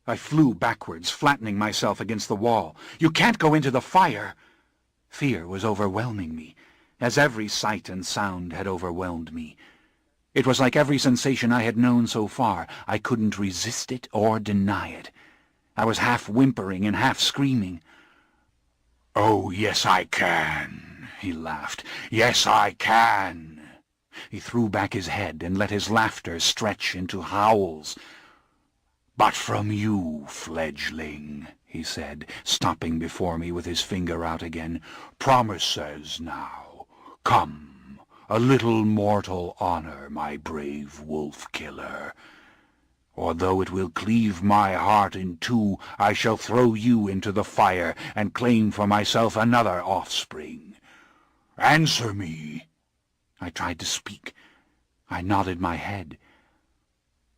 I flew backwards, flattening myself against the wall. "You can't go into the fire!" Fear was overwhelming me, as every sight and sound had overwhelmed me. It was like every sensation I had known so far. I couldn't resist it or deny it. I was half whimpering and half screaming. "Oh, yes, I can," he laughed. "Yes, I can." He threw back his head and let his laughter stretch into howls. "But from you, fledgling," he said, stopping before me with his finger out again. "Promises now. Come, a little mortal honor, my brave wolf-killer. Or though it will cleave my heart in two, I shall throw you into the fire and claim for myself another offspring. Answer me." I tried to speak. I nodded my head.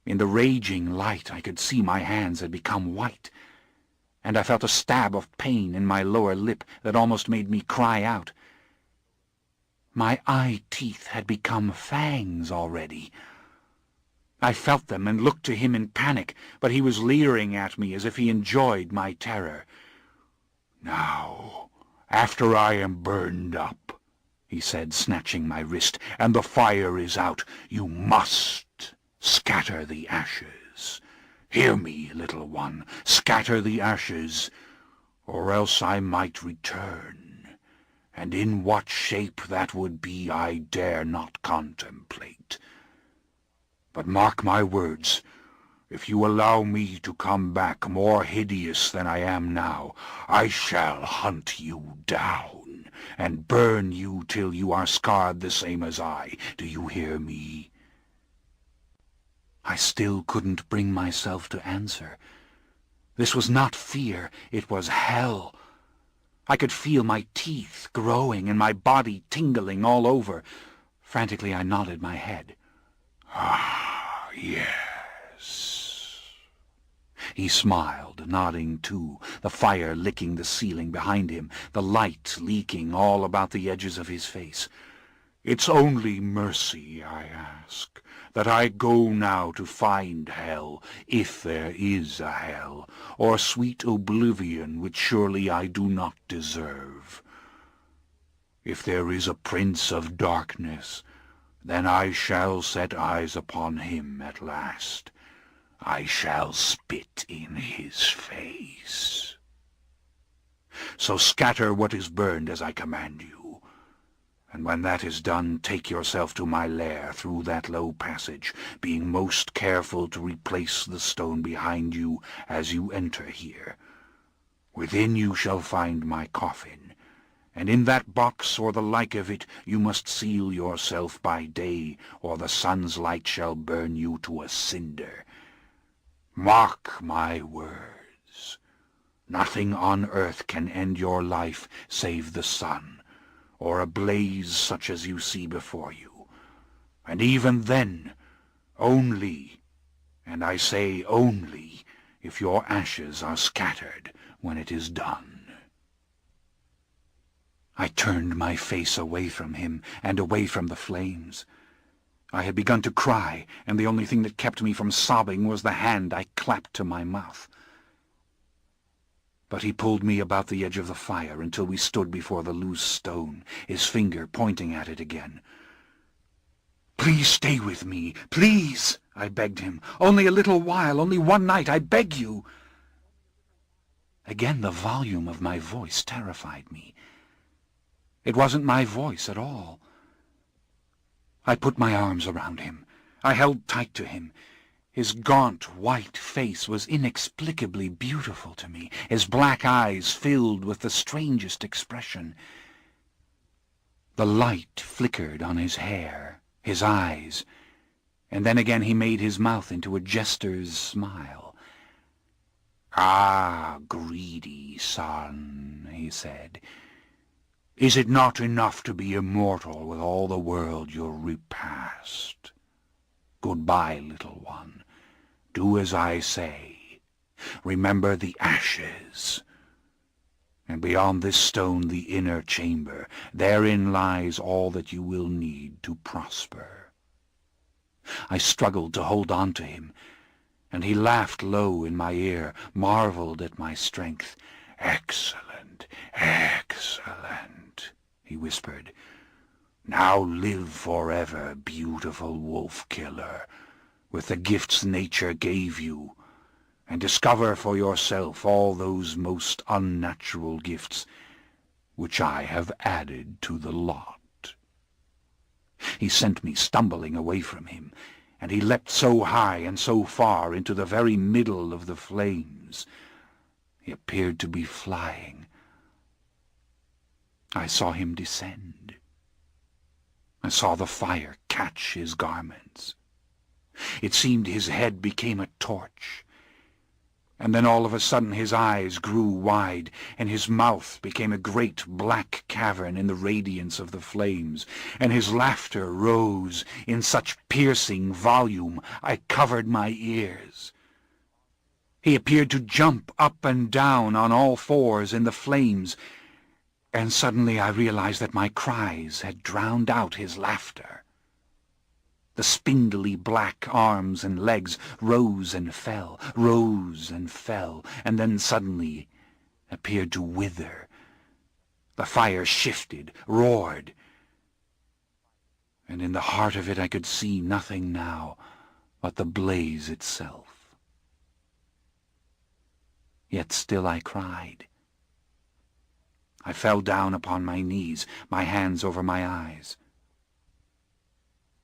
In the raging light I could see my hands had become white, and I felt a stab of pain in my lower lip that almost made me cry out. My eye teeth had become fangs already. I felt them and looked to him in panic, but he was leering at me as if he enjoyed my terror. "Now, after I am burned up," he said, snatching my wrist, "and the fire is out, you must scatter the ashes. Hear me, little one, scatter the ashes, or else I might return, and in what shape that would be I dare not contemplate. But mark my words, if you allow me to come back more hideous than I am now, I shall hunt you down and burn you till you are scarred the same as I. Do you hear me?" I still couldn't bring myself to answer. This was not fear, it was hell. I could feel my teeth growing and my body tingling all over. Frantically I nodded my head. "Ah, yes." He smiled, nodding too, the fire licking the ceiling behind him, the light leaking all about the edges of his face. "It's only mercy I ask, that I go now to find hell, if there is a hell, or sweet oblivion which surely I do not deserve. If there is a prince of darkness, then I shall set eyes upon him at last. I shall spit in his face. So scatter what is burned as I command you, and when that is done, take yourself to my lair through that low passage, being most careful to replace the stone behind you as you enter here. Within you shall find my coffin, and in that box or the like of it you must seal yourself by day, or the sun's light shall burn you to a cinder. Mark my words. Nothing on earth can end your life save the sun, or a blaze such as you see before you. And even then, only, and I say only, if your ashes are scattered when it is done." I turned my face away from him and away from the flames. I had begun to cry, and the only thing that kept me from sobbing was the hand I clapped to my mouth. But he pulled me about the edge of the fire until we stood before the loose stone, his finger pointing at it again. "Please stay with me, please," I begged him. "Only a little while, only one night, I beg you." Again the volume of my voice terrified me. It wasn't my voice at all. I put my arms around him. I held tight to him. His gaunt, white face was inexplicably beautiful to me, his black eyes filled with the strangest expression. The light flickered on his hair, his eyes, and then again he made his mouth into a jester's smile. "Ah, greedy son," he said, Is it not enough to be immortal with all the world you'll repast? Goodbye, little one. Do as I say. Remember the ashes. And beyond this stone the inner chamber. Therein lies all that you will need to prosper. I struggled to hold on to him, and he laughed low in my ear, marveled at my strength. "Excellent, excellent," he whispered. "Now live forever, beautiful wolf-killer, with the gifts nature gave you, and discover for yourself all those most unnatural gifts which I have added to the lot." He sent me stumbling away from him, and he leapt so high and so far into the very middle of the flames. He appeared to be flying. I saw him descend. I saw the fire catch his garments. It seemed his head became a torch, and then all of a sudden his eyes grew wide, and his mouth became a great black cavern in the radiance of the flames, and his laughter rose in such piercing volume I covered my ears. He appeared to jump up and down on all fours in the flames, and suddenly I realized that my cries had drowned out his laughter. The spindly black arms and legs rose and fell, and then suddenly appeared to wither. The fire shifted, roared, and in the heart of it I could see nothing now but the blaze itself. Yet still I cried. I fell down upon my knees, my hands over my eyes.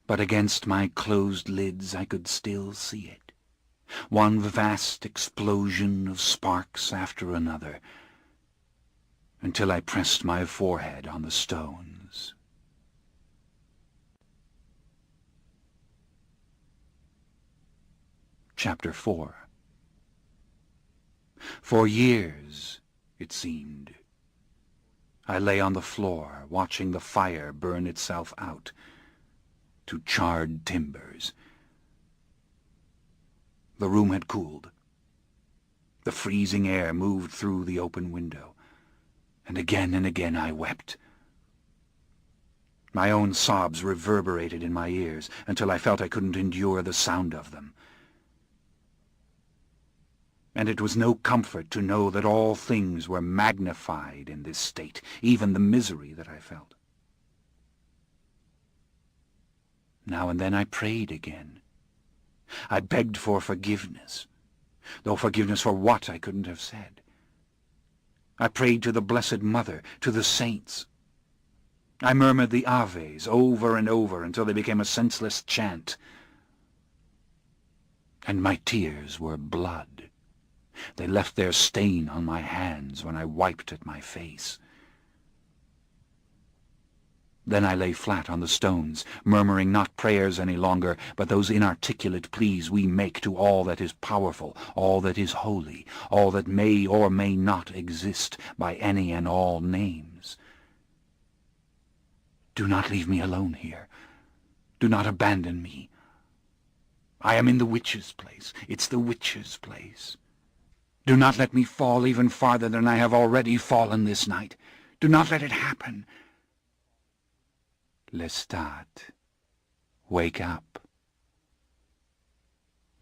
But against my closed lids I could still see it, one vast explosion of sparks after another, until I pressed my forehead on the stones. Chapter 4. For years, it seemed, I lay on the floor, watching the fire burn itself out to charred timbers. The room had cooled. The freezing air moved through the open window, and again I wept. My own sobs reverberated in my ears until I felt I couldn't endure the sound of them. And it was no comfort to know that all things were magnified in this state, even the misery that I felt. Now and then I prayed again. I begged for forgiveness, though forgiveness for what I couldn't have said. I prayed to the Blessed Mother, to the saints. I murmured the Aves over and over until they became a senseless chant. And my tears were blood. They left their stain on my hands when I wiped at my face. Then I lay flat on the stones, murmuring not prayers any longer, but those inarticulate pleas we make to all that is powerful, all that is holy, all that may or may not exist by any and all names. Do not leave me alone here. Do not abandon me. I am in the witch's place. It's the witch's place. Do not let me fall even farther than I have already fallen this night. Do not let it happen. Lestat, wake up.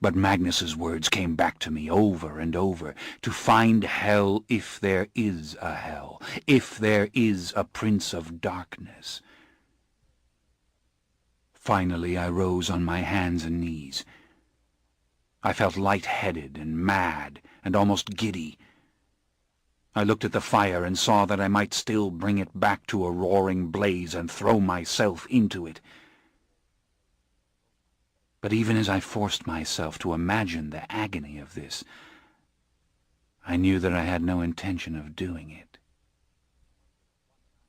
But Magnus's words came back to me over and over. To find hell if there is a hell, if there is a Prince of Darkness. Finally I rose on my hands and knees. I felt light-headed and mad and almost giddy. I looked at the fire and saw that I might still bring it back to a roaring blaze and throw myself into it. But even as I forced myself to imagine the agony of this, I knew that I had no intention of doing it.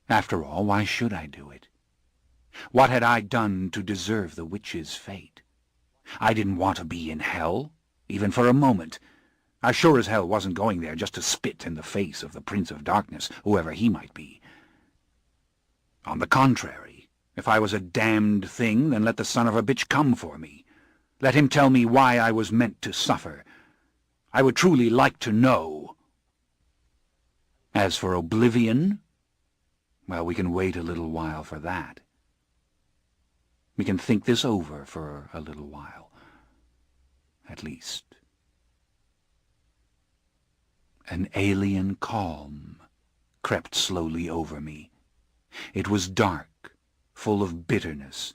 After all, why should I do it? What had I done to deserve the witch's fate? I didn't want to be in hell, even for a moment. I sure as hell wasn't going there just to spit in the face of the Prince of Darkness, whoever he might be. On the contrary, if I was a damned thing, then let the son of a bitch come for me. Let him tell me why I was meant to suffer. I would truly like to know. As for oblivion, well, we can wait a little while for that. We can think this over for a little while, at least. An alien calm crept slowly over me. It was dark, full of bitterness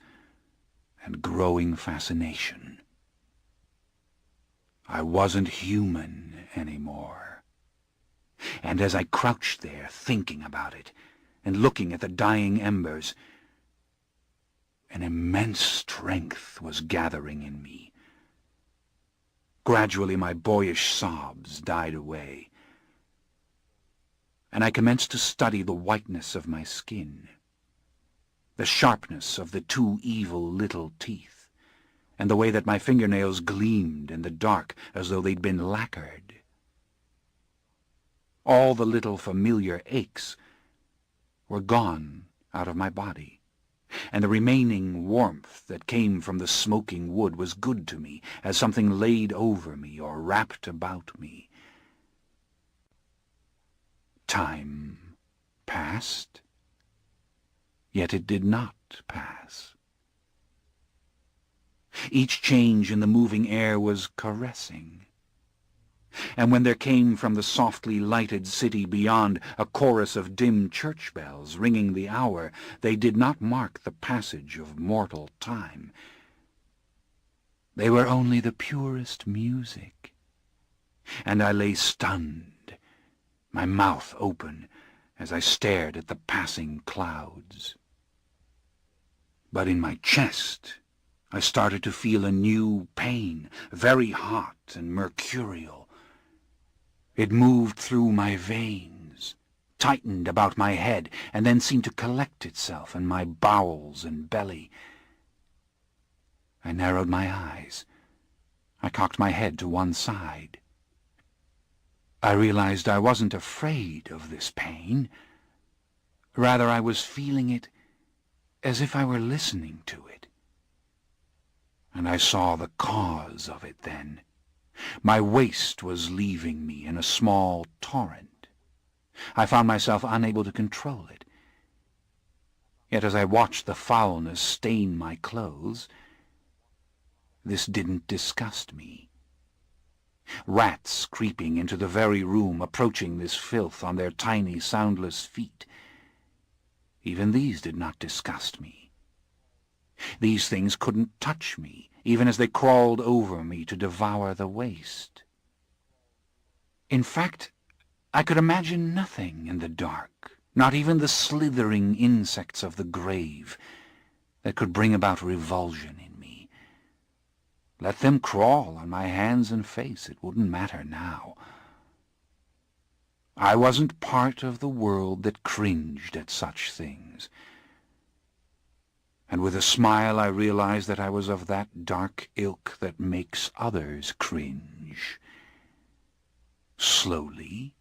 and growing fascination. I wasn't human anymore. And as I crouched there, thinking about it, and looking at the dying embers, an immense strength was gathering in me. Gradually my boyish sobs died away, and I commenced to study the whiteness of my skin, the sharpness of the two evil little teeth, and the way that my fingernails gleamed in the dark as though they'd been lacquered. All the little familiar aches were gone out of my body, and the remaining warmth that came from the smoking wood was good to me, as something laid over me or wrapped about me. Time passed, yet it did not pass. Each change in the moving air was caressing, and when there came from the softly lighted city beyond a chorus of dim church bells ringing the hour, they did not mark the passage of mortal time. They were only the purest music, and I lay stunned, my mouth open, as I stared at the passing clouds. But in my chest I started to feel a new pain, very hot and mercurial. It moved through my veins, tightened about my head, and then seemed to collect itself in my bowels and belly. I narrowed my eyes. I cocked my head to one side. I realized I wasn't afraid of this pain. Rather, I was feeling it as if I were listening to it. And I saw the cause of it then. My waist was leaving me in a small torrent. I found myself unable to control it. Yet as I watched the foulness stain my clothes, this didn't disgust me. Rats creeping into the very room, approaching this filth on their tiny, soundless feet. Even these did not disgust me. These things couldn't touch me, even as they crawled over me to devour the waste. In fact, I could imagine nothing in the dark, not even the slithering insects of the grave, that could bring about revulsion in me. Let them crawl on my hands and face, it wouldn't matter now. I wasn't part of the world that cringed at such things. And with a smile I realized that I was of that dark ilk that makes others cringe. Slowly,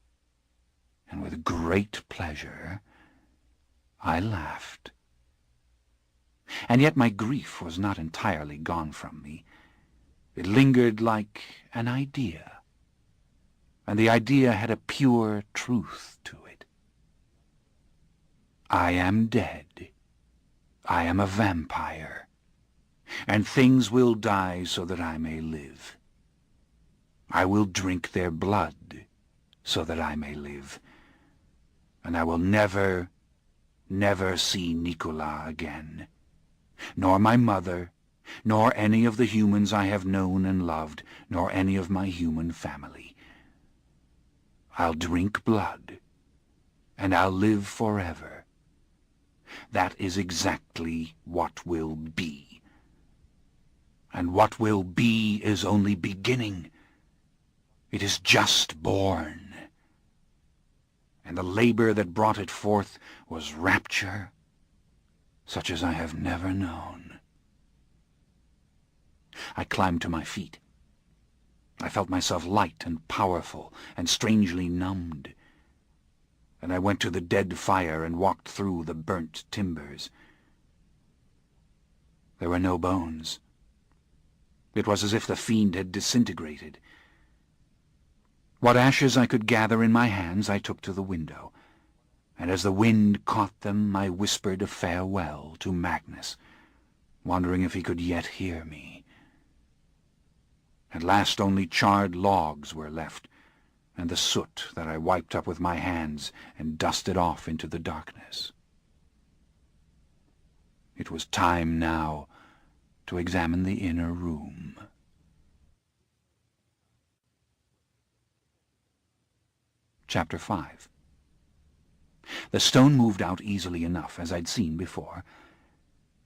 and with great pleasure, I laughed. And yet my grief was not entirely gone from me. It lingered like an idea, and the idea had a pure truth to it. I am dead. I am a vampire, and things will die so that I may live. I will drink their blood so that I may live, and I will never, never see Nicola again, nor my mother, nor any of the humans I have known and loved, nor any of my human family. I'll drink blood, and I'll live forever. That is exactly what will be. And what will be is only beginning. It is just born. And the labor that brought it forth was rapture, such as I have never known. I climbed to my feet. I felt myself light and powerful and strangely numbed. and I went to the dead fire and walked through the burnt timbers. There were no bones. It was as if the fiend had disintegrated. What ashes I could gather in my hands I took to the window, and as the wind caught them I whispered a farewell to Magnus, wondering if he could yet hear me. At last only charred logs were left, and the soot that I wiped up with my hands and dusted off into the darkness. It was time now to examine the inner room. Chapter 5. The stone moved out easily enough, as I'd seen before,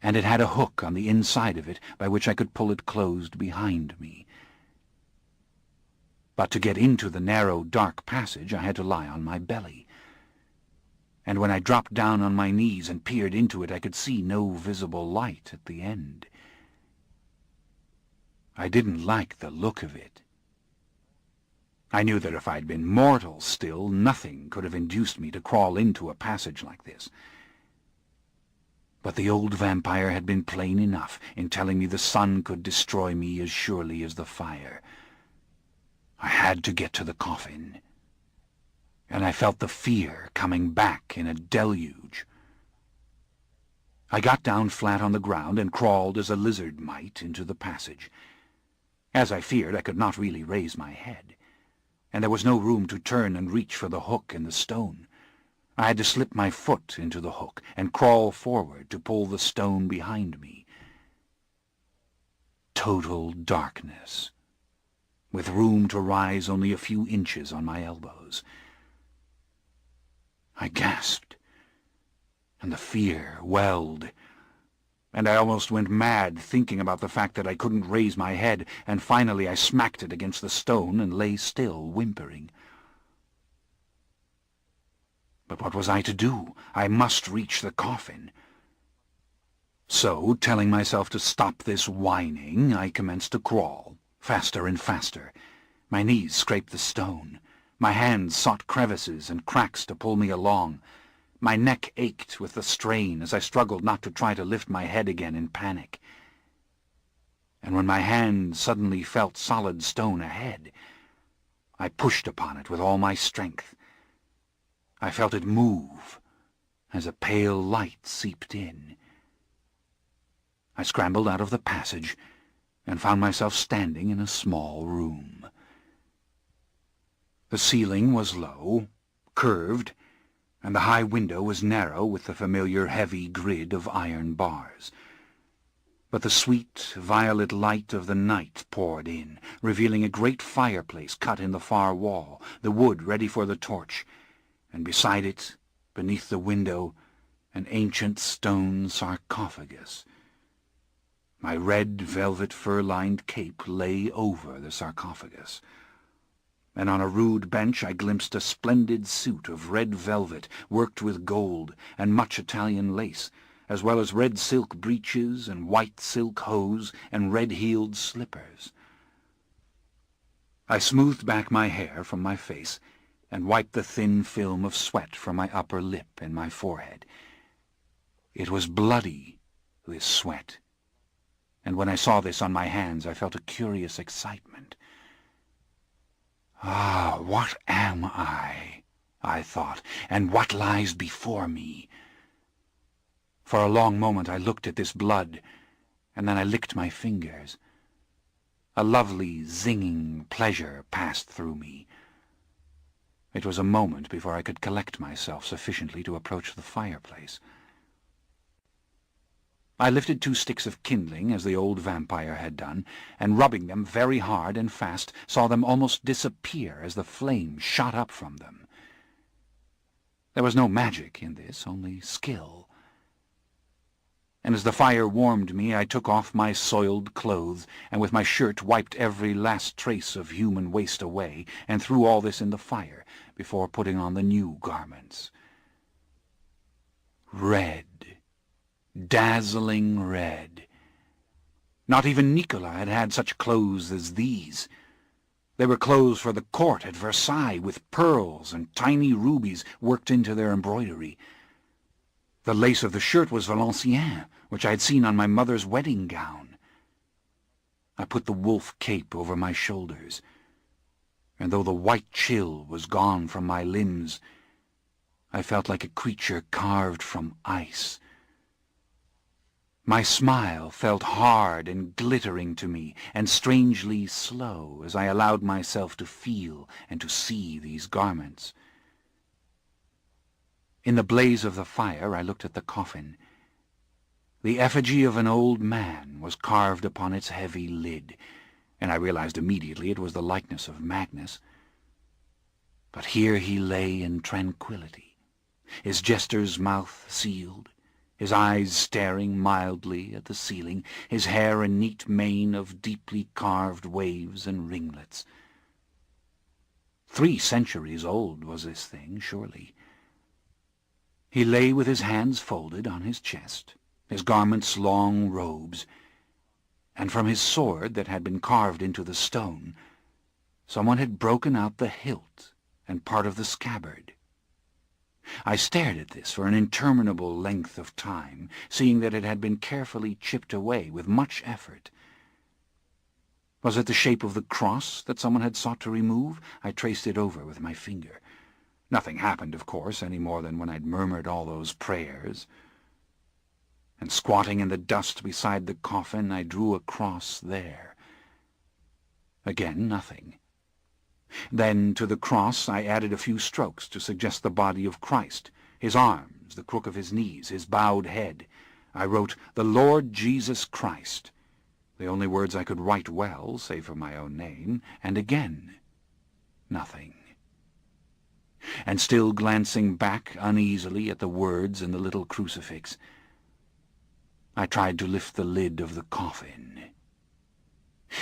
and it had a hook on the inside of it by which I could pull it closed behind me. But to get into the narrow, dark passage I had to lie on my belly, and when I dropped down on my knees and peered into it I could see no visible light at the end. I didn't like the look of it. I knew that if I'd been mortal still, nothing could have induced me to crawl into a passage like this. But the old vampire had been plain enough in telling me the sun could destroy me as surely as the fire. I had to get to the coffin, and I felt the fear coming back in a deluge. I got down flat on the ground and crawled as a lizard might into the passage. As I feared, I could not really raise my head, and there was no room to turn and reach for the hook in the stone. I had to slip my foot into the hook and crawl forward to pull the stone behind me. Total darkness, with room to rise only a few inches on my elbows. I gasped, and the fear welled, and I almost went mad thinking about the fact that I couldn't raise my head, and finally I smacked it against the stone and lay still, whimpering. But what was I to do? I must reach the coffin. So, telling myself to stop this whining, I commenced to crawl, faster and faster. My knees scraped the stone. My hands sought crevices and cracks to pull me along. My neck ached with the strain as I struggled not to try to lift my head again in panic. And when my hand suddenly felt solid stone ahead, I pushed upon it with all my strength. I felt it move as a pale light seeped in. I scrambled out of the passage and found myself standing in a small room. The ceiling was low, curved, and the high window was narrow with the familiar heavy grid of iron bars. But the sweet, violet light of the night poured in, revealing a great fireplace cut in the far wall, the wood ready for the torch, and beside it, beneath the window, an ancient stone sarcophagus. My red velvet fur-lined cape lay over the sarcophagus, and on a rude bench I glimpsed a splendid suit of red velvet worked with gold and much Italian lace, as well as red silk breeches and white silk hose and red-heeled slippers. I smoothed back my hair from my face and wiped the thin film of sweat from my upper lip and my forehead. It was bloody, this sweat, and when I saw this on my hands I felt a curious excitement. Ah, what am I thought, and what lies before me? For a long moment I looked at this blood, and then I licked my fingers. A lovely, zinging pleasure passed through me. It was a moment before I could collect myself sufficiently to approach the fireplace. I lifted 2 sticks of kindling, as the old vampire had done, and rubbing them very hard and fast, saw them almost disappear as the flame shot up from them. There was no magic in this, only skill. And as the fire warmed me, I took off my soiled clothes, and with my shirt wiped every last trace of human waste away, and threw all this in the fire, before putting on the new garments. Red. Dazzling red. Not even Nicola had had such clothes as these. They were clothes for the court at Versailles, with pearls and tiny rubies worked into their embroidery. The lace of the shirt was Valenciennes, which I had seen on my mother's wedding gown. I put the wolf cape over my shoulders, and though the white chill was gone from my limbs, I felt like a creature carved from ice. My smile felt hard and glittering to me, and strangely slow as I allowed myself to feel and to see these garments. In the blaze of the fire I looked at the coffin. The effigy of an old man was carved upon its heavy lid, and I realized immediately it was the likeness of Magnus. But here he lay in tranquillity, his jester's mouth sealed, his eyes staring mildly at the ceiling, his hair a neat mane of deeply carved waves and ringlets. 3 centuries old was this thing, surely. He lay with his hands folded on his chest, his garments long robes, and from his sword that had been carved into the stone, someone had broken out the hilt and part of the scabbard. I stared at this for an interminable length of time, seeing that it had been carefully chipped away with much effort. Was it the shape of the cross that someone had sought to remove? I traced it over with my finger. Nothing happened, of course, any more than when I'd murmured all those prayers. And squatting in the dust beside the coffin, I drew a cross there. Again, nothing. Then to the cross I added a few strokes to suggest the body of Christ, his arms, the crook of his knees, his bowed head. I wrote, "The Lord Jesus Christ," the only words I could write well, save for my own name, and again, nothing. And still glancing back uneasily at the words in the little crucifix, I tried to lift the lid of the coffin.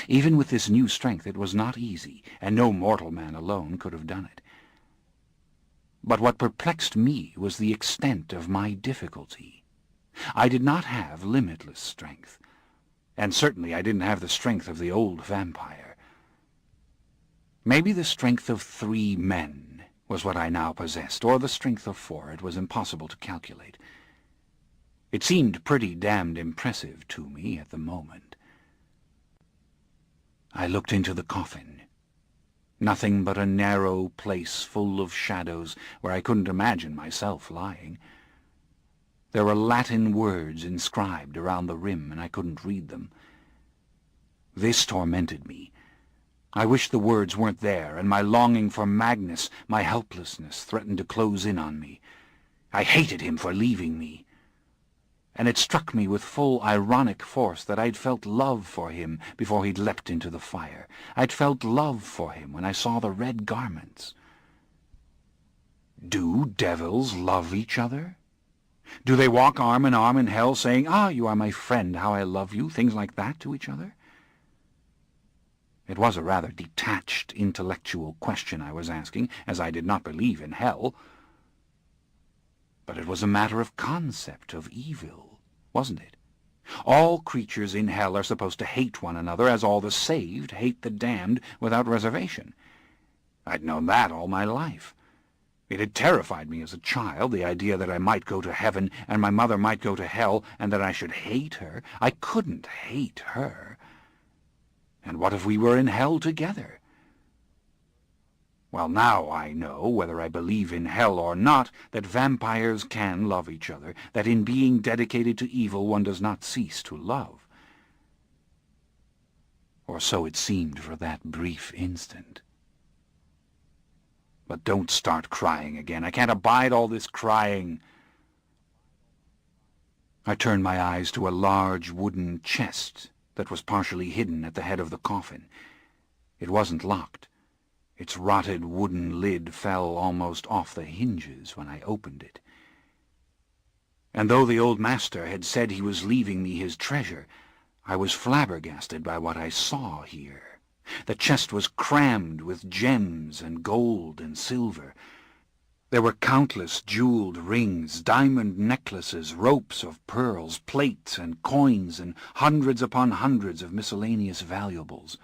Even with this new strength it was not easy, and no mortal man alone could have done it. But what perplexed me was the extent of my difficulty. I did not have limitless strength, and certainly I didn't have the strength of the old vampire. Maybe the strength of 3 men was what I now possessed, or the strength of 4. It was impossible to calculate. It seemed pretty damned impressive to me at the moment. I looked into the coffin. Nothing but a narrow place full of shadows where I couldn't imagine myself lying. There were Latin words inscribed around the rim, and I couldn't read them. This tormented me. I wished the words weren't there, and my longing for Magnus, my helplessness, threatened to close in on me. I hated him for leaving me. And it struck me with full ironic force that I'd felt love for him before he'd leapt into the fire. I'd felt love for him when I saw the red garments. Do devils love each other? Do they walk arm in arm in hell saying, "Ah, you are my friend, how I love you," things like that to each other? It was a rather detached intellectual question I was asking, as I did not believe in hell. But it was a matter of concept, of evil, wasn't it? All creatures in hell are supposed to hate one another, as all the saved hate the damned without reservation. I'd known that all my life. It had terrified me as a child, the idea that I might go to heaven and my mother might go to hell, and that I should hate her. I couldn't hate her. And what if we were in hell together? Well, now I know, whether I believe in hell or not, that vampires can love each other, that in being dedicated to evil one does not cease to love. Or so it seemed for that brief instant. But don't start crying again. I can't abide all this crying. I turned my eyes to a large wooden chest that was partially hidden at the head of the coffin. It wasn't locked. Its rotted wooden lid fell almost off the hinges when I opened it. And though the old master had said he was leaving me his treasure, I was flabbergasted by what I saw here. The chest was crammed with gems and gold and silver. There were countless jeweled rings, diamond necklaces, ropes of pearls, plates and coins, and hundreds upon hundreds of miscellaneous valuables.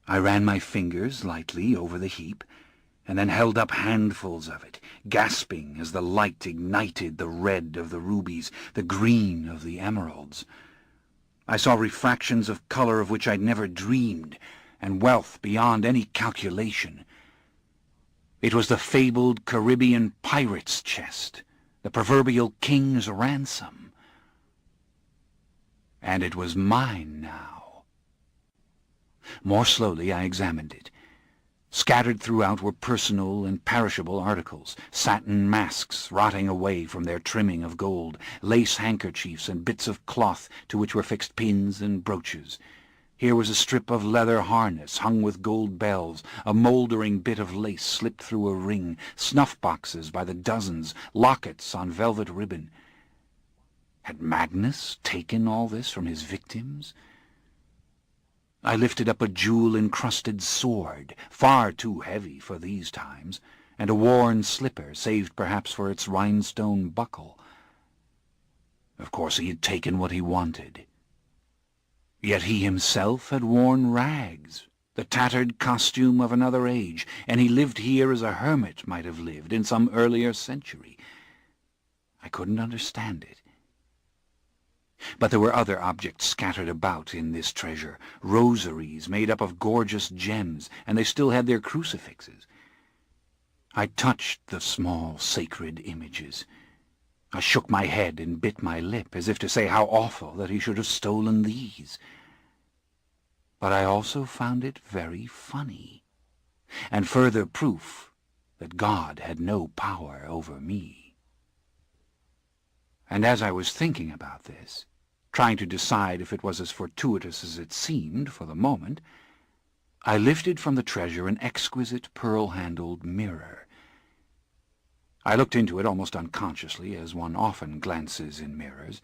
I ran my fingers lightly over the heap, and then held up handfuls of it, gasping as the light ignited the red of the rubies, the green of the emeralds. I saw refractions of color of which I'd never dreamed, and wealth beyond any calculation. It was the fabled Caribbean pirate's chest, the proverbial king's ransom. And it was mine now. More slowly I examined it. Scattered throughout were personal and perishable articles, satin masks rotting away from their trimming of gold, lace handkerchiefs and bits of cloth to which were fixed pins and brooches. Here was a strip of leather harness hung with gold bells, a mouldering bit of lace slipped through a ring, snuff-boxes by the dozens, lockets on velvet ribbon. Had Magnus taken all this from his victims? I lifted up a jewel-encrusted sword, far too heavy for these times, and a worn slipper, saved perhaps for its rhinestone buckle. Of course he had taken what he wanted. Yet he himself had worn rags, the tattered costume of another age, and he lived here as a hermit might have lived in some earlier century. I couldn't understand it. But there were other objects scattered about in this treasure, rosaries made up of gorgeous gems, and they still had their crucifixes. I touched the small sacred images. I shook my head and bit my lip, as if to say how awful that he should have stolen these. But I also found it very funny, and further proof that God had no power over me. And as I was thinking about this, trying to decide if it was as fortuitous as it seemed for the moment, I lifted from the treasure an exquisite pearl-handled mirror. I looked into it almost unconsciously, as one often glances in mirrors,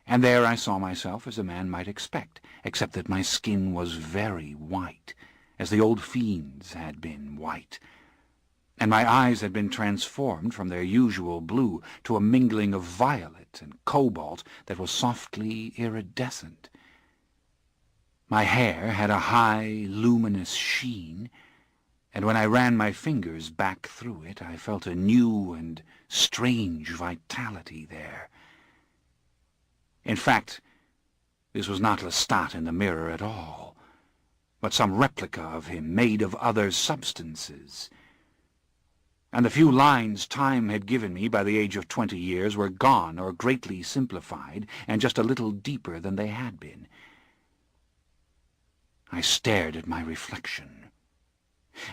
and there I saw myself as a man might expect, except that my skin was very white, as the old fiend's had been white, and my eyes had been transformed from their usual blue to a mingling of violet and cobalt that was softly iridescent. My hair had a high, luminous sheen, and when I ran my fingers back through it, I felt a new and strange vitality there. In fact, this was not Lestat in the mirror at all, but some replica of him made of other substances. And the few lines time had given me by the age of 20 years were gone or greatly simplified, and just a little deeper than they had been. I stared at my reflection.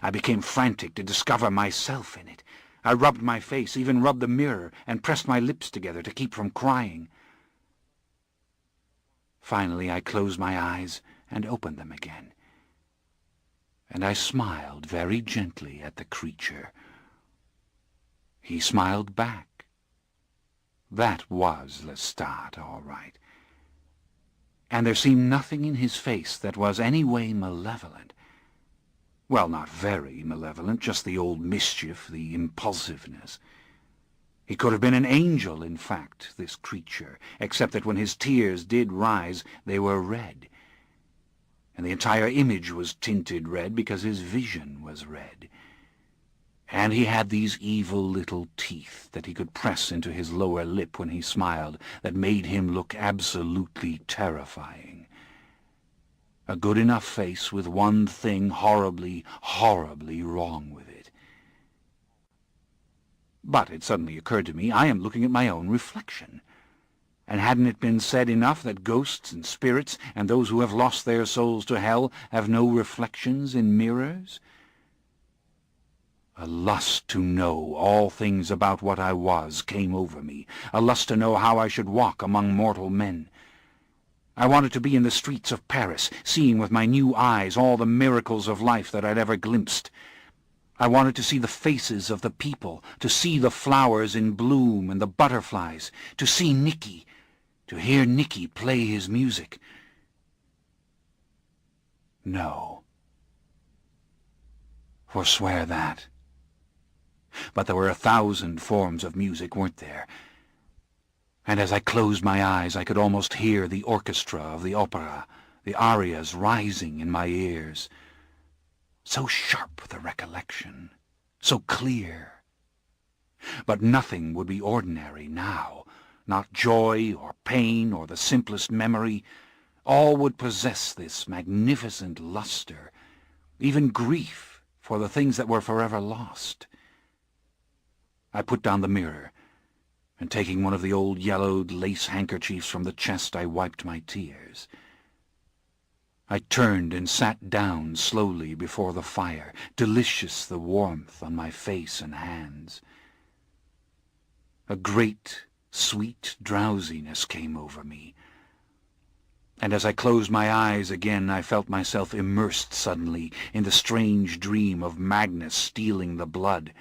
I became frantic to discover myself in it. I rubbed my face, even rubbed the mirror, and pressed my lips together to keep from crying. Finally I closed my eyes and opened them again, and I smiled very gently at the creature. He smiled back. That was Lestat, all right. And there seemed nothing in his face that was any way malevolent. Well, not very malevolent, just the old mischief, the impulsiveness. He could have been an angel, in fact, this creature, except that when his tears did rise, they were red. And the entire image was tinted red because his vision was red. And he had these evil little teeth that he could press into his lower lip when he smiled, that made him look absolutely terrifying. A good enough face with one thing horribly, horribly wrong with it. But it suddenly occurred to me, I am looking at my own reflection. And hadn't it been said enough that ghosts and spirits and those who have lost their souls to hell have no reflections in mirrors? A lust to know all things about what I was came over me, a lust to know how I should walk among mortal men. I wanted to be in the streets of Paris, seeing with my new eyes all the miracles of life that I'd ever glimpsed. I wanted to see the faces of the people, to see the flowers in bloom and the butterflies, to see Nicky, to hear Nicky play his music. No. Forswear that. But there were 1,000 forms of music, weren't there? And as I closed my eyes, I could almost hear the orchestra of the opera, the arias rising in my ears. So sharp the recollection, so clear. But nothing would be ordinary now, not joy or pain or the simplest memory. All would possess this magnificent luster, even grief for the things that were forever lost. I put down the mirror, and taking one of the old yellowed lace handkerchiefs from the chest, I wiped my tears. I turned and sat down slowly before the fire, delicious the warmth on my face and hands. A great, sweet drowsiness came over me, and as I closed my eyes again I felt myself immersed suddenly in the strange dream of Magnus stealing the blood.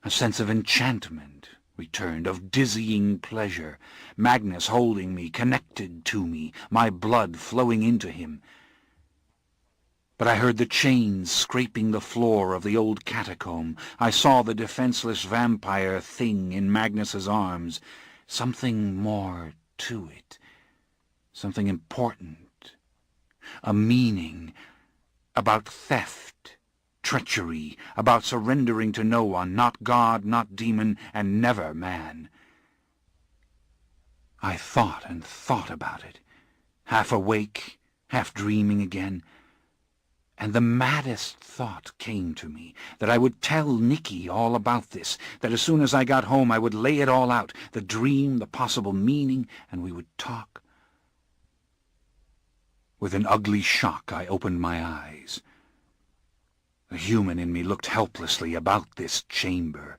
A sense of enchantment returned, of dizzying pleasure, Magnus holding me, connected to me, my blood flowing into him. But I heard the chains scraping the floor of the old catacomb. I saw the defenseless vampire thing in Magnus's arms. Something more to it, something important, a meaning, about theft, treachery, about surrendering to no one, not God, not demon, and never man. I thought and thought about it, half awake, half dreaming again, and the maddest thought came to me, that I would tell Nicky all about this, that as soon as I got home I would lay it all out, the dream, the possible meaning, and we would talk. With an ugly shock I opened my eyes. The human in me looked helplessly about this chamber.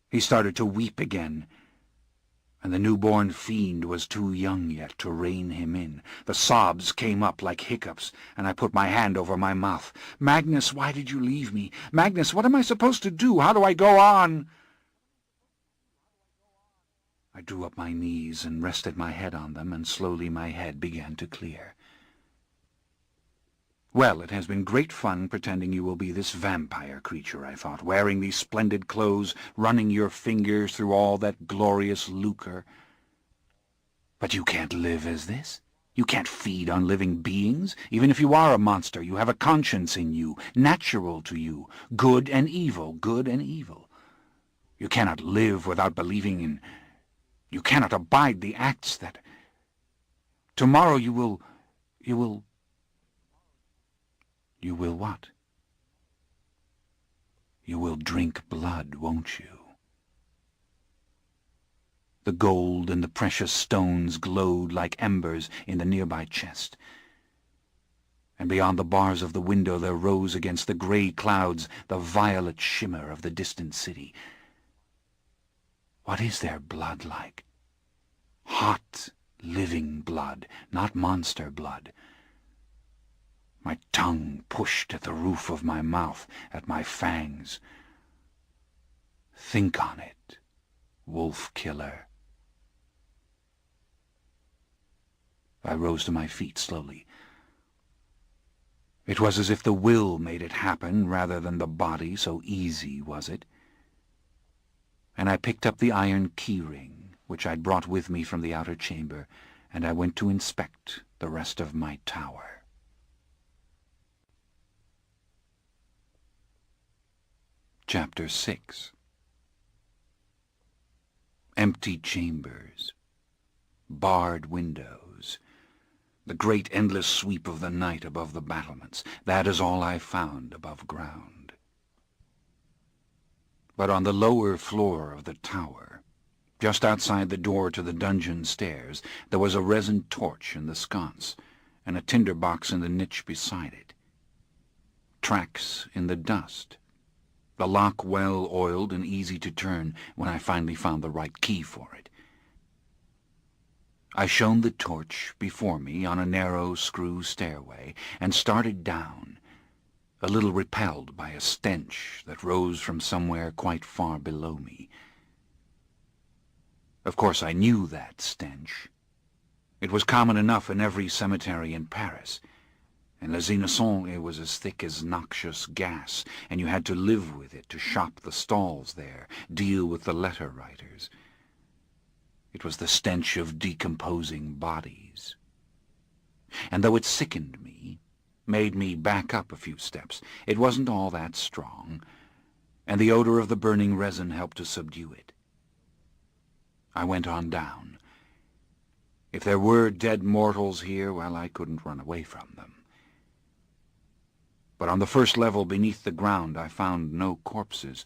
He started to weep again, and the newborn fiend was too young yet to rein him in. The sobs came up like hiccups, and I put my hand over my mouth. "Magnus, why did you leave me? Magnus, what am I supposed to do? How do I go on?" I drew up my knees and rested my head on them, and slowly my head began to clear. "Well, it has been great fun pretending you will be this vampire creature," I thought, "wearing these splendid clothes, running your fingers through all that glorious lucre. But you can't live as this. You can't feed on living beings. Even if you are a monster, you have a conscience in you, natural to you, good and evil, good and evil. You cannot live without believing in... You cannot abide the acts that... Tomorrow you will... You will what? You will drink blood, won't you?" The gold and the precious stones glowed like embers in the nearby chest, and beyond the bars of the window there rose against the grey clouds the violet shimmer of the distant city. What is their blood like? Hot, living blood, not monster blood. My tongue pushed at the roof of my mouth, at my fangs. Think on it, wolf-killer. I rose to my feet slowly. It was as if the will made it happen rather than the body, so easy was it. And I picked up the iron key-ring, which I'd brought with me from the outer chamber, and I went to inspect the rest of my tower. Chapter 6. Empty chambers, barred windows, the great endless sweep of the night above the battlements, that is all I found above ground. But on the lower floor of the tower, just outside the door to the dungeon stairs, there was a resin torch in the sconce, and a tinder box in the niche beside it. Tracks in the dust. The lock well oiled and easy to turn when I finally found the right key for it. I shone the torch before me on a narrow screw stairway and started down, a little repelled by a stench that rose from somewhere quite far below me. Of course I knew that stench. It was common enough in every cemetery in Paris. In Les Innocents it was as thick as noxious gas, and you had to live with it, to shop the stalls there, deal with the letter-writers. It was the stench of decomposing bodies. And though it sickened me, made me back up a few steps. It wasn't all that strong, and the odor of the burning resin helped to subdue it. I went on down. If there were dead mortals here, well, I couldn't run away from them. But on the first level beneath the ground I found no corpses,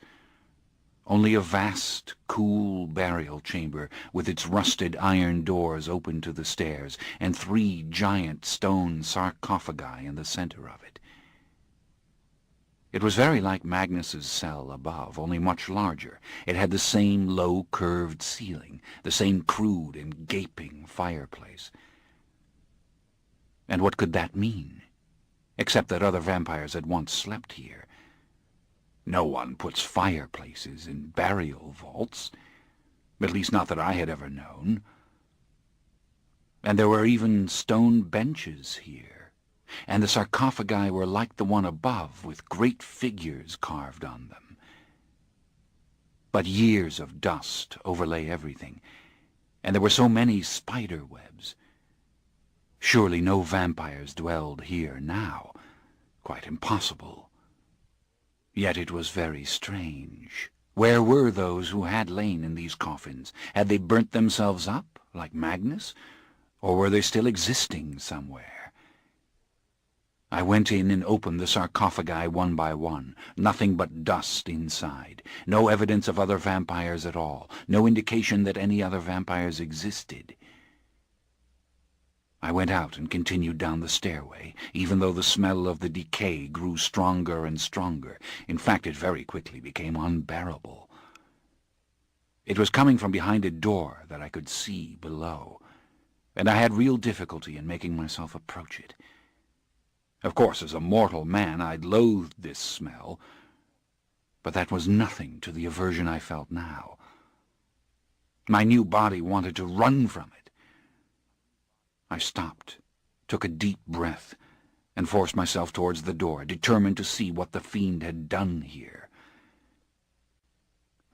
only a vast, cool burial chamber with its rusted iron doors open to the stairs, and 3 giant stone sarcophagi in the center of it. It was very like Magnus's cell above, only much larger. It had the same low, curved ceiling, the same crude and gaping fireplace. And what could that mean? Except that other vampires had once slept here. No one puts fireplaces in burial vaults, at least not that I had ever known. And there were even stone benches here, and the sarcophagi were like the one above, with great figures carved on them. But years of dust overlay everything, and there were so many spider webs. Surely no vampires dwelled here now. Quite impossible. Yet it was very strange. Where were those who had lain in these coffins? Had they burnt themselves up, like Magnus? Or were they still existing somewhere? I went in and opened the sarcophagi one by one. Nothing but dust inside. No evidence of other vampires at all. No indication that any other vampires existed. I went out and continued down the stairway, even though the smell of the decay grew stronger and stronger. In fact, it very quickly became unbearable. It was coming from behind a door that I could see below, and I had real difficulty in making myself approach it. Of course, as a mortal man, I'd loathed this smell, but that was nothing to the aversion I felt now. My new body wanted to run from it. I stopped, took a deep breath, and forced myself towards the door, determined to see what the fiend had done here.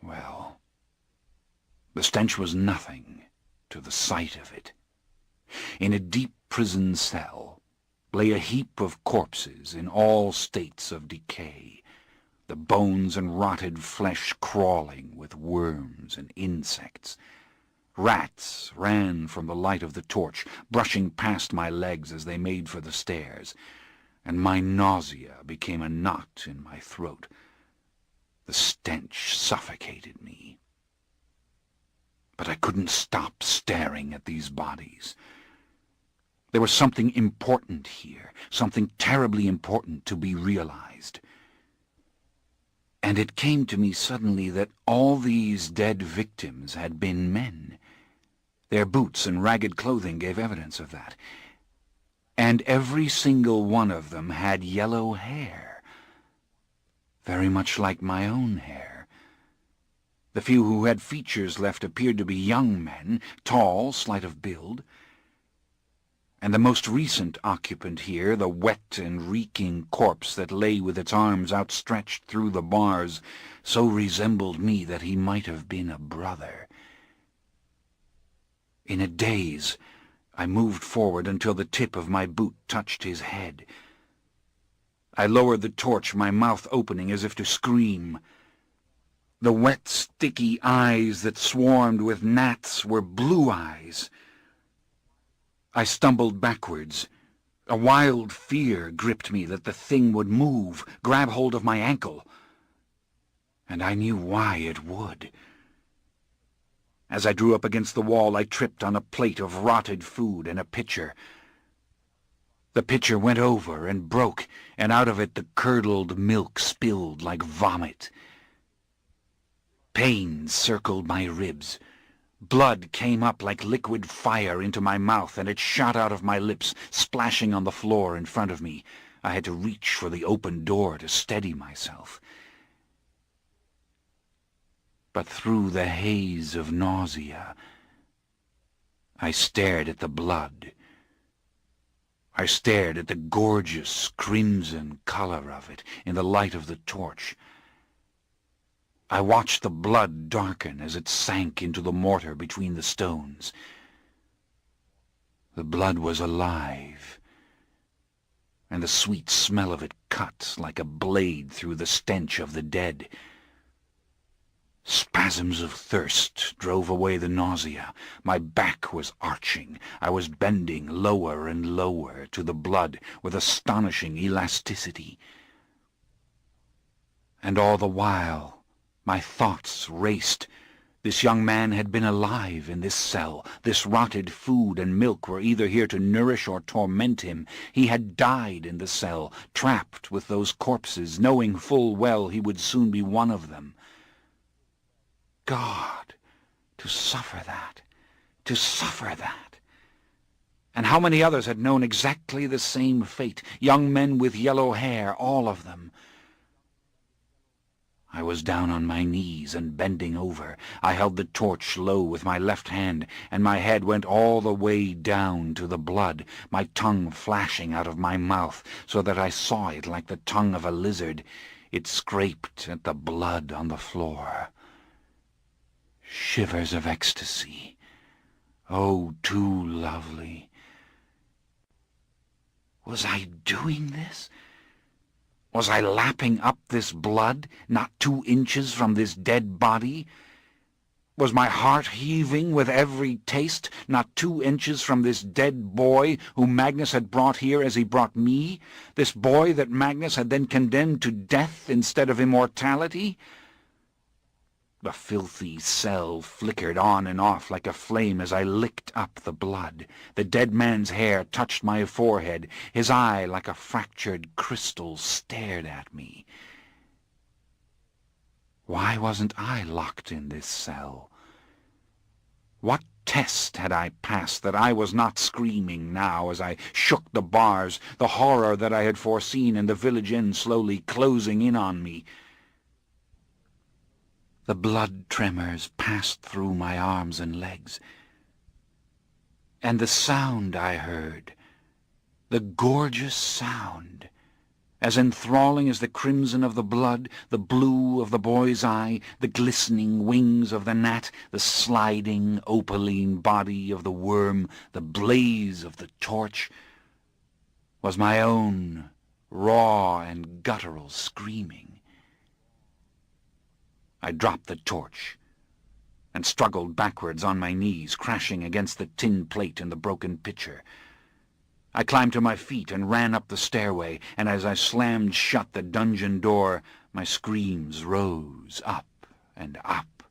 Well, the stench was nothing to the sight of it. In a deep prison cell lay a heap of corpses in all states of decay, the bones and rotted flesh crawling with worms and insects. Rats ran from the light of the torch, brushing past my legs as they made for the stairs, and my nausea became a knot in my throat. The stench suffocated me. But I couldn't stop staring at these bodies. There was something important here, something terribly important to be realized. And it came to me suddenly that all these dead victims had been men. Their boots and ragged clothing gave evidence of that. And every single one of them had yellow hair, very much like my own hair. The few who had features left appeared to be young men, tall, slight of build. And the most recent occupant here, the wet and reeking corpse that lay with its arms outstretched through the bars, so resembled me that he might have been a brother. In a daze, I moved forward until the tip of my boot touched his head. I lowered the torch, my mouth opening as if to scream. The wet, sticky eyes that swarmed with gnats were blue eyes. I stumbled backwards. A wild fear gripped me that the thing would move, grab hold of my ankle. And I knew why it would. As I drew up against the wall, I tripped on a plate of rotted food and a pitcher. The pitcher went over and broke, and out of it the curdled milk spilled like vomit. Pain circled my ribs. Blood came up like liquid fire into my mouth, and it shot out of my lips, splashing on the floor in front of me. I had to reach for the open door to steady myself. But through the haze of nausea, I stared at the blood. I stared at the gorgeous crimson color of it in the light of the torch. I watched the blood darken as it sank into the mortar between the stones. The blood was alive. and the sweet smell of it cut like a blade through the stench of the dead. Spasms of thirst drove away the nausea. My back was arching. I was bending lower and lower to the blood with astonishing elasticity. And all the while my thoughts raced. This young man had been alive in this cell. This rotted food and milk were either here to nourish or torment him. He had died in the cell, trapped with those corpses, knowing full well he would soon be one of them. God, to suffer that, to suffer that. And how many others had known exactly the same fate, young men with yellow hair, all of them. I was down on my knees and bending over. I held the torch low with my left hand, and my head went all the way down to the blood, my tongue flashing out of my mouth so that I saw it like the tongue of a lizard. It scraped at the blood on the floor. Shivers of ecstasy. Oh, too lovely. Was I doing this? Was I lapping up this blood, not 2 inches from this dead body? Was my heart heaving with every taste, not 2 inches from this dead boy whom Magnus had brought here as he brought me, this boy that Magnus had then condemned to death instead of immortality? The filthy cell flickered on and off like a flame as I licked up the blood. The dead man's hair touched my forehead. His eye, like a fractured crystal, stared at me. Why wasn't I locked in this cell? What test had I passed that I was not screaming now as I shook the bars, the horror that I had foreseen in the village inn slowly closing in on me? The blood tremors passed through my arms and legs. And the sound I heard, the gorgeous sound, as enthralling as the crimson of the blood, the blue of the boy's eye, the glistening wings of the gnat, the sliding opaline body of the worm, the blaze of the torch, was my own raw and guttural screaming. I dropped the torch and struggled backwards on my knees, crashing against the tin plate and the broken pitcher. I climbed to my feet and ran up the stairway, and as I slammed shut the dungeon door, my screams rose up and up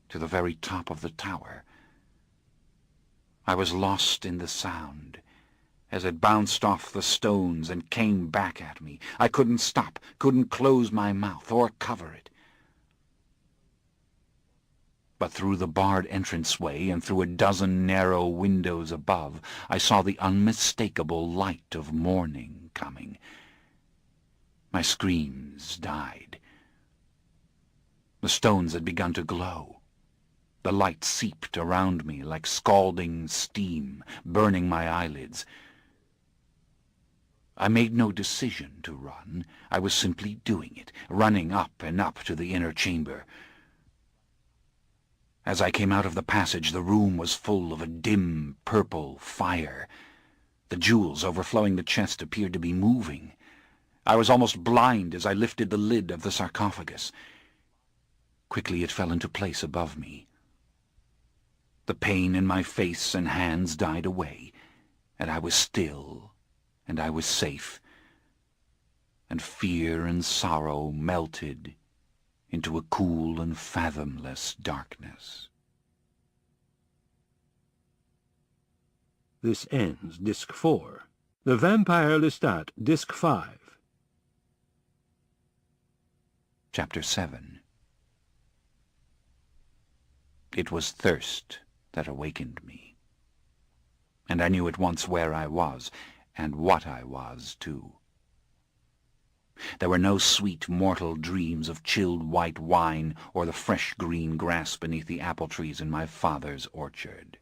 to the very top of the tower. I was lost in the sound as it bounced off the stones and came back at me. I couldn't stop, couldn't close my mouth or cover it. But through the barred entranceway and through a dozen narrow windows above, I saw the unmistakable light of morning coming. My screams died. The stones had begun to glow. The light seeped around me like scalding steam, burning my eyelids. I made no decision to run. I was simply doing it, running up and up to the inner chamber. As I came out of the passage, the room was full of a dim, purple fire. The jewels overflowing the chest appeared to be moving. I was almost blind as I lifted the lid of the sarcophagus. Quickly it fell into place above me. The pain in my face and hands died away, and I was still, and I was safe, and fear and sorrow melted into a cool and fathomless darkness.
This ends Disc 4. The Vampire Lestat, Disc 5.
Chapter 7. It was thirst that awakened me, and I knew at once where I was, and what I was, too. There were no sweet mortal dreams of chilled white wine or the fresh green grass beneath the apple trees in my father's orchard.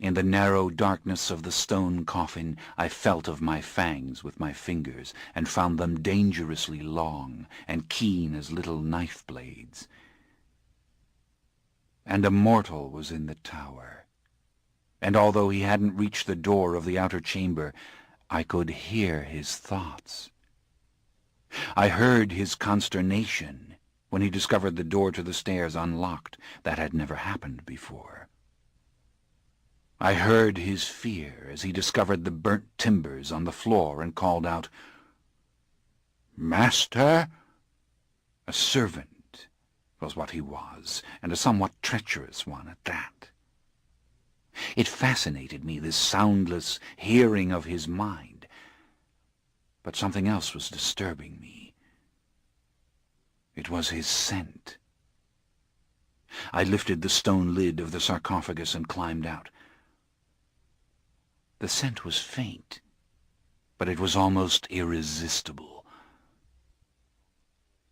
In the narrow darkness of the stone coffin, I felt of my fangs with my fingers, and found them dangerously long and keen as little knife blades. And a mortal was in the tower, and although he hadn't reached the door of the outer chamber, I could hear his thoughts. I heard his consternation when he discovered the door to the stairs unlocked. That had never happened before. I heard his fear as he discovered the burnt timbers on the floor and called out, "Master?" A servant was what he was, and a somewhat treacherous one at that. It fascinated me, this soundless hearing of his mind. But something else was disturbing me. It was his scent. I lifted the stone lid of the sarcophagus and climbed out. The scent was faint, but it was almost irresistible.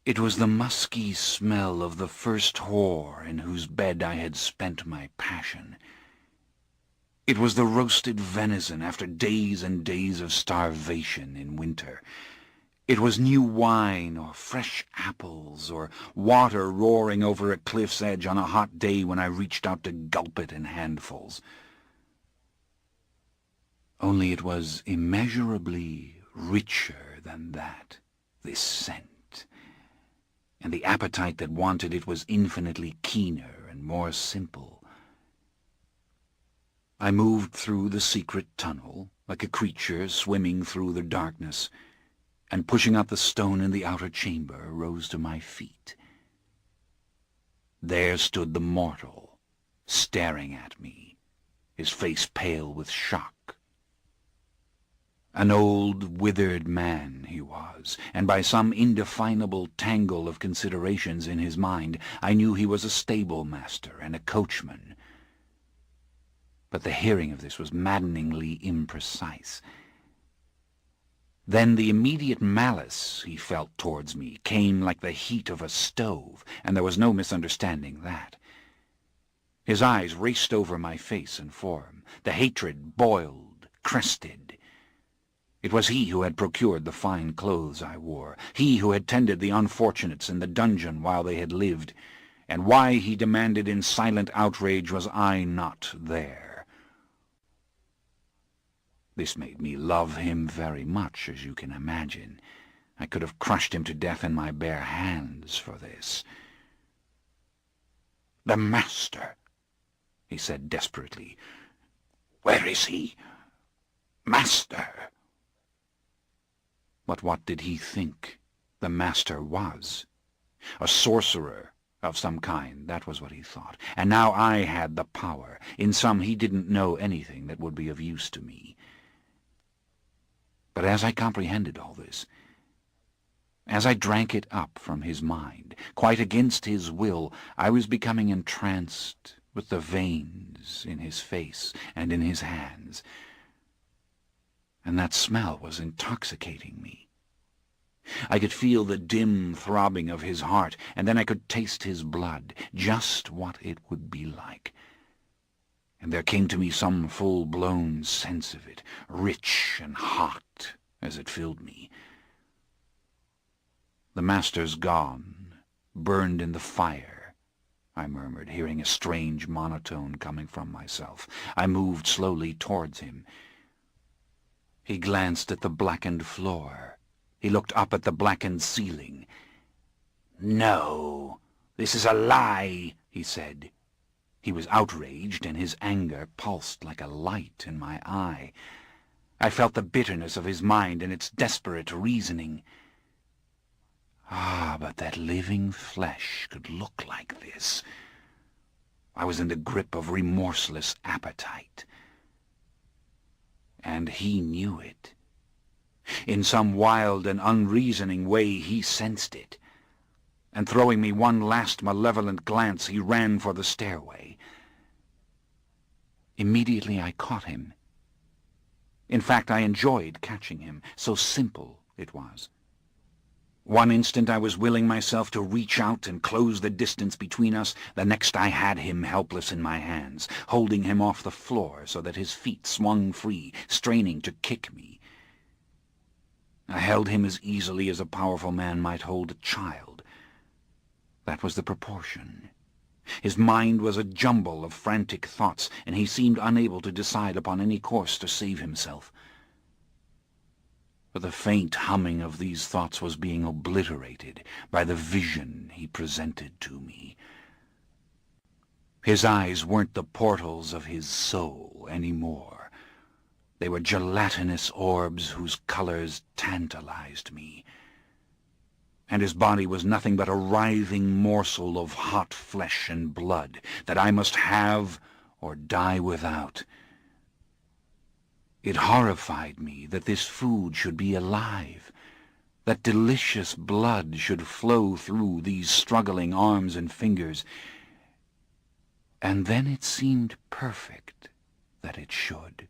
It was the musky smell of the first whore in whose bed I had spent my passion. It was the roasted venison after days and days of starvation in winter. It was new wine, or fresh apples, or water roaring over a cliff's edge on a hot day when I reached out to gulp it in handfuls. Only it was immeasurably richer than that, this scent, and the appetite that wanted it was infinitely keener and more simple. I moved through the secret tunnel, like a creature swimming through the darkness, and pushing out the stone in the outer chamber, rose to my feet. There stood the mortal, staring at me, his face pale with shock. An old, withered man he was, and by some indefinable tangle of considerations in his mind, I knew he was a stable master and a coachman. But the hearing of this was maddeningly imprecise. Then the immediate malice he felt towards me came like the heat of a stove, and there was no misunderstanding that. His eyes raced over my face and form. The hatred boiled, crested. It was he who had procured the fine clothes I wore, he who had tended the unfortunates in the dungeon while they had lived, and why, he demanded in silent outrage, was I not there? This made me love him very much, as you can imagine. I could have crushed him to death in my bare hands for this. "The master," he said desperately. "Where is he? Master!" But what did he think the master was? A sorcerer of some kind, that was what he thought. And now I had the power. In sum, he didn't know anything that would be of use to me. But as I comprehended all this, as I drank it up from his mind, quite against his will, I was becoming entranced with the veins in his face and in his hands. And that smell was intoxicating me. I could feel the dim throbbing of his heart, and then I could taste his blood, just what it would be like. And there came to me some full-blown sense of it, rich and hot as it filled me. "The master's gone, burned in the fire," I murmured, hearing a strange monotone coming from myself. I moved slowly towards him. He glanced at the blackened floor. He looked up at the blackened ceiling. "No, this is a lie," he said. He was outraged, and his anger pulsed like a light in my eye. I felt the bitterness of his mind and its desperate reasoning. Ah, but that living flesh could look like this. I was in the grip of remorseless appetite. And he knew it. In some wild and unreasoning way he sensed it, and throwing me one last malevolent glance, he ran for the stairway. Immediately I caught him. In fact, I enjoyed catching him, so simple it was. One instant I was willing myself to reach out and close the distance between us, the next I had him helpless in my hands, holding him off the floor so that his feet swung free, straining to kick me. I held him as easily as a powerful man might hold a child. That was the proportion. His mind was a jumble of frantic thoughts, and he seemed unable to decide upon any course to save himself. but the faint humming of these thoughts was being obliterated by the vision he presented to me. His eyes weren't the portals of his soul any more. They were gelatinous orbs whose colors tantalized me. And his body was nothing but a writhing morsel of hot flesh and blood that I must have or die without. It horrified me that this food should be alive, that delicious blood should flow through these struggling arms and fingers, and then it seemed perfect that it should.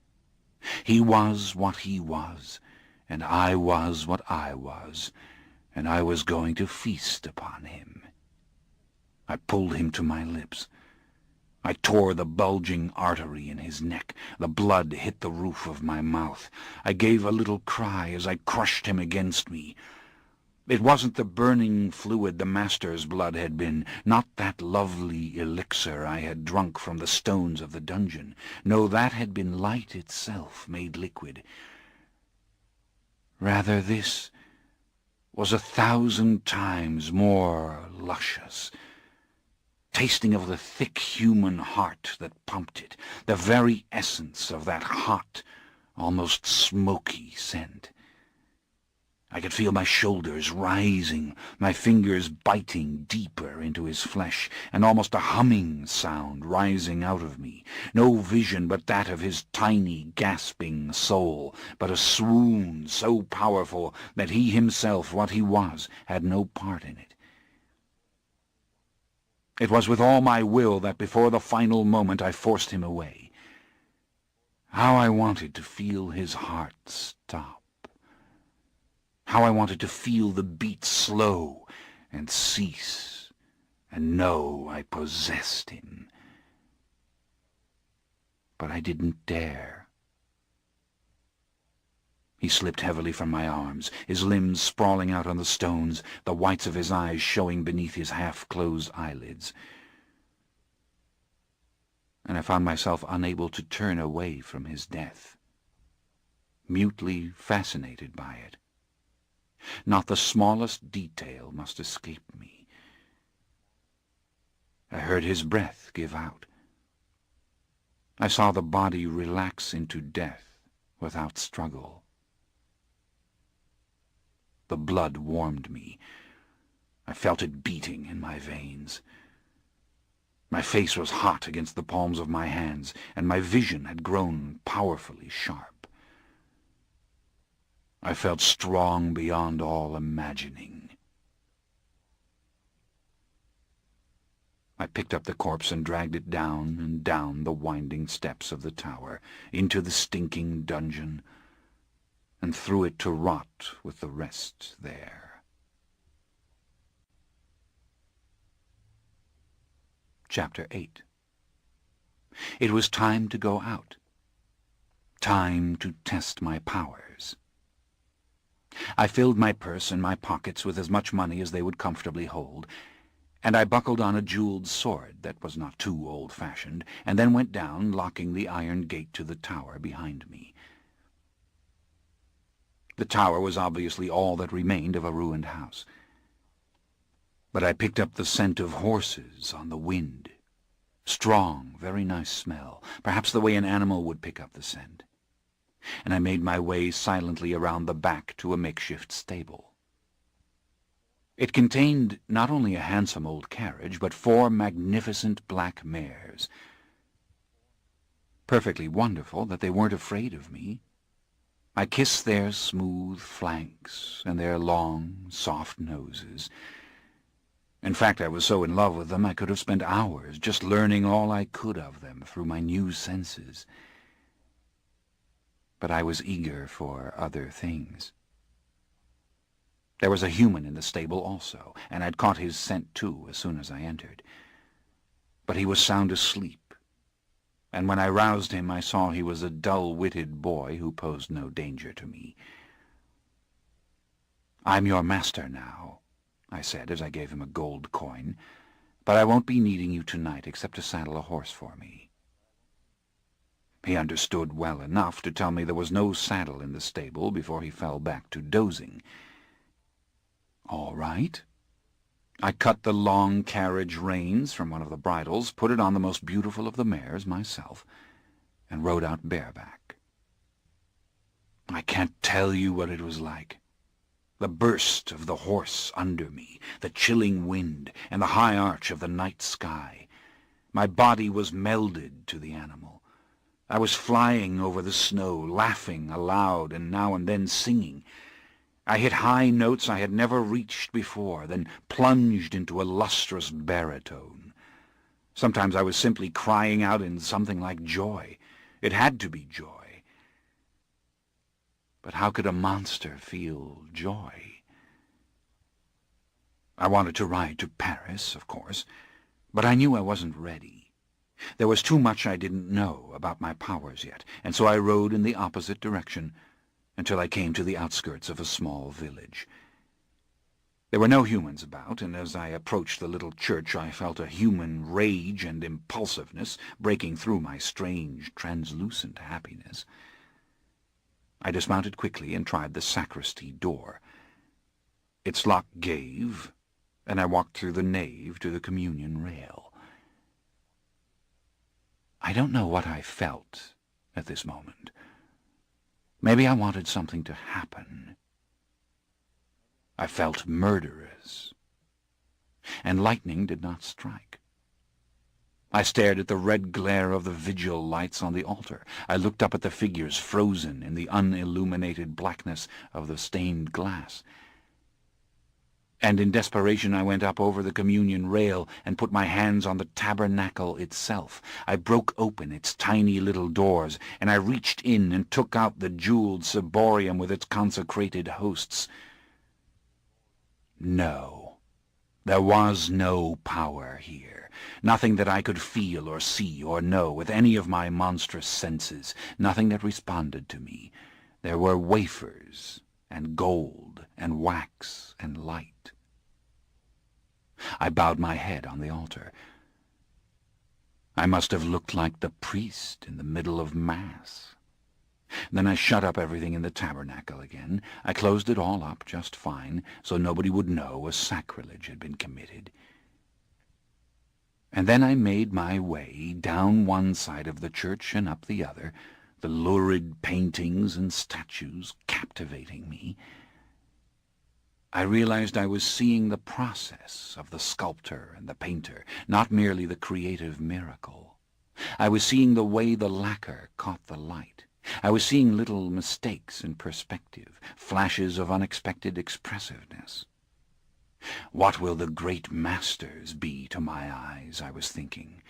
He was what he was, and I was what I was, and I was going to feast upon him. I pulled him to my lips. I tore the bulging artery in his neck. The blood hit the roof of my mouth. I gave a little cry as I crushed him against me. It wasn't the burning fluid the master's blood had been, not that lovely elixir I had drunk from the stones of the dungeon. No, that had been light itself made liquid. Rather, this was 1,000 times more luscious, tasting of the thick human heart that pumped it, the very essence of that hot, almost smoky scent. I could feel my shoulders rising, my fingers biting deeper into his flesh, and almost a humming sound rising out of me. No vision but that of his tiny, gasping soul, but a swoon so powerful that he himself, what he was, had no part in it. It was with all my will that before the final moment I forced him away. How I wanted to feel his heart stop. How I wanted to feel the beat slow and cease, and know I possessed him. But I didn't dare. He slipped heavily from my arms, his limbs sprawling out on the stones, the whites of his eyes showing beneath his half-closed eyelids. And I found myself unable to turn away from his death, mutely fascinated by it. Not the smallest detail must escape me. I heard his breath give out. I saw the body relax into death without struggle. The blood warmed me. I felt it beating in my veins. My face was hot against the palms of my hands, and my vision had grown powerfully sharp. I felt strong beyond all imagining. I picked up the corpse and dragged it down and down the winding steps of the tower, into the stinking dungeon, and threw it to rot with the rest there. Chapter 8. It was time to go out. Time to test my powers. I filled my purse and my pockets with as much money as they would comfortably hold, and I buckled on a jeweled sword that was not too old-fashioned, and then went down, locking the iron gate to the tower behind me. The tower was obviously all that remained of a ruined house. But I picked up the scent of horses on the wind. Strong, very nice smell, perhaps the way an animal would pick up the scent. And I made my way silently around the back to a makeshift stable. It contained not only a handsome old carriage, but 4 magnificent black mares. Perfectly wonderful that they weren't afraid of me. I kissed their smooth flanks and their long, soft noses. In fact, I was so in love with them I could have spent hours just learning all I could of them through my new senses. But I was eager for other things. There was a human in the stable also, and I'd caught his scent too as soon as I entered. But he was sound asleep, and when I roused him I saw he was a dull-witted boy who posed no danger to me. "I'm your master now," I said as I gave him a gold coin, "but I won't be needing you tonight except to saddle a horse for me." He understood well enough to tell me there was no saddle in the stable before he fell back to dozing. All right. I cut the long carriage reins from one of the bridles, put it on the most beautiful of the mares myself, and rode out bareback. I can't tell you what it was like. The burst of the horse under me, the chilling wind, and the high arch of the night sky. My body was melded to the animal. I was flying over the snow, laughing aloud and now and then singing. I hit high notes I had never reached before, then plunged into a lustrous baritone. Sometimes I was simply crying out in something like joy. It had to be joy. But how could a monster feel joy? I wanted to ride to Paris, of course, but I knew I wasn't ready. There was too much I didn't know about my powers yet, and so I rode in the opposite direction until I came to the outskirts of a small village. There were no humans about, and as I approached the little church I felt a human rage and impulsiveness breaking through my strange, translucent happiness. I dismounted quickly and tried the sacristy door. Its lock gave, and I walked through the nave to the communion rail. I don't know what I felt at this moment. Maybe I wanted something to happen. I felt murderous, and lightning did not strike. I stared at the red glare of the vigil lights on the altar. I looked up at the figures frozen in the unilluminated blackness of the stained glass. And in desperation I went up over the communion rail and put my hands on the tabernacle itself. I broke open its tiny little doors, and I reached in and took out the jeweled ciborium with its consecrated hosts. No, there was no power here. Nothing that I could feel or see or know with any of my monstrous senses, nothing that responded to me. There were wafers and gold and wax and light. I bowed my head on the altar. I must have looked like the priest in the middle of Mass. Then I shut up everything in the tabernacle again. I closed it all up just fine, so nobody would know a sacrilege had been committed. And then I made my way down one side of the church and up the other, the lurid paintings and statues captivating me. I realized I was seeing the process of the sculptor and the painter, not merely the creative miracle. I was seeing the way the lacquer caught the light. I was seeing little mistakes in perspective, flashes of unexpected expressiveness. What will the great masters be to my eyes, I was thinking.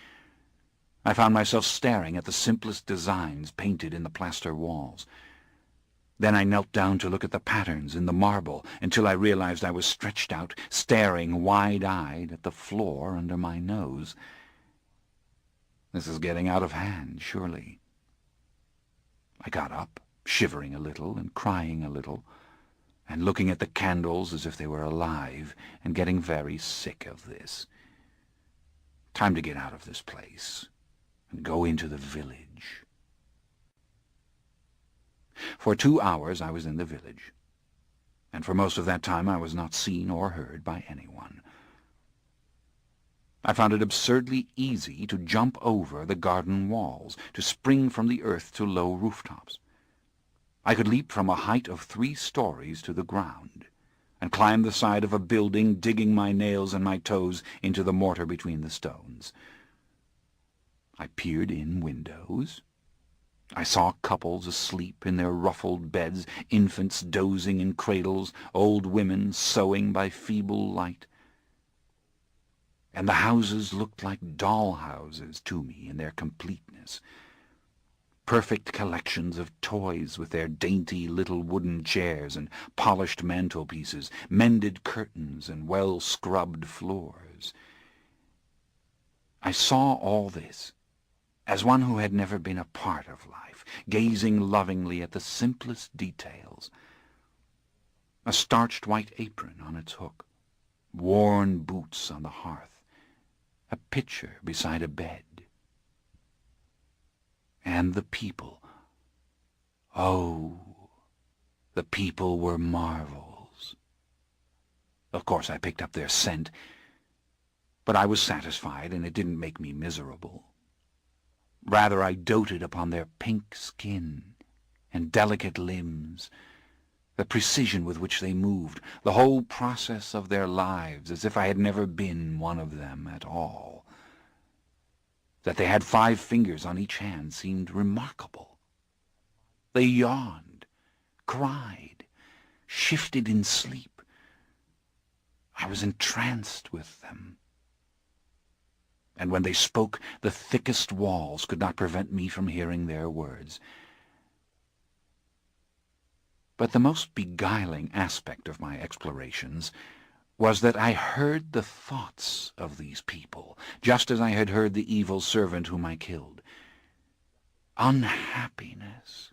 I found myself staring at the simplest designs painted in the plaster walls. Then I knelt down to look at the patterns in the marble until I realized I was stretched out, staring wide-eyed at the floor under my nose. This is getting out of hand, surely. I got up, shivering a little and crying a little, and looking at the candles as if they were alive, and getting very sick of this. Time to get out of this place and go into the village. For 2 hours I was in the village, and for most of that time I was not seen or heard by anyone. I found it absurdly easy to jump over the garden walls, to spring from the earth to low rooftops. I could leap from a height of 3 stories to the ground, and climb the side of a building, digging my nails and my toes into the mortar between the stones. I peered in windows. I saw couples asleep in their ruffled beds, infants dozing in cradles, old women sewing by feeble light. And the houses looked like doll-houses to me in their completeness. Perfect collections of toys with their dainty little wooden chairs and polished mantelpieces, mended curtains and well-scrubbed floors. I saw all this as one who had never been a part of life, gazing lovingly at the simplest details. A starched white apron on its hook, worn boots on the hearth, a pitcher beside a bed. And the people. Oh, the people were marvels. Of course, I picked up their scent, but I was satisfied, and it didn't make me miserable. Rather, I doted upon their pink skin and delicate limbs, the precision with which they moved, the whole process of their lives, as if I had never been one of them at all. That they had 5 fingers on each hand seemed remarkable. They yawned, cried, shifted in sleep. I was entranced with them. And when they spoke, the thickest walls could not prevent me from hearing their words. But the most beguiling aspect of my explorations was that I heard the thoughts of these people, just as I had heard the evil servant whom I killed. Unhappiness,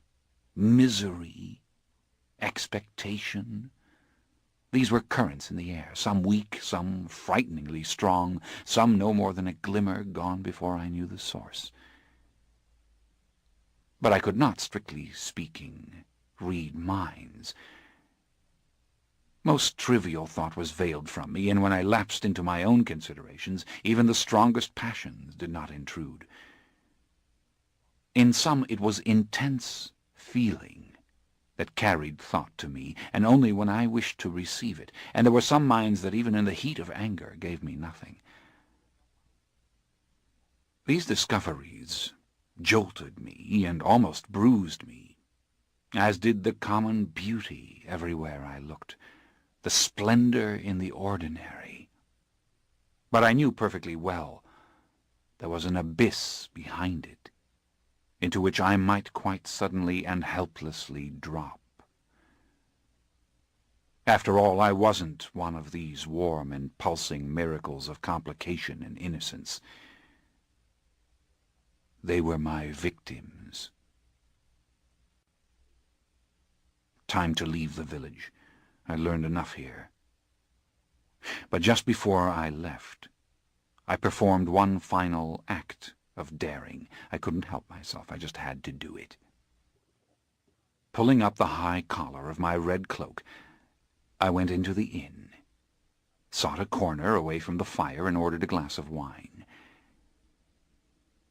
misery, expectation. These were currents in the air, some weak, some frighteningly strong, some no more than a glimmer gone before I knew the source. But I could not, strictly speaking, read minds. Most trivial thought was veiled from me, and when I lapsed into my own considerations, even the strongest passions did not intrude. In some it was intense feeling that carried thought to me, and only when I wished to receive it, and there were some minds that even in the heat of anger gave me nothing. These discoveries jolted me and almost bruised me, as did the common beauty everywhere I looked, the splendor in the ordinary. But I knew perfectly well there was an abyss behind it, into which I might quite suddenly and helplessly drop. After all, I wasn't one of these warm and pulsing miracles of complication and innocence. They were my victims. Time to leave the village. I learned enough here. But just before I left, I performed one final act of daring. I couldn't help myself. I just had to do it. Pulling up the high collar of my red cloak, I went into the inn, sought a corner away from the fire, and ordered a glass of wine.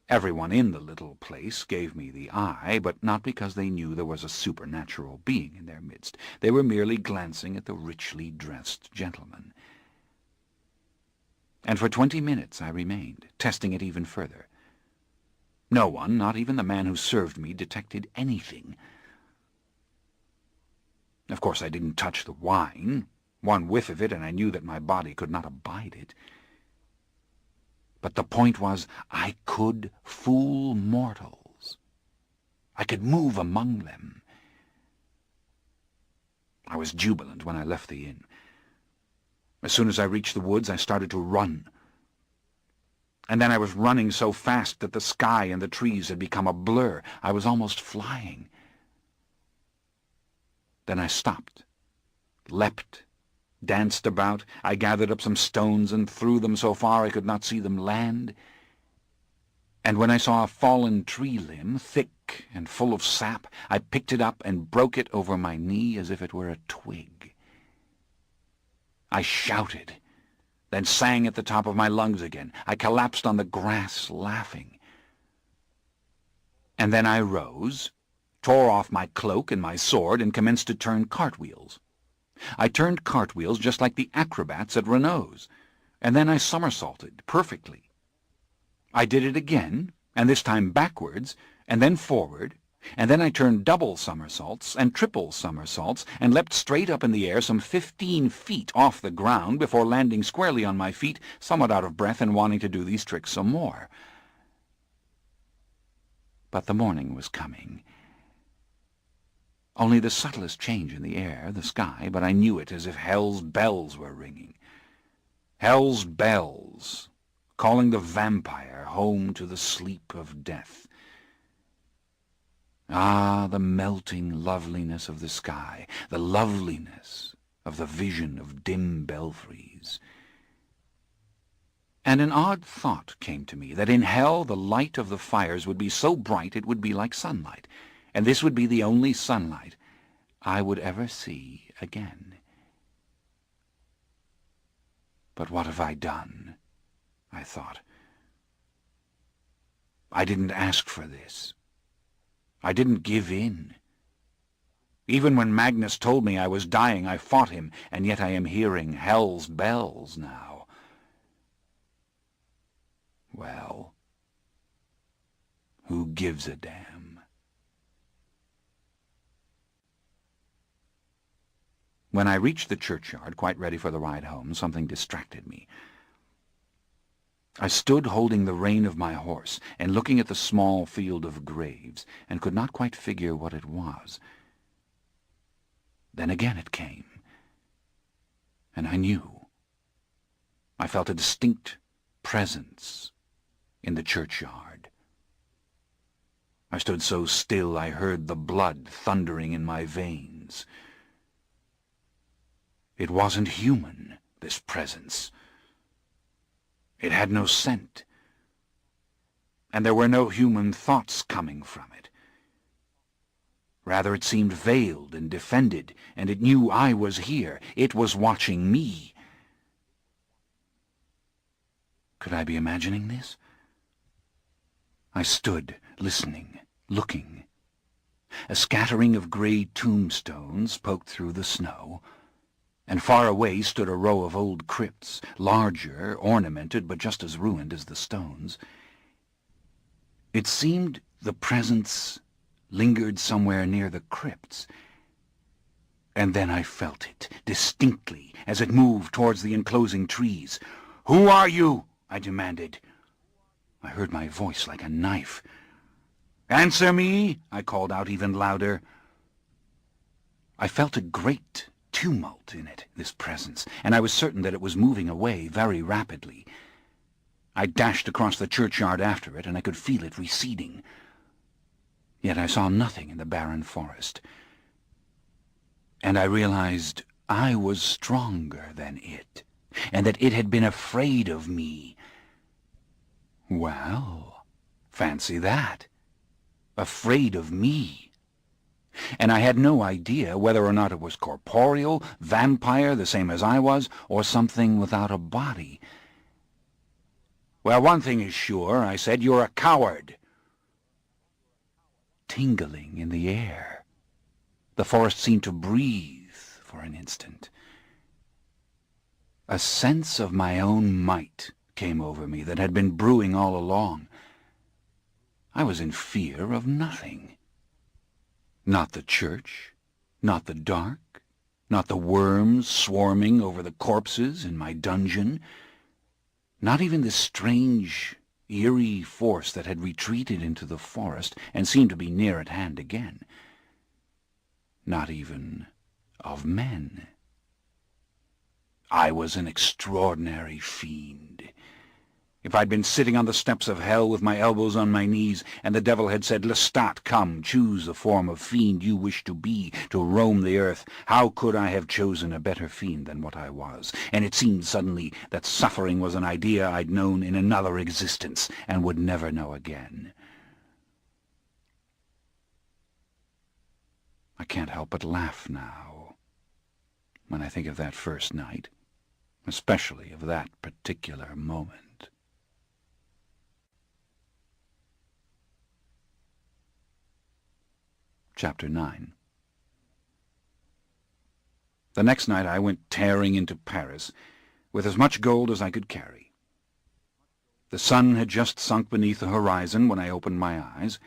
Everyone in the little place gave me the eye, but not because they knew there was a supernatural being in their midst. They were merely glancing at the richly dressed gentleman. And for 20 minutes I remained, testing it even further. No one, not even the man who served me, detected anything. Of course, I didn't touch the wine. One whiff of it, and I knew that my body could not abide it. But the point was, I could fool mortals. I could move among them. I was jubilant when I left the inn. As soon as I reached the woods, I started to run. And then I was running so fast that the sky and the trees had become a blur. I was almost flying. Then I stopped, leapt, danced about. I gathered up some stones and threw them so far I could not see them land. And when I saw a fallen tree limb, thick and full of sap, I picked it up and broke it over my knee as if it were a twig. I shouted, then sang at the top of my lungs again. I collapsed on the grass, laughing. And then I rose, tore off my cloak and my sword, and commenced to turn cartwheels. I turned cartwheels just like the acrobats at Renault's, and then I somersaulted perfectly. I did it again, and this time backwards, and then forward, and then I turned double somersaults and triple somersaults and leapt straight up in the air some 15 feet off the ground before landing squarely on my feet, somewhat out of breath and wanting to do these tricks some more. But the morning was coming. Only the subtlest change in the air, the sky, but I knew it as if hell's bells were ringing. Hell's bells, calling the vampire home to the sleep of death. Ah, the melting loveliness of the sky, the loveliness of the vision of dim belfries. And an odd thought came to me, that in hell the light of the fires would be so bright it would be like sunlight, and this would be the only sunlight I would ever see again. But what have I done? I thought. I didn't ask for this. I didn't give in. Even when Magnus told me I was dying, I fought him, and yet I am hearing hell's bells now. Well, who gives a damn? When I reached the churchyard, quite ready for the ride home, something distracted me. I stood holding the rein of my horse and looking at the small field of graves, and could not quite figure what it was. Then again it came, and I knew. I felt a distinct presence in the churchyard. I stood so still I heard the blood thundering in my veins. It wasn't human, this presence. It had no scent, and there were no human thoughts coming from it. Rather, it seemed veiled and defended, and it knew I was here. It was watching me. Could I be imagining this? I stood, listening, looking. A scattering of grey tombstones poked through the snow, and far away stood a row of old crypts, larger, ornamented, but just as ruined as the stones. It seemed the presence lingered somewhere near the crypts, and then I felt it, distinctly, as it moved towards the enclosing trees. "Who are you?" I demanded. I heard my voice like a knife. "Answer me!" I called out even louder. I felt a great tumult in it, this presence, and I was certain that it was moving away very rapidly. I dashed across the churchyard after it, and I could feel it receding. Yet I saw nothing in the barren forest, and I realized I was stronger than it, and that it had been afraid of me. Well, fancy that. Afraid of me. And I had no idea whether or not it was corporeal, vampire, the same as I was, or something without a body. "Well, one thing is sure," I said, "you're a coward." Tingling in the air. The forest seemed to breathe for an instant. A sense of my own might came over me that had been brewing all along. I was in fear of nothing. Not the church, not the dark, not the worms swarming over the corpses in my dungeon, not even this strange, eerie force that had retreated into the forest and seemed to be near at hand again. Not even of men. I was an extraordinary fiend. If I'd been sitting on the steps of hell with my elbows on my knees, and the devil had said, "Lestat, come, choose the form of fiend you wish to be, to roam the earth," how could I have chosen a better fiend than what I was? And it seemed suddenly that suffering was an idea I'd known in another existence, and would never know again. I can't help but laugh now, when I think of that first night, especially of that particular moment. Chapter 9. The next night I went tearing into Paris, with as much gold as I could carry. The sun had just sunk beneath the horizon when I opened my eyes,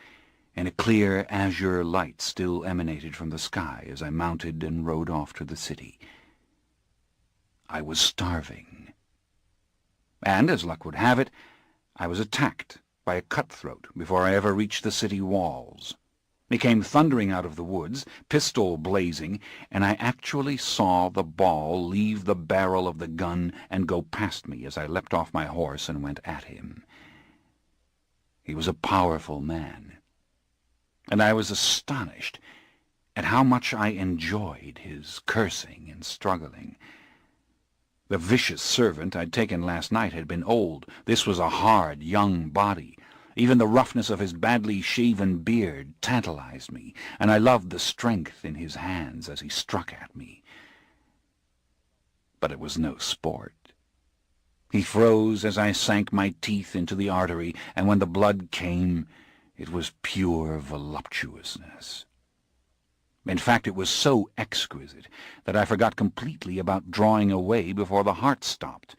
and a clear azure light still emanated from the sky as I mounted and rode off to the city. I was starving. And, as luck would have it, I was attacked by a cutthroat before I ever reached the city walls. He came thundering out of the woods, pistol blazing, and I actually saw the ball leave the barrel of the gun and go past me as I leapt off my horse and went at him. He was a powerful man, and I was astonished at how much I enjoyed his cursing and struggling. The vicious servant I'd taken last night had been old. This was a hard, young body. Even the roughness of his badly shaven beard tantalized me, and I loved the strength in his hands as he struck at me. But it was no sport. He froze as I sank my teeth into the artery, and when the blood came, it was pure voluptuousness. In fact, it was so exquisite that I forgot completely about drawing away before the heart stopped.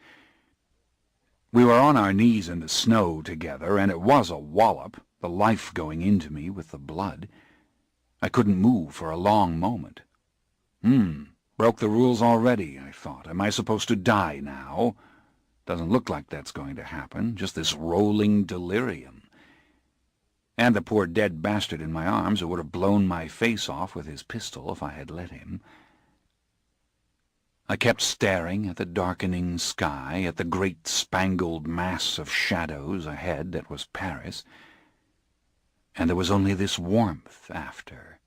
We were on our knees in the snow together, and it was a wallop, the life going into me with the blood. I couldn't move for a long moment. Broke the rules already, I thought. Am I supposed to die now? Doesn't look like that's going to happen, just this rolling delirium. And the poor dead bastard in my arms who would have blown my face off with his pistol if I had let him. I kept staring at the darkening sky, at the great spangled mass of shadows ahead that was Paris, and there was only this warmth after,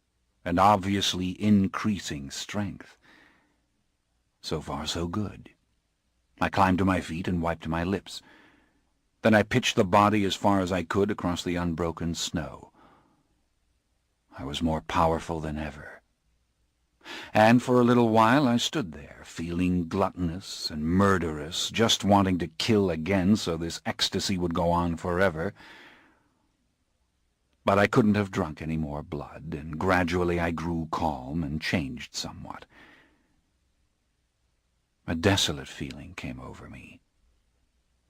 and obviously increasing strength. So far, so good. I climbed to my feet and wiped my lips. Then I pitched the body as far as I could across the unbroken snow. I was more powerful than ever. And for a little while I stood there, feeling gluttonous and murderous, just wanting to kill again so this ecstasy would go on forever. But I couldn't have drunk any more blood, and gradually I grew calm and changed somewhat. A desolate feeling came over me.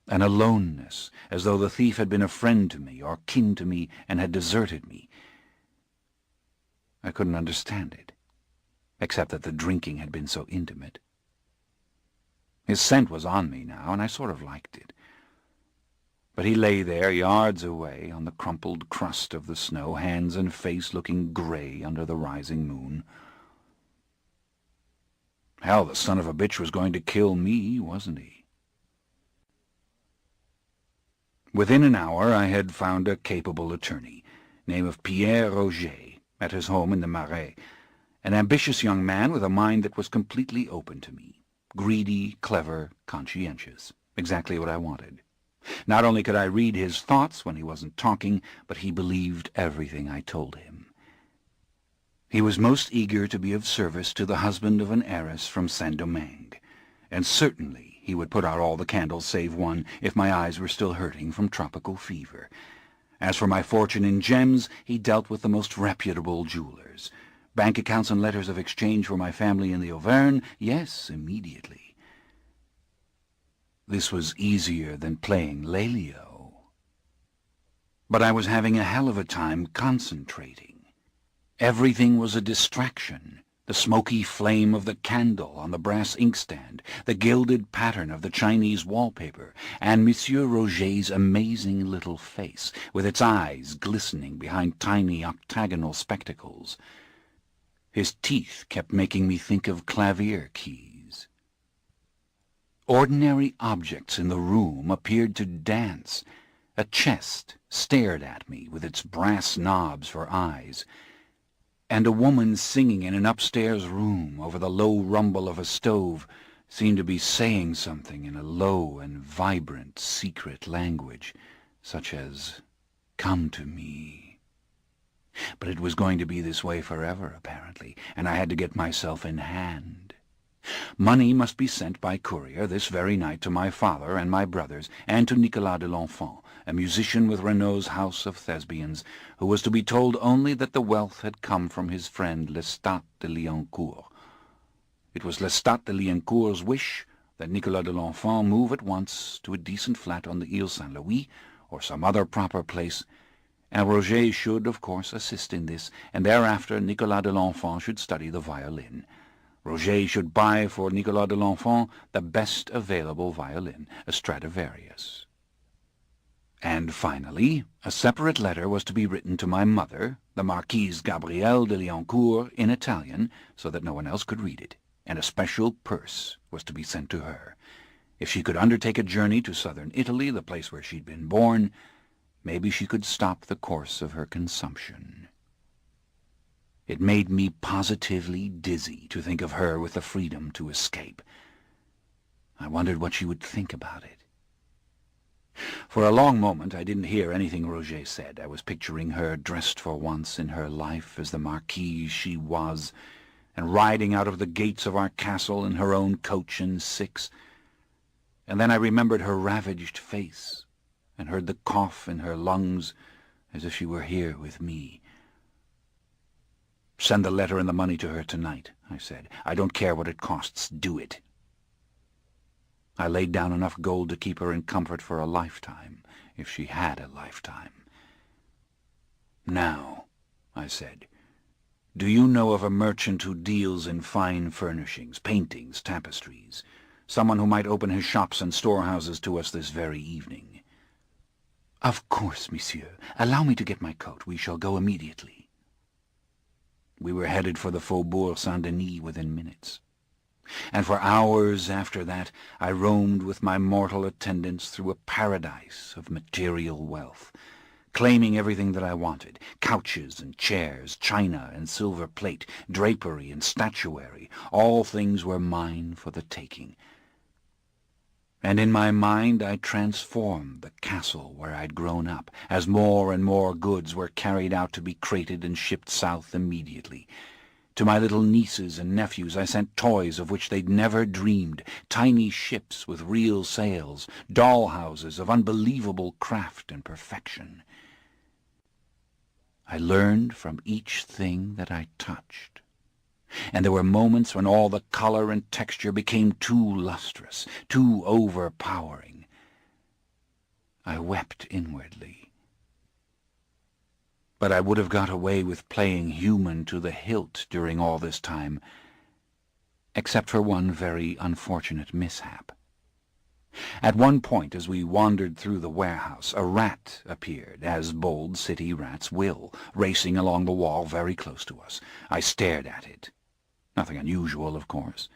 An aloneness, as though the thief had been a friend to me or kin to me and had deserted me. I couldn't understand it, except that the drinking had been so intimate. His scent was on me now, and I sort of liked it. But he lay there, yards away, on the crumpled crust of the snow, hands and face looking gray under the rising moon. Hell, the son of a bitch was going to kill me, wasn't he? Within an hour I had found a capable attorney, name of Pierre Roger, at his home in the Marais, an ambitious young man with a mind that was completely open to me, greedy, clever, conscientious, exactly what I wanted. Not only could I read his thoughts when he wasn't talking, but he believed everything I told him. He was most eager to be of service to the husband of an heiress from Saint-Domingue, and certainly he would put out all the candles save one if my eyes were still hurting from tropical fever. As for my fortune in gems, he dealt with the most reputable jewelers. Bank accounts and letters of exchange for my family in the Auvergne, yes, immediately. This was easier than playing Lelio. But I was having a hell of a time concentrating. Everything was a distraction. The smoky flame of the candle on the brass inkstand, the gilded pattern of the Chinese wallpaper, and Monsieur Roger's amazing little face, with its eyes glistening behind tiny octagonal spectacles. His teeth kept making me think of clavier keys. Ordinary objects in the room appeared to dance. A chest stared at me with its brass knobs for eyes, and a woman singing in an upstairs room over the low rumble of a stove seemed to be saying something in a low and vibrant secret language, such as, "Come to me." But it was going to be this way forever, apparently, and I had to get myself in hand. Money must be sent by courier this very night to my father and my brothers, and to Nicolas de l'Enfant, a musician with Renaud's house of thespians, who was to be told only that the wealth had come from his friend Lestat de Liancourt. It was Lestat de Liancourt's wish that Nicolas de l'Enfant move at once to a decent flat on the Ile Saint-Louis, or some other proper place, and Roger should, of course, assist in this, and thereafter Nicolas de l'Enfant should study the violin. Roger should buy for Nicolas de l'Enfant the best available violin, a Stradivarius. And finally, a separate letter was to be written to my mother, the Marquise Gabrielle de Liancourt, in Italian, so that no one else could read it, and a special purse was to be sent to her. If she could undertake a journey to southern Italy, the place where she'd been born, maybe she could stop the course of her consumption. It made me positively dizzy to think of her with the freedom to escape. I wondered what she would think about it. For a long moment I didn't hear anything Roger said. I was picturing her dressed for once in her life as the marquise she was, and riding out of the gates of our castle in her own coach and six. And then I remembered her ravaged face, and heard the cough in her lungs, as if she were here with me. "Send the letter and the money to her tonight," I said. "I don't care what it costs. Do it." I laid down enough gold to keep her in comfort for a lifetime, if she had a lifetime. "Now," I said, "do you know of a merchant who deals in fine furnishings, paintings, tapestries? Someone who might open his shops and storehouses to us this very evening?" "Of course, monsieur. Allow me to get my coat. We shall go immediately." We were headed for the Faubourg Saint-Denis within minutes. And for hours after that I roamed with my mortal attendants through a paradise of material wealth, claiming everything that I wanted: couches and chairs, china and silver plate, drapery and statuary. All things were mine for the taking. And in my mind I transformed the castle where I'd grown up, as more and more goods were carried out to be crated and shipped south immediately. To my little nieces and nephews I sent toys of which they'd never dreamed, tiny ships with real sails, doll-houses of unbelievable craft and perfection. I learned from each thing that I touched, and there were moments when all the color and texture became too lustrous, too overpowering. I wept inwardly. But I would have got away with playing human to the hilt during all this time, except for one very unfortunate mishap. At one point, as we wandered through the warehouse, a rat appeared, as bold city rats will, racing along the wall very close to us. I stared at it. Nothing unusual, of course.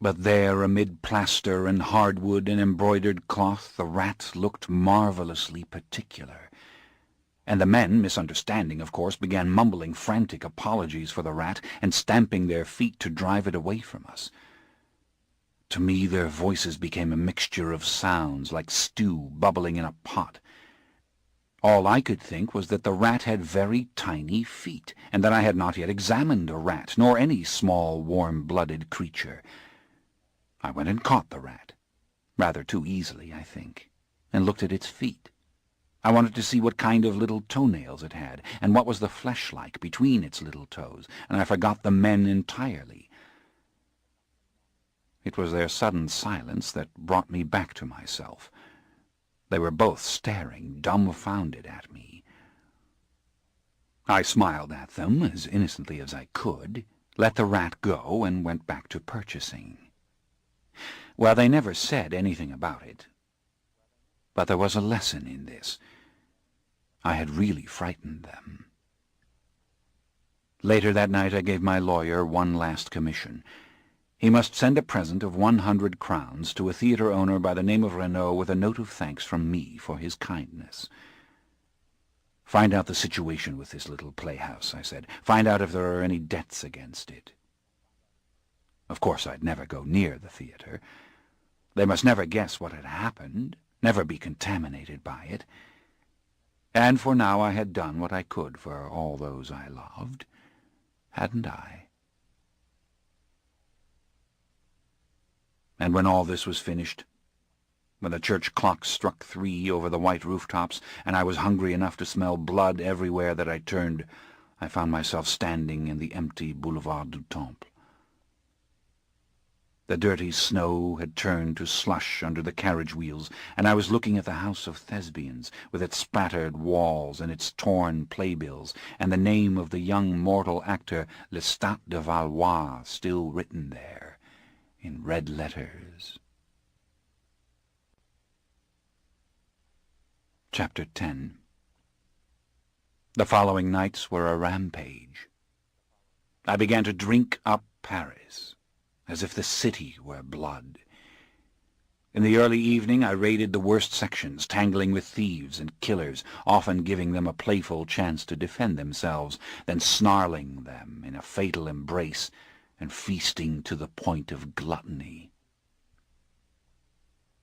But there, amid plaster and hardwood and embroidered cloth, the rat looked marvelously particular. And the men, misunderstanding, of course, began mumbling frantic apologies for the rat and stamping their feet to drive it away from us. To me their voices became a mixture of sounds like stew bubbling in a pot. All I could think was that the rat had very tiny feet, and that I had not yet examined a rat, nor any small, warm-blooded creature. I went and caught the rat, rather too easily, I think, and looked at its feet. I wanted to see what kind of little toenails it had, and what was the flesh like between its little toes, and I forgot the men entirely. It was their sudden silence that brought me back to myself. They were both staring, dumbfounded at me. I smiled at them as innocently as I could, let the rat go, and went back to purchasing. Well, they never said anything about it, but there was a lesson in this. I had really frightened them. Later that night I gave my lawyer one last commission. He must send a present of 100 crowns to a theatre owner by the name of Renaud with a note of thanks from me for his kindness. "Find out the situation with this little playhouse," I said. "Find out if there are any debts against it." Of course I'd never go near the theatre. They must never guess what had happened, never be contaminated by it. And for now I had done what I could for all those I loved, hadn't I? And when all this was finished, when the church clocks struck 3 over the white rooftops, and I was hungry enough to smell blood everywhere that I turned, I found myself standing in the empty Boulevard du Temple. The dirty snow had turned to slush under the carriage wheels, and I was looking at the house of Thesbians, with its spattered walls and its torn playbills, and the name of the young mortal actor Lestat de Valois still written there, in red letters. Chapter 10. The following nights were a rampage. I began to drink up Paris, as if the city were blood. In the early evening I raided the worst sections, tangling with thieves and killers, often giving them a playful chance to defend themselves, then snarling them in a fatal embrace and feasting to the point of gluttony.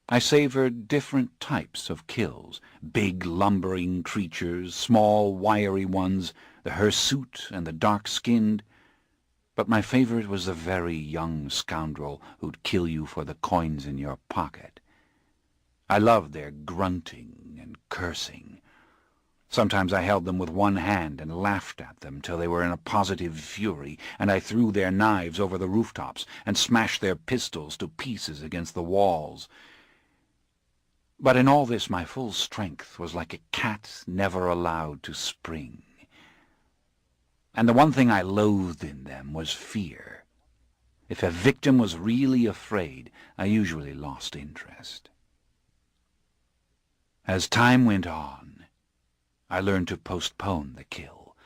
I savored different types of kills, big lumbering creatures, small wiry ones, the hirsute and the dark-skinned, but my favorite was the very young scoundrel who'd kill you for the coins in your pocket. I loved their grunting and cursing. Sometimes I held them with one hand and laughed at them till they were in a positive fury, and I threw their knives over the rooftops and smashed their pistols to pieces against the walls. But in all this my full strength was like a cat never allowed to spring. And the one thing I loathed in them was fear. If a victim was really afraid, I usually lost interest. As time went on, I learned to postpone the kill.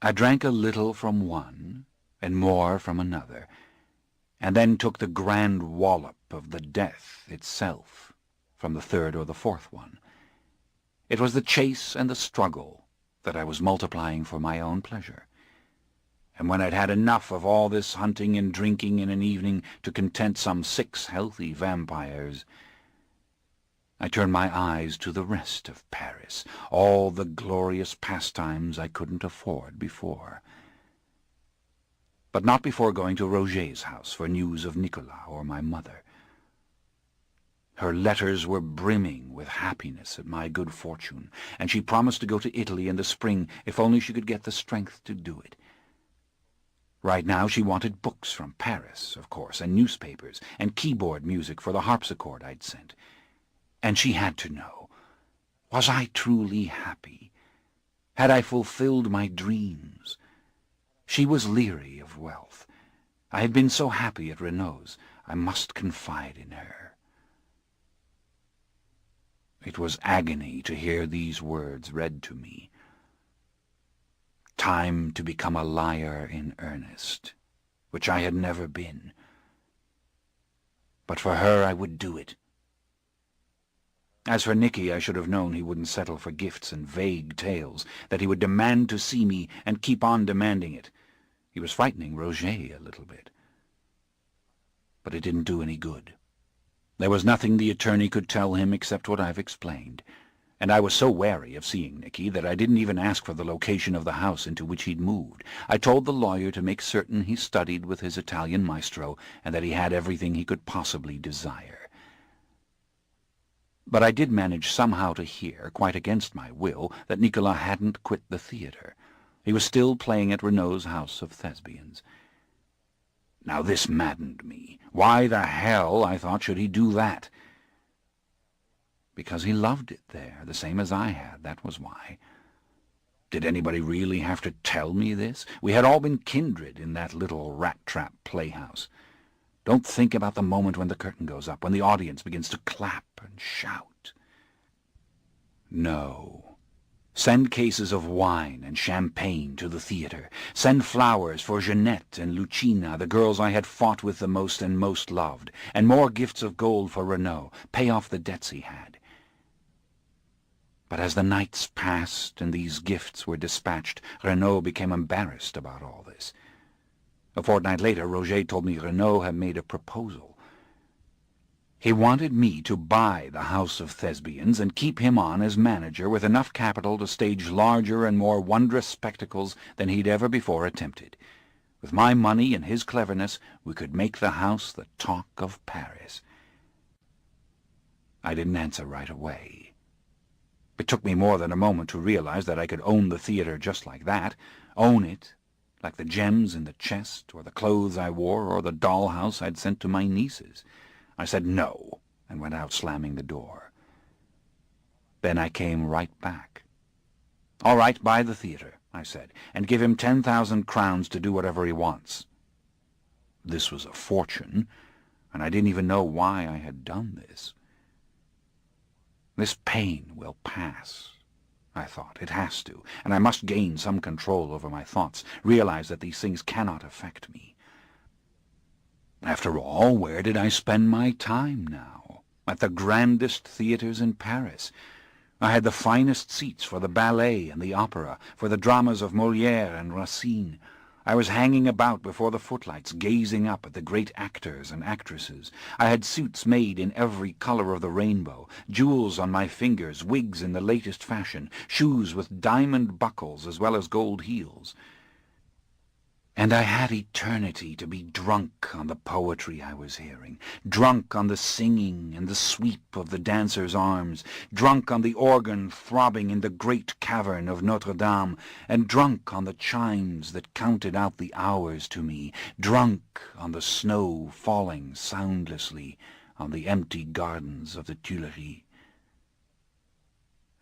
I drank a little from one and more from another, and then took the grand wallop of the death itself from the third or the fourth one. It was the chase and the struggle that I was multiplying for my own pleasure. And when I'd had enough of all this hunting and drinking in an evening to content some 6 healthy vampires, I turned my eyes to the rest of Paris, all the glorious pastimes I couldn't afford before. But not before going to Roget's house for news of Nicolas or my mother. Her letters were brimming with happiness at my good fortune, and she promised to go to Italy in the spring if only she could get the strength to do it. Right now she wanted books from Paris, of course, and newspapers, and keyboard music for the harpsichord I'd sent. And she had to know, was I truly happy? Had I fulfilled my dreams? She was leery of wealth. I had been so happy at Renaud's, I must confide in her. It was agony to hear these words read to me. Time to become a liar in earnest, which I had never been. But for her I would do it. As for Nicky, I should have known he wouldn't settle for gifts and vague tales, that he would demand to see me and keep on demanding it. He was frightening Roget a little bit. But it didn't do any good. There was nothing the attorney could tell him except what I've explained, and I was so wary of seeing Nicky that I didn't even ask for the location of the house into which he'd moved. I told the lawyer to make certain he studied with his Italian maestro and that he had everything he could possibly desire. But I did manage somehow to hear, quite against my will, that Nicolas hadn't quit the theatre. He was still playing at Renaud's House of Thespians. Now this maddened me. Why the hell, I thought, should he do that? Because he loved it there, the same as I had, that was why. Did anybody really have to tell me this? We had all been kindred in that little rat-trap playhouse. Don't think about the moment when the curtain goes up, when the audience begins to clap and shout. No. Send cases of wine and champagne to the theatre. Send flowers for Jeanette and Lucina, the girls I had fought with the most and most loved, and more gifts of gold for Renaud. Pay off the debts he had. But as the nights passed and these gifts were dispatched, Renaud became embarrassed about all this. A fortnight later, Roget told me Renaud had made a proposal. He wanted me to buy the House of Thespians and keep him on as manager with enough capital to stage larger and more wondrous spectacles than he'd ever before attempted. With my money and his cleverness, we could make the house the talk of Paris. I didn't answer right away. It took me more than a moment to realize that I could own the theatre just like that, own it, like the gems in the chest, or the clothes I wore, or the dollhouse I'd sent to my nieces. I said no, and went out slamming the door. Then I came right back. "All right, buy the theatre," I said, "and give him 10,000 crowns to do whatever he wants." This was a fortune, and I didn't even know why I had done this. This pain will pass, I thought. It has to, and I must gain some control over my thoughts, realize that these things cannot affect me. After all, where did I spend my time now? At the grandest theatres in Paris. I had the finest seats for the ballet and the opera, for the dramas of Molière and Racine. I was hanging about before the footlights, gazing up at the great actors and actresses. I had suits made in every color of the rainbow, jewels on my fingers, wigs in the latest fashion, shoes with diamond buckles as well as gold heels. And I had eternity to be drunk on the poetry I was hearing, drunk on the singing and the sweep of the dancers' arms, drunk on the organ throbbing in the great cavern of Notre Dame, and drunk on the chimes that counted out the hours to me, drunk on the snow falling soundlessly on the empty gardens of the Tuileries.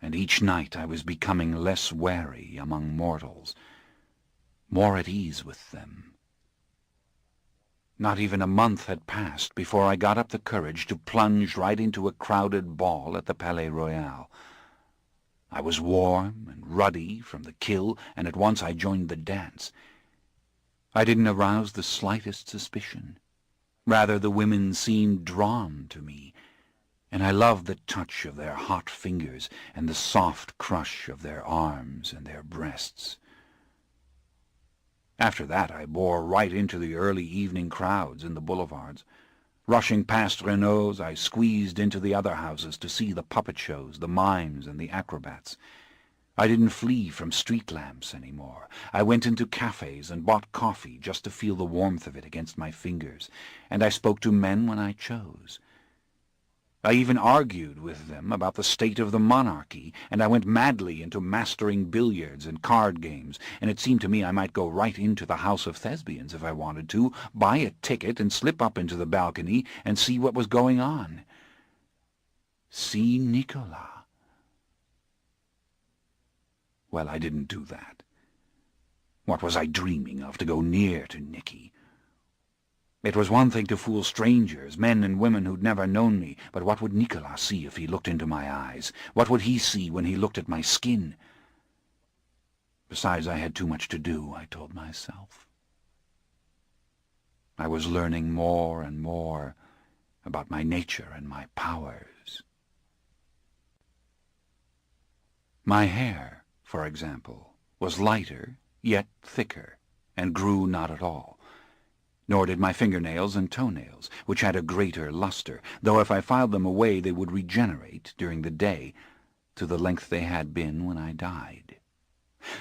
And each night I was becoming less wary among mortals, more at ease with them. Not even a month had passed before I got up the courage to plunge right into a crowded ball at the Palais Royal. I was warm and ruddy from the kill, and at once I joined the dance. I didn't arouse the slightest suspicion. Rather, the women seemed drawn to me, and I loved the touch of their hot fingers and the soft crush of their arms and their breasts. After that I bore right into the early evening crowds in the boulevards. Rushing past Renault's, I squeezed into the other houses to see the puppet shows, the mimes, and the acrobats. I didn't flee from street lamps any more. I went into cafes and bought coffee just to feel the warmth of it against my fingers, and I spoke to men when I chose. I even argued with them about the state of the monarchy, and I went madly into mastering billiards and card games, and it seemed to me I might go right into the House of Thespians if I wanted to, buy a ticket and slip up into the balcony and see what was going on. See Nicolas. Well, I didn't do that. What was I dreaming of, to go near to Nicky? It was one thing to fool strangers, men and women who'd never known me, but what would Nicolas see if he looked into my eyes? What would he see when he looked at my skin? Besides, I had too much to do, I told myself. I was learning more and more about my nature and my powers. My hair, for example, was lighter, yet thicker, and grew not at all. Nor did my fingernails and toenails, which had a greater luster, though if I filed them away they would regenerate during the day to the length they had been when I died.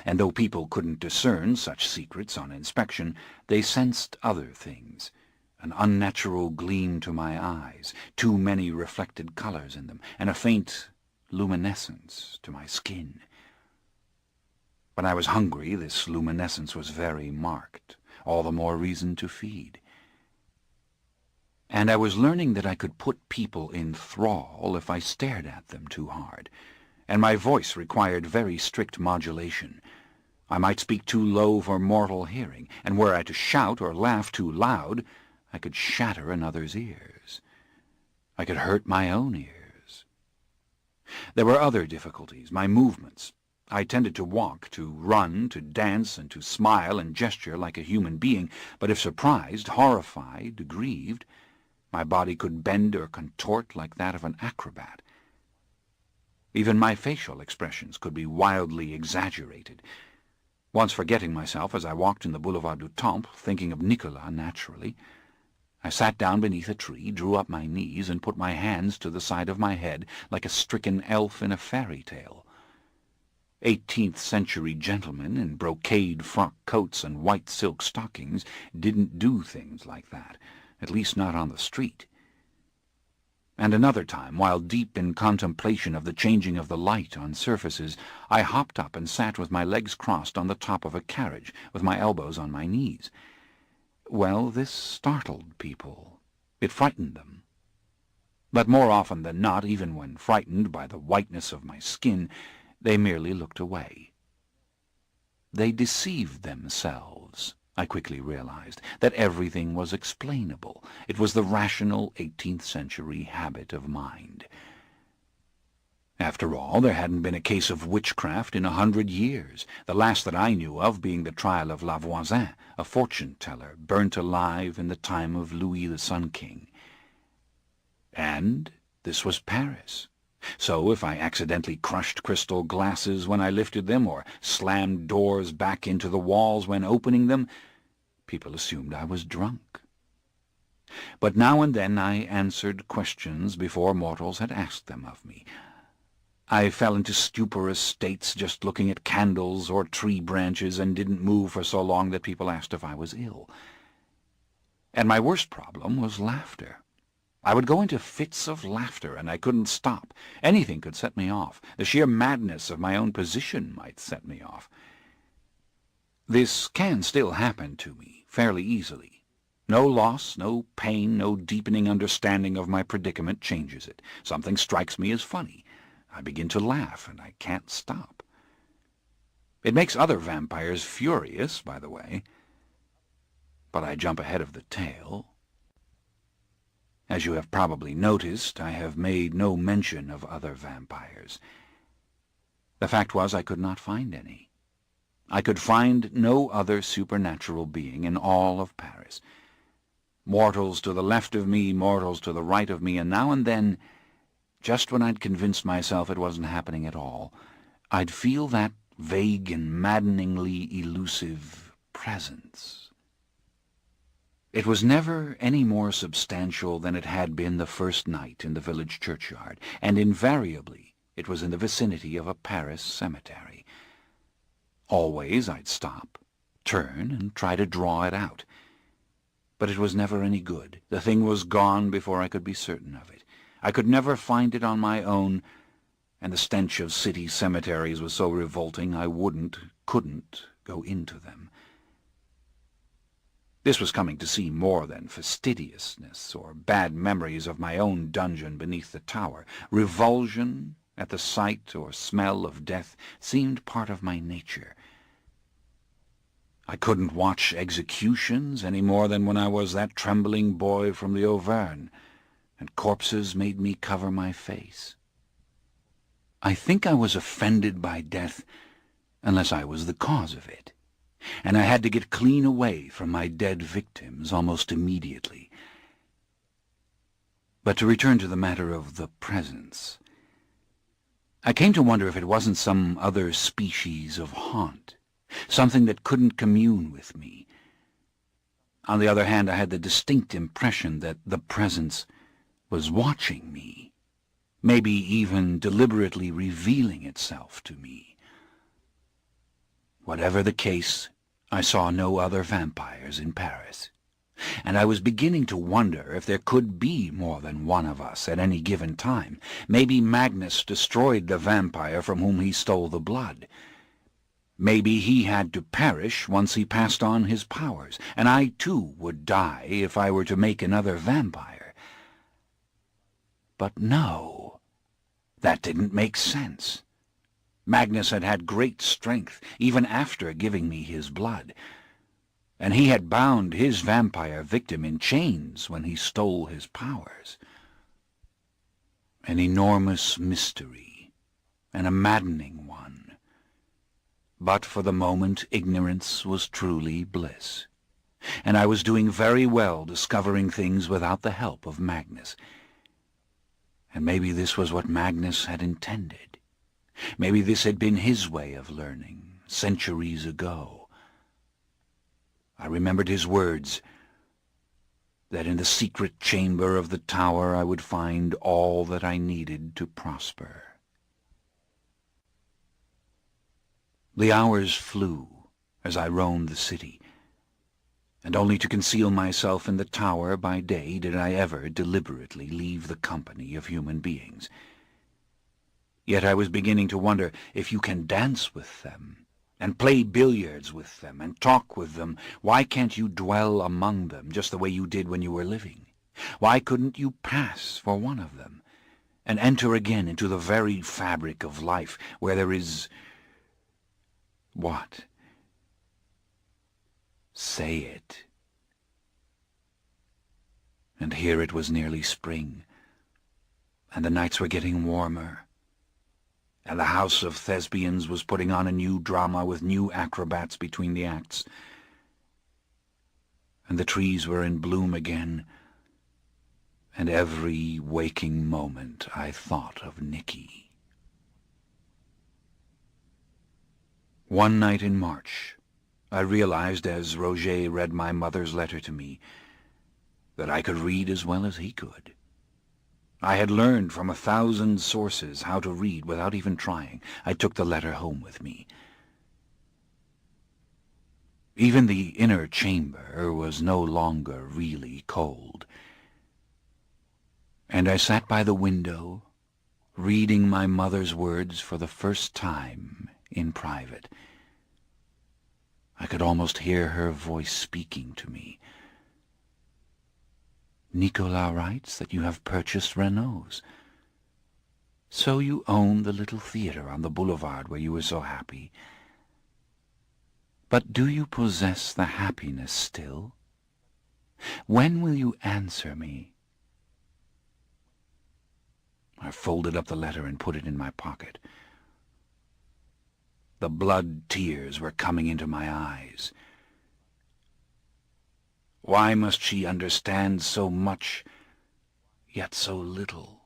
And though people couldn't discern such secrets on inspection, they sensed other things, an unnatural gleam to my eyes, too many reflected colors in them, and a faint luminescence to my skin. When I was hungry, this luminescence was very marked. All the more reason to feed. And I was learning that I could put people in thrall if I stared at them too hard, and my voice required very strict modulation. I might speak too low for mortal hearing, and were I to shout or laugh too loud, I could shatter another's ears. I could hurt my own ears. There were other difficulties, my movements. I tended to walk, to run, to dance, and to smile and gesture like a human being, but if surprised, horrified, grieved, my body could bend or contort like that of an acrobat. Even my facial expressions could be wildly exaggerated. Once forgetting myself as I walked in the Boulevard du Temple, thinking of Nicolas naturally, I sat down beneath a tree, drew up my knees, and put my hands to the side of my head like a stricken elf in a fairy tale. 18th-century gentlemen in brocade frock coats and white silk stockings didn't do things like that, at least not on the street. And another time, while deep in contemplation of the changing of the light on surfaces, I hopped up and sat with my legs crossed on the top of a carriage, with my elbows on my knees. Well, this startled people. It frightened them. But more often than not, even when frightened by the whiteness of my skin, they merely looked away. They deceived themselves. I quickly realized that everything was explainable. It was the rational 18th-century habit of mind. After all, there hadn't been a case of witchcraft in 100 years, the last that I knew of being the trial of Lavoisin, a fortune-teller burnt alive in the time of Louis the Sun King. And this was Paris. So if I accidentally crushed crystal glasses when I lifted them, or slammed doors back into the walls when opening them, People assumed I was drunk. But now and then I answered questions before mortals had asked them of me. I fell into stuporous states just looking at candles or tree branches and didn't move for so long that people asked if I was ill. And my worst problem was laughter. I would go into fits of laughter, and I couldn't stop. Anything could set me off. The sheer madness of my own position might set me off. This can still happen to me fairly easily. No loss, no pain, no deepening understanding of my predicament changes it. Something strikes me as funny. I begin to laugh, and I can't stop. It makes other vampires furious, by the way. But I jump ahead of the tale. As you have probably noticed, I have made no mention of other vampires. The fact was I could not find any. I could find no other supernatural being in all of Paris. Mortals to the left of me, mortals to the right of me, and now and then, just when I'd convinced myself it wasn't happening at all, I'd feel that vague and maddeningly elusive presence. It was never any more substantial than it had been the first night in the village churchyard, and invariably it was in the vicinity of a Paris cemetery. Always I'd stop, turn, and try to draw it out. But it was never any good. The thing was gone before I could be certain of it. I could never find it on my own, and the stench of city cemeteries was so revolting I couldn't go into them. This was coming to seem more than fastidiousness or bad memories of my own dungeon beneath the tower. Revulsion at the sight or smell of death seemed part of my nature. I couldn't watch executions any more than when I was that trembling boy from the Auvergne, and corpses made me cover my face. I think I was offended by death unless I was the cause of it, and I had to get clean away from my dead victims almost immediately. But to return to the matter of the presence, I came to wonder if it wasn't some other species of haunt, something that couldn't commune with me. On the other hand, I had the distinct impression that the presence was watching me, maybe even deliberately revealing itself to me. Whatever the case, I saw no other vampires in Paris, and I was beginning to wonder if there could be more than one of us at any given time. Maybe Magnus destroyed the vampire from whom he stole the blood. Maybe he had to perish once he passed on his powers, and I too would die if I were to make another vampire. But no, that didn't make sense. Magnus had had great strength, even after giving me his blood, and he had bound his vampire victim in chains when he stole his powers. An enormous mystery, and a maddening one. But for the moment ignorance was truly bliss, and I was doing very well discovering things without the help of Magnus. And maybe this was what Magnus had intended. Maybe this had been his way of learning, centuries ago. I remembered his words, that in the secret chamber of the tower I would find all that I needed to prosper. The hours flew as I roamed the city, and only to conceal myself in the tower by day did I ever deliberately leave the company of human beings. Yet I was beginning to wonder, if you can dance with them, and play billiards with them, and talk with them, why can't you dwell among them just the way you did when you were living? Why couldn't you pass for one of them, and enter again into the very fabric of life, where there is... What? Say it. And here it was nearly spring, and the nights were getting warmer, and the House of Thespians was putting on a new drama with new acrobats between the acts, and the trees were in bloom again, and every waking moment I thought of Nicky. One night in March, I realized as Roger read my mother's letter to me that I could read as well as he could. I had learned from 1,000 sources how to read without even trying. I took the letter home with me. Even the inner chamber was no longer really cold, and I sat by the window, reading my mother's words for the first time in private. I could almost hear her voice speaking to me. Nicolas writes that you have purchased Renault's. So you own the little theater on the boulevard where you were so happy. But do you possess the happiness still? When will you answer me? I folded up the letter and put it in my pocket. The blood tears were coming into my eyes. Why must she understand so much, yet so little?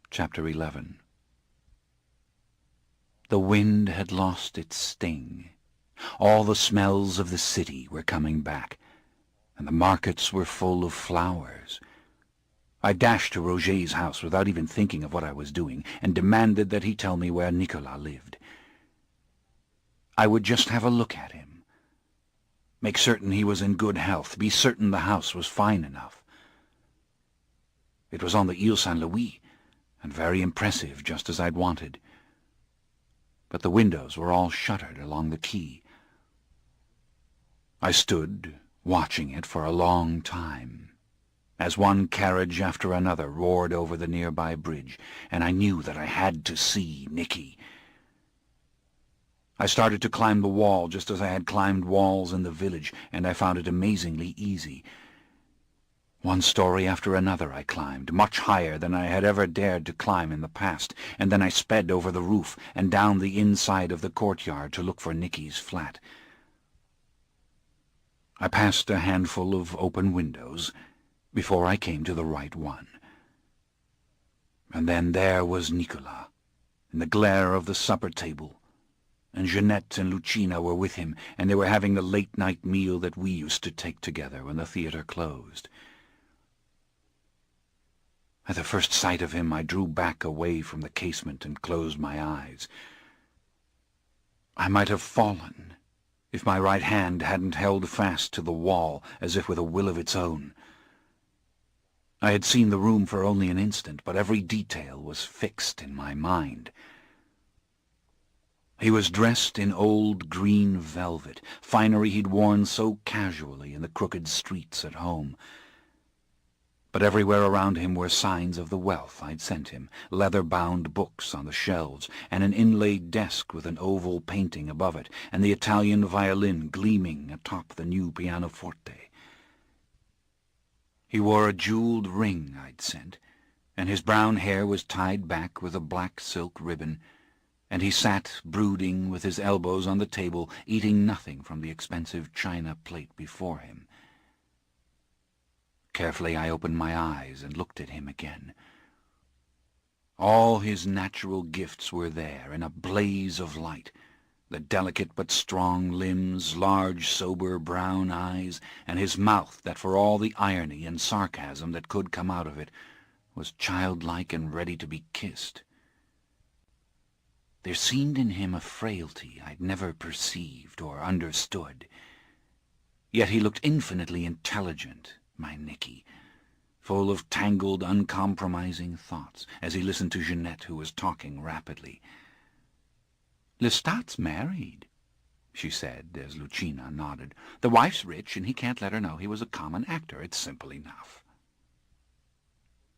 Chapter 11. The wind had lost its sting. All the smells of the city were coming back, and the markets were full of flowers. I dashed to Roger's house without even thinking of what I was doing, and demanded that he tell me where Nicolas lived. I would just have a look at him, make certain he was in good health, be certain the house was fine enough. It was on the Ile Saint-Louis, and very impressive, just as I'd wanted. But the windows were all shuttered along the quay. I stood, watching it for a long time, as one carriage after another roared over the nearby bridge, and I knew that I had to see Nicky. I started to climb the wall just as I had climbed walls in the village, and I found it amazingly easy. One story after another I climbed, much higher than I had ever dared to climb in the past, and then I sped over the roof and down the inside of the courtyard to look for Nicky's flat. I passed a handful of open windows before I came to the right one. And then there was Nicolas, in the glare of the supper table, and Jeanette and Lucina were with him, and they were having the late-night meal that we used to take together when the theater closed. At the first sight of him, I drew back away from the casement and closed my eyes. I might have fallen if my right hand hadn't held fast to the wall as if with a will of its own. I had seen the room for only an instant, but every detail was fixed in my mind. He was dressed in old green velvet, finery he'd worn so casually in the crooked streets at home. But everywhere around him were signs of the wealth I'd sent him, leather-bound books on the shelves, and an inlaid desk with an oval painting above it, and the Italian violin gleaming atop the new pianoforte. He wore a jeweled ring I'd sent, and his brown hair was tied back with a black silk ribbon, and he sat brooding with his elbows on the table, eating nothing from the expensive china plate before him. Carefully I opened my eyes and looked at him again. All his natural gifts were there in a blaze of light, the delicate but strong limbs, large sober brown eyes, and his mouth that, for all the irony and sarcasm that could come out of it, was childlike and ready to be kissed. There seemed in him a frailty I'd never perceived or understood. Yet he looked infinitely intelligent, my Nicky, full of tangled, uncompromising thoughts, as he listened to Jeanette, who was talking rapidly. "Lestat's married," she said, as Lucina nodded. "The wife's rich, and he can't let her know he was a common actor. It's simple enough."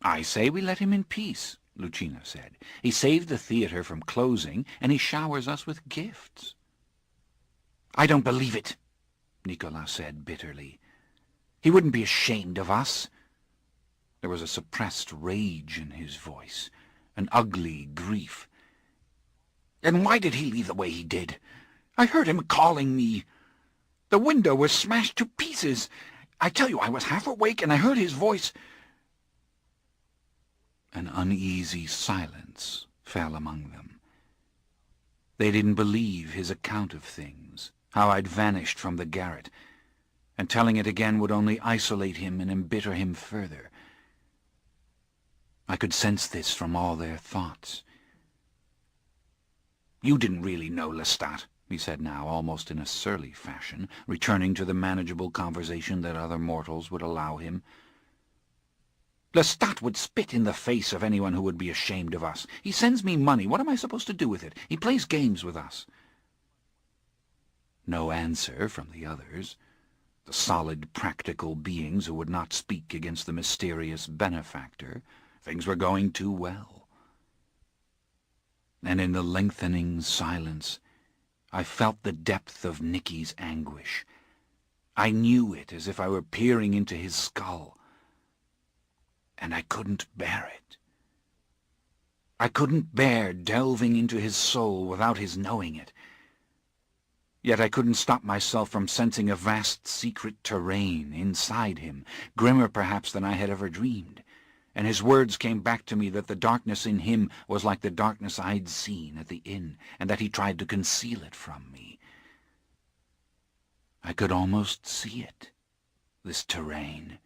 "I say we let him in peace," Lucina said. "He saved the theater from closing, and he showers us with gifts." "I don't believe it," Nicolas said bitterly. "He wouldn't be ashamed of us." There was a suppressed rage in his voice, an ugly grief. "And why did he leave the way he did? I heard him calling me. The window was smashed to pieces. I tell you, I was half awake, and I heard his voice." An uneasy silence fell among them. They didn't believe his account of things, how I'd vanished from the garret, and telling it again would only isolate him and embitter him further. I could sense this from all their thoughts. "You didn't really know Lestat," he said now, almost in a surly fashion, returning to the manageable conversation that other mortals would allow him. "Lestat would spit in the face of anyone who would be ashamed of us. He sends me money. What am I supposed to do with it? He plays games with us." No answer from the others, the solid, practical beings who would not speak against the mysterious benefactor. Things were going too well. And in the lengthening silence, I felt the depth of Nicky's anguish. I knew it as if I were peering into his skull. And I couldn't bear it. I couldn't bear delving into his soul without his knowing it. Yet I couldn't stop myself from sensing a vast secret terrain inside him, grimmer perhaps than I had ever dreamed. And his words came back to me that the darkness in him was like the darkness I'd seen at the inn, and that he tried to conceal it from me. I could almost see it, this terrain.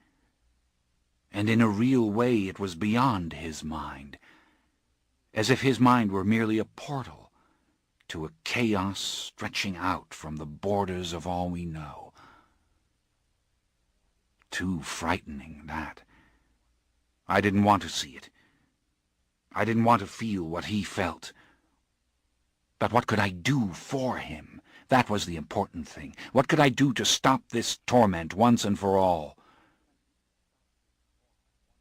And in a real way it was beyond his mind, as if his mind were merely a portal to a chaos stretching out from the borders of all we know. Too frightening, that. I didn't want to see it. I didn't want to feel what he felt. But what could I do for him? That was the important thing. What could I do to stop this torment once and for all?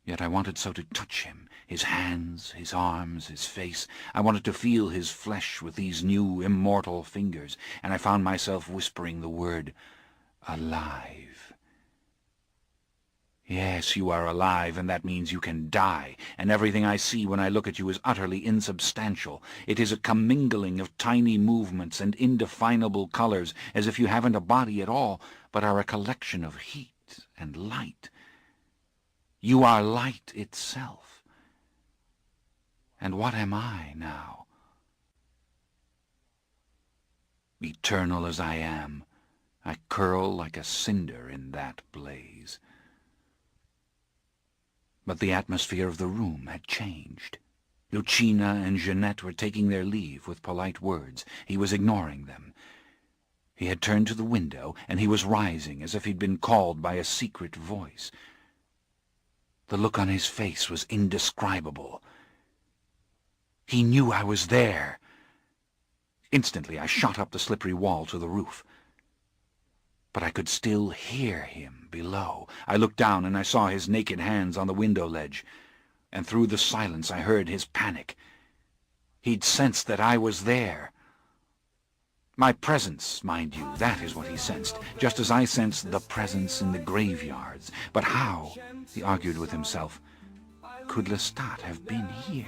Yet I wanted so to touch him, his hands, his arms, his face. I wanted to feel his flesh with these new immortal fingers, and I found myself whispering the word, alive. Yes, you are alive, and that means you can die, and everything I see when I look at you is utterly insubstantial. It is a commingling of tiny movements and indefinable colors, as if you haven't a body at all, but are a collection of heat and light. You are light itself. And what am I now? Eternal as I am, I curl like a cinder in that blaze. But the atmosphere of the room had changed. Lucina and Jeanette were taking their leave with polite words. He was ignoring them. He had turned to the window, and he was rising as if he'd been called by a secret voice. The look on his face was indescribable. He knew I was there. Instantly I shot up the slippery wall to the roof. But I could still hear him below. I looked down and I saw his naked hands on the window ledge, and through the silence I heard his panic. He'd sensed that I was there. My presence, mind you, that is what he sensed, just as I sensed the presence in the graveyards. But how, he argued with himself, could Lestat have been here?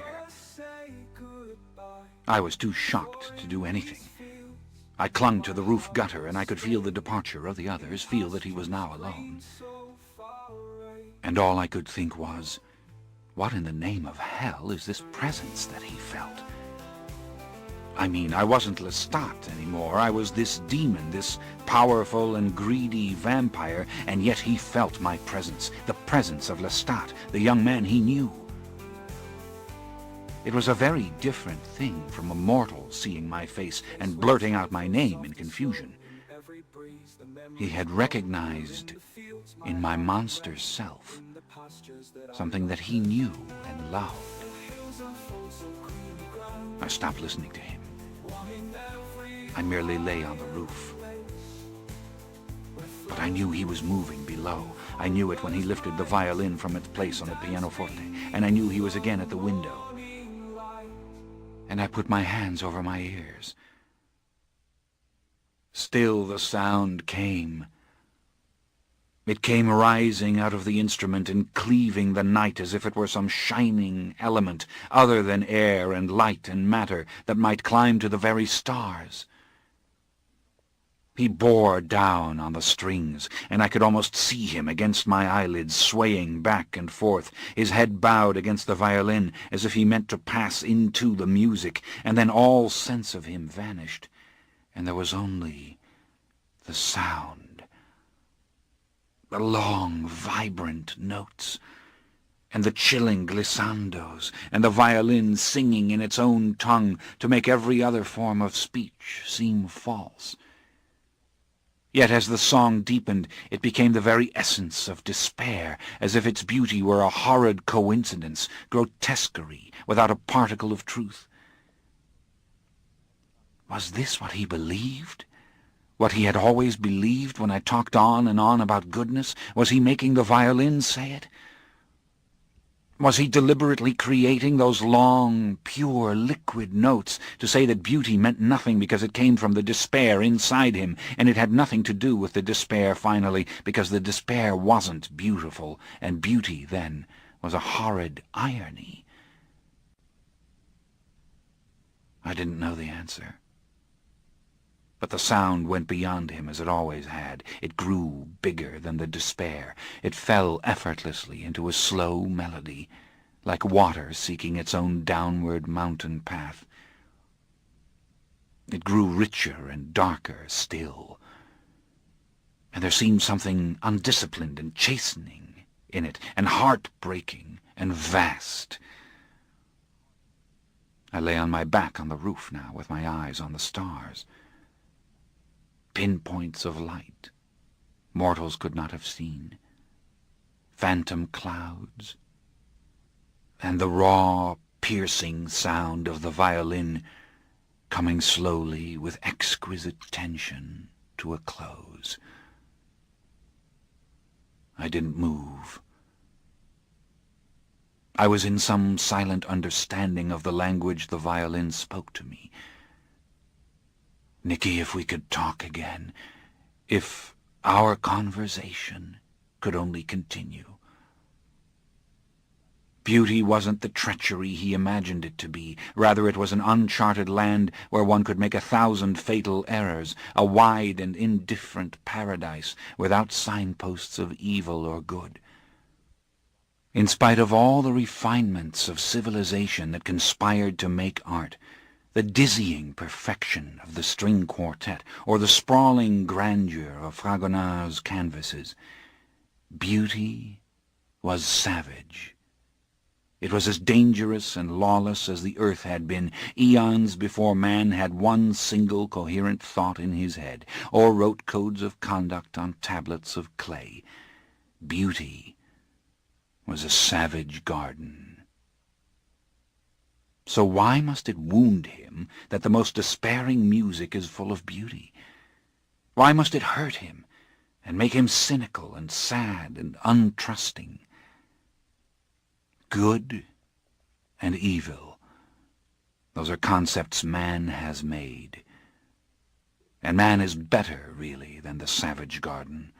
I was too shocked to do anything. I clung to the roof gutter, and I could feel the departure of the others, feel that he was now alone. And all I could think was, what in the name of hell is this presence that he felt? I mean, I wasn't Lestat anymore. I was this demon, this powerful and greedy vampire, and yet he felt my presence, the presence of Lestat, the young man he knew. It was a very different thing from a mortal seeing my face and blurting out my name in confusion. He had recognized in my monster's self something that he knew and loved. I stopped listening to him. I merely lay on the roof. But I knew he was moving below. I knew it when he lifted the violin from its place on the pianoforte, and I knew he was again at the window. And I put my hands over my ears. Still the sound came. It came rising out of the instrument and cleaving the night as if it were some shining element other than air and light and matter that might climb to the very stars. He bore down on the strings, and I could almost see him against my eyelids, swaying back and forth, his head bowed against the violin, as if he meant to pass into the music, and then all sense of him vanished, and there was only the sound, the long, vibrant notes, and the chilling glissandos, and the violin singing in its own tongue to make every other form of speech seem false. Yet as the song deepened, it became the very essence of despair, as if its beauty were a horrid coincidence, grotesquerie, without a particle of truth. Was this what he believed? What he had always believed when I talked on and on about goodness? Was he making the violin say it? Was he deliberately creating those long, pure, liquid notes to say that beauty meant nothing because it came from the despair inside him, and it had nothing to do with the despair finally, because the despair wasn't beautiful, and beauty, then, was a horrid irony? I didn't know the answer. But the sound went beyond him as it always had. It grew bigger than the despair. It fell effortlessly into a slow melody, like water seeking its own downward mountain path. It grew richer and darker still, and there seemed something undisciplined and chastening in it, and heart-breaking and vast. I lay on my back on the roof now, with my eyes on the stars. Pinpoints of light mortals could not have seen, phantom clouds, and the raw, piercing sound of the violin coming slowly with exquisite tension to a close. I didn't move. I was in some silent understanding of the language the violin spoke to me. Nicky, if we could talk again, if our conversation could only continue. Beauty wasn't the treachery he imagined it to be. Rather, it was an uncharted land where one could make 1,000 fatal errors, a wide and indifferent paradise without signposts of evil or good. In spite of all the refinements of civilization that conspired to make art, the dizzying perfection of the string quartet, or the sprawling grandeur of Fragonard's canvases, beauty was savage. It was as dangerous and lawless as the earth had been, eons before man had one single coherent thought in his head, or wrote codes of conduct on tablets of clay. Beauty was a savage garden. So why must it wound him that the most despairing music is full of beauty? Why must it hurt him and make him cynical and sad and untrusting? Good and evil, those are concepts man has made. And man is better, really, than the savage garden.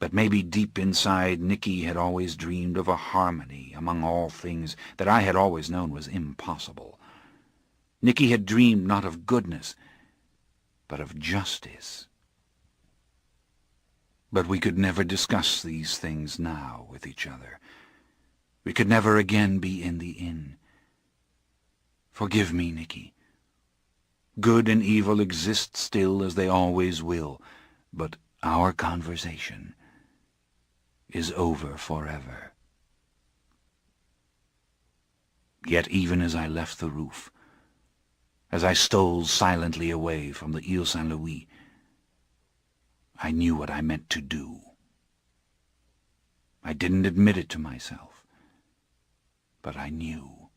But maybe deep inside, Nicky had always dreamed of a harmony among all things that I had always known was impossible. Nicky had dreamed not of goodness, but of justice. But we could never discuss these things now with each other. We could never again be in the inn. Forgive me, Nicky. Good and evil exist still as they always will, but our conversation is over forever. Yet even as I left the roof, as I stole silently away from the Ile Saint-Louis, I knew what I meant to do. I didn't admit it to myself, but I knew.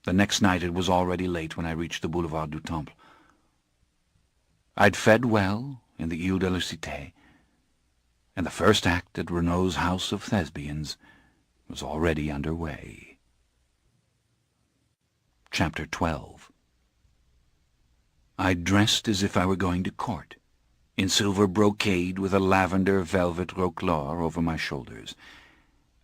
The next night it was already late when I reached the Boulevard du Temple. I'd fed well in the Ile de la Cité, and the first act at Renaud's House of Thespians was already under way. Chapter 12. I'd dressed as if I were going to court, in silver brocade with a lavender velvet roquelaure over my shoulders,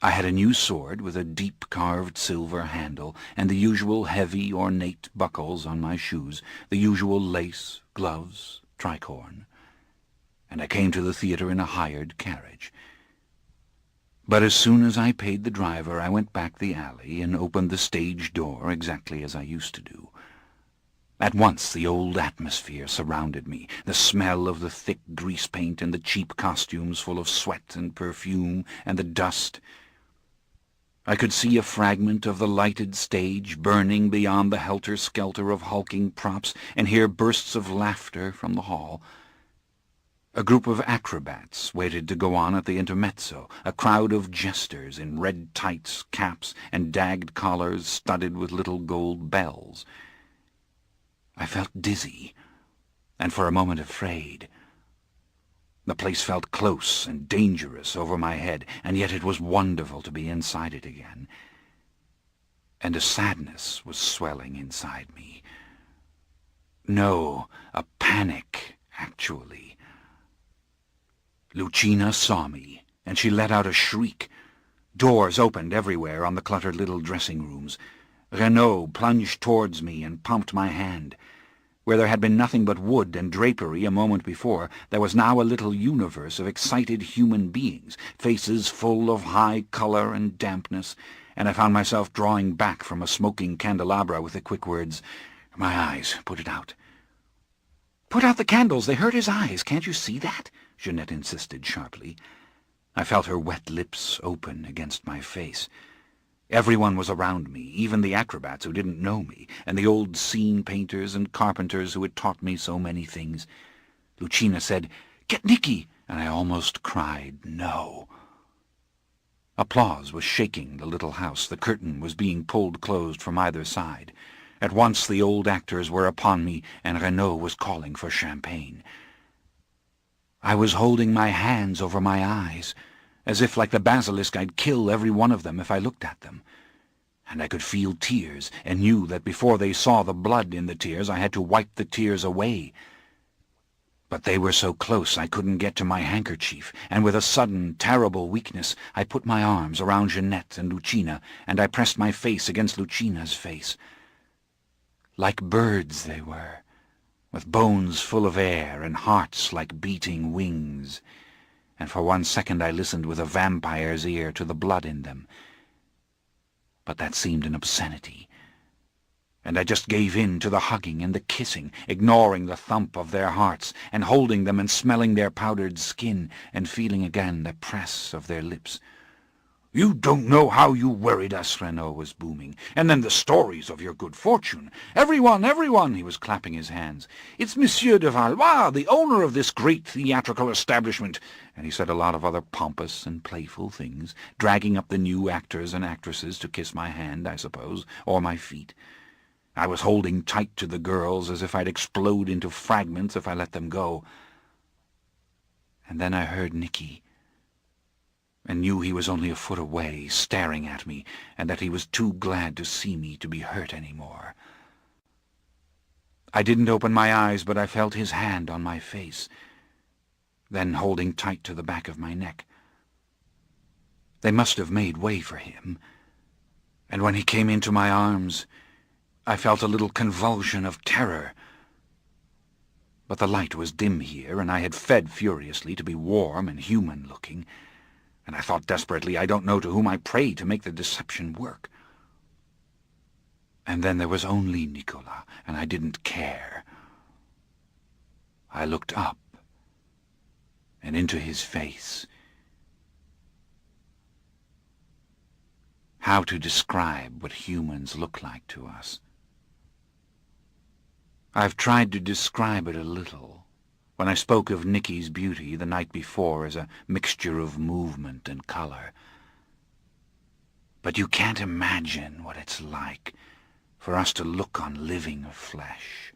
I had a new sword with a deep-carved silver handle, and the usual heavy, ornate buckles on my shoes, the usual lace, gloves, tricorn. And I came to the theatre in a hired carriage. But as soon as I paid the driver, I went back the alley and opened the stage door exactly as I used to do. At once the old atmosphere surrounded me, the smell of the thick grease paint and the cheap costumes full of sweat and perfume and the dust. I could see a fragment of the lighted stage burning beyond the helter-skelter of hulking props and hear bursts of laughter from the hall. A group of acrobats waited to go on at the intermezzo, a crowd of jesters in red tights, caps, and dagged collars studded with little gold bells. I felt dizzy, and for a moment afraid. The place felt close and dangerous over my head, and yet it was wonderful to be inside it again. And a sadness was swelling inside me. No, a panic, actually. Lucina saw me, and she let out a shriek. Doors opened everywhere on the cluttered little dressing rooms. Renaud plunged towards me and pumped my hand. Where there had been nothing but wood and drapery a moment before, there was now a little universe of excited human beings, faces full of high colour and dampness, and I found myself drawing back from a smoking candelabra with the quick words, "My eyes, put it out." "Put out the candles, they hurt his eyes, can't you see that?" Jeanette insisted sharply. I felt her wet lips open against my face. Everyone was around me, even the acrobats who didn't know me, and the old scene painters and carpenters who had taught me so many things. Lucina said, "Get Nicky!" and I almost cried, "No." Applause was shaking the little house. The curtain was being pulled closed from either side. At once the old actors were upon me, and Renaud was calling for champagne. I was holding my hands over my eyes, as if, like the basilisk, I'd kill every one of them if I looked at them. And I could feel tears, and knew that before they saw the blood in the tears I had to wipe the tears away. But they were so close I couldn't get to my handkerchief, and with a sudden, terrible weakness I put my arms around Jeanette and Lucina, and I pressed my face against Lucina's face. Like birds they were, with bones full of air and hearts like beating wings. And for 1 second I listened with a vampire's ear to the blood in them. But that seemed an obscenity, and I just gave in to the hugging and the kissing, ignoring the thump of their hearts, and holding them and smelling their powdered skin, and feeling again the press of their lips. "You don't know how you worried us," Renaud was booming. "And then the stories of your good fortune. Everyone, everyone!" He was clapping his hands. "It's Monsieur de Valois, the owner of this great theatrical establishment." And he said a lot of other pompous and playful things, dragging up the new actors and actresses to kiss my hand, I suppose, or my feet. I was holding tight to the girls as if I'd explode into fragments if I let them go. And then I heard Nicky, and knew he was only a foot away, staring at me, and that he was too glad to see me to be hurt any more. I didn't open my eyes, but I felt his hand on my face, then holding tight to the back of my neck. They must have made way for him, and when he came into my arms, I felt a little convulsion of terror. But the light was dim here, and I had fed furiously to be warm and human-looking, and I thought desperately, I don't know to whom I prayed to make the deception work. And then there was only Nicolas, and I didn't care. I looked up and into his face. How to describe what humans look like to us? I've tried to describe it a little when I spoke of Nicky's beauty the night before as a mixture of movement and color. But you can't imagine what it's like for us to look on living flesh.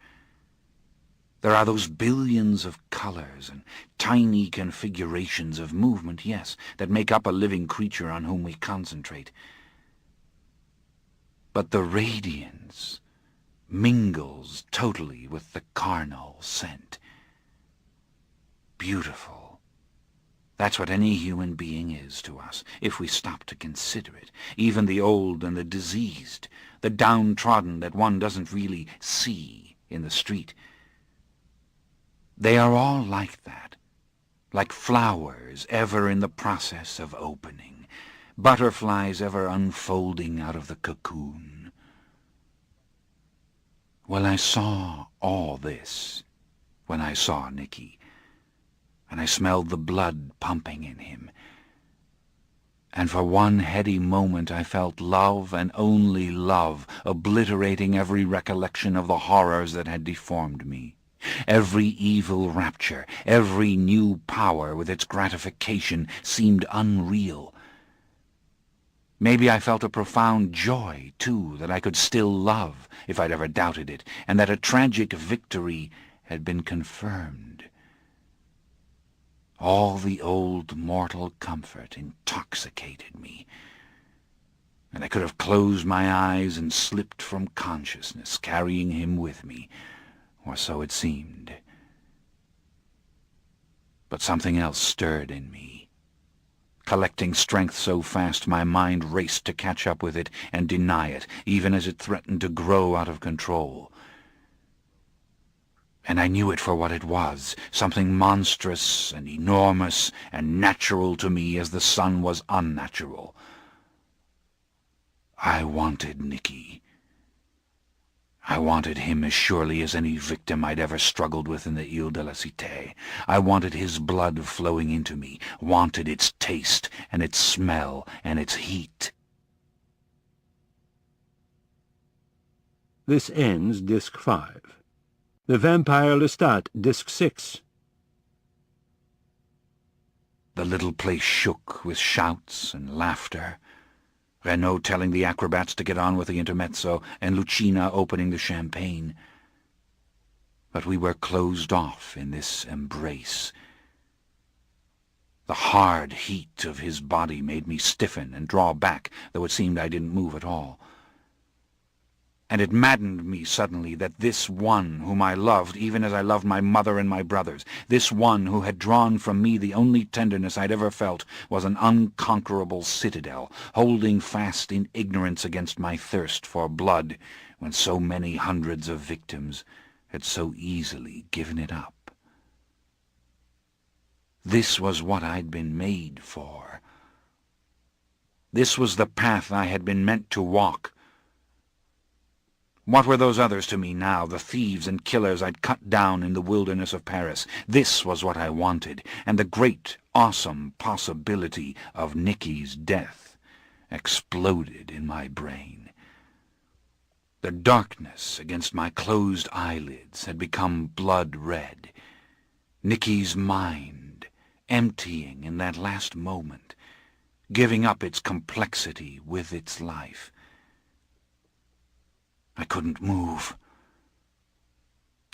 There are those billions of colors and tiny configurations of movement, yes, that make up a living creature on whom we concentrate. But the radiance mingles totally with the carnal scent. Beautiful, That's what any human being is to us, if we stop to consider it. Even the old and the diseased, the downtrodden that one doesn't really see in the street. They are all like that, like flowers ever in the process of opening, butterflies ever unfolding out of the cocoon. Well, I saw all this when I saw Nicky, and I smelled the blood pumping in him. And for one heady moment I felt love, and only love, obliterating every recollection of the horrors that had deformed me. Every evil rapture, every new power with its gratification seemed unreal. Maybe I felt a profound joy, too, that I could still love, if I'd ever doubted it, and that a tragic victory had been confirmed. All the old mortal comfort intoxicated me, and I could have closed my eyes and slipped from consciousness, carrying him with me, or so it seemed. But something else stirred in me. Collecting strength so fast my mind raced to catch up with it and deny it, even as it threatened to grow out of control. And I knew it for what it was, something monstrous and enormous and natural to me as the sun was unnatural. I wanted Nicky. I wanted him as surely as any victim I'd ever struggled with in the Ile de la Cité. I wanted his blood flowing into me, wanted its taste and its smell and its heat.
This ends Disc 5. The Vampire Lestat, Disc 6.
The little place shook with shouts and laughter. Renaud telling the acrobats to get on with the intermezzo, and Lucina opening the champagne. But we were closed off in this embrace. The hard heat of his body made me stiffen and draw back, though it seemed I didn't move at all. And it maddened me suddenly that this one whom I loved, even as I loved my mother and my brothers, this one who had drawn from me the only tenderness I'd ever felt, was an unconquerable citadel, holding fast in ignorance against my thirst for blood, when so many hundreds of victims had so easily given it up. This was what I'd been made for. This was the path I had been meant to walk. What were those others to me now, the thieves and killers I'd cut down in the wilderness of Paris? This was what I wanted, and the great, awesome possibility of Nicky's death exploded in my brain. The darkness against my closed eyelids had become blood-red. Nicky's mind, emptying in that last moment, giving up its complexity with its life. I couldn't move.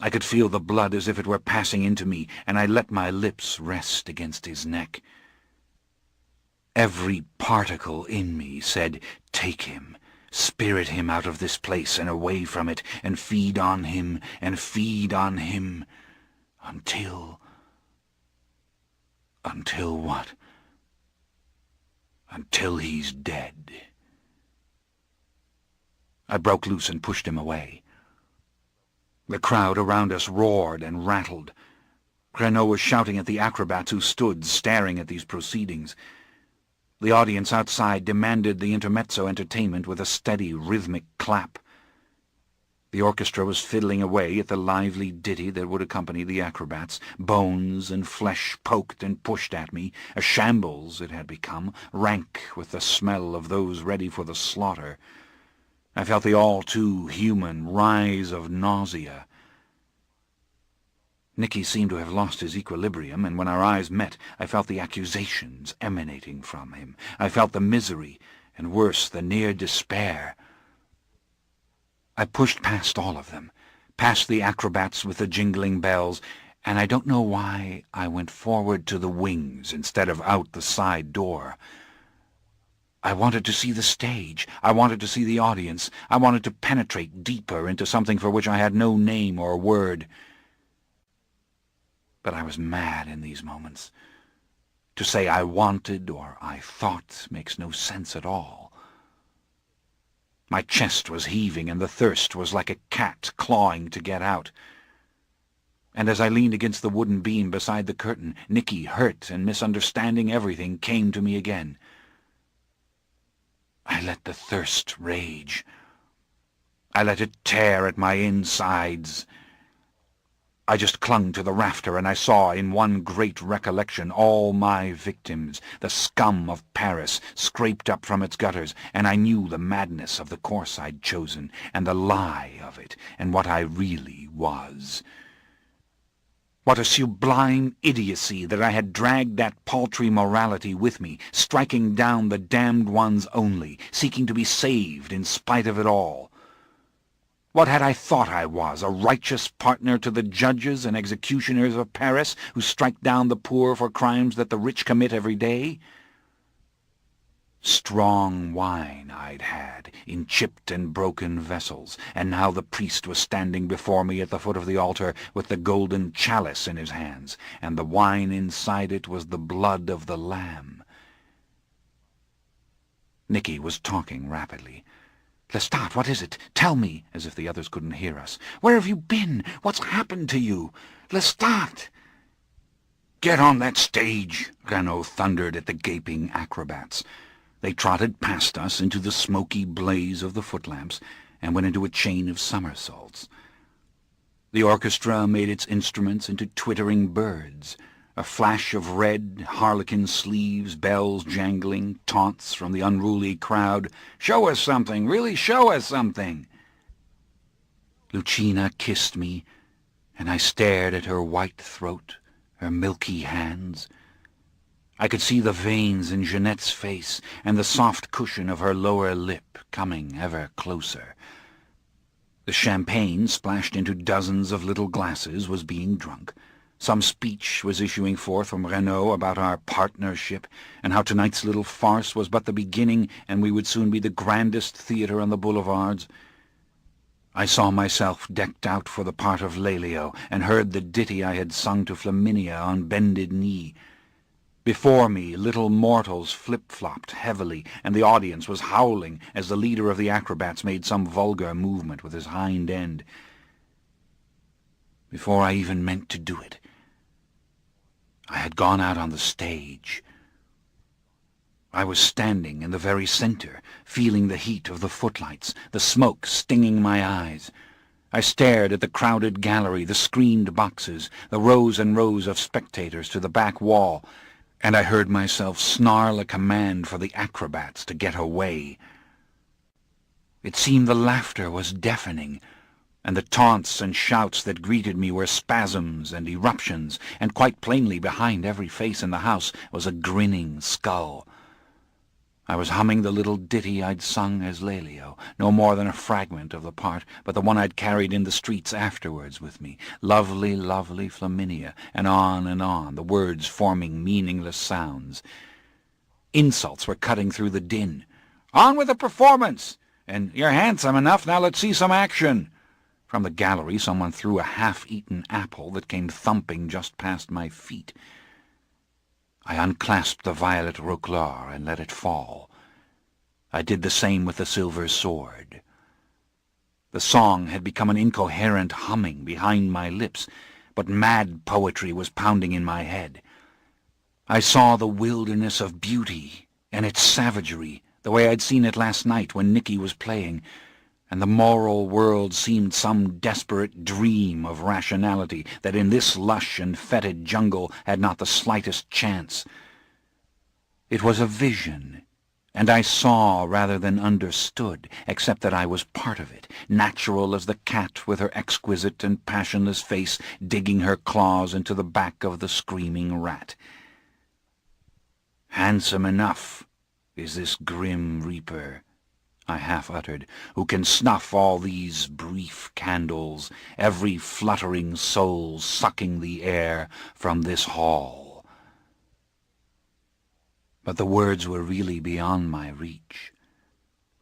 I could feel the blood as if it were passing into me, and I let my lips rest against his neck. Every particle in me said, "Take him, spirit him out of this place and away from it, and feed on him, and feed on him, until what? Until he's dead." I broke loose and pushed him away. The crowd around us roared and rattled. Renaud was shouting at the acrobats who stood staring at these proceedings. The audience outside demanded the intermezzo entertainment with a steady, rhythmic clap. The orchestra was fiddling away at the lively ditty that would accompany the acrobats. Bones and flesh poked and pushed at me. A shambles it had become, rank with the smell of those ready for the slaughter. I felt the all-too-human rise of nausea. Nicky seemed to have lost his equilibrium, and when our eyes met, I felt the accusations emanating from him. I felt the misery, and worse, the near despair. I pushed past all of them, past the acrobats with the jingling bells, and I don't know why I went forward to the wings instead of out the side door. I wanted to see the stage. I wanted to see the audience. I wanted to penetrate deeper into something for which I had no name or word. But I was mad in these moments. To say I wanted or I thought makes no sense at all. My chest was heaving, and the thirst was like a cat clawing to get out. And as I leaned against the wooden beam beside the curtain, Nicky, hurt and misunderstanding everything, came to me again. I let the thirst rage. I let it tear at my insides. I just clung to the rafter, and I saw in one great recollection all my victims, the scum of Paris, scraped up from its gutters, and I knew the madness of the course I'd chosen, and the lie of it, and what I really was. What a sublime idiocy that I had dragged that paltry morality with me, striking down the damned ones only, seeking to be saved in spite of it all. What had I thought I was, a righteous partner to the judges and executioners of Paris, who strike down the poor for crimes that the rich commit every day? Strong wine I'd had, in chipped and broken vessels, and now the priest was standing before me at the foot of the altar with the golden chalice in his hands, and the wine inside it was the blood of the Lamb. Nicky was talking rapidly. "Lestat, what is it? Tell me," as if the others couldn't hear us. "Where have you been? What's happened to you? Lestat!" "Get on that stage!" Renaud thundered at the gaping acrobats. They trotted past us into the smoky blaze of the footlamps and went into a chain of somersaults. The orchestra made its instruments into twittering birds. A flash of red, harlequin sleeves, bells jangling, taunts from the unruly crowd. "Show us something! Really show us something!" Lucina kissed me, and I stared at her white throat, her milky hands. I could see the veins in Jeanette's face and the soft cushion of her lower lip coming ever closer. The champagne, splashed into dozens of little glasses, was being drunk. Some speech was issuing forth from Renaud about our partnership, and how tonight's little farce was but the beginning, and we would soon be the grandest theatre on the boulevards. I saw myself decked out for the part of Lelio, and heard the ditty I had sung to Flaminia on bended knee. Before me, little mortals flip-flopped heavily, and the audience was howling as the leader of the acrobats made some vulgar movement with his hind end. Before I even meant to do it, I had gone out on the stage. I was standing in the very center, feeling the heat of the footlights, the smoke stinging my eyes. I stared at the crowded gallery, the screened boxes, the rows and rows of spectators to the back wall, and I heard myself snarl a command for the acrobats to get away. It seemed the laughter was deafening, and the taunts and shouts that greeted me were spasms and eruptions, and quite plainly behind every face in the house was a grinning skull. I was humming the little ditty I'd sung as Lelio, no more than a fragment of the part, but the one I'd carried in the streets afterwards with me. Lovely, lovely Flaminia, and on, the words forming meaningless sounds. Insults were cutting through the din. "On with the performance!" and "You're handsome enough, now let's see some action!" From the gallery someone threw a half-eaten apple that came thumping just past my feet. I unclasped the violet roquelaure and let it fall. I did the same with the silver sword. The song had become an incoherent humming behind my lips, but mad poetry was pounding in my head. I saw the wilderness of beauty and its savagery, the way I'd seen it last night when Nicky was playing, and the moral world seemed some desperate dream of rationality that in this lush and fetid jungle had not the slightest chance. It was a vision, and I saw rather than understood, except that I was part of it, natural as the cat with her exquisite and passionless face digging her claws into the back of the screaming rat. "Handsome enough is this grim reaper," I half-uttered, "who can snuff all these brief candles, every fluttering soul sucking the air from this hall." But the words were really beyond my reach.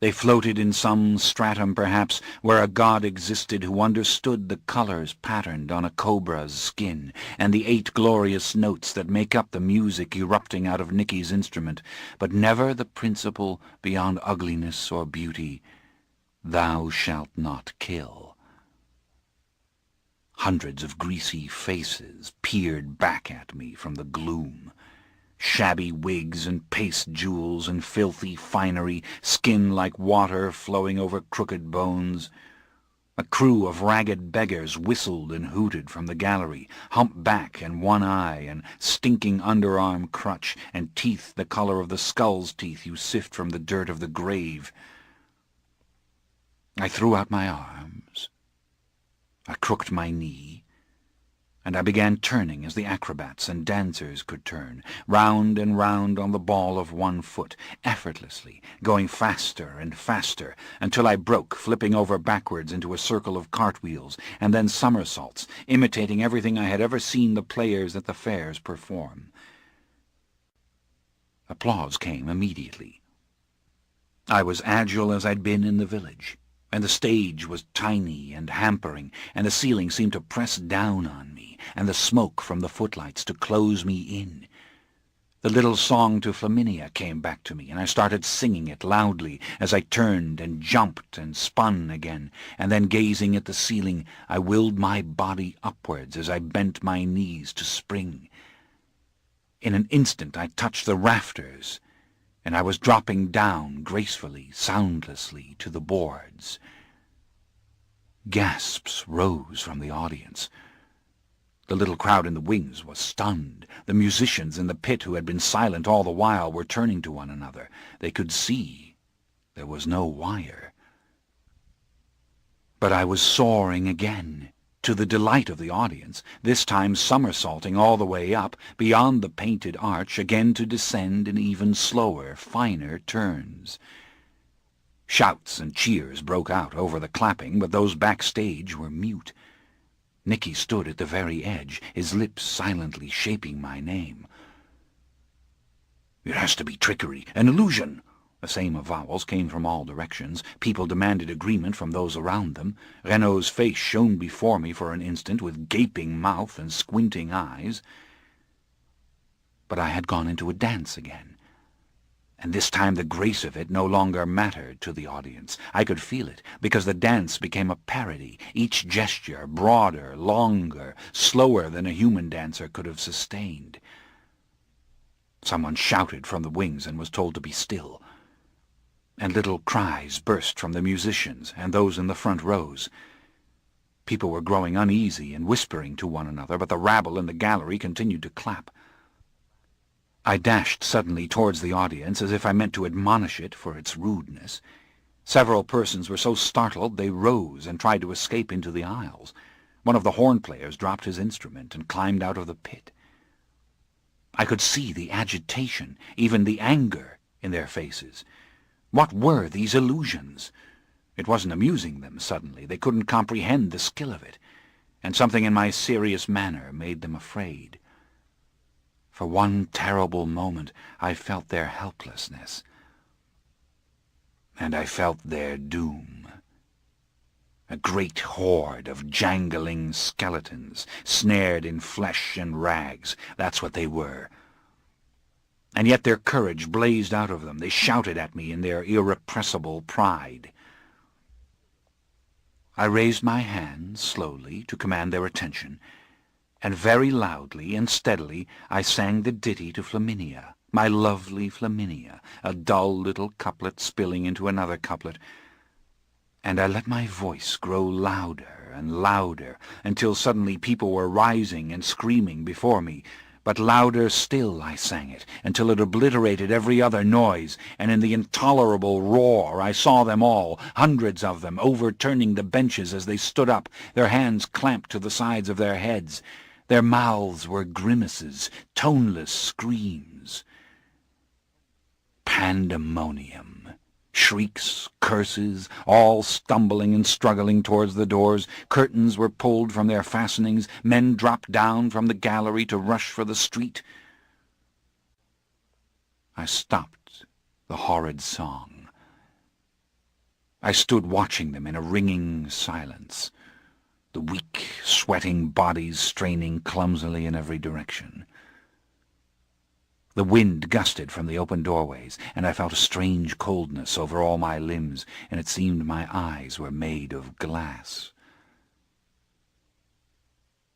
They floated in some stratum, perhaps, where a god existed who understood the colors patterned on a cobra's skin, and the 8 glorious notes that make up the music erupting out of Nicky's instrument, but never the principle beyond ugliness or beauty, "Thou shalt not kill." Hundreds of greasy faces peered back at me from the gloom. Shabby wigs and paste jewels and filthy finery, skin like water flowing over crooked bones. A crew of ragged beggars whistled and hooted from the gallery, humpback and one eye and stinking underarm crutch, and teeth the color of the skull's teeth you sift from the dirt of the grave. I threw out my arms. I crooked my knee, and I began turning as the acrobats and dancers could turn, round and round on the ball of one foot, effortlessly, going faster and faster, until I broke, flipping over backwards into a circle of cartwheels, and then somersaults, imitating everything I had ever seen the players at the fairs perform. Applause came immediately. I was agile as I'd been in the village, and the stage was tiny and hampering, and the ceiling seemed to press down on me, and the smoke from the footlights to close me in. The little song to Flaminia came back to me, and I started singing it loudly as I turned and jumped and spun again, and then gazing at the ceiling, I willed my body upwards as I bent my knees to spring. In an instant I touched the rafters, and I was dropping down gracefully, soundlessly, to the boards. Gasps rose from the audience. The little crowd in the wings was stunned. The musicians in the pit, who had been silent all the while, were turning to one another. They could see there was no wire. But I was soaring again, to the delight of the audience, this time somersaulting all the way up, beyond the painted arch, again to descend in even slower, finer turns. Shouts and cheers broke out over the clapping, but those backstage were mute. Nicky stood at the very edge, his lips silently shaping my name. "It has to be trickery, an illusion." The same avowals came from all directions. People demanded agreement from those around them. Renaud's face shone before me for an instant, with gaping mouth and squinting eyes. But I had gone into a dance again, and this time the grace of it no longer mattered to the audience. I could feel it, because the dance became a parody, each gesture broader, longer, slower than a human dancer could have sustained. Someone shouted from the wings and was told to be still, and little cries burst from the musicians and those in the front rows. People were growing uneasy and whispering to one another, but the rabble in the gallery continued to clap. I dashed suddenly towards the audience, as if I meant to admonish it for its rudeness. Several persons were so startled they rose and tried to escape into the aisles. One of the horn players dropped his instrument and climbed out of the pit. I could see the agitation, even the anger, in their faces. What were these illusions? It wasn't amusing them suddenly. They couldn't comprehend the skill of it, and something in my serious manner made them afraid. For one terrible moment I felt their helplessness, and I felt their doom. A great horde of jangling skeletons, snared in flesh and rags, that's what they were. And yet their courage blazed out of them. They shouted at me in their irrepressible pride. I raised my hand slowly to command their attention, and very loudly and steadily I sang the ditty to Flaminia, my lovely Flaminia, a dull little couplet spilling into another couplet, and I let my voice grow louder and louder, until suddenly people were rising and screaming before me. But louder still I sang it, until it obliterated every other noise, and in the intolerable roar I saw them all, hundreds of them, overturning the benches as they stood up, their hands clamped to the sides of their heads. Their mouths were grimaces, toneless screams. Pandemonium. Shrieks, curses, all stumbling and struggling towards the doors. Curtains were pulled from their fastenings. Men dropped down from the gallery to rush for the street. I stopped the horrid song, I stood watching them in a ringing silence, the weak, sweating bodies straining clumsily in every direction. The wind gusted from the open doorways, and I felt a strange coldness over all my limbs, and it seemed my eyes were made of glass.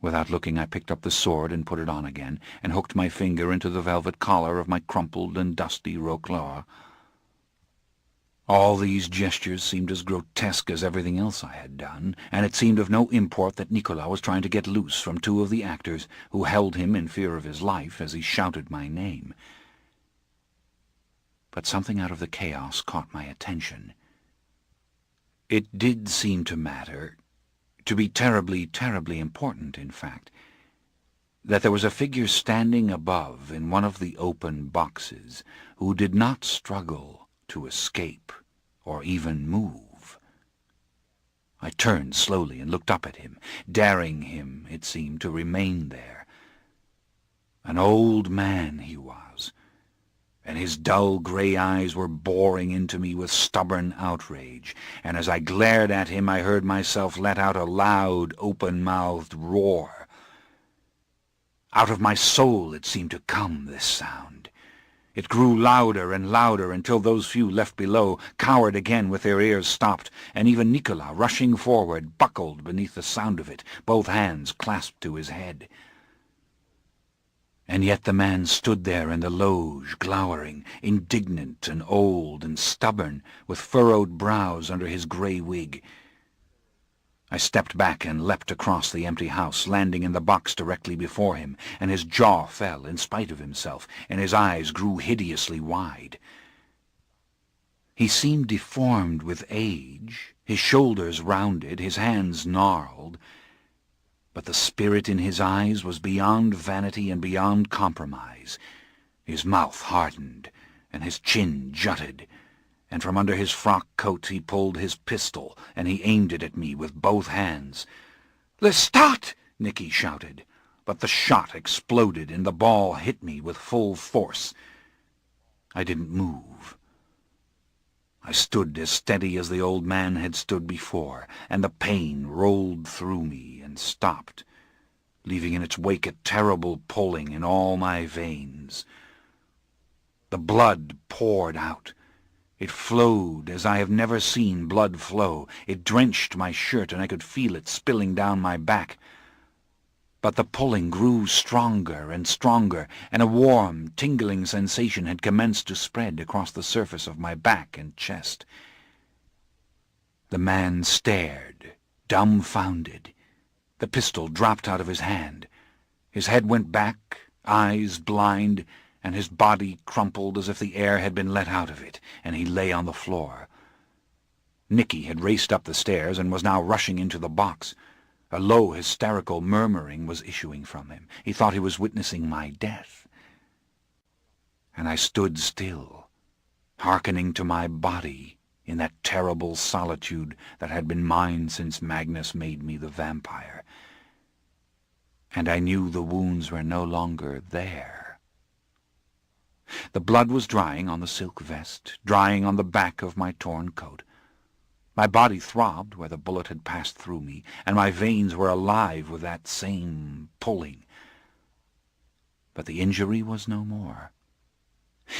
Without looking, I picked up the sword and put it on again, and hooked my finger into the velvet collar of my crumpled and dusty roquelaure. All these gestures seemed as grotesque as everything else I had done, and it seemed of no import that Nicolas was trying to get loose from two of the actors who held him in fear of his life as he shouted my name. But something out of the chaos caught my attention. It did seem to matter, to be terribly, terribly important, in fact, that there was a figure standing above in one of the open boxes who did not struggle to escape or even move. I turned slowly and looked up at him, daring him, it seemed, to remain there. An old man he was, and his dull grey eyes were boring into me with stubborn outrage, and as I glared at him I heard myself let out a loud, open-mouthed roar. Out of my soul it seemed to come, this sound. It grew louder and louder until those few left below cowered again with their ears stopped, and even Nicolas, rushing forward, buckled beneath the sound of it, both hands clasped to his head. And yet the man stood there in the loge, glowering, indignant and old and stubborn, with furrowed brows under his grey wig. I stepped back and leapt across the empty house, landing in the box directly before him, and his jaw fell in spite of himself, and his eyes grew hideously wide. He seemed deformed with age, his shoulders rounded, his hands gnarled, but the spirit in his eyes was beyond vanity and beyond compromise. His mouth hardened, and his chin jutted, and from under his frock coat he pulled his pistol, and he aimed it at me with both hands. "Lestat!" Nicky shouted, but the shot exploded, and the ball hit me with full force. I didn't move. I stood as steady as the old man had stood before, and the pain rolled through me and stopped, leaving in its wake a terrible pulling in all my veins. The blood poured out. It flowed as I have never seen blood flow. It drenched my shirt, and I could feel it spilling down my back. But the pulling grew stronger and stronger, and a warm, tingling sensation had commenced to spread across the surface of my back and chest. The man stared, dumbfounded. The pistol dropped out of his hand. His head went back, eyes blind, and his body crumpled as if the air had been let out of it, and he lay on the floor. Nicky had raced up the stairs and was now rushing into the box. A low, hysterical murmuring was issuing from him. He thought he was witnessing my death. And I stood still, hearkening to my body in that terrible solitude that had been mine since Magnus made me the vampire. And I knew the wounds were no longer there. The blood was drying on the silk vest, drying on the back of my torn coat. My body throbbed where the bullet had passed through me, and my veins were alive with that same pulling. But the injury was no more.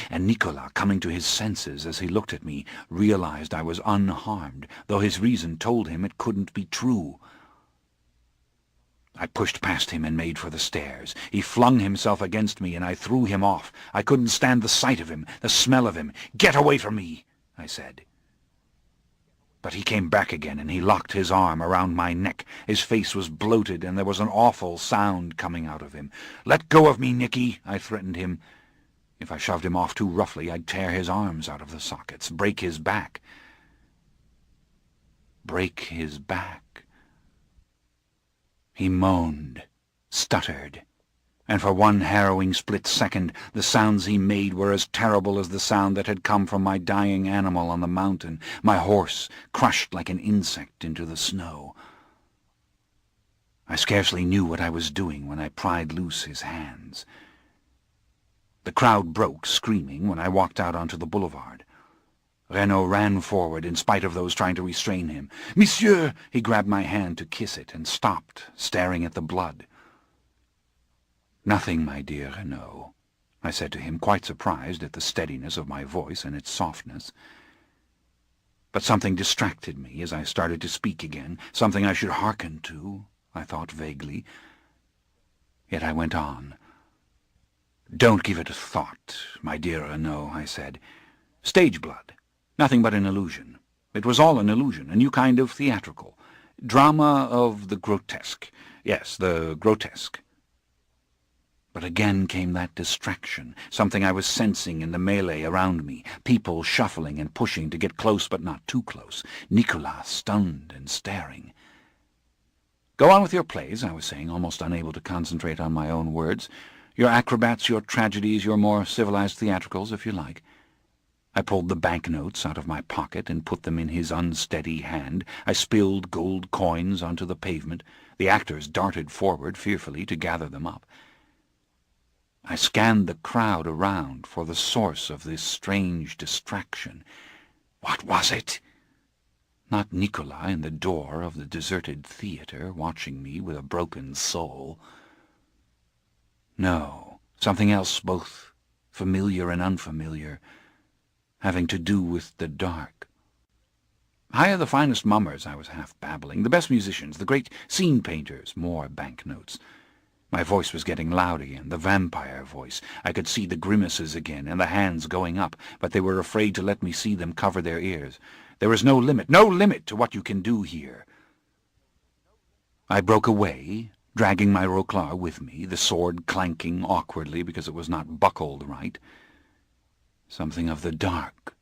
And Nicolas, coming to his senses as he looked at me, realized I was unharmed, though his reason told him it couldn't be true. I pushed past him and made for the stairs. He flung himself against me, and I threw him off. I couldn't stand the sight of him, the smell of him. "Get away from me," I said. But he came back again, and he locked his arm around my neck. His face was bloated, and there was an awful sound coming out of him. "Let go of me, Nicky," I threatened him. If I shoved him off too roughly, I'd tear his arms out of the sockets, break his back. Break his back. He moaned, stuttered, and for one harrowing split second the sounds he made were as terrible as the sound that had come from my dying animal on the mountain, my horse crushed like an insect into the snow. I scarcely knew what I was doing when I pried loose his hands. The crowd broke, screaming, when I walked out onto the boulevard. Renaud ran forward in spite of those trying to restrain him. "Monsieur!" He grabbed my hand to kiss it and stopped, staring at the blood. "Nothing, my dear Renaud," I said to him, quite surprised at the steadiness of my voice and its softness. But something distracted me as I started to speak again, something I should hearken to, I thought vaguely. Yet I went on. "Don't give it a thought, my dear Renaud," I said. "Stage blood. Nothing but an illusion. It was all an illusion, a new kind of theatrical. Drama of the grotesque. Yes, the grotesque." But again came that distraction, something I was sensing in the melee around me, people shuffling and pushing to get close but not too close, Nicolas stunned and staring. "Go on with your plays," I was saying, almost unable to concentrate on my own words. "Your acrobats, your tragedies, your more civilized theatricals, if you like." I pulled the banknotes out of my pocket and put them in his unsteady hand. I spilled gold coins onto the pavement. The actors darted forward fearfully to gather them up. I scanned the crowd around for the source of this strange distraction. What was it? Not Nicolas in the door of the deserted theatre, watching me with a broken soul. No, something else both familiar and unfamiliar, having to do with the dark. "Hire the finest mummers," I was half babbling, "the best musicians, the great scene painters." More banknotes. My voice was getting loud again, the vampire voice. I could see the grimaces again, and the hands going up, but they were afraid to let me see them cover their ears. "There is no limit to what you can do here." I broke away, dragging my roquelaire with me, the sword clanking awkwardly because it was not buckled right. Something of the dark.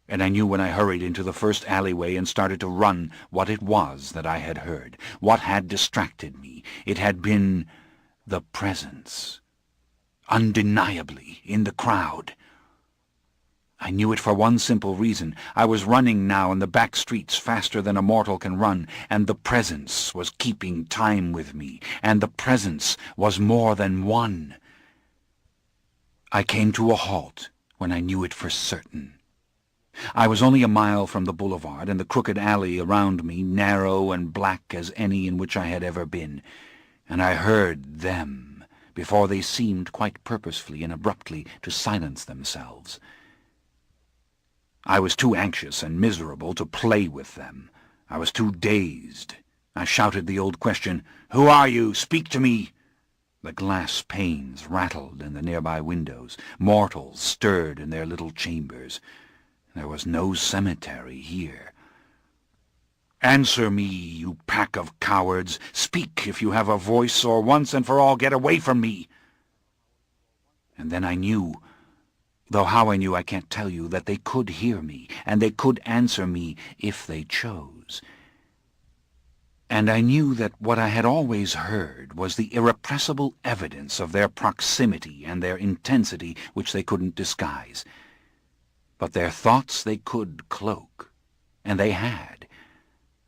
And I knew when I hurried into the first alleyway and started to run what it was that I had heard, what had distracted me. It had been the presence, undeniably, in the crowd. I knew it for one simple reason. I was running now in the back streets faster than a mortal can run, and the presence was keeping time with me, and the presence was more than one. I came to a halt when I knew it for certain. I was only a mile from the boulevard, and the crooked alley around me narrow and black as any in which I had ever been, and I heard them before they seemed quite purposefully and abruptly to silence themselves. I was too anxious and miserable to play with them. I was too dazed. I shouted the old question, "Who are you? Speak to me!" The glass panes rattled in the nearby windows. Mortals stirred in their little chambers. There was no cemetery here. "Answer me, you pack of cowards! Speak if you have a voice, or once and for all get away from me!" And then I knew, though how I knew I can't tell you, that they could hear me, and they could answer me if they chose. And I knew that what I had always heard was the irrepressible evidence of their proximity and their intensity which they couldn't disguise. But their thoughts they could cloak, and they had.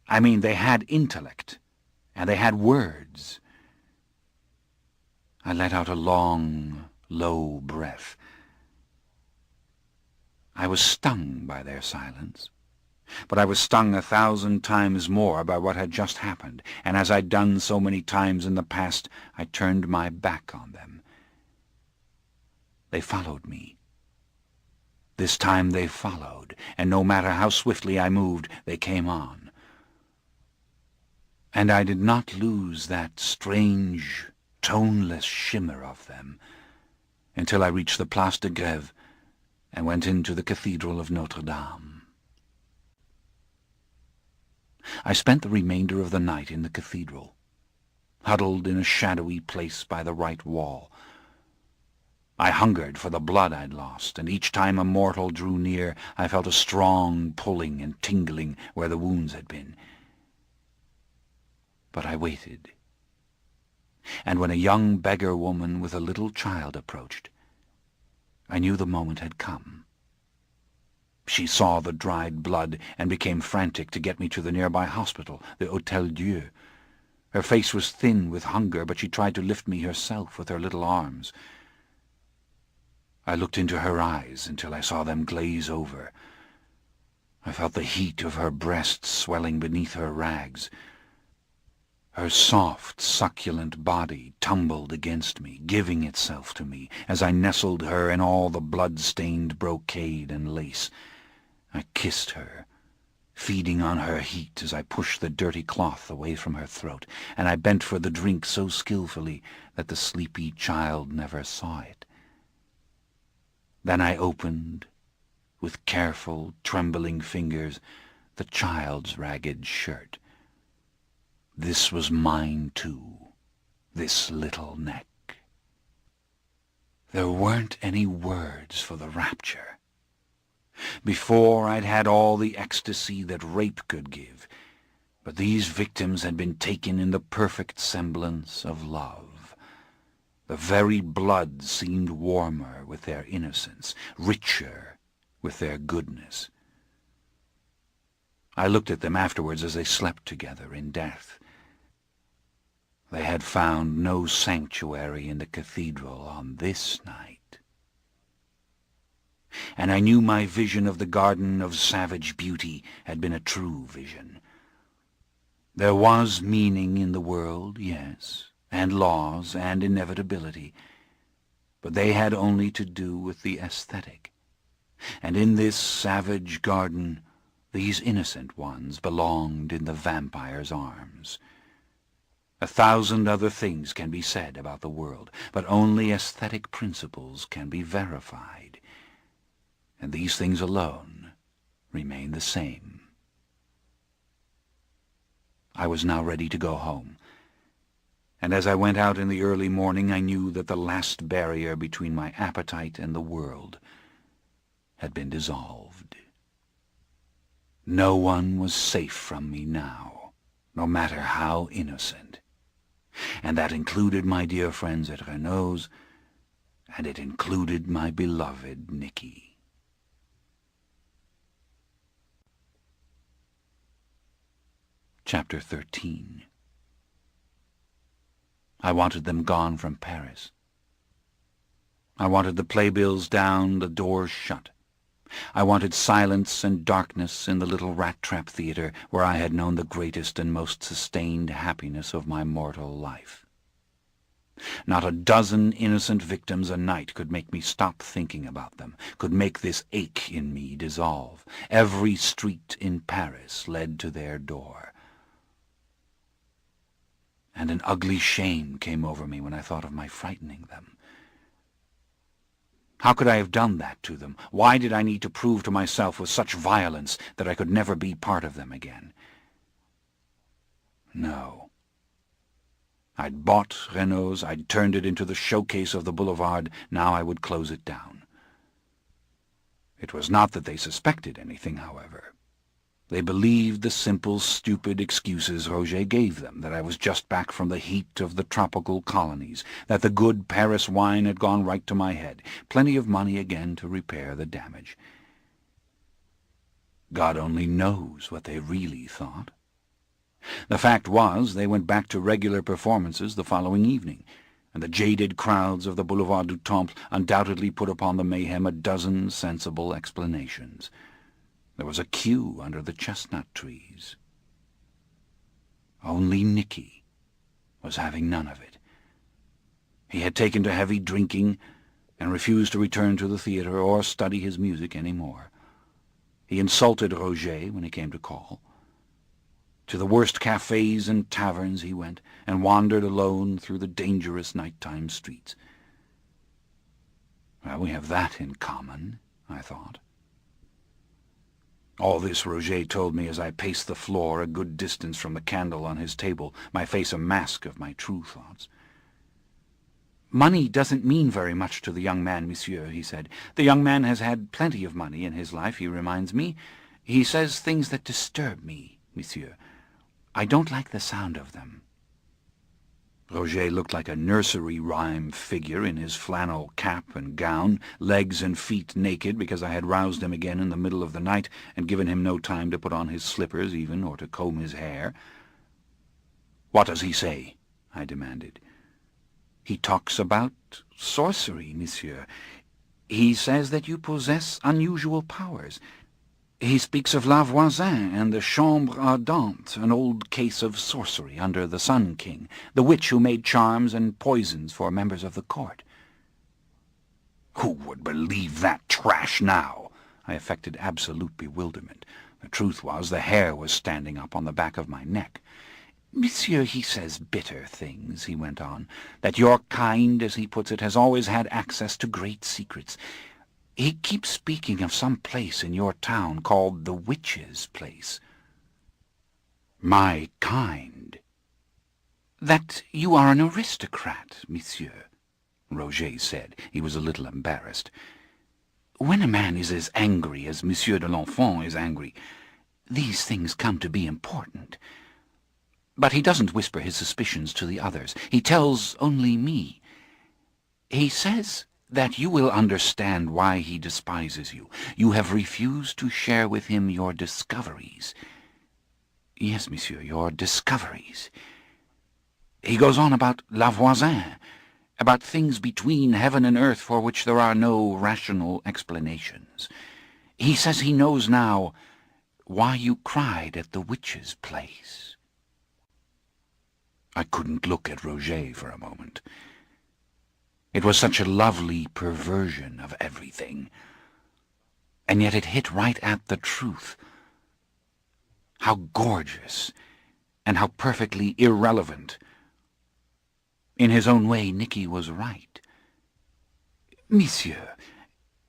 I mean, they had intellect, and they had words. I let out a long, low breath. I was stung by their silence, but I was stung 1,000 times more by what had just happened, and as I'd done so many times in the past, I turned my back on them. They followed me. This time they followed, and no matter how swiftly I moved, they came on. And I did not lose that strange, toneless shimmer of them until I reached the Place de Grève and went into the Cathedral of Notre Dame. I spent the remainder of the night in the cathedral, huddled in a shadowy place by the right wall. I hungered for the blood I'd lost, and each time a mortal drew near, I felt a strong pulling and tingling where the wounds had been. But I waited, and when a young beggar woman with a little child approached, I knew the moment had come. She saw the dried blood and became frantic to get me to the nearby hospital, the Hôtel Dieu. Her face was thin with hunger, but she tried to lift me herself with her little arms. I looked into her eyes until I saw them glaze over. I felt the heat of her breasts swelling beneath her rags. Her soft, succulent body tumbled against me, giving itself to me, as I nestled her in all the blood-stained brocade and lace. I kissed her, feeding on her heat as I pushed the dirty cloth away from her throat, and I bent for the drink so skillfully that the sleepy child never saw it. Then I opened, with careful, trembling fingers, the child's ragged shirt. This was mine too, this little neck. There weren't any words for the rapture. Before, I'd had all the ecstasy that rape could give, but these victims had been taken in the perfect semblance of love. The very blood seemed warmer with their innocence, richer with their goodness. I looked at them afterwards as they slept together in death. They had found no sanctuary in the cathedral on this night. And I knew my vision of the garden of savage beauty had been a true vision. There was meaning in the world, yes, and laws and inevitability, but they had only to do with the aesthetic. And in this savage garden, these innocent ones belonged in the vampire's arms. 1,000 other things can be said about the world, but only aesthetic principles can be verified, and these things alone remain the same. I was now ready to go home, and as I went out in the early morning I knew that the last barrier between my appetite and the world had been dissolved. No one was safe from me now, no matter how innocent. And that included my dear friends at Renault's, and it included my beloved Nicky. Chapter 13. I wanted them gone from Paris. I wanted the playbills down, the doors shut. I wanted silence and darkness in the little rat-trap theatre where I had known the greatest and most sustained happiness of my mortal life. Not a dozen innocent victims a night could make me stop thinking about them, could make this ache in me dissolve. Every street in Paris led to their door. And an ugly shame came over me when I thought of my frightening them. How could I have done that to them? Why did I need to prove to myself with such violence that I could never be part of them again? No. I'd bought Renault's, I'd turned it into the showcase of the boulevard, now I would close it down. It was not that they suspected anything, however. They believed the simple, stupid excuses Roger gave them, that I was just back from the heat of the tropical colonies, that the good Paris wine had gone right to my head, plenty of money again to repair the damage. God only knows what they really thought. The fact was, they went back to regular performances the following evening, and the jaded crowds of the Boulevard du Temple undoubtedly put upon the mayhem a dozen sensible explanations. There was a queue under the chestnut trees. Only Nicky was having none of it. He had taken to heavy drinking and refused to return to the theatre or study his music any more. He insulted Roger when he came to call. To the worst cafes and taverns he went, and wandered alone through the dangerous nighttime streets. Well, we have that in common, I thought. All this Roger told me as I paced the floor a good distance from the candle on his table, my face a mask of my true thoughts. "Money doesn't mean very much to the young man, monsieur," he said. "The young man has had plenty of money in his life, he reminds me. He says things that disturb me, monsieur. I don't like the sound of them." Roger looked like a nursery rhyme figure in his flannel cap and gown, legs and feet naked because I had roused him again in the middle of the night and given him no time to put on his slippers even or to comb his hair. "What does he say?" I demanded. "He talks about sorcery, monsieur. He says that you possess unusual powers. He speaks of La Voisin and the Chambre Ardente, an old case of sorcery under the Sun King, the witch who made charms and poisons for members of the court. Who would believe that trash now? I affected absolute bewilderment. The truth was, the hair was standing up on the back of my neck. Monsieur, he says bitter things, he went on, that your kind, as he puts it, has always had access to great secrets. He keeps speaking of some place in your town called the Witch's Place. My kind? That you are an aristocrat, monsieur, Roger said. He was a little embarrassed. When a man is as angry as Monsieur de l'Enfant is angry, these things come to be important. But he doesn't whisper his suspicions to the others. He tells only me. He says that you will understand why he despises you. You have refused to share with him your discoveries. Yes, monsieur, your discoveries. He goes on about La Voisin, about things between heaven and earth for which there are no rational explanations. He says he knows now why you cried at the Witch's Place. I couldn't look at Roger for a moment. It was such a lovely perversion of everything, and yet it hit right at the truth. How gorgeous, and how perfectly irrelevant. In his own way, Nicky was right. Monsieur,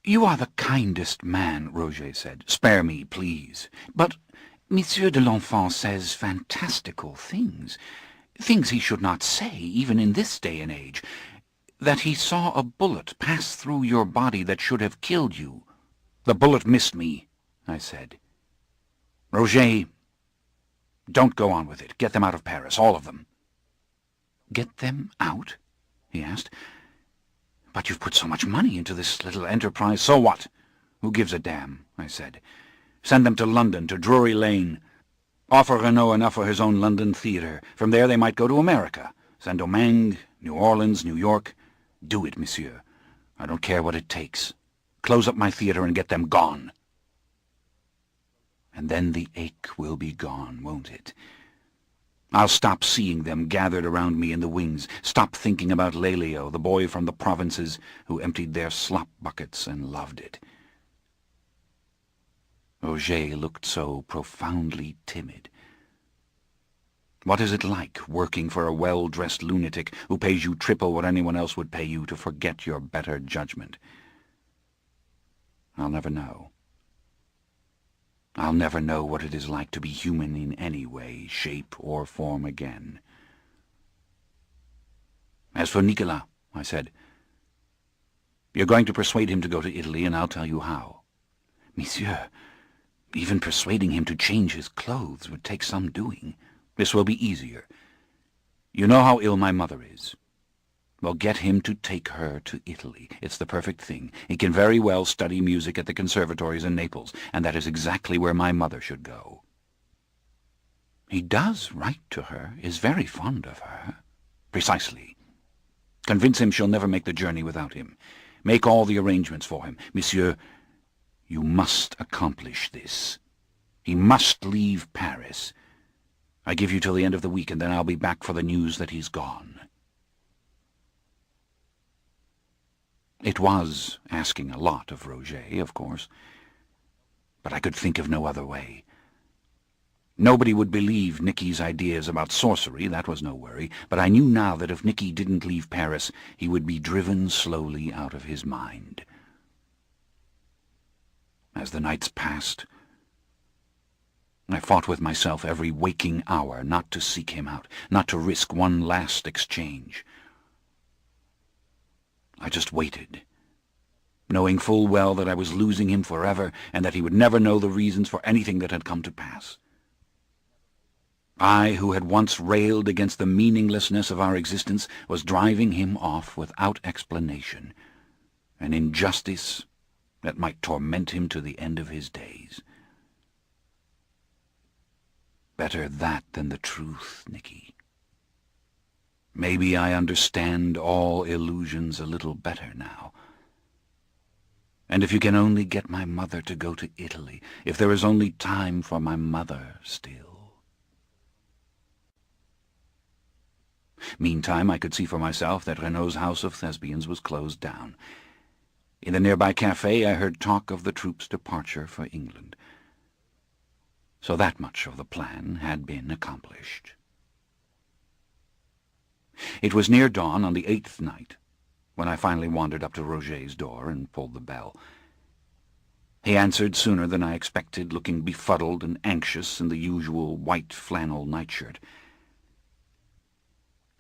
you are the kindest man, Roger said. Spare me, please. But Monsieur de l'Enfant says fantastical things. Things he should not say, even in this day and age. That he saw a bullet pass through your body that should have killed you. The bullet missed me, I said. Roger, don't go on with it. Get them out of Paris, all of them. Get them out? He asked. But you've put so much money into this little enterprise. So what? Who gives a damn? I said. Send them to London, to Drury Lane. Offer Renault enough for his own London theatre. From there they might go to America. Saint-Domingue, New Orleans, New York. Do it, monsieur. I don't care what it takes. Close up my theatre and get them gone. And then the ache will be gone, won't it? I'll stop seeing them gathered around me in the wings, stop thinking about Lelio, the boy from the provinces who emptied their slop buckets and loved it. Roger looked so profoundly timid. What is it like, working for a well-dressed lunatic who pays you triple what anyone else would pay you to forget your better judgment? I'll never know. I'll never know what it is like to be human in any way, shape, or form again. As for Nicolas, I said, you're going to persuade him to go to Italy, and I'll tell you how. Monsieur, even persuading him to change his clothes would take some doing. This will be easier. You know how ill my mother is. Well, get him to take her to Italy. It's the perfect thing. He can very well study music at the conservatories in Naples, and that is exactly where my mother should go. He does write to her, is very fond of her. Precisely. Convince him she'll never make the journey without him. Make all the arrangements for him. Monsieur, you must accomplish this. He must leave Paris. I give you till the end of the week, and then I'll be back for the news that he's gone. It was asking a lot of Roger, of course, but I could think of no other way. Nobody would believe Nicky's ideas about sorcery, that was no worry, but I knew now that if Nicky didn't leave Paris, he would be driven slowly out of his mind. As the nights passed, I fought with myself every waking hour not to seek him out, not to risk one last exchange. I just waited, knowing full well that I was losing him forever and that he would never know the reasons for anything that had come to pass. I, who had once railed against the meaninglessness of our existence, was driving him off without explanation, an injustice that might torment him to the end of his days. Better that than the truth, Nicky. Maybe I understand all illusions a little better now. And if you can only get my mother to go to Italy, if there is only time for my mother still. Meantime, I could see for myself that Renaud's house of thespians was closed down. In the nearby cafe, I heard talk of the troup's departure for England. So that much of the plan had been accomplished. It was near dawn on the 8th night when I finally wandered up to Roget's door and pulled the bell. He answered sooner than I expected, looking befuddled and anxious in the usual white flannel nightshirt.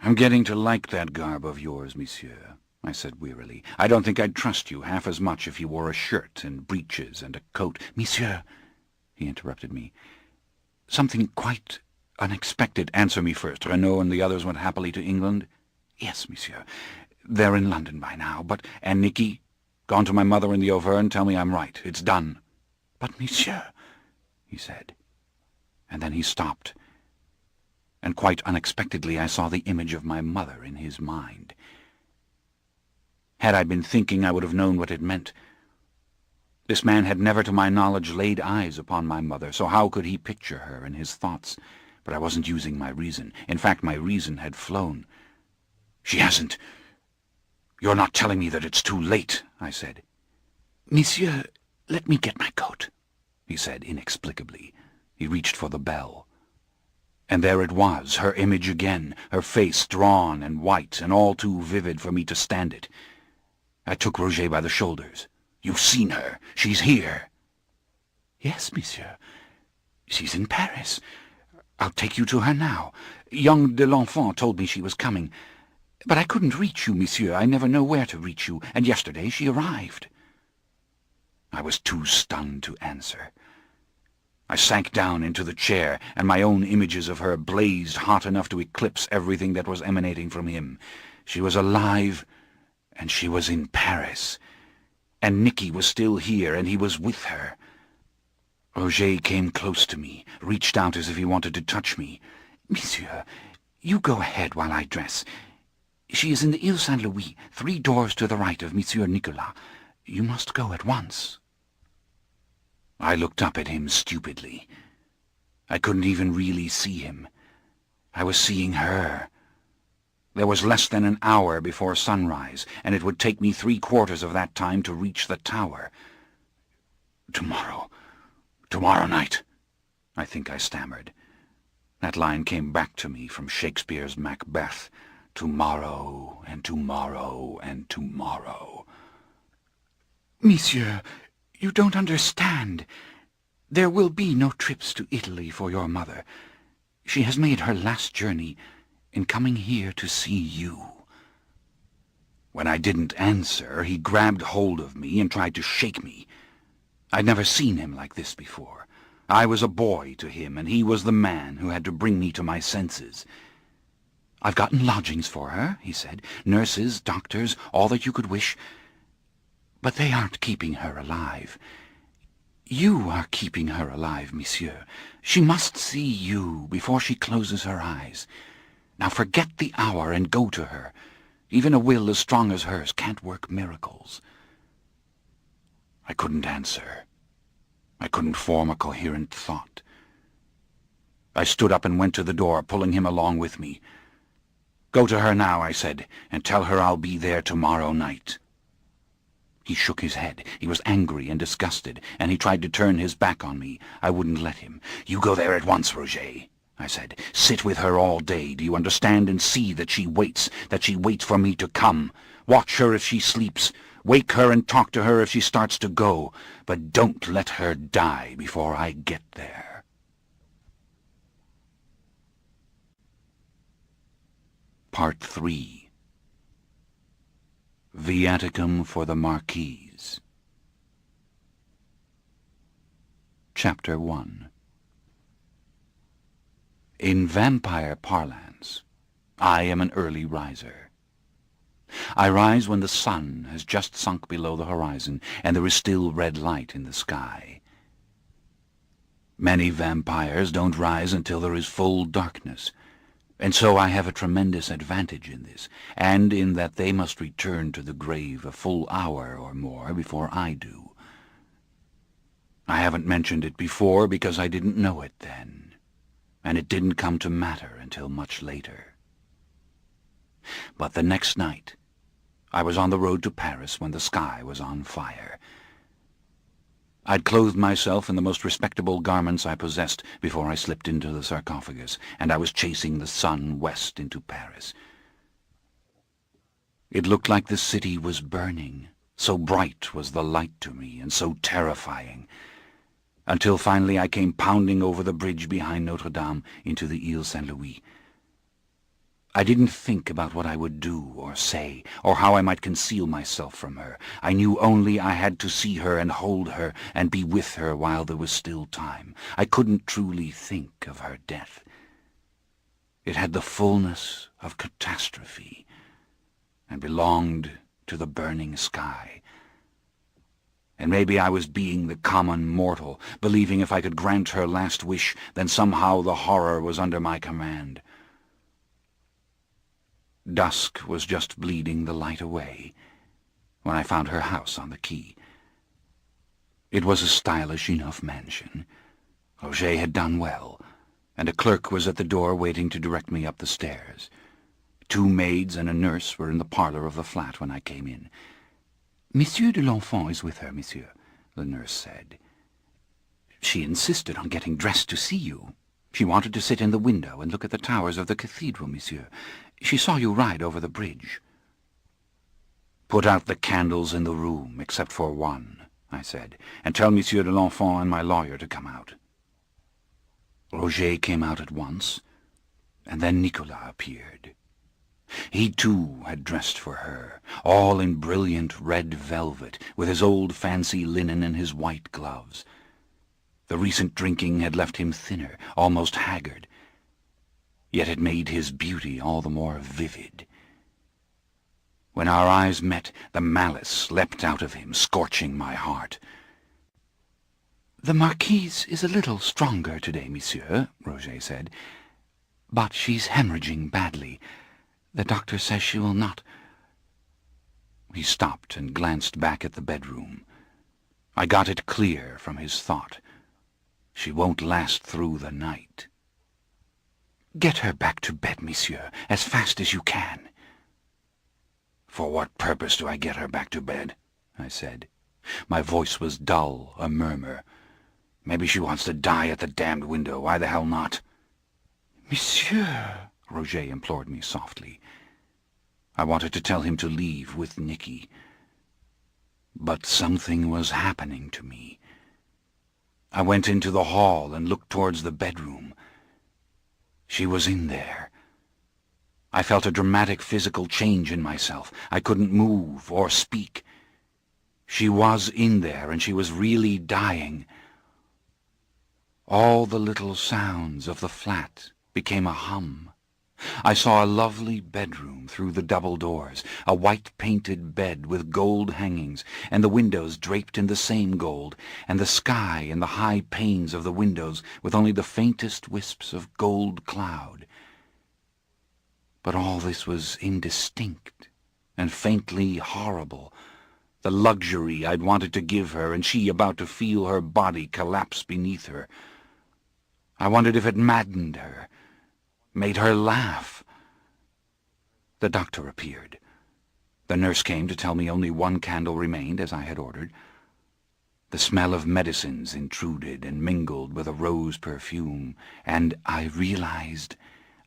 "I'm getting to like that garb of yours, monsieur," I said wearily. "I don't think I'd trust you half as much if you wore a shirt and breeches and a coat." "Monsieur," he interrupted me, "something quite unexpected." "Answer me first. Renaud and the others went happily to England?" "Yes, monsieur. They're in London by now, but—" "And Nicky? Gone to my mother in the Auvergne? Tell me I'm right. It's done." "But, monsieur," he said, and then he stopped, and quite unexpectedly I saw the image of my mother in his mind. Had I been thinking, I would have known what it meant. This man had never to my knowledge laid eyes upon my mother, so how could he picture her in his thoughts? But I wasn't using my reason. In fact, my reason had flown. "She hasn't. You're not telling me that it's too late," I said. "Monsieur, let me get my coat," he said inexplicably. He reached for the bell. And there it was, her image again, her face drawn and white and all too vivid for me to stand it. I took Roget by the shoulders. "You've seen her. She's here." "Yes, monsieur. She's in Paris. I'll take you to her now. Young de l'Enfant told me she was coming. But I couldn't reach you, monsieur. I never know where to reach you, and yesterday she arrived." I was too stunned to answer. I sank down into the chair, and my own images of her blazed hot enough to eclipse everything that was emanating from him. She was alive, and she was in Paris. And Nicky was still here, and he was with her. Roget came close to me, reached out as if he wanted to touch me. "Monsieur, you go ahead while I dress. She is in the Ile Saint-Louis, 3 doors to the right of Monsieur Nicolas. You must go at once." I looked up at him stupidly. I couldn't even really see him. I was seeing her. There was less than an hour before sunrise, and it would take me 3/4 of that time to reach the tower. Tomorrow night," I think I stammered. That line came back to me from Shakespeare's Macbeth. Tomorrow, and tomorrow, and tomorrow. "Monsieur, you don't understand. There will be no trips to Italy for your mother. She has made her last journey in coming here to see you." When I didn't answer, he grabbed hold of me and tried to shake me. I'd never seen him like this before. I was a boy to him, and he was the man who had to bring me to my senses. "I've gotten lodgings for her," he said. "Nurses, doctors, all that you could wish. But they aren't keeping her alive. You are keeping her alive, monsieur. She must see you before she closes her eyes. Now forget the hour and go to her. Even a will as strong as hers can't work miracles." I couldn't answer. I couldn't form a coherent thought. I stood up and went to the door, pulling him along with me. "Go to her now," I said, "and tell her I'll be there tomorrow night." He shook his head. He was angry and disgusted, and he tried to turn his back on me. I wouldn't let him. "You go there at once, Roget," I said. "Sit with her all day, do you understand, and see that she waits for me to come. Watch her if she sleeps. Wake her and talk to her if she starts to go. But don't let her die before I get there." Part 3. Viaticum for the Marquise. Chapter 1. In vampire parlance, I am an early riser. I rise when the sun has just sunk below the horizon, and there is still red light in the sky. Many vampires don't rise until there is full darkness, And so I have a tremendous advantage in this, and in that they must return to the grave a full hour or more before I do. I haven't mentioned it before because I didn't know it then, and it didn't come to matter until much later. But the next night, I was on the road to Paris when the sky was on fire. I'd clothed myself in the most respectable garments I possessed before I slipped into the sarcophagus, and I was chasing the sun west into Paris. It looked like the city was burning, so bright was the light to me, and so terrifying, until finally I came pounding over the bridge behind Notre Dame into the Ile Saint-Louis. I didn't think about what I would do or say, or how I might conceal myself from her. I knew only I had to see her and hold her and be with her while there was still time. I couldn't truly think of her death. It had the fullness of catastrophe and belonged to the burning sky. And maybe I was being the common mortal, believing if I could grant her last wish, then somehow the horror was under my command. Dusk was just bleeding the light away when I found her house on the quay. It was a stylish enough mansion. Roger had done well, and a clerk was at the door waiting to direct me up the stairs. 2 maids and a nurse were in the parlour of the flat when I came in. "Monsieur de l'Enfant is with her, monsieur," the nurse said. "She insisted on getting dressed to see you. She wanted to sit in the window and look at the towers of the cathedral, monsieur. She saw you ride over the bridge." "Put out the candles in the room, except for one," I said, "and tell Monsieur de l'Enfant and my lawyer to come out." Roger came out at once, and then Nicolas appeared. He, too, had dressed for her, all in brilliant red velvet, with his old fancy linen and his white gloves. The recent drinking had left him thinner, almost haggard, yet it made his beauty all the more vivid. When our eyes met, the malice leapt out of him, scorching my heart. "The Marquise is a little stronger today, monsieur," Roger said, "but she's hemorrhaging badly. The doctor says she will not—" He stopped and glanced back at the bedroom. I got it clear from his thought. She won't last through the night. "Get her back to bed, monsieur, as fast as you can." "For what purpose do I get her back to bed?" I said. My voice was dull, a murmur. "Maybe she wants to die at the damned window. Why the hell not?" "Monsieur," Roger implored me softly. I wanted to tell him to leave with Nicky. But something was happening to me. I went into the hall and looked towards the bedroom. She was in there. I felt a dramatic physical change in myself. I couldn't move or speak. She was in there, and she was really dying. All the little sounds of the flat became a hum. I saw a lovely bedroom through the double doors, a white-painted bed with gold hangings, and the windows draped in the same gold, and the sky and the high panes of the windows with only the faintest wisps of gold cloud. But all this was indistinct and faintly horrible, the luxury I'd wanted to give her, and she about to feel her body collapse beneath her. I wondered if it maddened her, made her laugh. The doctor appeared. The nurse came to tell me only 1 candle remained, as I had ordered. The smell of medicines intruded and mingled with a rose perfume, and I realized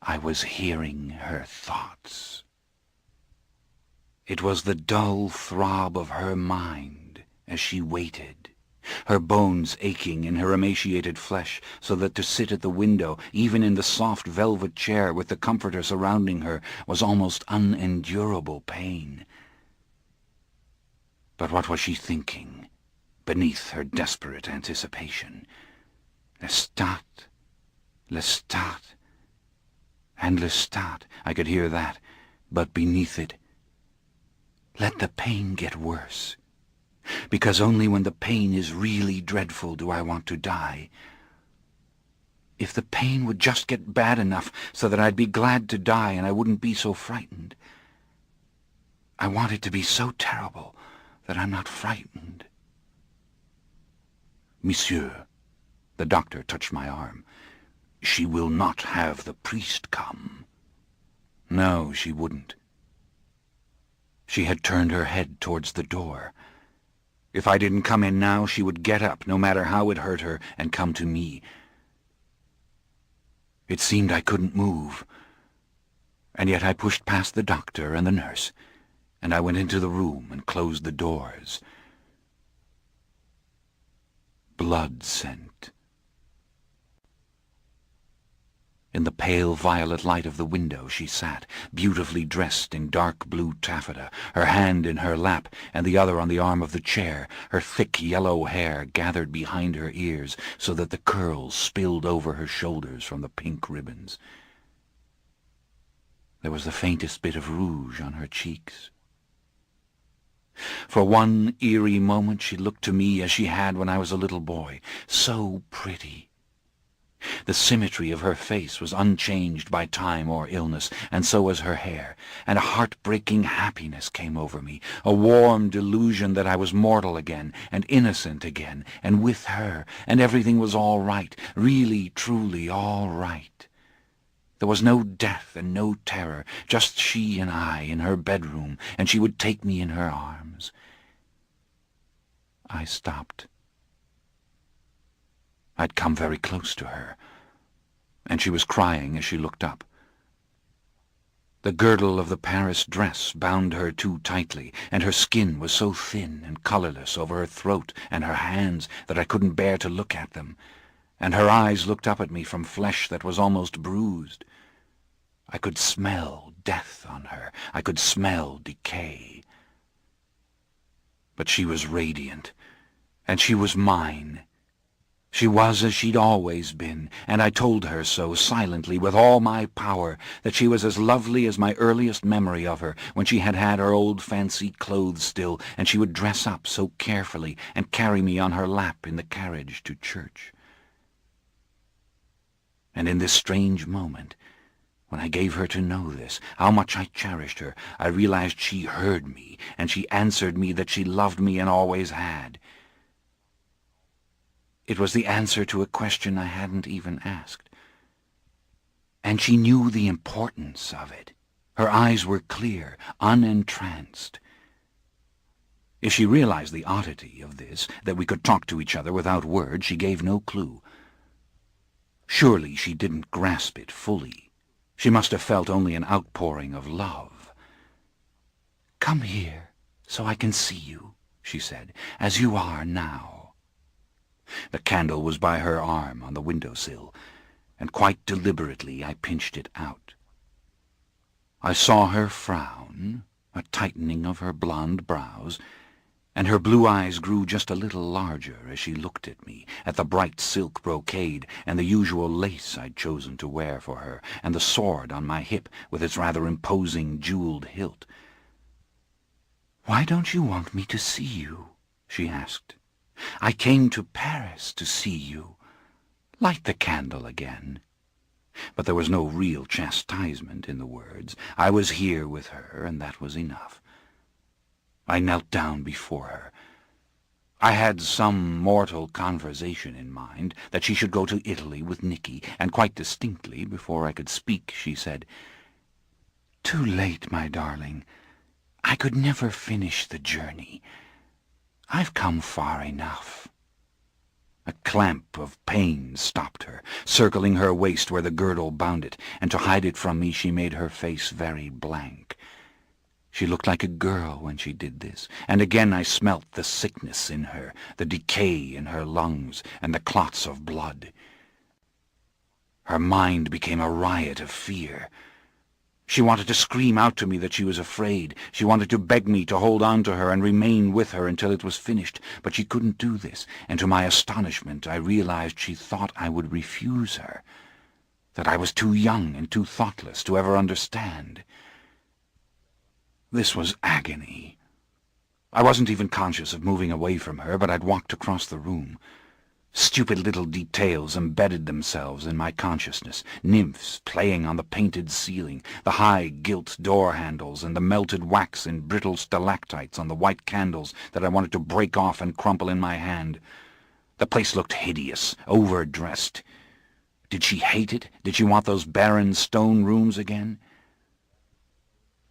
I was hearing her thoughts. It was the dull throb of her mind as she waited, her bones aching in her emaciated flesh, so that to sit at the window, even in the soft velvet chair with the comforter surrounding her, was almost unendurable pain. But what was she thinking, beneath her desperate anticipation? Lestat, Lestat, and Lestat, I could hear that, but beneath it, let the pain get worse. Because only when the pain is really dreadful do I want to die. If the pain would just get bad enough so that I'd be glad to die and I wouldn't be so frightened. I want it to be so terrible that I'm not frightened. Monsieur, the doctor touched my arm. She will not have the priest come. No, she wouldn't. She had turned her head towards the door. If I didn't come in now, she would get up, no matter how it hurt her, and come to me. It seemed I couldn't move, and yet I pushed past the doctor and the nurse, and I went into the room and closed the doors. Blood scent. In the pale violet light of the window she sat, beautifully dressed in dark blue taffeta, her hand in her lap and the other on the arm of the chair, her thick yellow hair gathered behind her ears so that the curls spilled over her shoulders from the pink ribbons. There was the faintest bit of rouge on her cheeks. For one eerie moment she looked to me as she had when I was a little boy, so pretty. The symmetry of her face was unchanged by time or illness, and so was her hair, and a heart-breaking happiness came over me, a warm delusion that I was mortal again, and innocent again, and with her, and everything was all right, really, truly all right. There was no death and no terror, just she and I in her bedroom, and she would take me in her arms. I stopped. I'd come very close to her, and she was crying as she looked up. The girdle of the Paris dress bound her too tightly, and her skin was so thin and colourless over her throat and her hands that I couldn't bear to look at them, and her eyes looked up at me from flesh that was almost bruised. I could smell death on her. I could smell decay. But she was radiant, and she was mine. She was as she'd always been, and I told her so, silently, with all my power, that she was as lovely as my earliest memory of her, when she had her old fancy clothes still, and she would dress up so carefully and carry me on her lap in the carriage to church. And in this strange moment, when I gave her to know this, how much I cherished her, I realized she heard me, and she answered me that she loved me and always had. It was the answer to a question I hadn't even asked. And she knew the importance of it. Her eyes were clear, unentranced. If she realized the oddity of this, that we could talk to each other without words, she gave no clue. Surely she didn't grasp it fully. She must have felt only an outpouring of love. "Come here, so I can see you," she said, "as you are now." The candle was by her arm on the window-sill, and quite deliberately I pinched it out. I saw her frown, a tightening of her blonde brows, and her blue eyes grew just a little larger as she looked at me, at the bright silk brocade and the usual lace I'd chosen to wear for her, and the sword on my hip with its rather imposing jeweled hilt. "Why don't you want me to see you?" she asked. "I came to Paris to see you. Light the candle again." But there was no real chastisement in the words. I was here with her, and that was enough. I knelt down before her. I had some mortal conversation in mind, that she should go to Italy with Nicky, and quite distinctly, before I could speak, she said, "Too late, my darling. I could never finish the journey. I've come far enough." A clamp of pain stopped her, circling her waist where the girdle bound it, and to hide it from me she made her face very blank. She looked like a girl when she did this, and again I smelt the sickness in her, the decay in her lungs, and the clots of blood. Her mind became a riot of fear. She wanted to scream out to me that she was afraid. She wanted to beg me to hold on to her and remain with her until it was finished, but she couldn't do this, and to my astonishment I realized she thought I would refuse her, that I was too young and too thoughtless to ever understand. This was agony. I wasn't even conscious of moving away from her, but I'd walked across the room. Stupid little details embedded themselves in my consciousness. Nymphs playing on the painted ceiling, the high gilt door handles, and the melted wax in brittle stalactites on the white candles that I wanted to break off and crumple in my hand. The place looked hideous, overdressed. Did she hate it? Did she want those barren stone rooms again?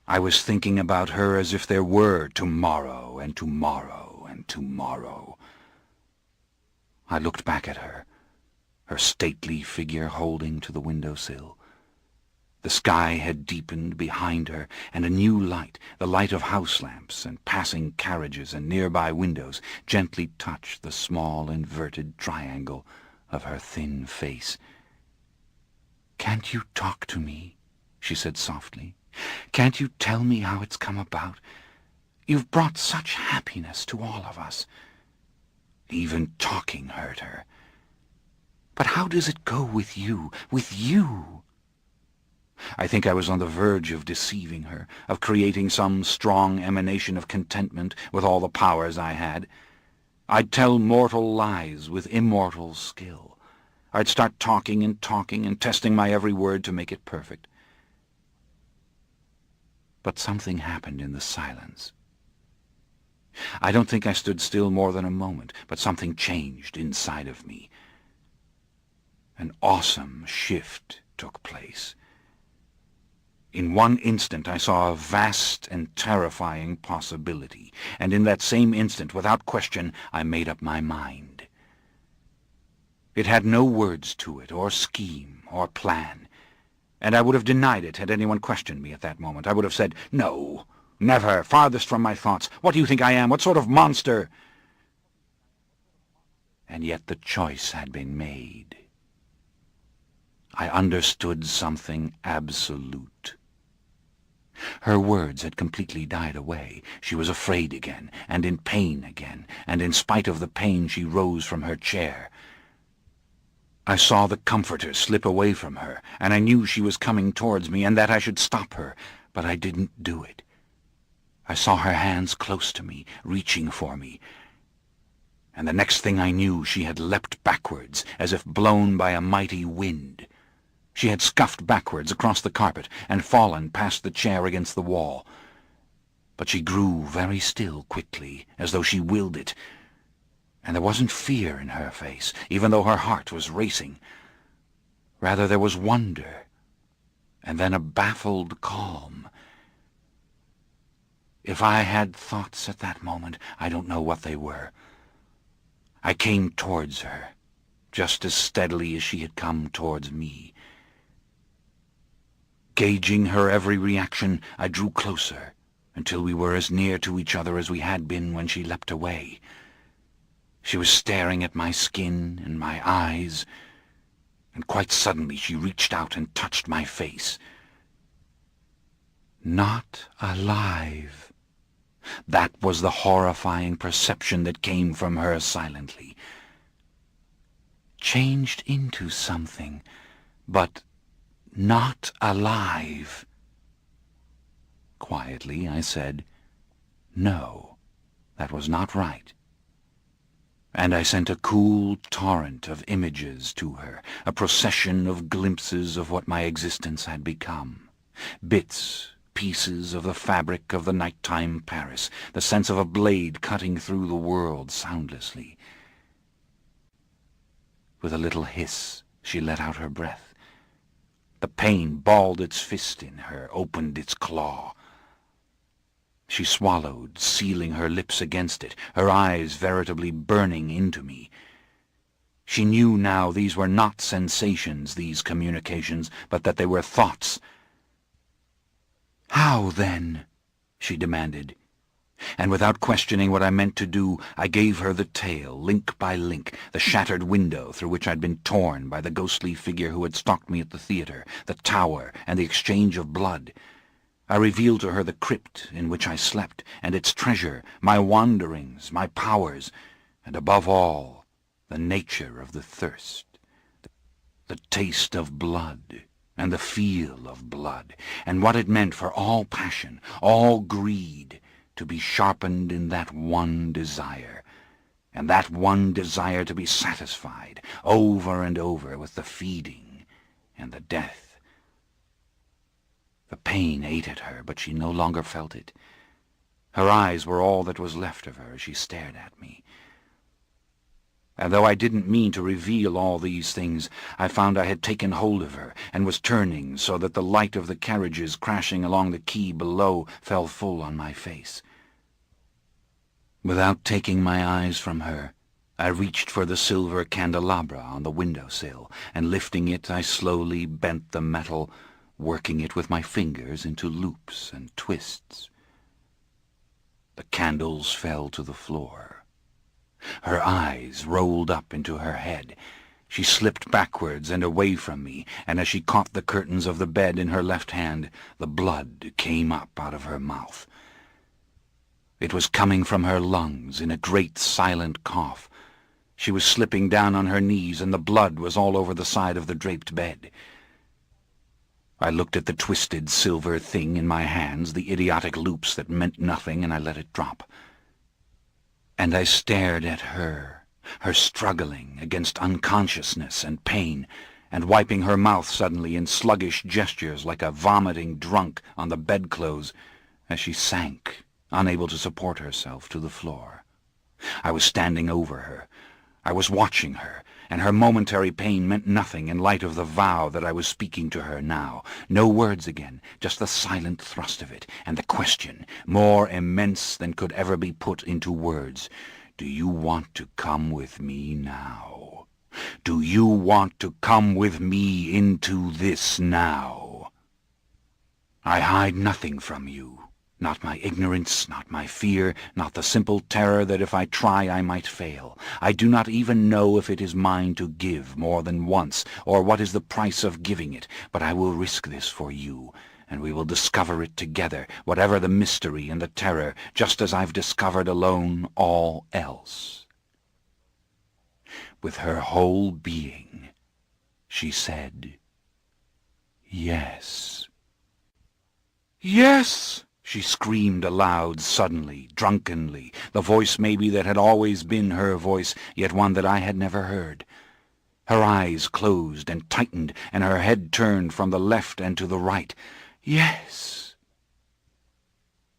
I was thinking about her as if there were tomorrow and tomorrow and tomorrow. I looked back at her, her stately figure holding to the windowsill. The sky had deepened behind her, and a new light, the light of house lamps and passing carriages and nearby windows, gently touched the small inverted triangle of her thin face. "Can't you talk to me?" she said softly. "Can't you tell me how it's come about? You've brought such happiness to all of us." Even talking hurt her. "But how does it go with you? With you?" I think I was on the verge of deceiving her, of creating some strong emanation of contentment with all the powers I had. I'd tell mortal lies with immortal skill. I'd start talking and testing my every word to make it perfect. But something happened in the silence. I don't think I stood still more than a moment, but something changed inside of me. An awesome shift took place. In one instant I saw a vast and terrifying possibility, and in that same instant, without question, I made up my mind. It had no words to it, or scheme, or plan, and I would have denied it had anyone questioned me at that moment. I would have said, "No, never, farthest from my thoughts. What do you think I am? What sort of monster?" And yet the choice had been made. I understood something absolute. Her words had completely died away. She was afraid again, and in pain again, and in spite of the pain she rose from her chair. I saw the comforter slip away from her, and I knew she was coming towards me, and that I should stop her, but I didn't do it. I saw her hands close to me, reaching for me, and the next thing I knew she had leapt backwards, as if blown by a mighty wind. She had scuffed backwards across the carpet and fallen past the chair against the wall. But she grew very still quickly, as though she willed it, and there wasn't fear in her face, even though her heart was racing. Rather, there was wonder, and then a baffled calm. If I had thoughts at that moment, I don't know what they were. I came towards her, just as steadily as she had come towards me. Gauging her every reaction, I drew closer, until we were as near to each other as we had been when she leapt away. She was staring at my skin and my eyes, and quite suddenly she reached out and touched my face. Not alive. That was the horrifying perception that came from her silently. Changed into something, but not alive. Quietly I said, "No, that was not right." And I sent a cool torrent of images to her, a procession of glimpses of what my existence had become. Bits, pieces of the fabric of the nighttime Paris, the sense of a blade cutting through the world soundlessly. With a little hiss, she let out her breath. The pain balled its fist in her, opened its claw. She swallowed, sealing her lips against it, her eyes veritably burning into me. She knew now these were not sensations, these communications, but that they were thoughts. "How, then?" she demanded. And without questioning what I meant to do, I gave her the tale, link by link, the shattered window through which I'd been torn by the ghostly figure who had stalked me at the theatre, the tower, and the exchange of blood. I revealed to her the crypt in which I slept, and its treasure, my wanderings, my powers, and above all, the nature of the thirst, the taste of blood, and the feel of blood, and what it meant for all passion, all greed, to be sharpened in that one desire, and that one desire to be satisfied over and over with the feeding and the death. The pain ate at her, but she no longer felt it. Her eyes were all that was left of her as she stared at me. And though I didn't mean to reveal all these things, I found I had taken hold of her, and was turning so that the light of the carriages crashing along the quay below fell full on my face. Without taking my eyes from her, I reached for the silver candelabra on the window-sill, and lifting it, I slowly bent the metal, working it with my fingers into loops and twists. The candles fell to the floor. Her eyes rolled up into her head. She slipped backwards and away from me, and as she caught the curtains of the bed in her left hand, the blood came up out of her mouth. It was coming from her lungs in a great silent cough. She was slipping down on her knees, and the blood was all over the side of the draped bed. I looked at the twisted silver thing in my hands, the idiotic loops that meant nothing, and I let it drop. And I stared at her struggling against unconsciousness and pain, and wiping her mouth suddenly in sluggish gestures like a vomiting drunk on the bedclothes, as she sank, unable to support herself, to the floor. I was standing over her. I was watching her, and her momentary pain meant nothing in light of the vow that I was speaking to her now. No words again, just the silent thrust of it, and the question, more immense than could ever be put into words. Do you want to come with me now? Do you want to come with me into this now? I hide nothing from you. Not my ignorance, not my fear, not the simple terror that if I try I might fail. I do not even know if it is mine to give more than once, or what is the price of giving it, but I will risk this for you, and we will discover it together, whatever the mystery and the terror, just as I've discovered alone all else. With her whole being, she said, "Yes." "Yes!" she screamed aloud suddenly, drunkenly, the voice maybe that had always been her voice, yet one that I had never heard. Her eyes closed and tightened, and her head turned from the left and to the right. "Yes!"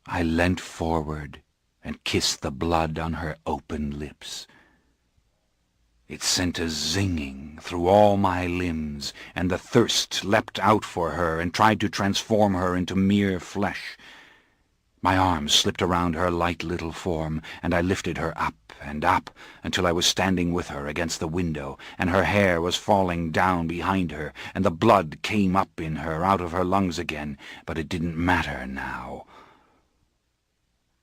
I leant forward and kissed the blood on her open lips. It sent a zinging through all my limbs, and the thirst leapt out for her and tried to transform her into mere flesh. My arms slipped around her light little form, and I lifted her up and up until I was standing with her against the window, and her hair was falling down behind her, and the blood came up in her out of her lungs again, but it didn't matter now.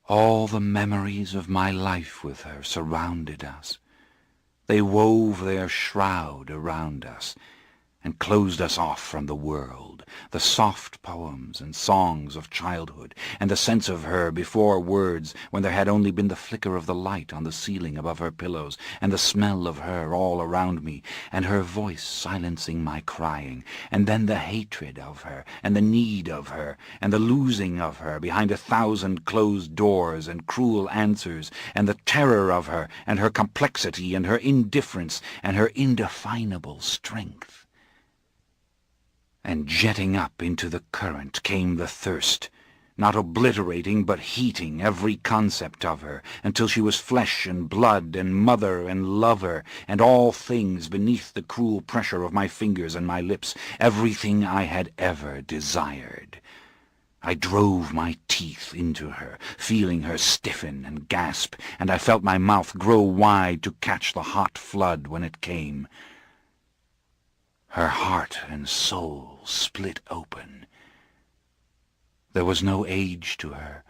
All the memories of my life with her surrounded us. They wove their shroud around us, and closed us off from the world, the soft poems and songs of childhood, and the sense of her before words, when there had only been the flicker of the light on the ceiling above her pillows, and the smell of her all around me, and her voice silencing my crying, and then the hatred of her, and the need of her, and the losing of her behind 1,000 closed doors and cruel answers, and the terror of her, and her complexity, and her indifference, and her indefinable strength. And jetting up into the current came the thirst, not obliterating but heating every concept of her, until she was flesh and blood and mother and lover, and all things beneath the cruel pressure of my fingers and my lips, everything I had ever desired. I drove my teeth into her, feeling her stiffen and gasp, and I felt my mouth grow wide to catch the hot flood when it came. Her heart and soul split open. There was no age to her,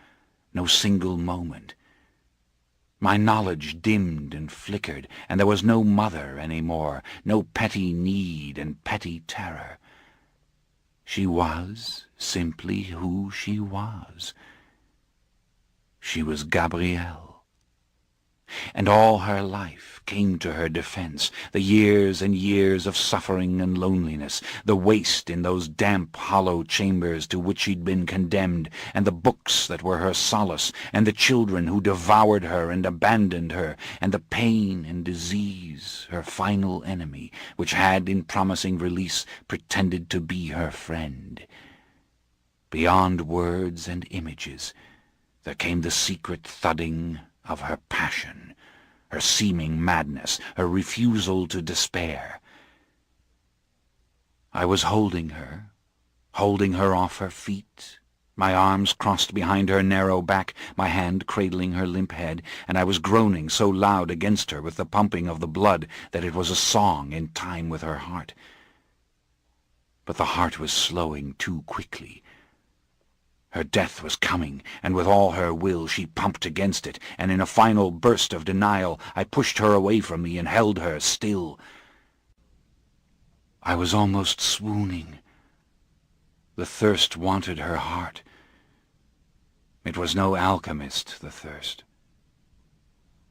no single moment. My knowledge dimmed and flickered, and there was no mother any more, no petty need and petty terror. She was simply who she was. She was Gabrielle. And all her life came to her defense, the years and years of suffering and loneliness, the waste in those damp, hollow chambers to which she'd been condemned, and the books that were her solace, and the children who devoured her and abandoned her, and the pain and disease, her final enemy, which had, in promising release, pretended to be her friend. Beyond words and images, there came the secret thudding of her passion, her seeming madness, her refusal to despair. I was holding her off her feet, my arms crossed behind her narrow back, my hand cradling her limp head, and I was groaning so loud against her with the pumping of the blood that it was a song in time with her heart. But the heart was slowing too quickly. Her death was coming, and with all her will she pumped against it, and in a final burst of denial I pushed her away from me and held her still. I was almost swooning. The thirst wanted her heart. It was no alchemist, the thirst.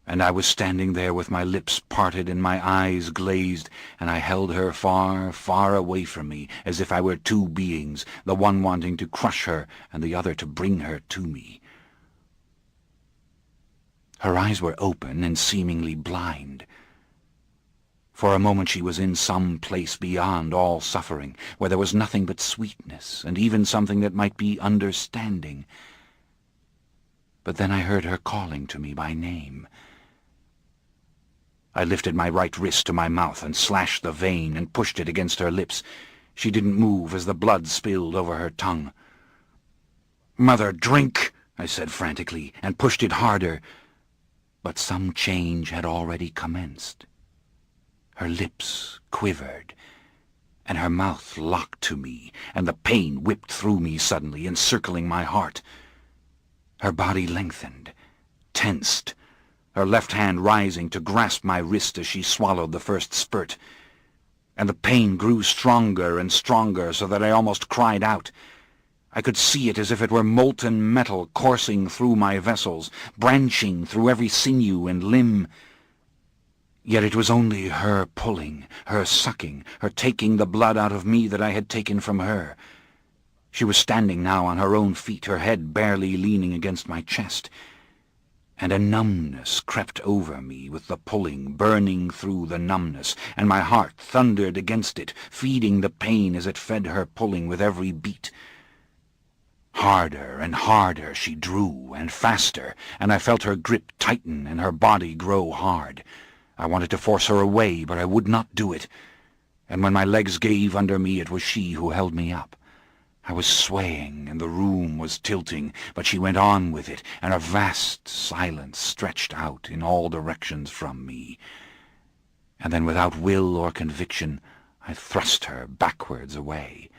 And I was standing there with my lips parted and my eyes glazed, and I held her far, far away from me, as if I were two beings, the one wanting to crush her and the other to bring her to me. Her eyes were open and seemingly blind. For a moment she was in some place beyond all suffering, where there was nothing but sweetness, and even something that might be understanding. But then I heard her calling to me by name. I lifted my right wrist to my mouth and slashed the vein and pushed it against her lips. She didn't move as the blood spilled over her tongue. "Mother, drink!" I said frantically, and pushed it harder. But some change had already commenced. Her lips quivered, and her mouth locked to me, and the pain whipped through me suddenly, encircling my heart. Her body lengthened, tensed, her left hand rising to grasp my wrist as she swallowed the first spurt. And the pain grew stronger and stronger, so that I almost cried out. I could see it as if it were molten metal coursing through my vessels, branching through every sinew and limb. Yet it was only her pulling, her sucking, her taking the blood out of me that I had taken from her. She was standing now on her own feet, her head barely leaning against my chest. And a numbness crept over me with the pulling, burning through the numbness, and my heart thundered against it, feeding the pain as it fed her pulling with every beat. Harder and harder she drew, and faster, and I felt her grip tighten and her body grow hard. I wanted to force her away, but I would not do it, and when my legs gave under me it was she who held me up. I was swaying, and the room was tilting, but she went on with it, and a vast silence stretched out in all directions from me. And then, without will or conviction, I thrust her backwards away.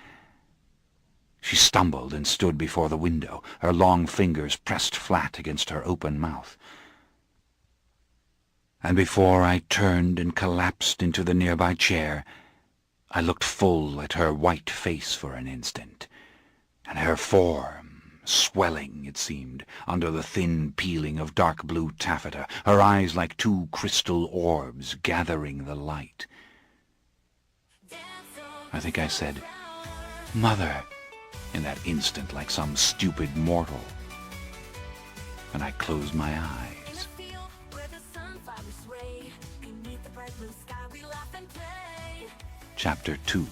She stumbled and stood before the window, her long fingers pressed flat against her open mouth. And before I turned and collapsed into the nearby chair, I looked full at her white face for an instant, and her form, swelling, it seemed, under the thin peeling of dark blue taffeta, her eyes like two crystal orbs gathering the light. I think I said, "Mother," in that instant, like some stupid mortal, and I closed my eyes. Chapter 2.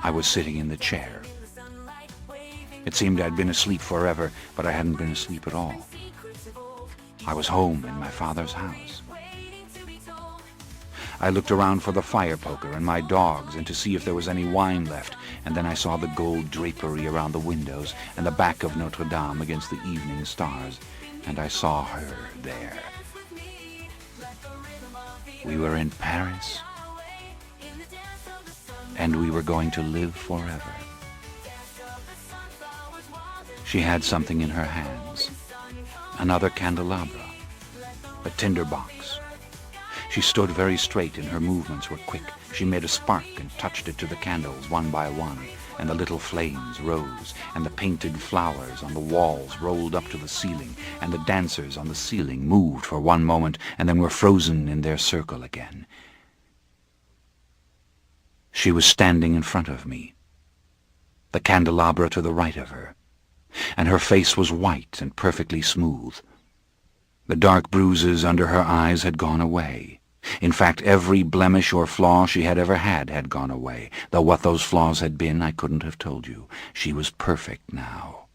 I was sitting in the chair. It seemed I'd been asleep forever, but I hadn't been asleep at all. I was home in my father's house. I looked around for the fire poker and my dogs and to see if there was any wine left, and then I saw the gold drapery around the windows and the back of Notre Dame against the evening stars, and I saw her there. We were in Paris, and we were going to live forever. She had something in her hands, another candelabra, a tinder box. She stood very straight and her movements were quick. She made a spark and touched it to the candles one by one, and the little flames rose, and the painted flowers on the walls rolled up to the ceiling, and the dancers on the ceiling moved for one moment and then were frozen in their circle again. She was standing in front of me, the candelabra to the right of her, and her face was white and perfectly smooth. The dark bruises under her eyes had gone away. In fact, every blemish or flaw she had ever had gone away, though what those flaws had been I couldn't have told you. She was perfect now.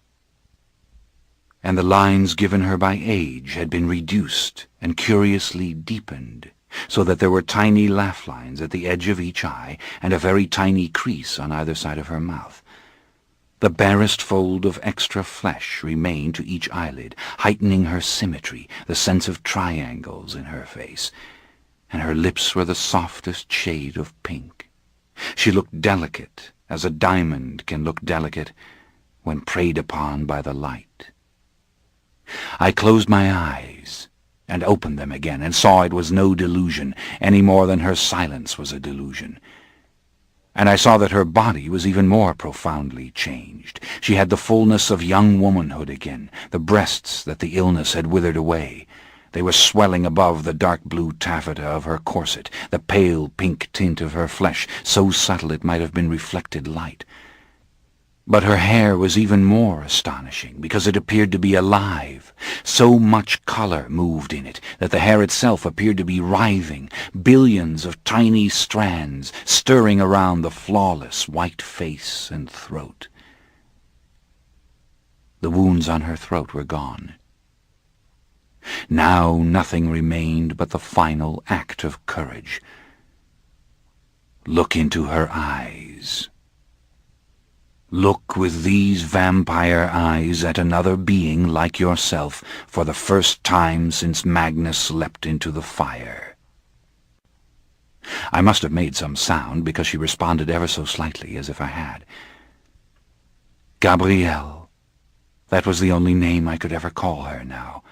And the lines given her by age had been reduced and curiously deepened, so that there were tiny laugh lines at the edge of each eye and a very tiny crease on either side of her mouth. The barest fold of extra flesh remained to each eyelid, heightening her symmetry, the sense of triangles in her face, and her lips were the softest shade of pink. She looked delicate, as a diamond can look delicate when preyed upon by the light. I closed my eyes and opened them again and saw it was no delusion, any more than her silence was a delusion. And I saw that her body was even more profoundly changed. She had the fullness of young womanhood again, the breasts that the illness had withered away. They were swelling above the dark blue taffeta of her corset, the pale pink tint of her flesh, so subtle it might have been reflected light. But her hair was even more astonishing, because it appeared to be alive. So much color moved in it that the hair itself appeared to be writhing, billions of tiny strands stirring around the flawless white face and throat. The wounds on her throat were gone. Now nothing remained but the final act of courage. Look into her eyes. Look with these vampire eyes at another being like yourself for the first time since Magnus leapt into the fire. I must have made some sound, because she responded ever so slightly, as if I had. Gabrielle. That was the only name I could ever call her now.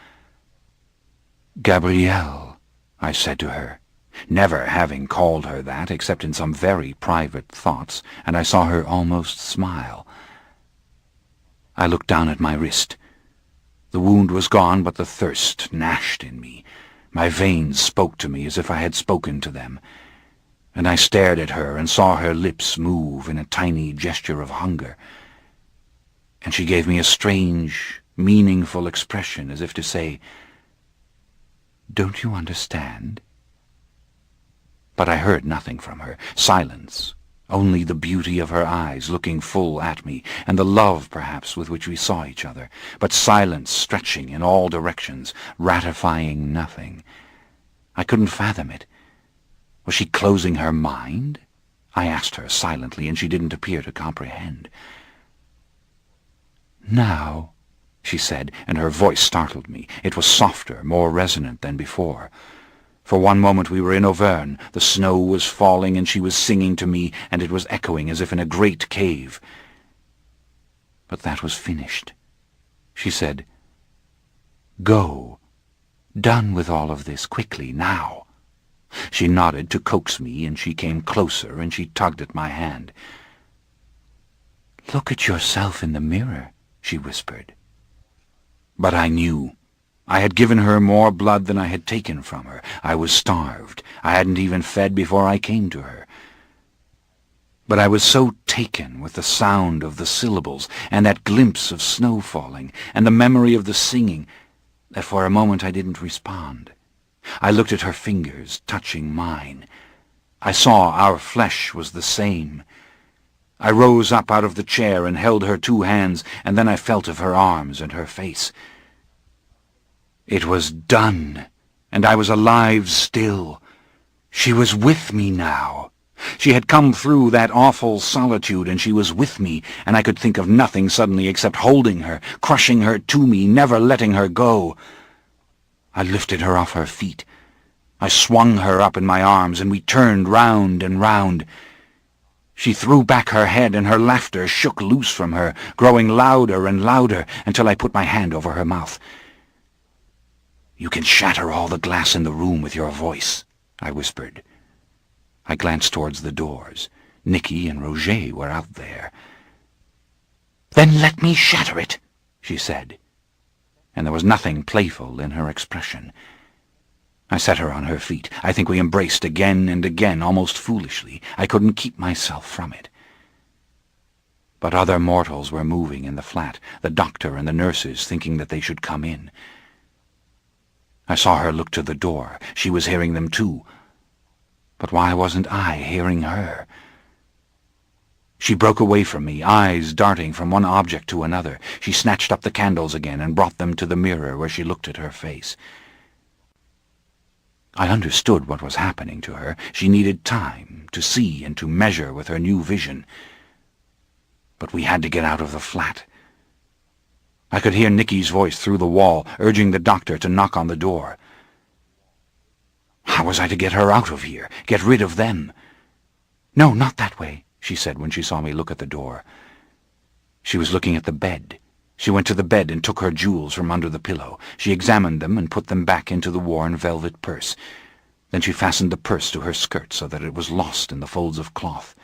Gabrielle, I said to her, never having called her that except in some very private thoughts, and I saw her almost smile. I looked down at my wrist. The wound was gone, but the thirst gnashed in me. My veins spoke to me as if I had spoken to them, and I stared at her and saw her lips move in a tiny gesture of hunger, and she gave me a strange, meaningful expression, as if to say, "Don't you understand?" But I heard nothing from her. Silence. Only the beauty of her eyes looking full at me, and the love, perhaps, with which we saw each other. But silence stretching in all directions, ratifying nothing. I couldn't fathom it. Was she closing her mind? I asked her silently, and she didn't appear to comprehend. "Now," she said, and her voice startled me. It was softer, more resonant than before. For one moment we were in Auvergne. The snow was falling, and she was singing to me, and it was echoing as if in a great cave. But that was finished. She said, "Go. Done with all of this, quickly, now." She nodded to coax me, and she came closer, and she tugged at my hand. "Look at yourself in the mirror," she whispered. But I knew. I had given her more blood than I had taken from her. I was starved. I hadn't even fed before I came to her. But I was so taken with the sound of the syllables, and that glimpse of snow falling, and the memory of the singing, that for a moment I didn't respond. I looked at her fingers, touching mine. I saw our flesh was the same. I rose up out of the chair and held her two hands, and then I felt of her arms and her face. It was done, and I was alive still. She was with me now. She had come through that awful solitude, and she was with me, and I could think of nothing suddenly except holding her, crushing her to me, never letting her go. I lifted her off her feet. I swung her up in my arms, and we turned round and round. She threw back her head, and her laughter shook loose from her, growing louder and louder, until I put my hand over her mouth. "You can shatter all the glass in the room with your voice," I whispered. I glanced towards the doors. Nicky and Roger were out there. "Then let me shatter it," she said, and there was nothing playful in her expression. I set her on her feet. I think we embraced again and again, almost foolishly. I couldn't keep myself from it. But other mortals were moving in the flat, the doctor and the nurses thinking that they should come in. I saw her look to the door. She was hearing them too. But why wasn't I hearing her? She broke away from me, eyes darting from one object to another. She snatched up the candles again and brought them to the mirror where she looked at her face. I understood what was happening to her. She needed time to see and to measure with her new vision. But we had to get out of the flat. I could hear Nicky's voice through the wall, urging the doctor to knock on the door. How was I to get her out of here, get rid of them? "No, not that way," she said when she saw me look at the door. She was looking at the bed. She went to the bed and took her jewels from under the pillow. She examined them and put them back into the worn velvet purse. Then she fastened the purse to her skirt so that it was lost in the folds of cloth.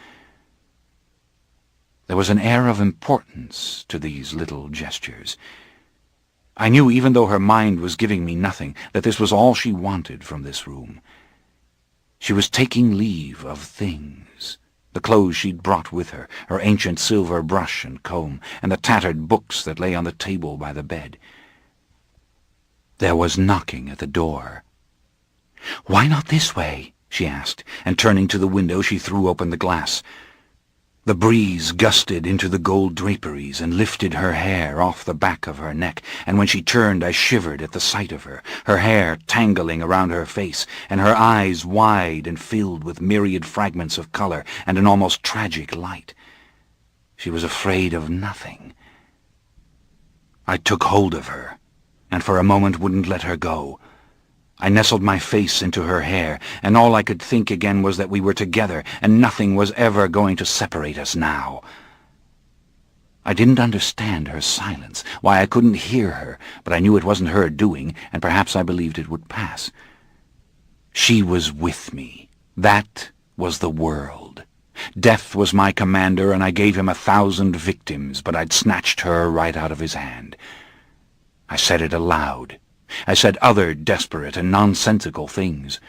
There was an air of importance to these little gestures. I knew, even though her mind was giving me nothing, that this was all she wanted from this room. She was taking leave of things, the clothes she'd brought with her, her ancient silver brush and comb, and the tattered books that lay on the table by the bed. There was knocking at the door. "Why not this way?" she asked, and turning to the window she threw open the glass. The breeze gusted into the gold draperies and lifted her hair off the back of her neck, and when she turned I shivered at the sight of her hair tangling around her face, and her eyes wide and filled with myriad fragments of color and an almost tragic light. She was afraid of nothing. I took hold of her, and for a moment wouldn't let her go. I nestled my face into her hair, and all I could think again was that we were together, and nothing was ever going to separate us now. I didn't understand her silence, why I couldn't hear her, but I knew it wasn't her doing, and perhaps I believed it would pass. She was with me. That was the world. Death was my commander, and I gave him 1,000 victims, but I'd snatched her right out of his hand. I said it aloud. I said other desperate and nonsensical things.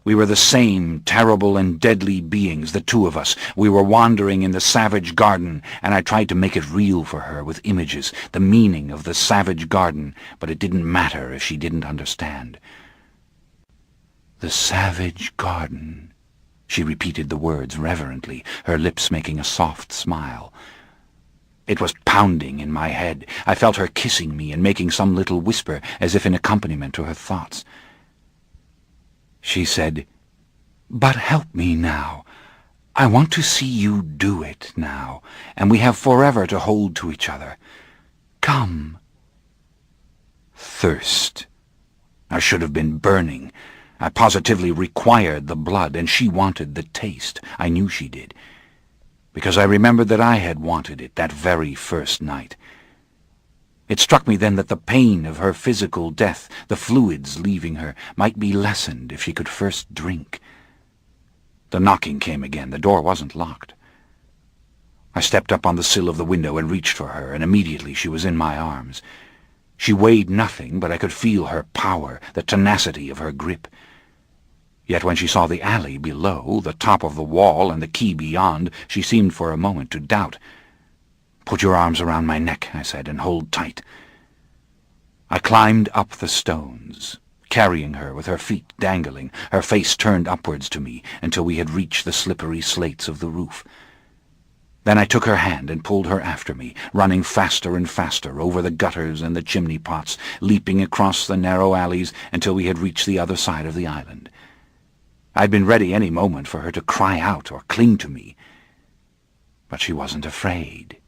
We were the same terrible and deadly beings, the two of us. We were wandering in the savage garden, and I tried to make it real for her with images, the meaning of the savage garden, but it didn't matter if she didn't understand. The savage garden. She repeated the words reverently, her lips making a soft smile. It was pounding in my head. I felt her kissing me and making some little whisper as if in accompaniment to her thoughts. She said, "But help me now. I want to see you do it now, and we have forever to hold to each other. Come." Thirst. I should have been burning. I positively required the blood, and she wanted the taste. I knew she did, because I remembered that I had wanted it that very first night. It struck me then that the pain of her physical death, the fluids leaving her, might be lessened if she could first drink. The knocking came again. The door wasn't locked. I stepped up on the sill of the window and reached for her, and immediately she was in my arms. She weighed nothing, but I could feel her power, the tenacity of her grip. Yet when she saw the alley below, the top of the wall, and the quay beyond, she seemed for a moment to doubt. "Put your arms around my neck," I said, "and hold tight." I climbed up the stones, carrying her with her feet dangling, her face turned upwards to me, until we had reached the slippery slates of the roof. Then I took her hand and pulled her after me, running faster and faster over the gutters and the chimney pots, leaping across the narrow alleys until we had reached the other side of the island. I'd been ready any moment for her to cry out or cling to me, but she wasn't afraid.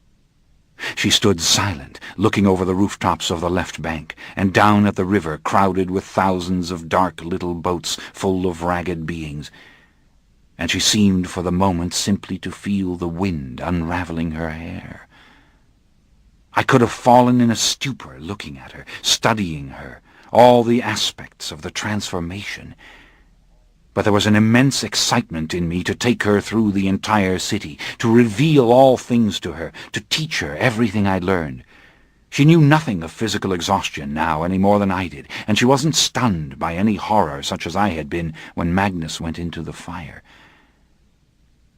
She stood silent, looking over the rooftops of the left bank, and down at the river crowded with thousands of dark little boats full of ragged beings, and she seemed for the moment simply to feel the wind unraveling her hair. I could have fallen in a stupor looking at her, studying her, all the aspects of the transformation. But there was an immense excitement in me to take her through the entire city, to reveal all things to her, to teach her everything I'd learned. She knew nothing of physical exhaustion now any more than I did, and she wasn't stunned by any horror such as I had been when Magnus went into the fire.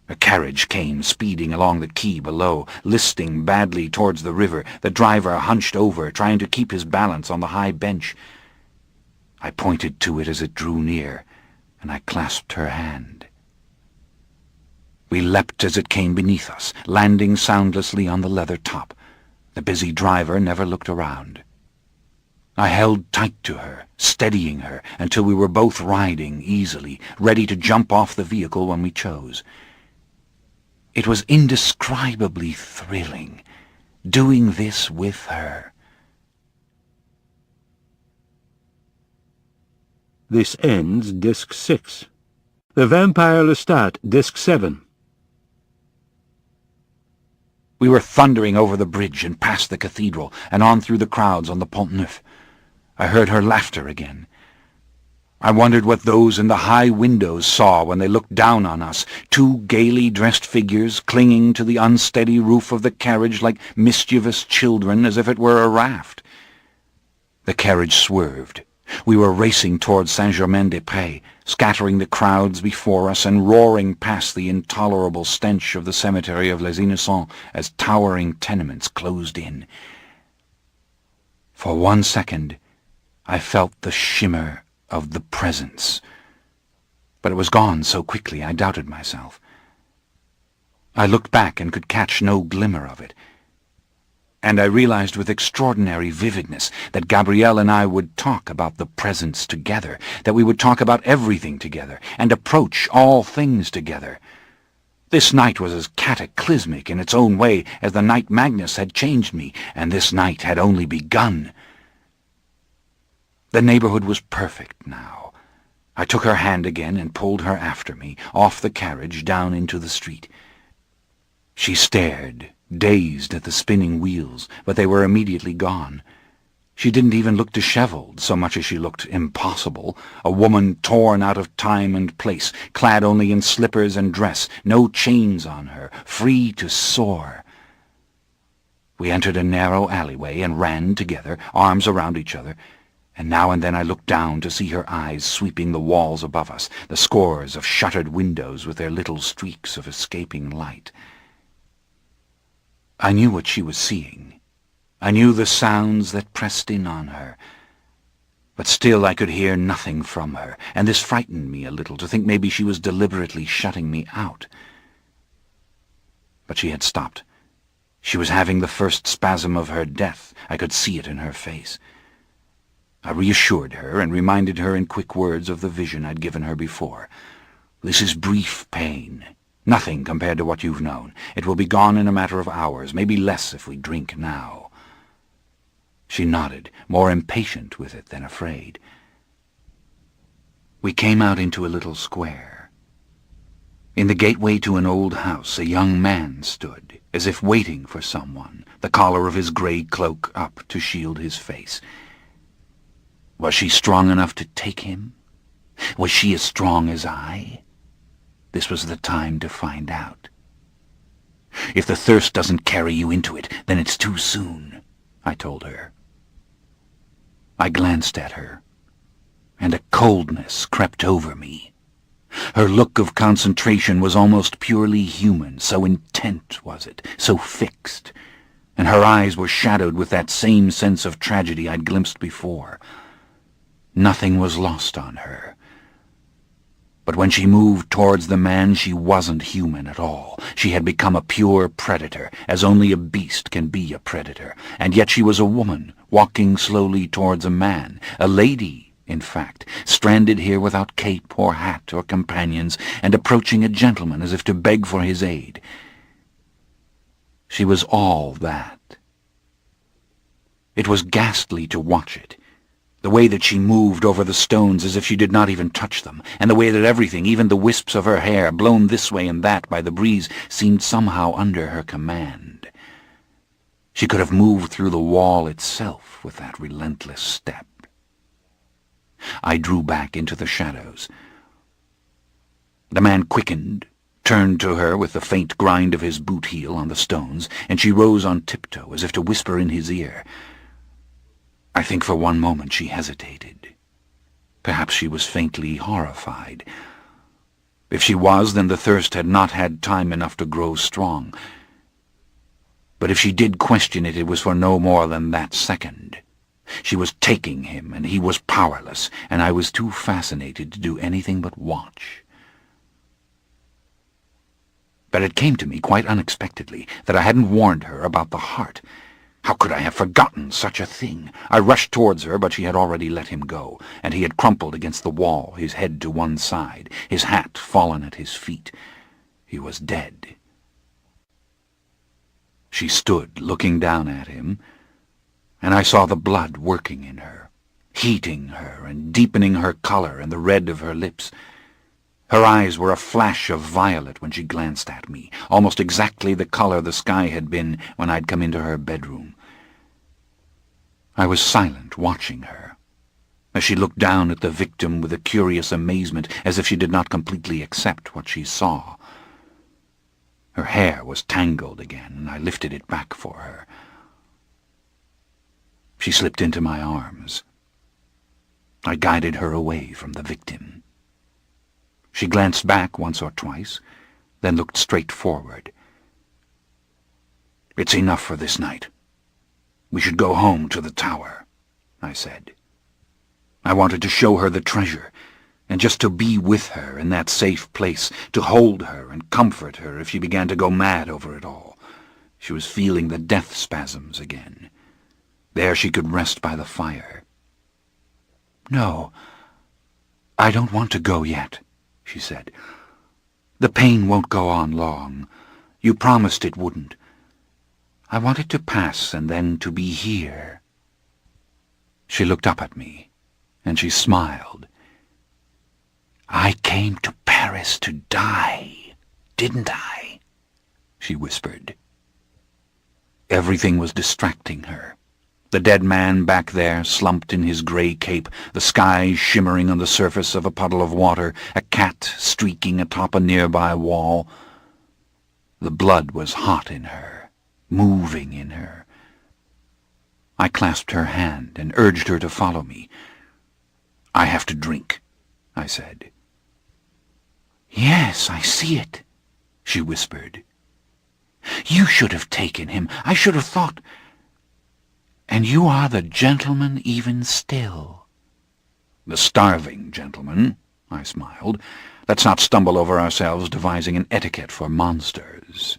A carriage came speeding along the quay below, listing badly towards the river, the driver hunched over, trying to keep his balance on the high bench. I pointed to it as it drew near, and I clasped her hand. We leapt as it came beneath us, landing soundlessly on the leather top. The busy driver never looked around. I held tight to her, steadying her, until we were both riding easily, ready to jump off the vehicle when we chose. It was indescribably thrilling, doing this with her.
This ends Disc 6. The Vampire Lestat, Disc 7.
We were thundering over the bridge and past the cathedral and on through the crowds on the Pont Neuf. I heard her laughter again. I wondered what those in the high windows saw when they looked down on us, two gaily dressed figures clinging to the unsteady roof of the carriage like mischievous children as if it were a raft. The carriage swerved. We were racing towards Saint-Germain-des-Prés, scattering the crowds before us and roaring past the intolerable stench of the cemetery of Les Innocents as towering tenements closed in. For 1 second, I felt the shimmer of the presence, but it was gone so quickly I doubted myself. I looked back and could catch no glimmer of it. And I realized with extraordinary vividness that Gabrielle and I would talk about the presence together, that we would talk about everything together, and approach all things together. This night was as cataclysmic in its own way as the night Magnus had changed me, and this night had only begun. The neighborhood was perfect now. I took her hand again and pulled her after me, off the carriage, down into the street. She stared, dazed at the spinning wheels, but they were immediately gone. She didn't even look disheveled, so much as she looked impossible, a woman torn out of time and place, clad only in slippers and dress, no chains on her, free to soar. We entered a narrow alleyway and ran together, arms around each other, and now and then I looked down to see her eyes sweeping the walls above us, the scores of shuttered windows with their little streaks of escaping light. I knew what she was seeing. I knew the sounds that pressed in on her. But still I could hear nothing from her, and this frightened me a little, to think maybe she was deliberately shutting me out. But she had stopped. She was having the first spasm of her death. I could see it in her face. I reassured her and reminded her in quick words of the vision I'd given her before. This is brief pain. Nothing compared to what you've known. It will be gone in a matter of hours, maybe less if we drink now. She nodded, more impatient with it than afraid. We came out into a little square. In the gateway to an old house, a young man stood, as if waiting for someone, the collar of his grey cloak up to shield his face. Was she strong enough to take him? Was she as strong as I? This was the time to find out. If the thirst doesn't carry you into it, then it's too soon, I told her. I glanced at her, and a coldness crept over me. Her look of concentration was almost purely human, so intent was it, so fixed, and her eyes were shadowed with that same sense of tragedy I'd glimpsed before. Nothing was lost on her. But when she moved towards the man, she wasn't human at all. She had become a pure predator, as only a beast can be a predator. And yet she was a woman, walking slowly towards a man, a lady, in fact, stranded here without cape or hat or companions, and approaching a gentleman as if to beg for his aid. She was all that. It was ghastly to watch it. The way that she moved over the stones as if she did not even touch them, and the way that everything, even the wisps of her hair, blown this way and that by the breeze, seemed somehow under her command. She could have moved through the wall itself with that relentless step. I drew back into the shadows. The man quickened, turned to her with the faint grind of his boot heel on the stones, and she rose on tiptoe as if to whisper in his ear. I think for one moment she hesitated. Perhaps she was faintly horrified. If she was, then the thirst had not had time enough to grow strong. But if she did question it, it was for no more than that second. She was taking him, and he was powerless, and I was too fascinated to do anything but watch. But it came to me quite unexpectedly that I hadn't warned her about the heart. How could I have forgotten such a thing? I rushed towards her, but she had already let him go, and he had crumpled against the wall, his head to one side, his hat fallen at his feet. He was dead. She stood looking down at him, and I saw the blood working in her, heating her and deepening her color and the red of her lips. Her eyes were a flash of violet when she glanced at me, almost exactly the color the sky had been when I'd come into her bedroom. I was silent, watching her, as she looked down at the victim with a curious amazement, as if she did not completely accept what she saw. Her hair was tangled again, and I lifted it back for her. She slipped into my arms. I guided her away from the victim. She glanced back once or twice, then looked straight forward. "It's enough for this night. We should go home to the tower," I said. I wanted to show her the treasure, and just to be with her in that safe place, to hold her and comfort her if she began to go mad over it all. She was feeling the death spasms again. There she could rest by the fire. "No, I don't want to go yet," she said. "The pain won't go on long. You promised it wouldn't. I want it to pass and then to be here." She looked up at me, and she smiled. "I came to Paris to die, didn't I?" she whispered. Everything was distracting her. The dead man back there, slumped in his grey cape, the sky shimmering on the surface of a puddle of water, a cat streaking atop a nearby wall. The blood was hot in her, moving in her. I clasped her hand and urged her to follow me. "I have to drink," I said. "Yes, I see it," she whispered. "You should have taken him. I should have thought... And you are the gentleman even still." "The starving gentleman," I smiled. "Let's not stumble over ourselves devising an etiquette for monsters."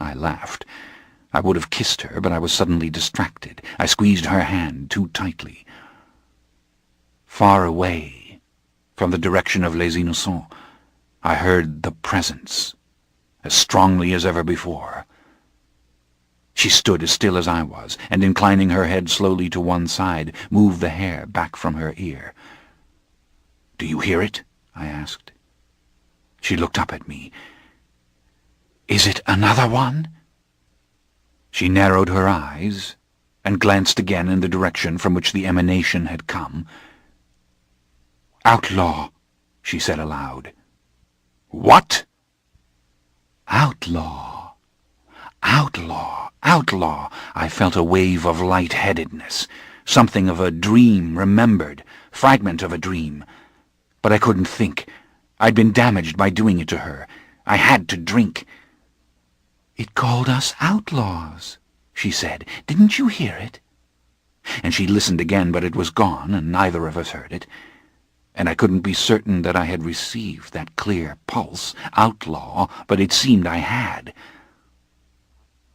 I laughed. I would have kissed her, but I was suddenly distracted. I squeezed her hand too tightly. Far away, from the direction of Les Innocents, I heard the presence, as strongly as ever before. She stood as still as I was, and inclining her head slowly to one side, moved the hair back from her ear. "Do you hear it?" I asked. She looked up at me. "Is it another one?" She narrowed her eyes, and glanced again in the direction from which the emanation had come. "Outlaw," she said aloud. "What?" "Outlaw. Outlaw. Outlaw." I felt a wave of light-headedness, something of a dream remembered, fragment of a dream. But I couldn't think. I'd been damaged by doing it to her. I had to drink. "It called us outlaws," she said. "Didn't you hear it?" And she listened again, but it was gone, and neither of us heard it. And I couldn't be certain that I had received that clear pulse, outlaw, but it seemed I had.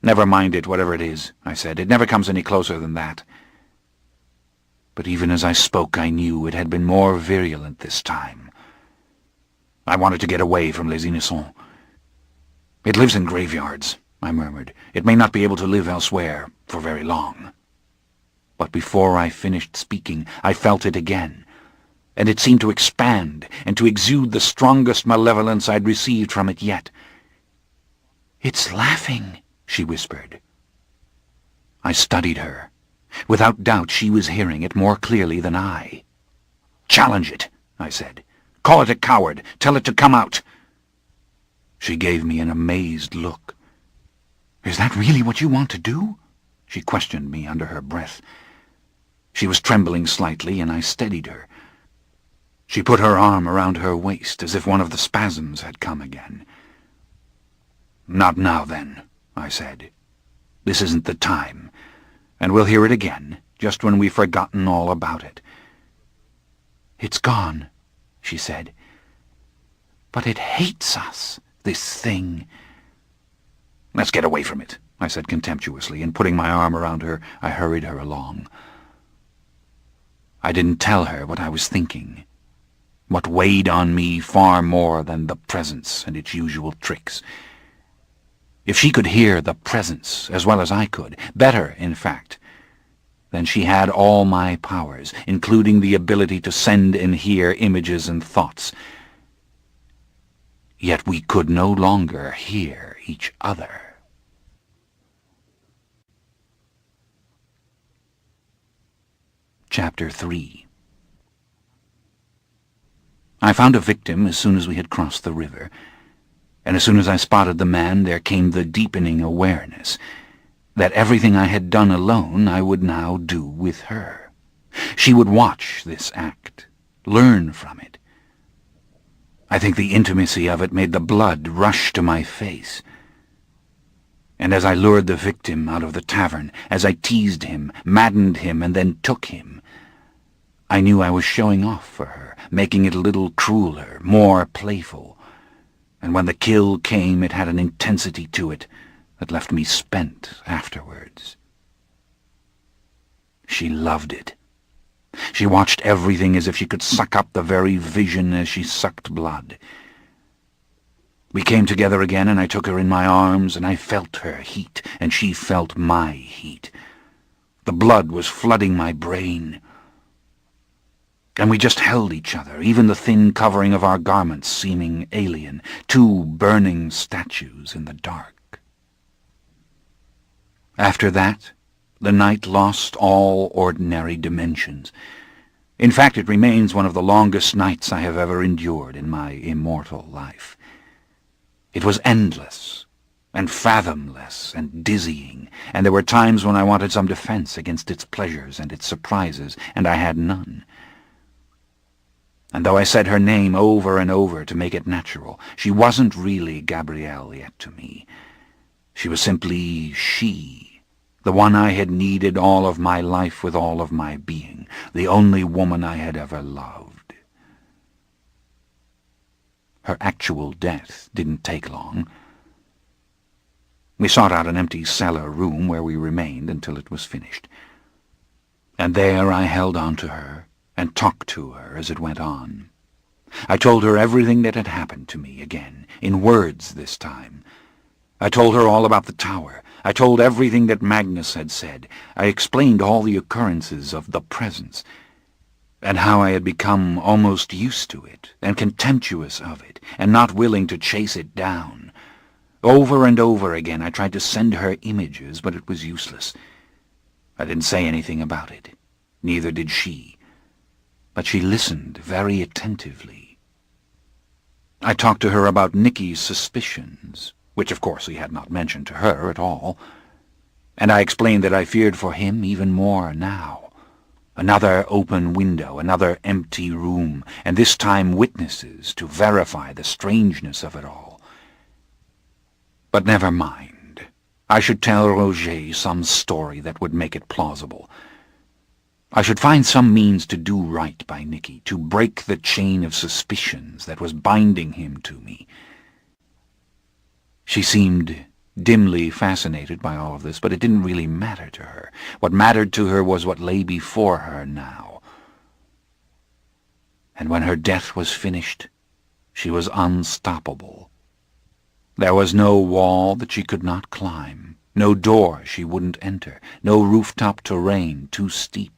"Never mind it, whatever it is," I said. "It never comes any closer than that." But even as I spoke, I knew it had been more virulent this time. I wanted to get away from Les Innocents. "It lives in graveyards," I murmured. "It may not be able to live elsewhere for very long." But before I finished speaking, I felt it again, and it seemed to expand and to exude the strongest malevolence I'd received from it yet. "It's laughing," she whispered. I studied her. Without doubt she was hearing it more clearly than I. "Challenge it," I said. Call it a coward. Tell it to come out." She gave me an amazed look. "Is that really what you want to do?" she questioned me under her breath. She was trembling slightly, and I steadied her. She put her arm around her waist, as if one of the spasms had come again. "Not now, then," I said. "This isn't the time, and we'll hear it again, just when we've forgotten all about it." "It's gone," she said. "But it hates us, this thing." "Let's get away from it," I said contemptuously, and putting my arm around her, I hurried her along. I didn't tell her what I was thinking, what weighed on me far more than the presence and its usual tricks. If she could hear the presence as well as I could, better, in fact, then she had all my powers, including the ability to send and hear images and thoughts. Yet we could no longer hear each other. Chapter 3. I found a victim as soon as we had crossed the river, and as soon as I spotted the man there came the deepening awareness that everything I had done alone I would now do with her. She would watch this act, learn from it. I think the intimacy of it made the blood rush to my face. And as I lured the victim out of the tavern, as I teased him, maddened him, and then took him, I knew I was showing off for her, making it a little crueler, more playful. And when the kill came, it had an intensity to it that left me spent afterwards. She loved it. She watched everything as if she could suck up the very vision as she sucked blood. We came together again, and I took her in my arms, and I felt her heat, and she felt my heat. The blood was flooding my brain. And we just held each other, even the thin covering of our garments seeming alien, two burning statues in the dark. After that, the night lost all ordinary dimensions. In fact, it remains one of the longest nights I have ever endured in my immortal life. It was endless, and fathomless, and dizzying, and there were times when I wanted some defense against its pleasures and its surprises, and I had none. And though I said her name over and over to make it natural, she wasn't really Gabrielle yet to me. She was simply she, the one I had needed all of my life with all of my being, the only woman I had ever loved. Her actual death didn't take long. We sought out an empty cellar room where we remained until it was finished. And there I held on to her and talked to her as it went on. I told her everything that had happened to me again, in words this time. I told her all about the tower. I told everything that Magnus had said. I explained all the occurrences of the presence, and how I had become almost used to it, and contemptuous of it, and not willing to chase it down. Over and over again I tried to send her images, but it was useless. I didn't say anything about it. Neither did she. But she listened very attentively. I talked to her about Nicky's suspicions, which of course he had not mentioned to her at all, and I explained that I feared for him even more now. Another open window, another empty room, and this time witnesses to verify the strangeness of it all. But never mind. I should tell Roger some story that would make it plausible. I should find some means to do right by Nicky, to break the chain of suspicions that was binding him to me. She seemed dimly fascinated by all of this, but it didn't really matter to her. What mattered to her was what lay before her now. And when her death was finished, she was unstoppable. There was no wall that she could not climb, no door she wouldn't enter, no rooftop terrain too steep.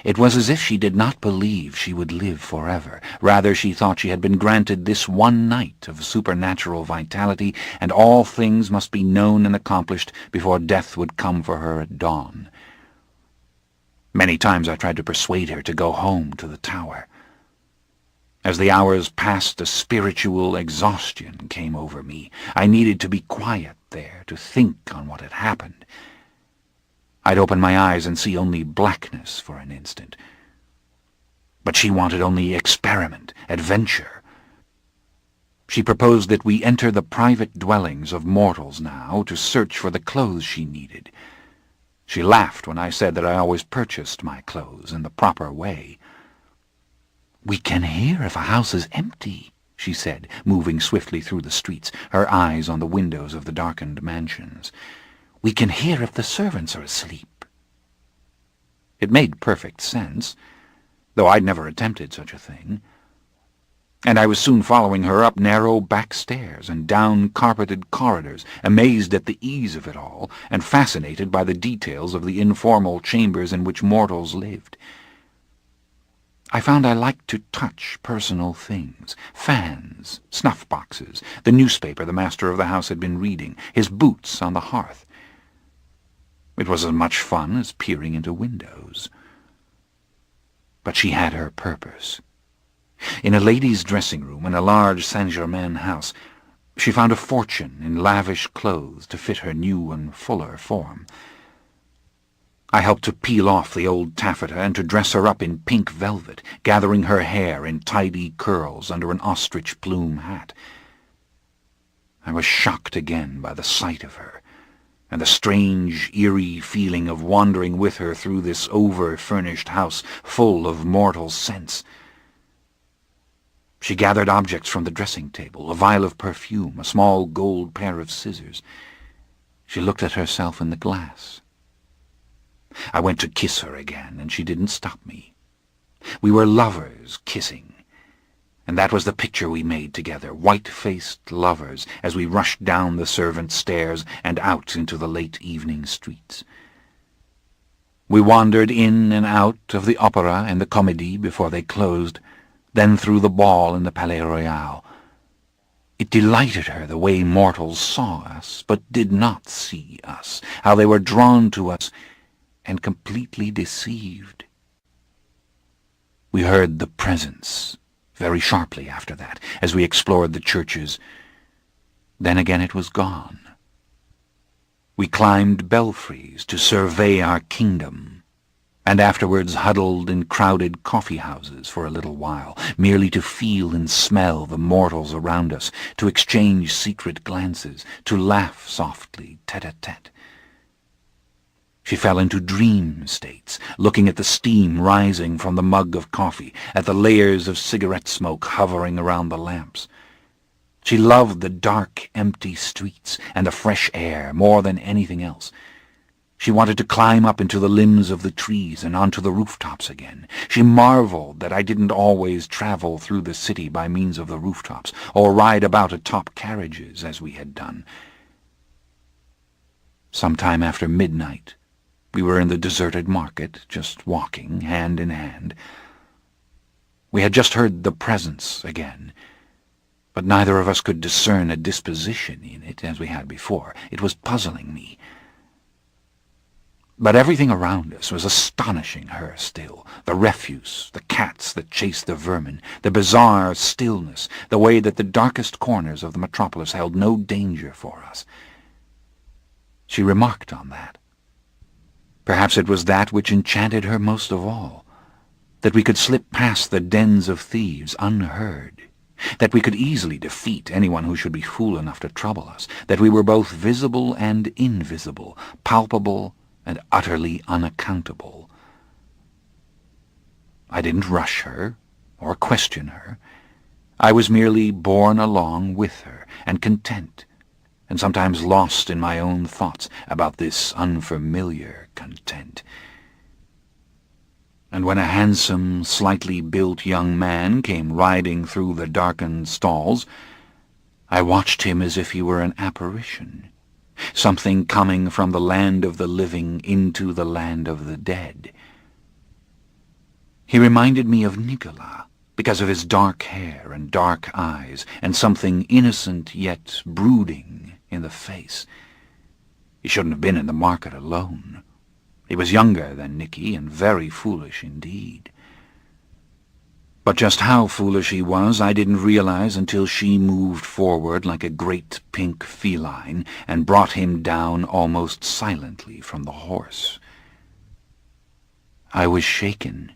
It was as if she did not believe she would live forever. Rather, she thought she had been granted this one night of supernatural vitality, and all things must be known and accomplished before death would come for her at dawn. Many times I tried to persuade her to go home to the tower. As the hours passed, a spiritual exhaustion came over me. I needed to be quiet there, to think on what had happened. I'd open my eyes and see only blackness for an instant. But she wanted only experiment, adventure. She proposed that we enter the private dwellings of mortals now to search for the clothes she needed. She laughed when I said that I always purchased my clothes in the proper way. "We can hear if a house is empty," she said, moving swiftly through the streets, her eyes on the windows of the darkened mansions. "We can hear if the servants are asleep." It made perfect sense, though I'd never attempted such a thing. And I was soon following her up narrow back stairs and down carpeted corridors, amazed at the ease of it all, and fascinated by the details of the informal chambers in which mortals lived. I found I liked to touch personal things, fans, snuff-boxes, the newspaper the master of the house had been reading, his boots on the hearth. It was as much fun as peering into windows. But she had her purpose. In a lady's dressing room in a large Saint-Germain house, she found a fortune in lavish clothes to fit her new and fuller form. I helped to peel off the old taffeta and to dress her up in pink velvet, gathering her hair in tidy curls under an ostrich plume hat. I was shocked again by the sight of her, and the strange, eerie feeling of wandering with her through this over-furnished house full of mortal scents. She gathered objects from the dressing-table, a vial of perfume, a small gold pair of scissors. She looked at herself in the glass. I went to kiss her again, and she didn't stop me. We were lovers kissing, and that was the picture we made together, white-faced lovers, as we rushed down the servants' stairs and out into the late evening streets. We wandered in and out of the opera and the Comédie before they closed, then through the ball in the Palais Royal. It delighted her the way mortals saw us, but did not see us, how they were drawn to us and completely deceived. We heard the presence very sharply after that, as we explored the churches. Then again it was gone. We climbed belfries to survey our kingdom, and afterwards huddled in crowded coffee-houses for a little while, merely to feel and smell the mortals around us, to exchange secret glances, to laugh softly, tete-a-tete. She fell into dream states, looking at the steam rising from the mug of coffee, at the layers of cigarette smoke hovering around the lamps. She loved the dark, empty streets and the fresh air more than anything else. She wanted to climb up into the limbs of the trees and onto the rooftops again. She marveled that I didn't always travel through the city by means of the rooftops, or ride about atop carriages as we had done. Sometime after midnight, we were in the deserted market, just walking, hand in hand. We had just heard the presence again, but neither of us could discern a disposition in it as we had before. It was puzzling me. But everything around us was astonishing her still. The refuse, the cats that chased the vermin, the bizarre stillness, the way that the darkest corners of the metropolis held no danger for us. She remarked on that. Perhaps it was that which enchanted her most of all, that we could slip past the dens of thieves unheard, that we could easily defeat anyone who should be fool enough to trouble us, that we were both visible and invisible, palpable and utterly unaccountable. I didn't rush her or question her. I was merely borne along with her, and content, and sometimes lost in my own thoughts about this unfamiliar content. And when a handsome, slightly built young man came riding through the darkened stalls, I watched him as if he were an apparition, something coming from the land of the living into the land of the dead. He reminded me of Nicolas, because of his dark hair and dark eyes, and something innocent yet brooding in the face. He shouldn't have been in the market alone. He was younger than Nicky, and very foolish indeed. But just how foolish he was I didn't realize until she moved forward like a great pink feline and brought him down almost silently from the horse. I was shaken.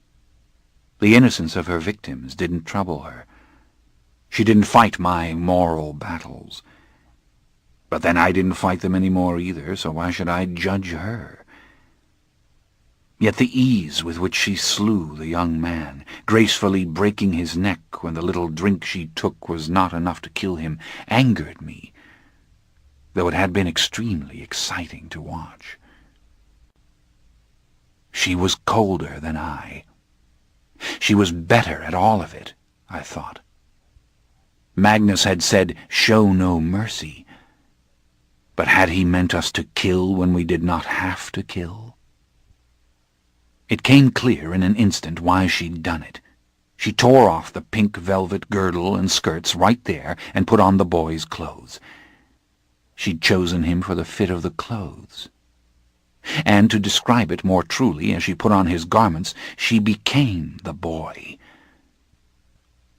The innocence of her victims didn't trouble her. She didn't fight my moral battles. But then I didn't fight them any more either, so why should I judge her? Yet the ease with which she slew the young man, gracefully breaking his neck when the little drink she took was not enough to kill him, angered me, though it had been extremely exciting to watch. She was colder than I. She was better at all of it, I thought. Magnus had said, "Show no mercy." But had he meant us to kill when we did not have to kill? It came clear in an instant why she'd done it. She tore off the pink velvet girdle and skirts right there and put on the boy's clothes. She'd chosen him for the fit of the clothes. And to describe it more truly, as she put on his garments, she became the boy.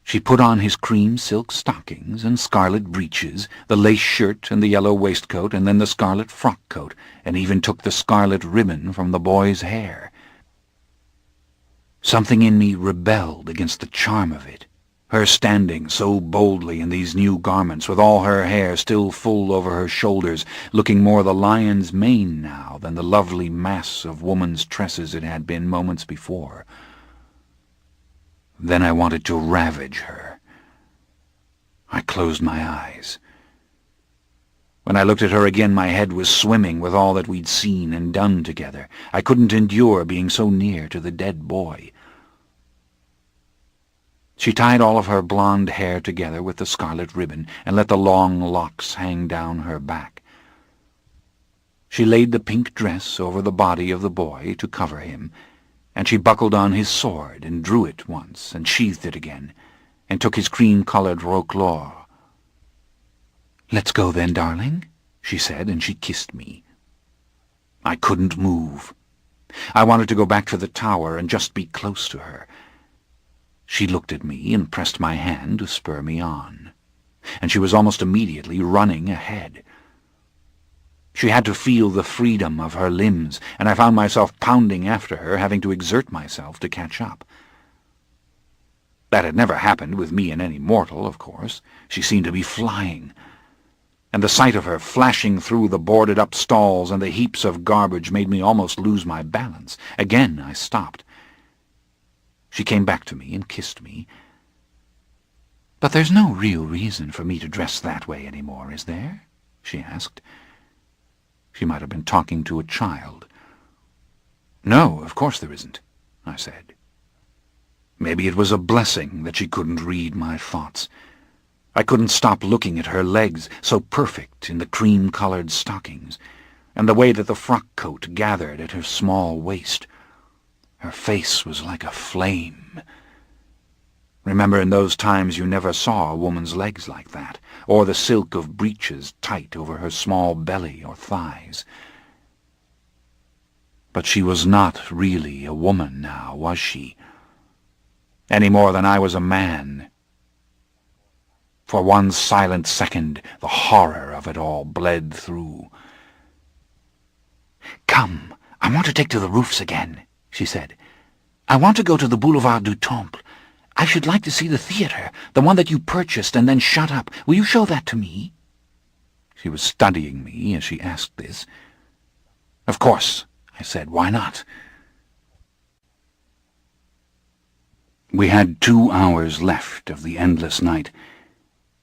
She put on his cream silk stockings and scarlet breeches, the lace shirt and the yellow waistcoat, and then the scarlet frock coat, and even took the scarlet ribbon from the boy's hair. Something in me rebelled against the charm of it, her standing so boldly in these new garments, with all her hair still full over her shoulders, looking more the lion's mane now than the lovely mass of woman's tresses it had been moments before. Then I wanted to ravage her. I closed my eyes. When I looked at her again, my head was swimming with all that we'd seen and done together. I couldn't endure being so near to the dead boy. She tied all of her blonde hair together with the scarlet ribbon and let the long locks hang down her back. She laid the pink dress over the body of the boy to cover him, and she buckled on his sword and drew it once and sheathed it again, and took his cream-colored roquelaure. "Let's go then, darling," she said, and she kissed me. I couldn't move. I wanted to go back to the tower and just be close to her. She looked at me and pressed my hand to spur me on, and she was almost immediately running ahead. She had to feel the freedom of her limbs, and I found myself pounding after her, having to exert myself to catch up. That had never happened with me and any mortal, of course. She seemed to be flying, and the sight of her flashing through the boarded-up stalls and the heaps of garbage made me almost lose my balance. Again I stopped. She came back to me and kissed me. "But there's no real reason for me to dress that way any more, is there?" she asked. She might have been talking to a child. "No, of course there isn't," I said. Maybe it was a blessing that she couldn't read my thoughts. I couldn't stop looking at her legs, so perfect in the cream-colored stockings, and the way that the frock coat gathered at her small waist. Her face was like a flame. Remember, in those times you never saw a woman's legs like that, or the silk of breeches tight over her small belly or thighs. But she was not really a woman now, was she? Any more than I was a man. For one silent second, the horror of it all bled through. "Come, I want to take to the roofs again," she said. "I want to go to the Boulevard du Temple. I should like to see the theater, the one that you purchased and then shut up. Will you show that to me?" She was studying me as she asked this. "Of course," I said. "Why not?" We had 2 hours left of the endless night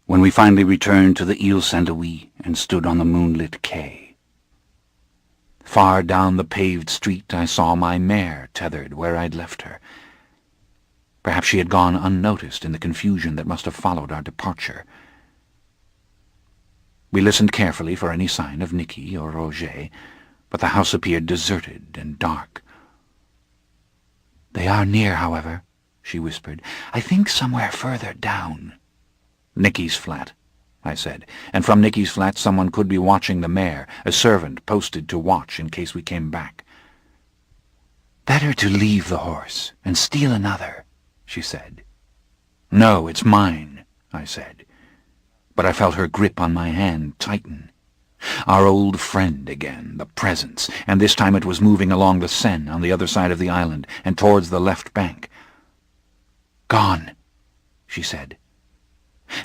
when we finally returned to the Ile Saint-Louis and stood on the moonlit quay. Far down the paved street I saw my mare tethered where I'd left her. Perhaps she had gone unnoticed in the confusion that must have followed our departure. We listened carefully for any sign of Nicky or Roger, but the house appeared deserted and dark. "They are near, however," she whispered. "I think somewhere further down." "Nicky's flat," I said, and from Nicky's flat someone could be watching the mare, a servant posted to watch in case we came back. "Better to leave the horse and steal another," she said. "No, it's mine," I said. But I felt her grip on my hand tighten. Our old friend again, the presence, and this time it was moving along the Seine on the other side of the island and towards the left bank. "Gone," she said.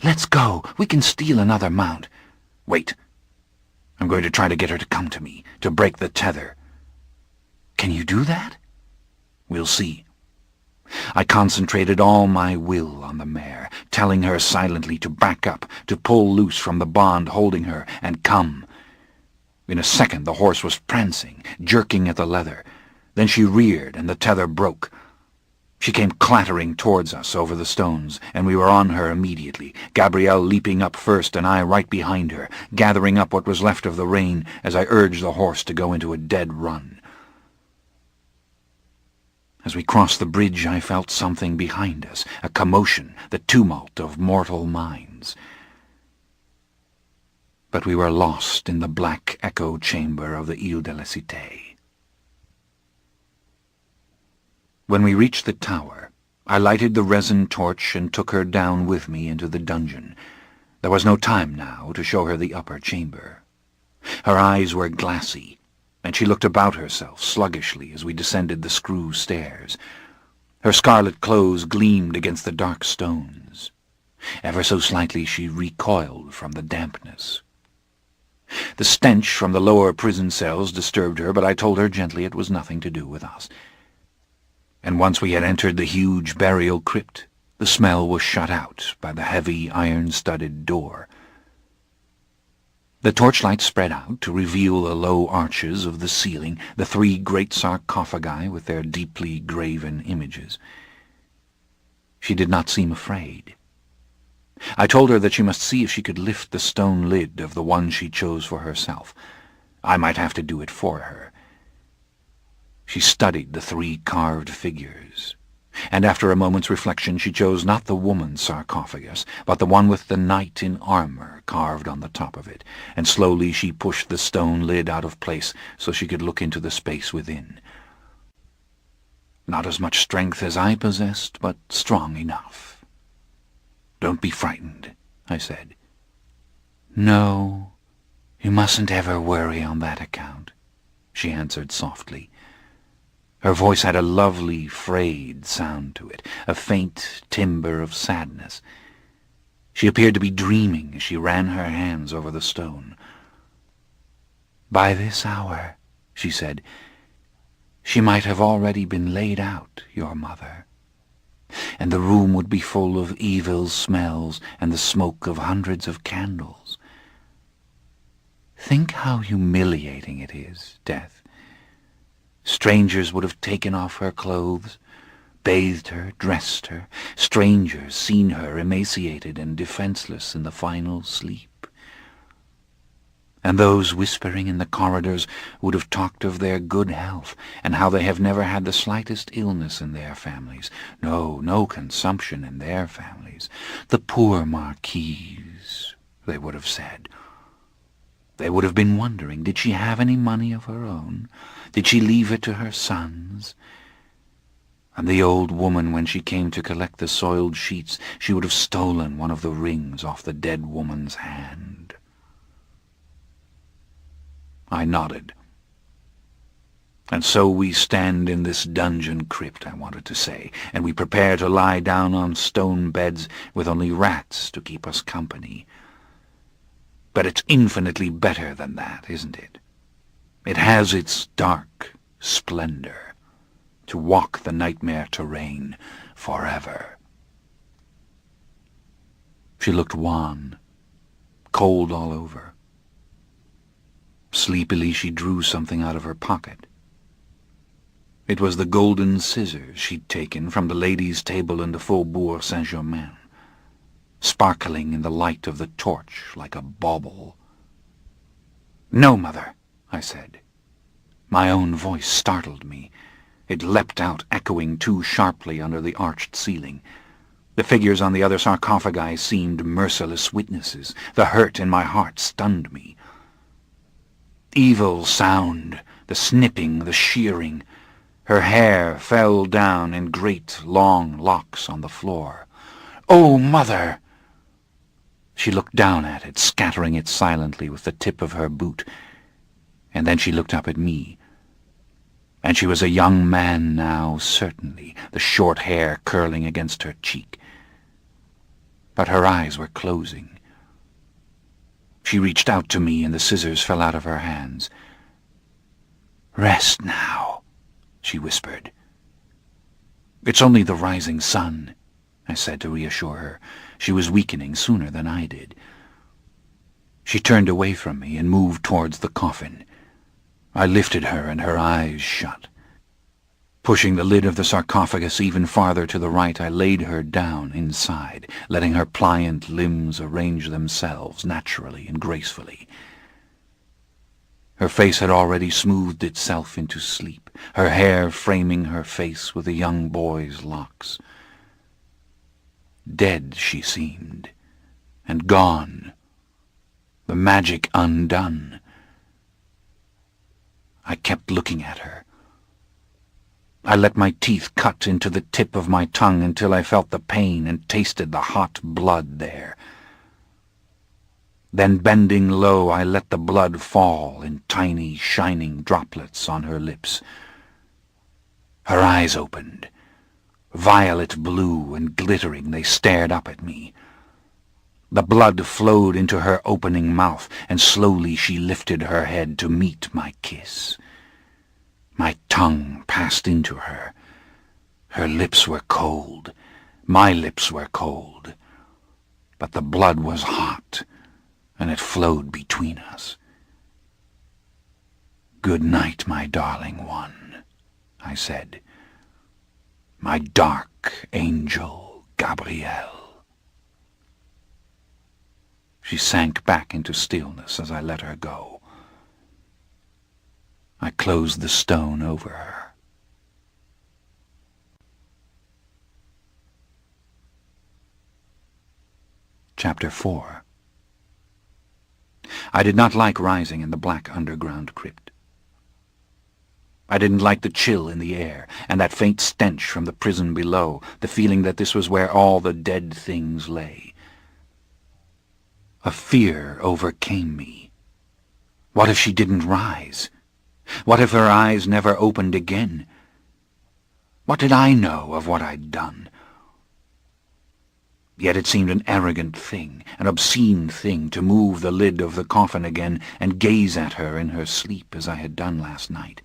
"Let's go. We can steal another mount." "Wait. I'm going to try to get her to come to me, to break the tether." "Can you do that?" "We'll see." I concentrated all my will on the mare, telling her silently to back up, to pull loose from the bond holding her, and come. In a second the horse was prancing, jerking at the leather. Then she reared, and the tether broke. She came clattering towards us over the stones, and we were on her immediately, Gabrielle leaping up first and I right behind her, gathering up what was left of the rein as I urged the horse to go into a dead run. As we crossed the bridge I felt something behind us, a commotion, the tumult of mortal minds. But we were lost in the black echo chamber of the Ile de la Cité. When we reached the tower, I lighted the resin torch and took her down with me into the dungeon. There was no time now to show her the upper chamber. Her eyes were glassy, and she looked about herself sluggishly as we descended the screw stairs. Her scarlet clothes gleamed against the dark stones. Ever so slightly she recoiled from the dampness. The stench from the lower prison cells disturbed her, but I told her gently it was nothing to do with us. And once we had entered the huge burial crypt, the smell was shut out by the heavy iron-studded door. The torchlight spread out to reveal the low arches of the ceiling, the 3 great sarcophagi with their deeply graven images. She did not seem afraid. I told her that she must see if she could lift the stone lid of the one she chose for herself. I might have to do it for her. She studied the 3 carved figures, and after a moment's reflection she chose not the woman's sarcophagus, but the one with the knight in armor carved on the top of it, and slowly she pushed the stone lid out of place so she could look into the space within. Not as much strength as I possessed, but strong enough. "Don't be frightened," I said. "No, you mustn't ever worry on that account," she answered softly. Her voice had a lovely, frayed sound to it, a faint timbre of sadness. She appeared to be dreaming as she ran her hands over the stone. "By this hour," she said, "she might have already been laid out, your mother, and the room would be full of evil smells and the smoke of hundreds of candles. Think how humiliating it is, death. Strangers would have taken off her clothes, bathed her, dressed her. Strangers seen her emaciated and defenseless in the final sleep. And those whispering in the corridors would have talked of their good health, and how they have never had the slightest illness in their families. No consumption in their families. The poor marquise, they would have said. They would have been wondering, did she have any money of her own? Did she leave it to her sons? And the old woman, when she came to collect the soiled sheets, she would have stolen one of the rings off the dead woman's hand. I nodded. "And so we stand in this dungeon crypt," I wanted to say, "and we prepare to lie down on stone beds with only rats to keep us company. But it's infinitely better than that, isn't it? It has its dark splendor, to walk the nightmare terrain forever." She looked wan, cold all over. Sleepily she drew something out of her pocket. It was the golden scissors she'd taken from the ladies' table in the Faubourg Saint-Germain, sparkling in the light of the torch like a bauble. "No, Mother," I said. My own voice startled me. It leapt out, echoing too sharply under the arched ceiling. The figures on the other sarcophagi seemed merciless witnesses. The hurt in my heart stunned me. Evil sound, the snipping, the shearing. Her hair fell down in great long locks on the floor. "Oh, Mother!" She looked down at it, scattering it silently with the tip of her boot, and then she looked up at me. And she was a young man now, certainly, the short hair curling against her cheek. But her eyes were closing. She reached out to me, and the scissors fell out of her hands. "Rest now," she whispered. "It's only the rising sun," I said to reassure her. She was weakening sooner than I did. She turned away from me and moved towards the coffin. I lifted her, and her eyes shut. Pushing the lid of the sarcophagus even farther to the right, I laid her down inside, letting her pliant limbs arrange themselves naturally and gracefully. Her face had already smoothed itself into sleep, her hair framing her face with a young boy's locks. Dead she seemed, and gone, the magic undone. I kept looking at her. I let my teeth cut into the tip of my tongue until I felt the pain and tasted the hot blood there. Then, bending low, I let the blood fall in tiny, shining droplets on her lips. Her eyes opened. Violet blue and glittering, they stared up at me. The blood flowed into her opening mouth, and slowly she lifted her head to meet my kiss. My tongue passed into her. Her lips were cold. My lips were cold. But the blood was hot, and it flowed between us. "Good night, my darling one," I said. "My dark angel, Gabrielle." She sank back into stillness as I let her go. I closed the stone over her. Chapter 4. I did not like rising in the black underground crypt. I didn't like the chill in the air, and that faint stench from the prison below, the feeling that this was where all the dead things lay. A fear overcame me. What if she didn't rise? What if her eyes never opened again? What did I know of what I'd done? Yet it seemed an arrogant thing, an obscene thing, to move the lid of the coffin again and gaze at her in her sleep as I had done last night.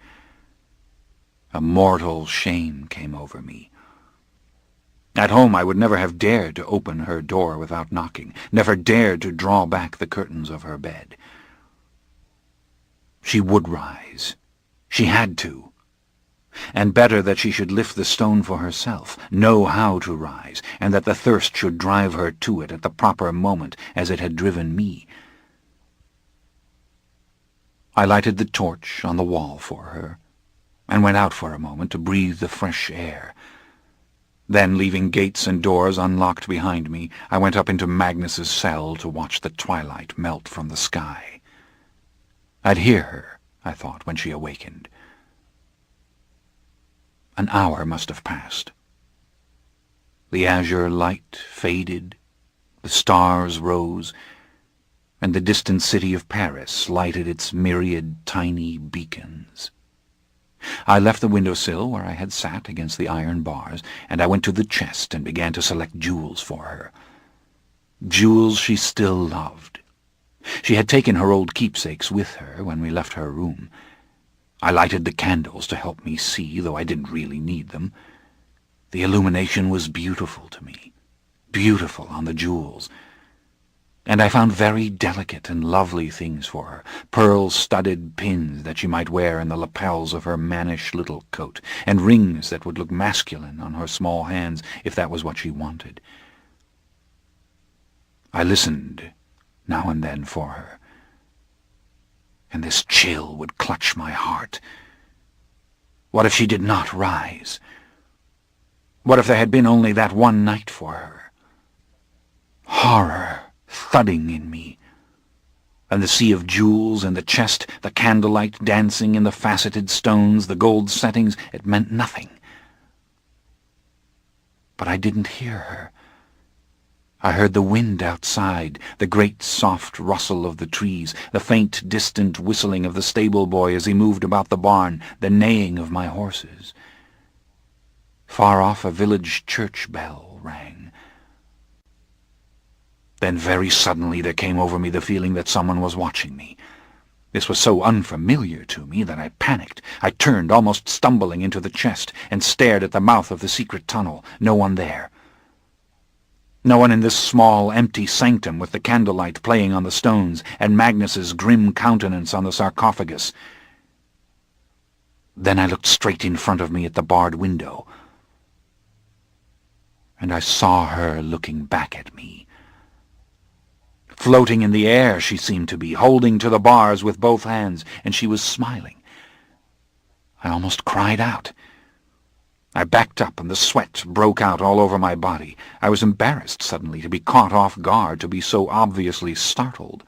A mortal shame came over me. At home I would never have dared to open her door without knocking, never dared to draw back the curtains of her bed. She would rise. She had to. And better that she should lift the stone for herself, know how to rise, and that the thirst should drive her to it at the proper moment as it had driven me. I lighted the torch on the wall for her, and went out for a moment to breathe the fresh air. Then, leaving gates and doors unlocked behind me, I went up into Magnus's cell to watch the twilight melt from the sky. I'd hear her, I thought, when she awakened. An hour must have passed. The azure light faded, the stars rose, and the distant city of Paris lighted its myriad tiny beacons. I left the windowsill where I had sat against the iron bars, and I went to the chest and began to select jewels for her. Jewels she still loved. She had taken her old keepsakes with her when we left her room. I lighted the candles to help me see, though I didn't really need them. The illumination was beautiful to me, beautiful on the jewels. And I found very delicate and lovely things for her, pearl-studded pins that she might wear in the lapels of her mannish little coat, and rings that would look masculine on her small hands if that was what she wanted. I listened now and then for her, and this chill would clutch my heart. What if she did not rise? What if there had been only that one night for her? Horror thudding in me, and the sea of jewels in the chest, the candlelight dancing in the faceted stones, the gold settings, it meant nothing. But I didn't hear her. I heard the wind outside, the great soft rustle of the trees, the faint distant whistling of the stable boy as he moved about the barn, the neighing of my horses. Far off a village church bell rang. Then very suddenly there came over me the feeling that someone was watching me. This was so unfamiliar to me that I panicked. I turned, almost stumbling, into the chest and stared at the mouth of the secret tunnel. No one there. No one in this small, empty sanctum with the candlelight playing on the stones and Magnus's grim countenance on the sarcophagus. Then I looked straight in front of me at the barred window, and I saw her looking back at me. Floating in the air she seemed to be, holding to the bars with both hands, and she was smiling. I almost cried out. I backed up, and the sweat broke out all over my body. I was embarrassed suddenly to be caught off guard, to be so obviously startled.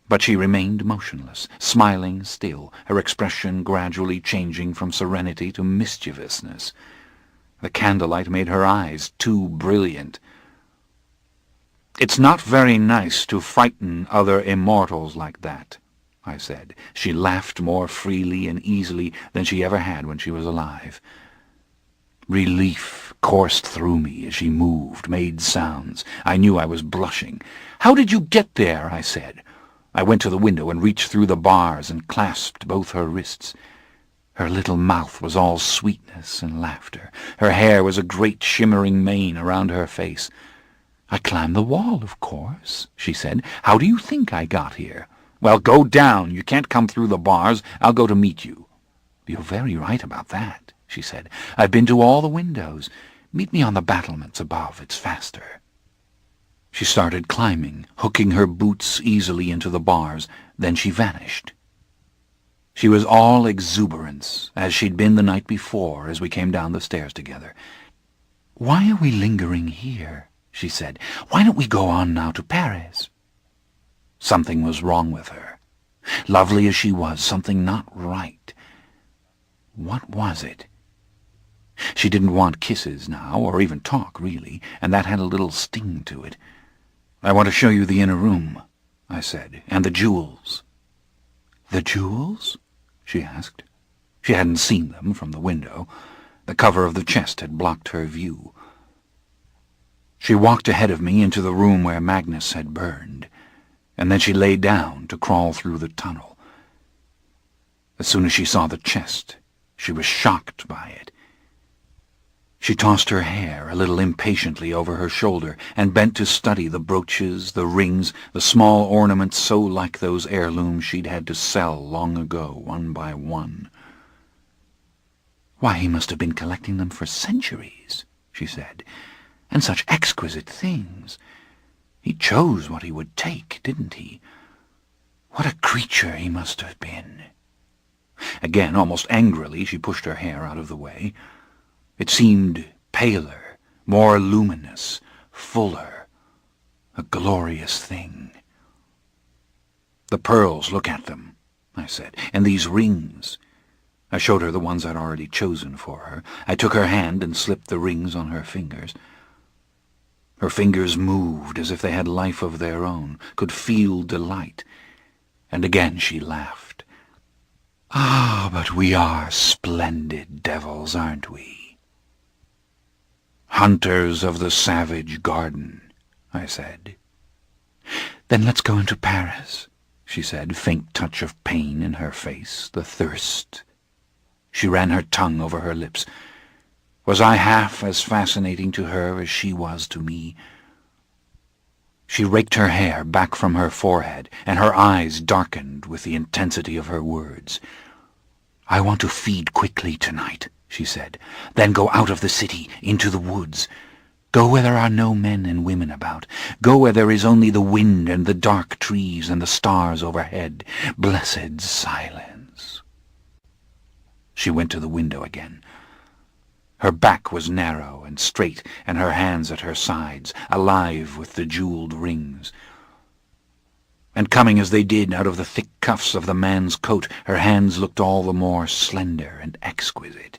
But she remained motionless, smiling still, her expression gradually changing from serenity to mischievousness. The candlelight made her eyes too brilliant. "It's not very nice to frighten other immortals like that," I said. She laughed more freely and easily than she ever had when she was alive. Relief coursed through me as she moved, made sounds. I knew I was blushing. "How did you get there?" I said. I went to the window and reached through the bars and clasped both her wrists. Her little mouth was all sweetness and laughter. Her hair was a great shimmering mane around her face. "I climbed the wall, of course," she said. "How do you think I got here?" "Well, go down. You can't come through the bars. I'll go to meet you." "You're very right about that," she said. "I've been to all the windows. Meet me on the battlements above. It's faster." She started climbing, hooking her boots easily into the bars. Then she vanished. She was all exuberance, as she'd been the night before as we came down the stairs together. "Why are we lingering here?" she said. "Why don't we go on now to Paris?" Something was wrong with her. Lovely as she was, something not right. What was it? She didn't want kisses now, or even talk, really, and that had a little sting to it. "I want to show you the inner room," I said, "and the jewels." "The jewels?" she asked. She hadn't seen them from the window. The cover of the chest had blocked her view. She walked ahead of me into the room where Magnus had burned, and then she lay down to crawl through the tunnel. As soon as she saw the chest, she was shocked by it. She tossed her hair a little impatiently over her shoulder and bent to study the brooches, the rings, the small ornaments so like those heirlooms she'd had to sell long ago, one by one. "Why, he must have been collecting them for centuries," she said. "And such exquisite things. He chose what he would take, didn't he? What a creature he must have been." Again, almost angrily, she pushed her hair out of the way. It seemed paler, more luminous, fuller, a glorious thing. "The pearls, look at them," I said, "and these rings." I showed her the ones I'd already chosen for her. I took her hand and slipped the rings on her fingers. Her fingers moved as if they had life of their own, could feel delight, and again she laughed. "Ah, but we are splendid devils, aren't we?" "Hunters of the savage garden," I said. "Then let's go into Paris," she said, faint touch of pain in her face, the thirst. She ran her tongue over her lips. Was I half as fascinating to her as she was to me? She raked her hair back from her forehead, and her eyes darkened with the intensity of her words. "I want to feed quickly tonight," she said. "Then go out of the city, into the woods. Go where there are no men and women about. Go where there is only the wind and the dark trees and the stars overhead. Blessed silence." She went to the window again. Her back was narrow and straight, and her hands at her sides, alive with the jeweled rings. And coming as they did out of the thick cuffs of the man's coat, her hands looked all the more slender and exquisite.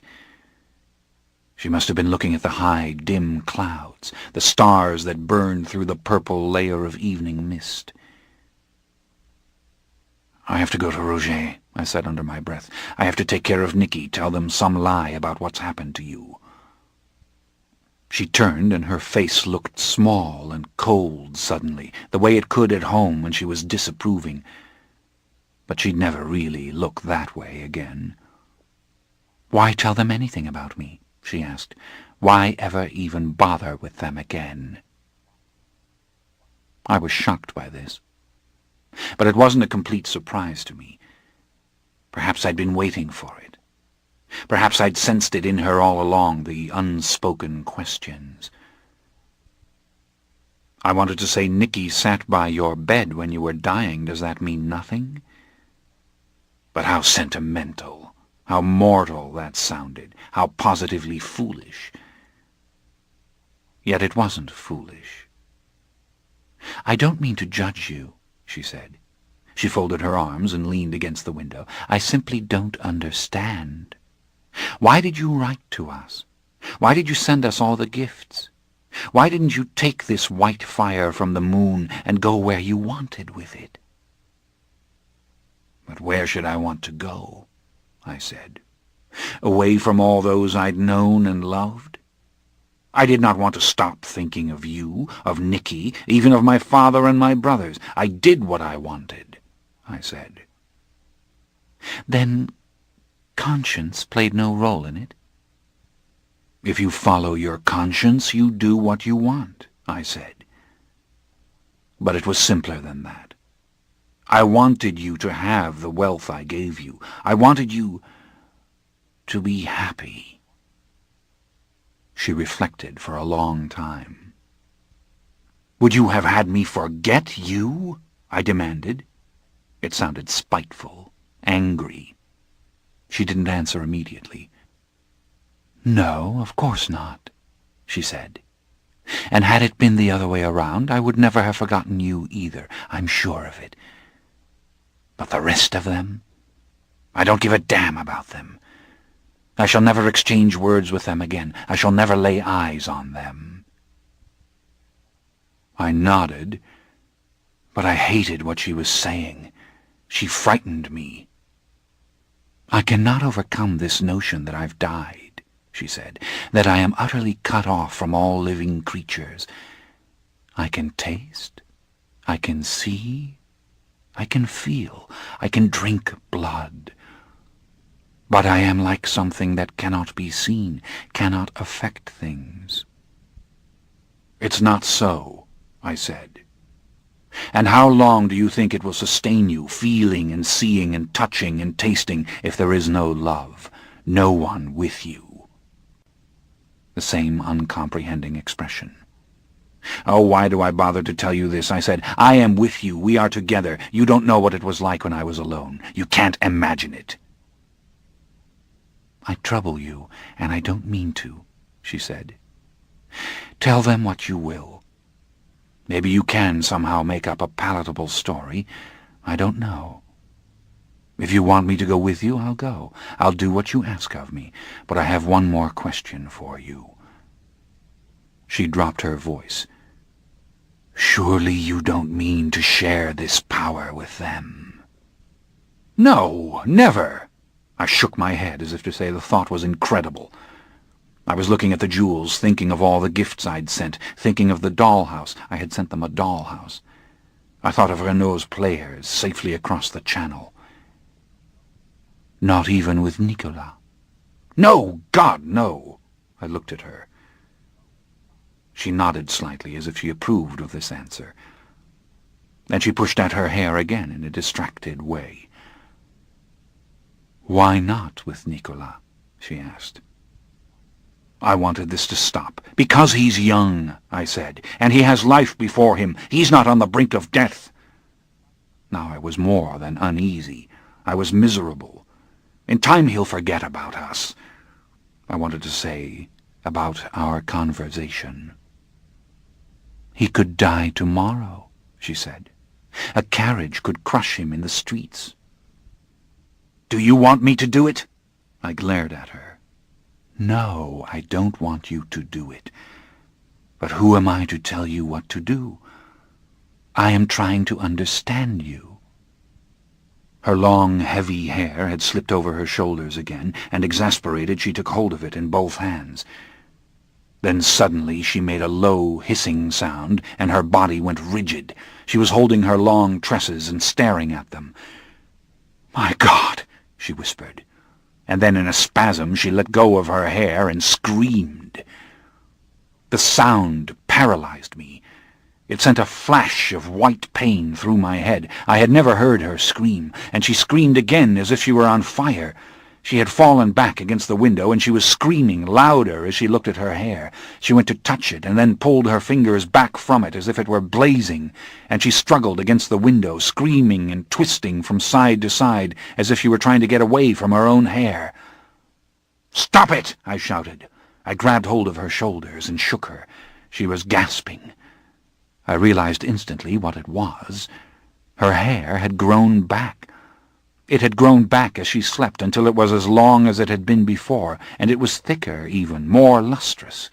She must have been looking at the high, dim clouds, the stars that burned through the purple layer of evening mist. "I have to go to Roger," I said under my breath. "I have to take care of Nicky, tell them some lie about what's happened to you." She turned, and her face looked small and cold suddenly, the way it could at home when she was disapproving. But she'd never really look that way again. "Why tell them anything about me?" she asked. "Why ever even bother with them again?" I was shocked by this. But it wasn't a complete surprise to me. Perhaps I'd been waiting for it. Perhaps I'd sensed it in her all along, the unspoken questions. "I wanted to say Nicky sat by your bed when you were dying. Does that mean nothing?" But how sentimental, how mortal that sounded, how positively foolish. Yet it wasn't foolish. "I don't mean to judge you," she said. She folded her arms and leaned against the window. "I simply don't understand. Why did you write to us? Why did you send us all the gifts? Why didn't you take this white fire from the moon and go where you wanted with it?" "But where should I want to go?" I said. "Away from all those I'd known and loved? I did not want to stop thinking of you, of Nicky, even of my father and my brothers. I did what I wanted," I said. "Then conscience played no role in it?" "If you follow your conscience, you do what you want," I said. But it was simpler than that. I wanted you to have the wealth I gave you. I wanted you to be happy. She reflected for a long time. "Would you have had me forget you?" I demanded. It sounded spiteful, angry. She didn't answer immediately. "No, of course not," she said. "And had it been the other way around, I would never have forgotten you either. I'm sure of it. But the rest of them? I don't give a damn about them. I shall never exchange words with them again. I shall never lay eyes on them." I nodded, but I hated what she was saying. She frightened me. "I cannot overcome this notion that I've died," she said, "that I am utterly cut off from all living creatures. I can taste, I can see, I can feel, I can drink blood. But I am like something that cannot be seen, cannot affect things." "It's not so," I said. "And how long do you think it will sustain you, feeling and seeing and touching and tasting, if there is no love, no one with you?" The same uncomprehending expression. "Oh, why do I bother to tell you this?" I said. "I am with you. We are together. You don't know what it was like when I was alone. You can't imagine it." "I trouble you, and I don't mean to," she said. "Tell them what you will. Maybe you can somehow make up a palatable story. I don't know. If you want me to go with you, I'll go. I'll do what you ask of me. But I have one more question for you." She dropped her voice. "Surely you don't mean to share this power with them?" "No, never." I shook my head as if to say the thought was incredible. I was looking at the jewels, thinking of all the gifts I'd sent, thinking of the dollhouse. I had sent them a dollhouse. I thought of Renault's players safely across the channel. "Not even with Nicolas?" "No, God, no!" I looked at her. She nodded slightly as if she approved of this answer. Then she pushed at her hair again in a distracted way. "Why not with Nicolas?" she asked. I wanted this to stop. "Because he's young," I said, "and he has life before him. He's not on the brink of death." Now I was more than uneasy. I was miserable. "In time he'll forget about us." I wanted to say, about our conversation. "He could die tomorrow," she said. "A carriage could crush him in the streets." "Do you want me to do it?" I glared at her. "No, I don't want you to do it. But who am I to tell you what to do? I am trying to understand you." Her long, heavy hair had slipped over her shoulders again, and exasperated she took hold of it in both hands. Then suddenly she made a low, hissing sound, and her body went rigid. She was holding her long tresses and staring at them. "My God!" she whispered, and then in a spasm she let go of her hair and screamed. The sound paralyzed me. It sent a flash of white pain through my head. I had never heard her scream, and she screamed again as if she were on fire. She had fallen back against the window, and she was screaming louder as she looked at her hair. She went to touch it, and then pulled her fingers back from it as if it were blazing, and she struggled against the window, screaming and twisting from side to side as if she were trying to get away from her own hair. "Stop it!" I shouted. I grabbed hold of her shoulders and shook her. She was gasping. I realized instantly what it was. Her hair had grown back. It had grown back as she slept until it was as long as it had been before, and it was thicker even, more lustrous.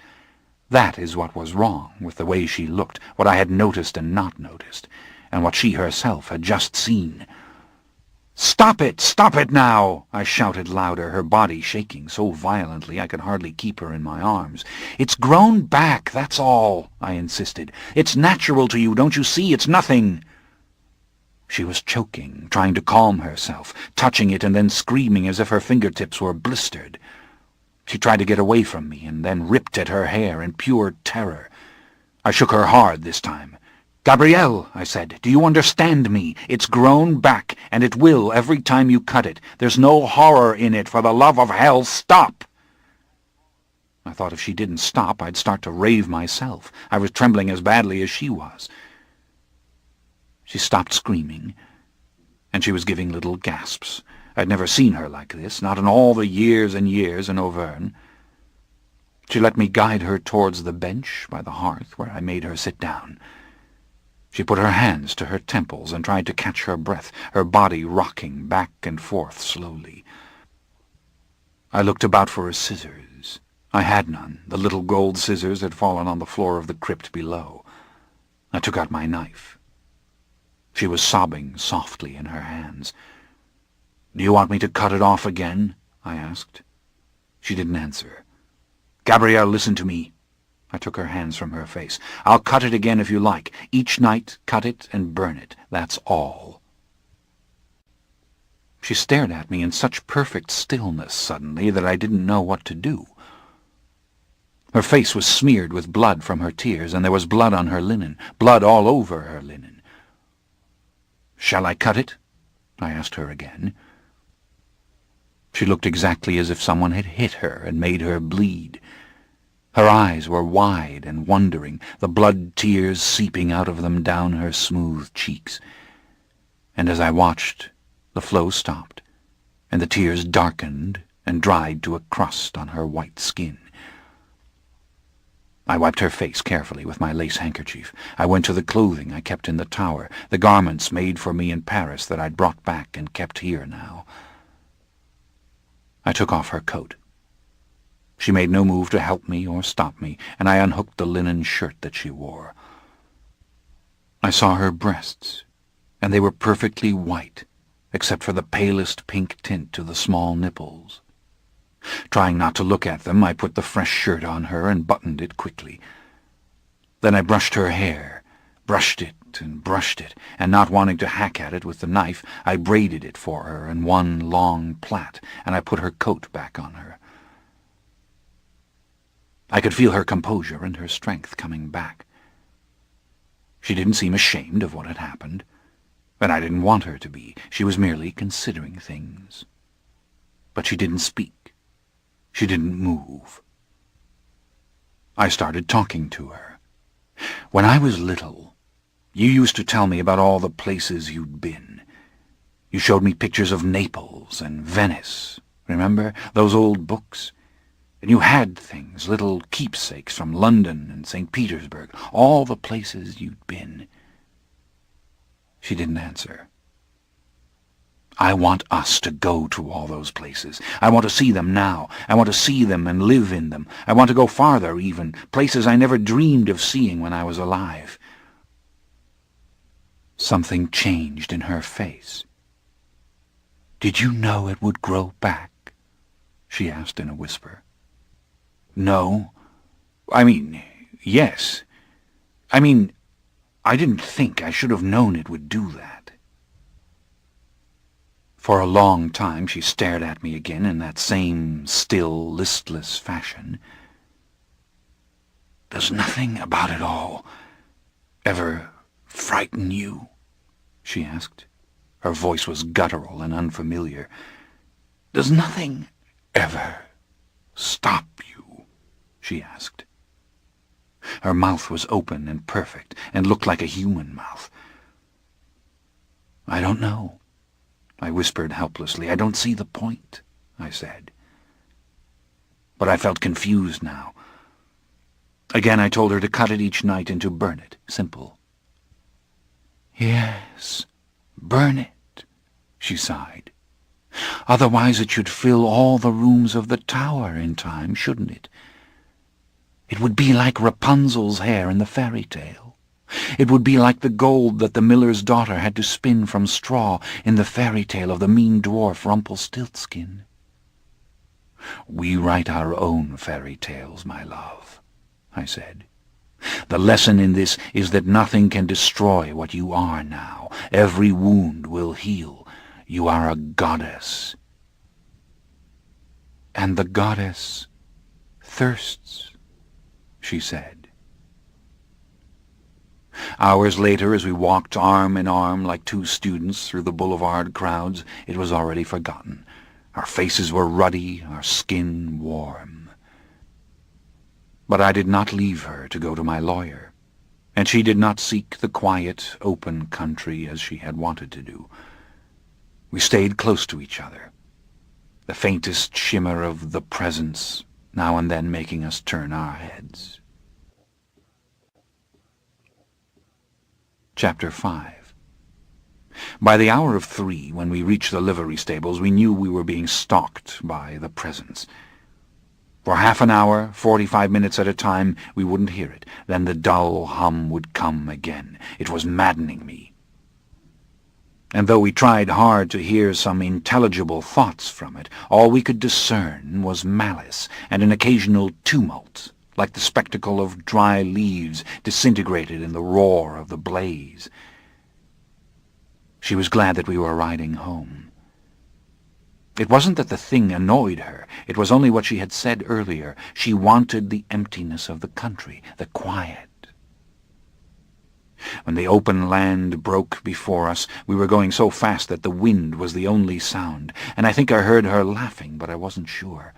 That is what was wrong with the way she looked, what I had noticed and not noticed, and what she herself had just seen. "Stop it! Stop it now!" I shouted louder, her body shaking so violently I could hardly keep her in my arms. "It's grown back, that's all," I insisted. "It's natural to you, don't you see? It's nothing." She was choking, trying to calm herself, touching it and then screaming as if her fingertips were blistered. She tried to get away from me and then ripped at her hair in pure terror. I shook her hard this time. "Gabrielle," I said, "do you understand me? It's grown back, and it will every time you cut it. There's no horror in it. For the love of hell, stop!" I thought if she didn't stop, I'd start to rave myself. I was trembling as badly as she was. She stopped screaming, and she was giving little gasps. I'd never seen her like this, not in all the years and years in Auvergne. She let me guide her towards the bench by the hearth, where I made her sit down. She put her hands to her temples and tried to catch her breath, her body rocking back and forth slowly. I looked about for a scissors. I had none. The little gold scissors had fallen on the floor of the crypt below. I took out my knife. She was sobbing softly in her hands. "Do you want me to cut it off again?" I asked. She didn't answer. "Gabrielle, listen to me." I took her hands from her face. "I'll cut it again if you like. Each night, cut it and burn it. That's all." She stared at me in such perfect stillness suddenly that I didn't know what to do. Her face was smeared with blood from her tears, and there was blood on her linen, blood all over her linen. "Shall I cut it?" I asked her again. She looked exactly as if someone had hit her and made her bleed. Her eyes were wide and wondering, the blood tears seeping out of them down her smooth cheeks. And as I watched, the flow stopped, and the tears darkened and dried to a crust on her white skin. I wiped her face carefully with my lace handkerchief. I went to the clothing I kept in the tower, the garments made for me in Paris that I'd brought back and kept here now. I took off her coat. She made no move to help me or stop me, and I unhooked the linen shirt that she wore. I saw her breasts, and they were perfectly white, except for the palest pink tint to the small nipples. Trying not to look at them, I put the fresh shirt on her and buttoned it quickly. Then I brushed her hair, brushed it, and not wanting to hack at it with the knife, I braided it for her in one long plait, and I put her coat back on her. I could feel her composure and her strength coming back. She didn't seem ashamed of what had happened, and I didn't want her to be. She was merely considering things. But she didn't speak. She didn't move. I started talking to her. "When I was little, you used to tell me about all the places you'd been. You showed me pictures of Naples and Venice. Remember those old books? And you had things, little keepsakes from London and St. Petersburg, all the places you'd been." She didn't answer. I want us to go to all those places. I want to see them now. I want to see them and live in them. I want to go farther even, places I never dreamed of seeing when I was alive. Something changed in her face. "Did you know it would grow back?" she asked in a whisper. "No. Yes. I didn't think. I should have known it would do that." For a long time she stared at me again in that same still, listless fashion. "Does nothing about it all ever frighten you?" she asked. Her voice was guttural and unfamiliar. "Does nothing ever stop you?" she asked. Her mouth was open and perfect, and looked like a human mouth. "I don't know," I whispered helplessly. "I don't see the point," I said. But I felt confused now. Again I told her to cut it each night and to burn it. Simple. "Yes, burn it," she sighed. "Otherwise it should fill all the rooms of the tower in time, shouldn't it? It would be like Rapunzel's hair in the fairy tale. It would be like the gold that the miller's daughter had to spin from straw in the fairy tale of the mean dwarf Rumpelstiltskin." "We write our own fairy tales, my love," I said. "The lesson in this is that nothing can destroy what you are now. Every wound will heal. You are a goddess." "And the goddess thirsts," she said. Hours later, as we walked arm in arm like two students through the boulevard crowds, it was already forgotten. Our faces were ruddy, our skin warm. But I did not leave her to go to my lawyer, and she did not seek the quiet, open country as she had wanted to do. We stayed close to each other, the faintest shimmer of the presence now and then making us turn our heads. Chapter 5. By the hour of 3, when we reached the livery stables, we knew we were being stalked by the presence. For half an hour, 45 minutes at a time, we wouldn't hear it. Then the dull hum would come again. It was maddening me. And though we tried hard to hear some intelligible thoughts from it, all we could discern was malice and an occasional tumult, like the spectacle of dry leaves disintegrated in the roar of the blaze. She was glad that we were riding home. It wasn't that the thing annoyed her. It was only what she had said earlier. She wanted the emptiness of the country, the quiet. When the open land broke before us, we were going so fast that the wind was the only sound, and I think I heard her laughing, but I wasn't sure.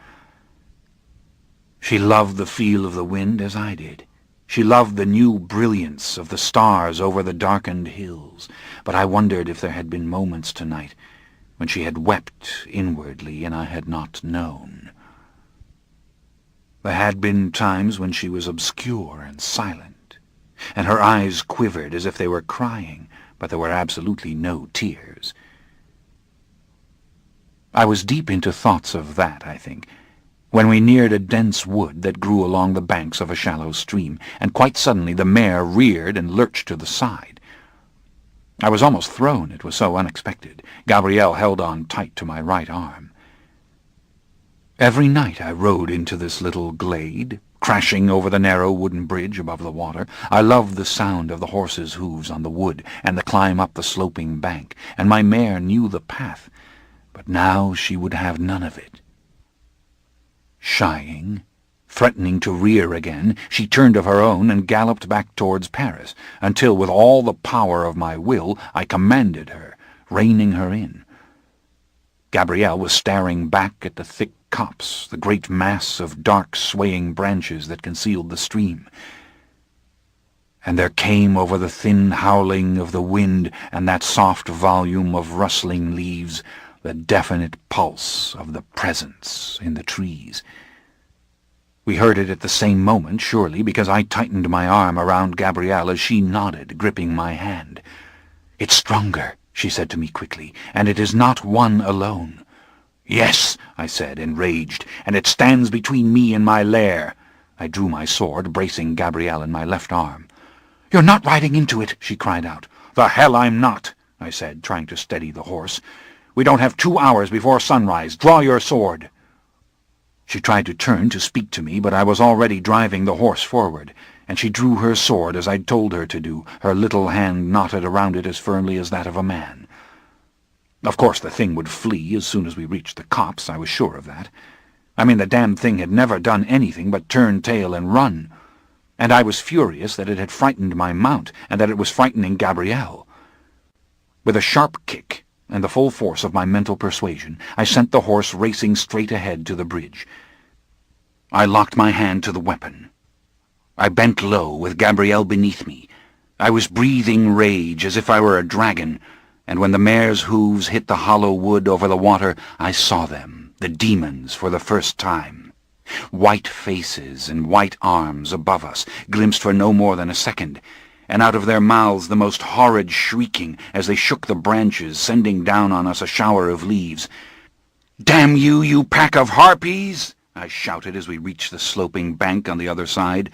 She loved the feel of the wind as I did. She loved the new brilliance of the stars over the darkened hills, but I wondered if there had been moments tonight when she had wept inwardly and I had not known. There had been times when she was obscure and silent, and her eyes quivered as if they were crying, but there were absolutely no tears. I was deep into thoughts of that, I think, when we neared a dense wood that grew along the banks of a shallow stream, and quite suddenly the mare reared and lurched to the side. I was almost thrown, it was so unexpected. Gabrielle held on tight to my right arm. Every night I rode into this little glade, crashing over the narrow wooden bridge above the water. I loved the sound of the horses' hooves on the wood and the climb up the sloping bank, and my mare knew the path, but now she would have none of it. Shying, threatening to rear again, she turned of her own and galloped back towards Paris, until with all the power of my will I commanded her, reining her in. Gabrielle was staring back at the thick copse, the great mass of dark swaying branches that concealed the stream. And there came over the thin howling of the wind and that soft volume of rustling leaves the definite pulse of the presence in the trees. We heard it at the same moment, surely, because I tightened my arm around Gabrielle as she nodded, gripping my hand. "It's stronger," she said to me quickly, "and it is not one alone." "Yes," I said, enraged, "and it stands between me and my lair." I drew my sword, bracing Gabrielle in my left arm. "You're not riding into it," she cried out. "The hell I'm not," I said, trying to steady the horse. "We don't have 2 hours before sunrise. Draw your sword." She tried to turn to speak to me, but I was already driving the horse forward, and she drew her sword as I'd told her to do, her little hand knotted around it as firmly as that of a man. Of course the thing would flee as soon as we reached the copse, I was sure of that. I mean, the damned thing had never done anything but turn tail and run, and I was furious that it had frightened my mount, and that it was frightening Gabrielle. With a sharp kick, and the full force of my mental persuasion, I sent the horse racing straight ahead to the bridge. I locked my hand to the weapon. I bent low, with Gabrielle beneath me. I was breathing rage as if I were a dragon, and when the mare's hooves hit the hollow wood over the water, I saw them, the demons, for the first time. White faces and white arms above us, glimpsed for no more than a second, and out of their mouths the most horrid shrieking as they shook the branches, sending down on us a shower of leaves. "Damn you, you pack of harpies!" I shouted as we reached the sloping bank on the other side,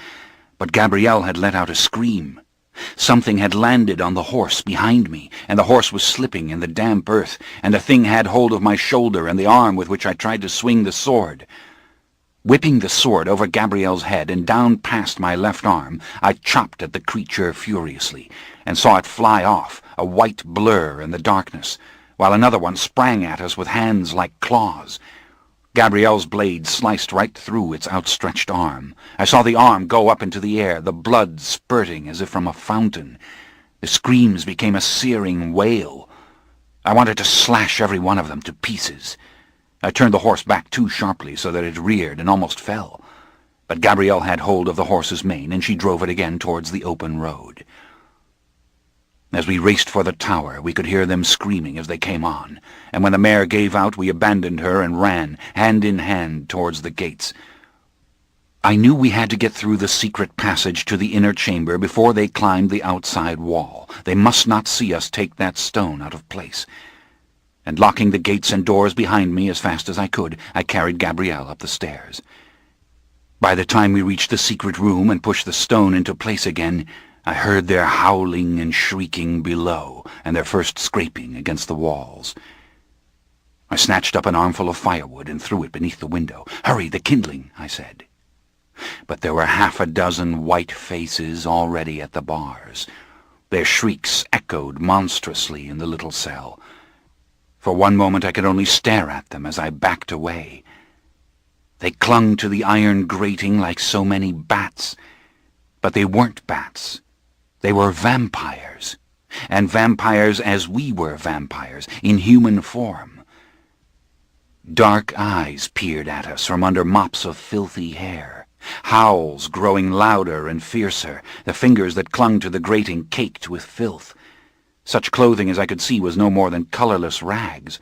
but Gabrielle had let out a scream. Something had landed on the horse behind me, and the horse was slipping in the damp earth, and the thing had hold of my shoulder and the arm with which I tried to swing the sword. Whipping the sword over Gabrielle's head and down past my left arm, I chopped at the creature furiously, and saw it fly off, a white blur in the darkness, while another one sprang at us with hands like claws. Gabrielle's blade sliced right through its outstretched arm. I saw the arm go up into the air, the blood spurting as if from a fountain. The screams became a searing wail. I wanted to slash every one of them to pieces. I turned the horse back too sharply so that it reared and almost fell. But Gabrielle had hold of the horse's mane, and she drove it again towards the open road. As we raced for the tower, we could hear them screaming as they came on, and when the mare gave out, we abandoned her and ran, hand in hand, towards the gates. I knew we had to get through the secret passage to the inner chamber before they climbed the outside wall. They must not see us take that stone out of place. And locking the gates and doors behind me as fast as I could, I carried Gabrielle up the stairs. By the time we reached the secret room and pushed the stone into place again, I heard their howling and shrieking below, and their first scraping against the walls. I snatched up an armful of firewood and threw it beneath the window. "Hurry, the kindling," I said. But there were 6 white faces already at the bars. Their shrieks echoed monstrously in the little cell. For one moment I could only stare at them as I backed away. They clung to the iron grating like so many bats, but they weren't bats. They were vampires, and vampires as we were vampires, in human form. Dark eyes peered at us from under mops of filthy hair, howls growing louder and fiercer, the fingers that clung to the grating caked with filth. Such clothing as I could see was no more than colorless rags,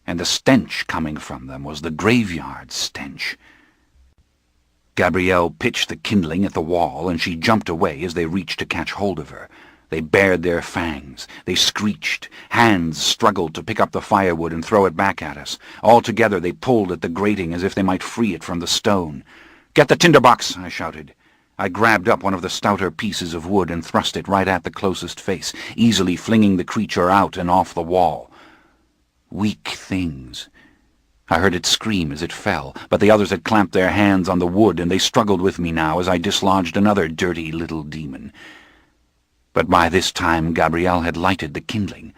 and the stench coming from them was the graveyard stench. Gabrielle pitched the kindling at the wall, and she jumped away as they reached to catch hold of her. They bared their fangs. They screeched. Hands struggled to pick up the firewood and throw it back at us. All together they pulled at the grating as if they might free it from the stone. "Get the tinderbox!" I shouted. I grabbed up one of the stouter pieces of wood and thrust it right at the closest face, easily flinging the creature out and off the wall. Weak things. I heard it scream as it fell, but the others had clamped their hands on the wood, and they struggled with me now as I dislodged another dirty little demon. But by this time Gabrielle had lighted the kindling.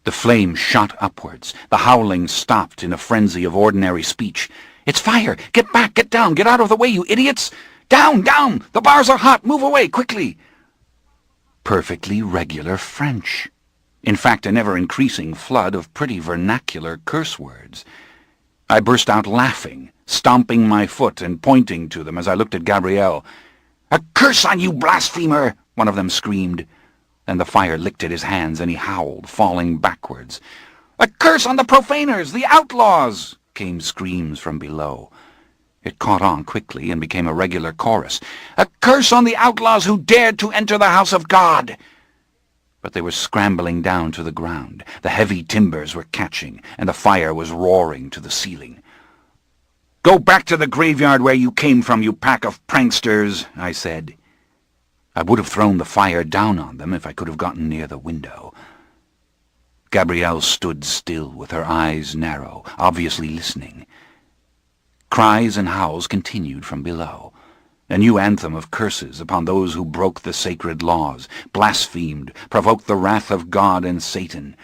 The flame shot upwards. The howling stopped in a frenzy of ordinary speech. "It's fire! Get back! Get down! Get out of the way, you idiots! Down! Down! The bars are hot! Move away, quickly!" Perfectly regular French. In fact, an ever-increasing flood of pretty vernacular curse words. I burst out laughing, stomping my foot and pointing to them as I looked at Gabrielle. "A curse on you, blasphemer!" one of them screamed. Then the fire licked at his hands and he howled, falling backwards. "A curse on the profaners, the outlaws!" came screams from below. It caught on quickly and became a regular chorus. "A curse on the outlaws who dared to enter the house of God!" but they were scrambling down to the ground. The heavy timbers were catching, and the fire was roaring to the ceiling. "Go back to the graveyard where you came from, you pack of pranksters," I said. I would have thrown the fire down on them if I could have gotten near the window. Gabrielle stood still, with her eyes narrow, obviously listening. Cries and howls continued from below. A new anthem of curses upon those who broke the sacred laws, blasphemed, provoked the wrath of God and Satan.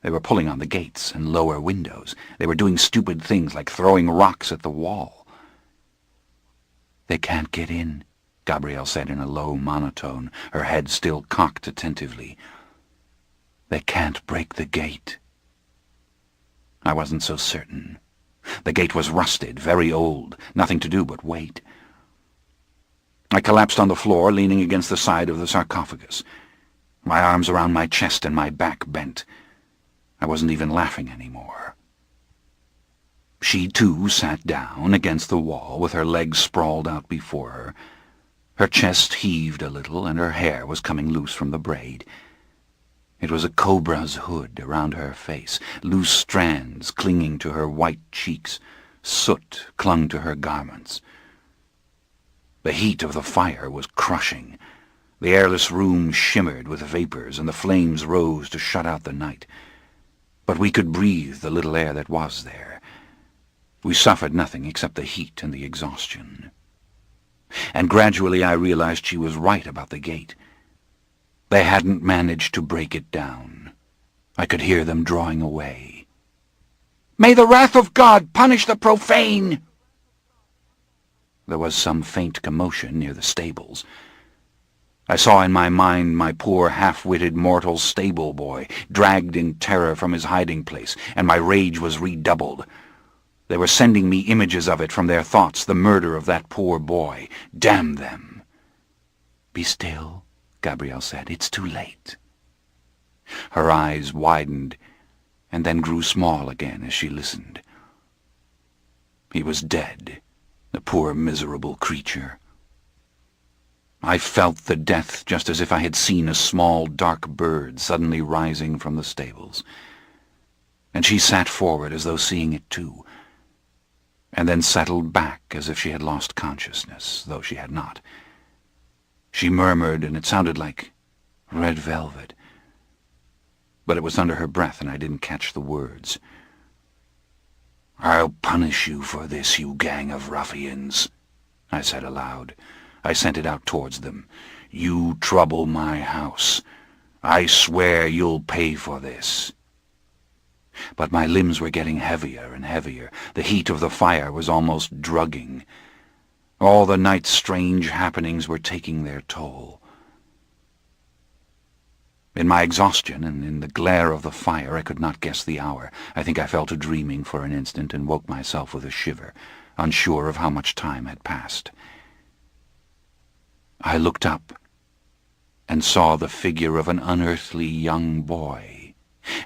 They were pulling on the gates and lower windows. They were doing stupid things like throwing rocks at the wall. "They can't get in," Gabrielle said in a low monotone, her head still cocked attentively. "They can't break the gate." I wasn't so certain. The gate was rusted, very old, nothing to do but wait. I collapsed on the floor, leaning against the side of the sarcophagus, my arms around my chest and my back bent. I wasn't even laughing anymore. She, too, sat down against the wall, with her legs sprawled out before her. Her chest heaved a little, and her hair was coming loose from the braid. It was a cobra's hood around her face, loose strands clinging to her white cheeks. Soot clung to her garments. The heat of the fire was crushing. The airless room shimmered with vapors, and the flames rose to shut out the night. But we could breathe the little air that was there. We suffered nothing except the heat and the exhaustion. And gradually I realized she was right about the gate. They hadn't managed to break it down. I could hear them drawing away. "May the wrath of God punish the profane!" There was some faint commotion near the stables. I saw in my mind my poor half-witted mortal stable boy, dragged in terror from his hiding place, and my rage was redoubled. They were sending me images of it from their thoughts, the murder of that poor boy. Damn them! "Be still," Gabrielle said. "It's too late." Her eyes widened, and then grew small again as she listened. He was dead, the poor miserable creature. I felt the death just as if I had seen a small dark bird suddenly rising from the stables. And she sat forward as though seeing it too, and then settled back as if she had lost consciousness, though she had not. She murmured, and it sounded like red velvet, but it was under her breath, and I didn't catch the words. "I'll punish you for this, you gang of ruffians," I said aloud. I sent it out towards them. "You trouble my house. I swear you'll pay for this." But my limbs were getting heavier and heavier. The heat of the fire was almost drugging. All the night's strange happenings were taking their toll. In my exhaustion and in the glare of the fire I could not guess the hour. I think I fell to dreaming for an instant and woke myself with a shiver, unsure of how much time had passed. I looked up and saw the figure of an unearthly young boy,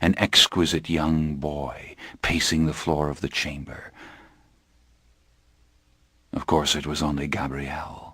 an exquisite young boy, pacing the floor of the chamber. Of course it was only Gabrielle.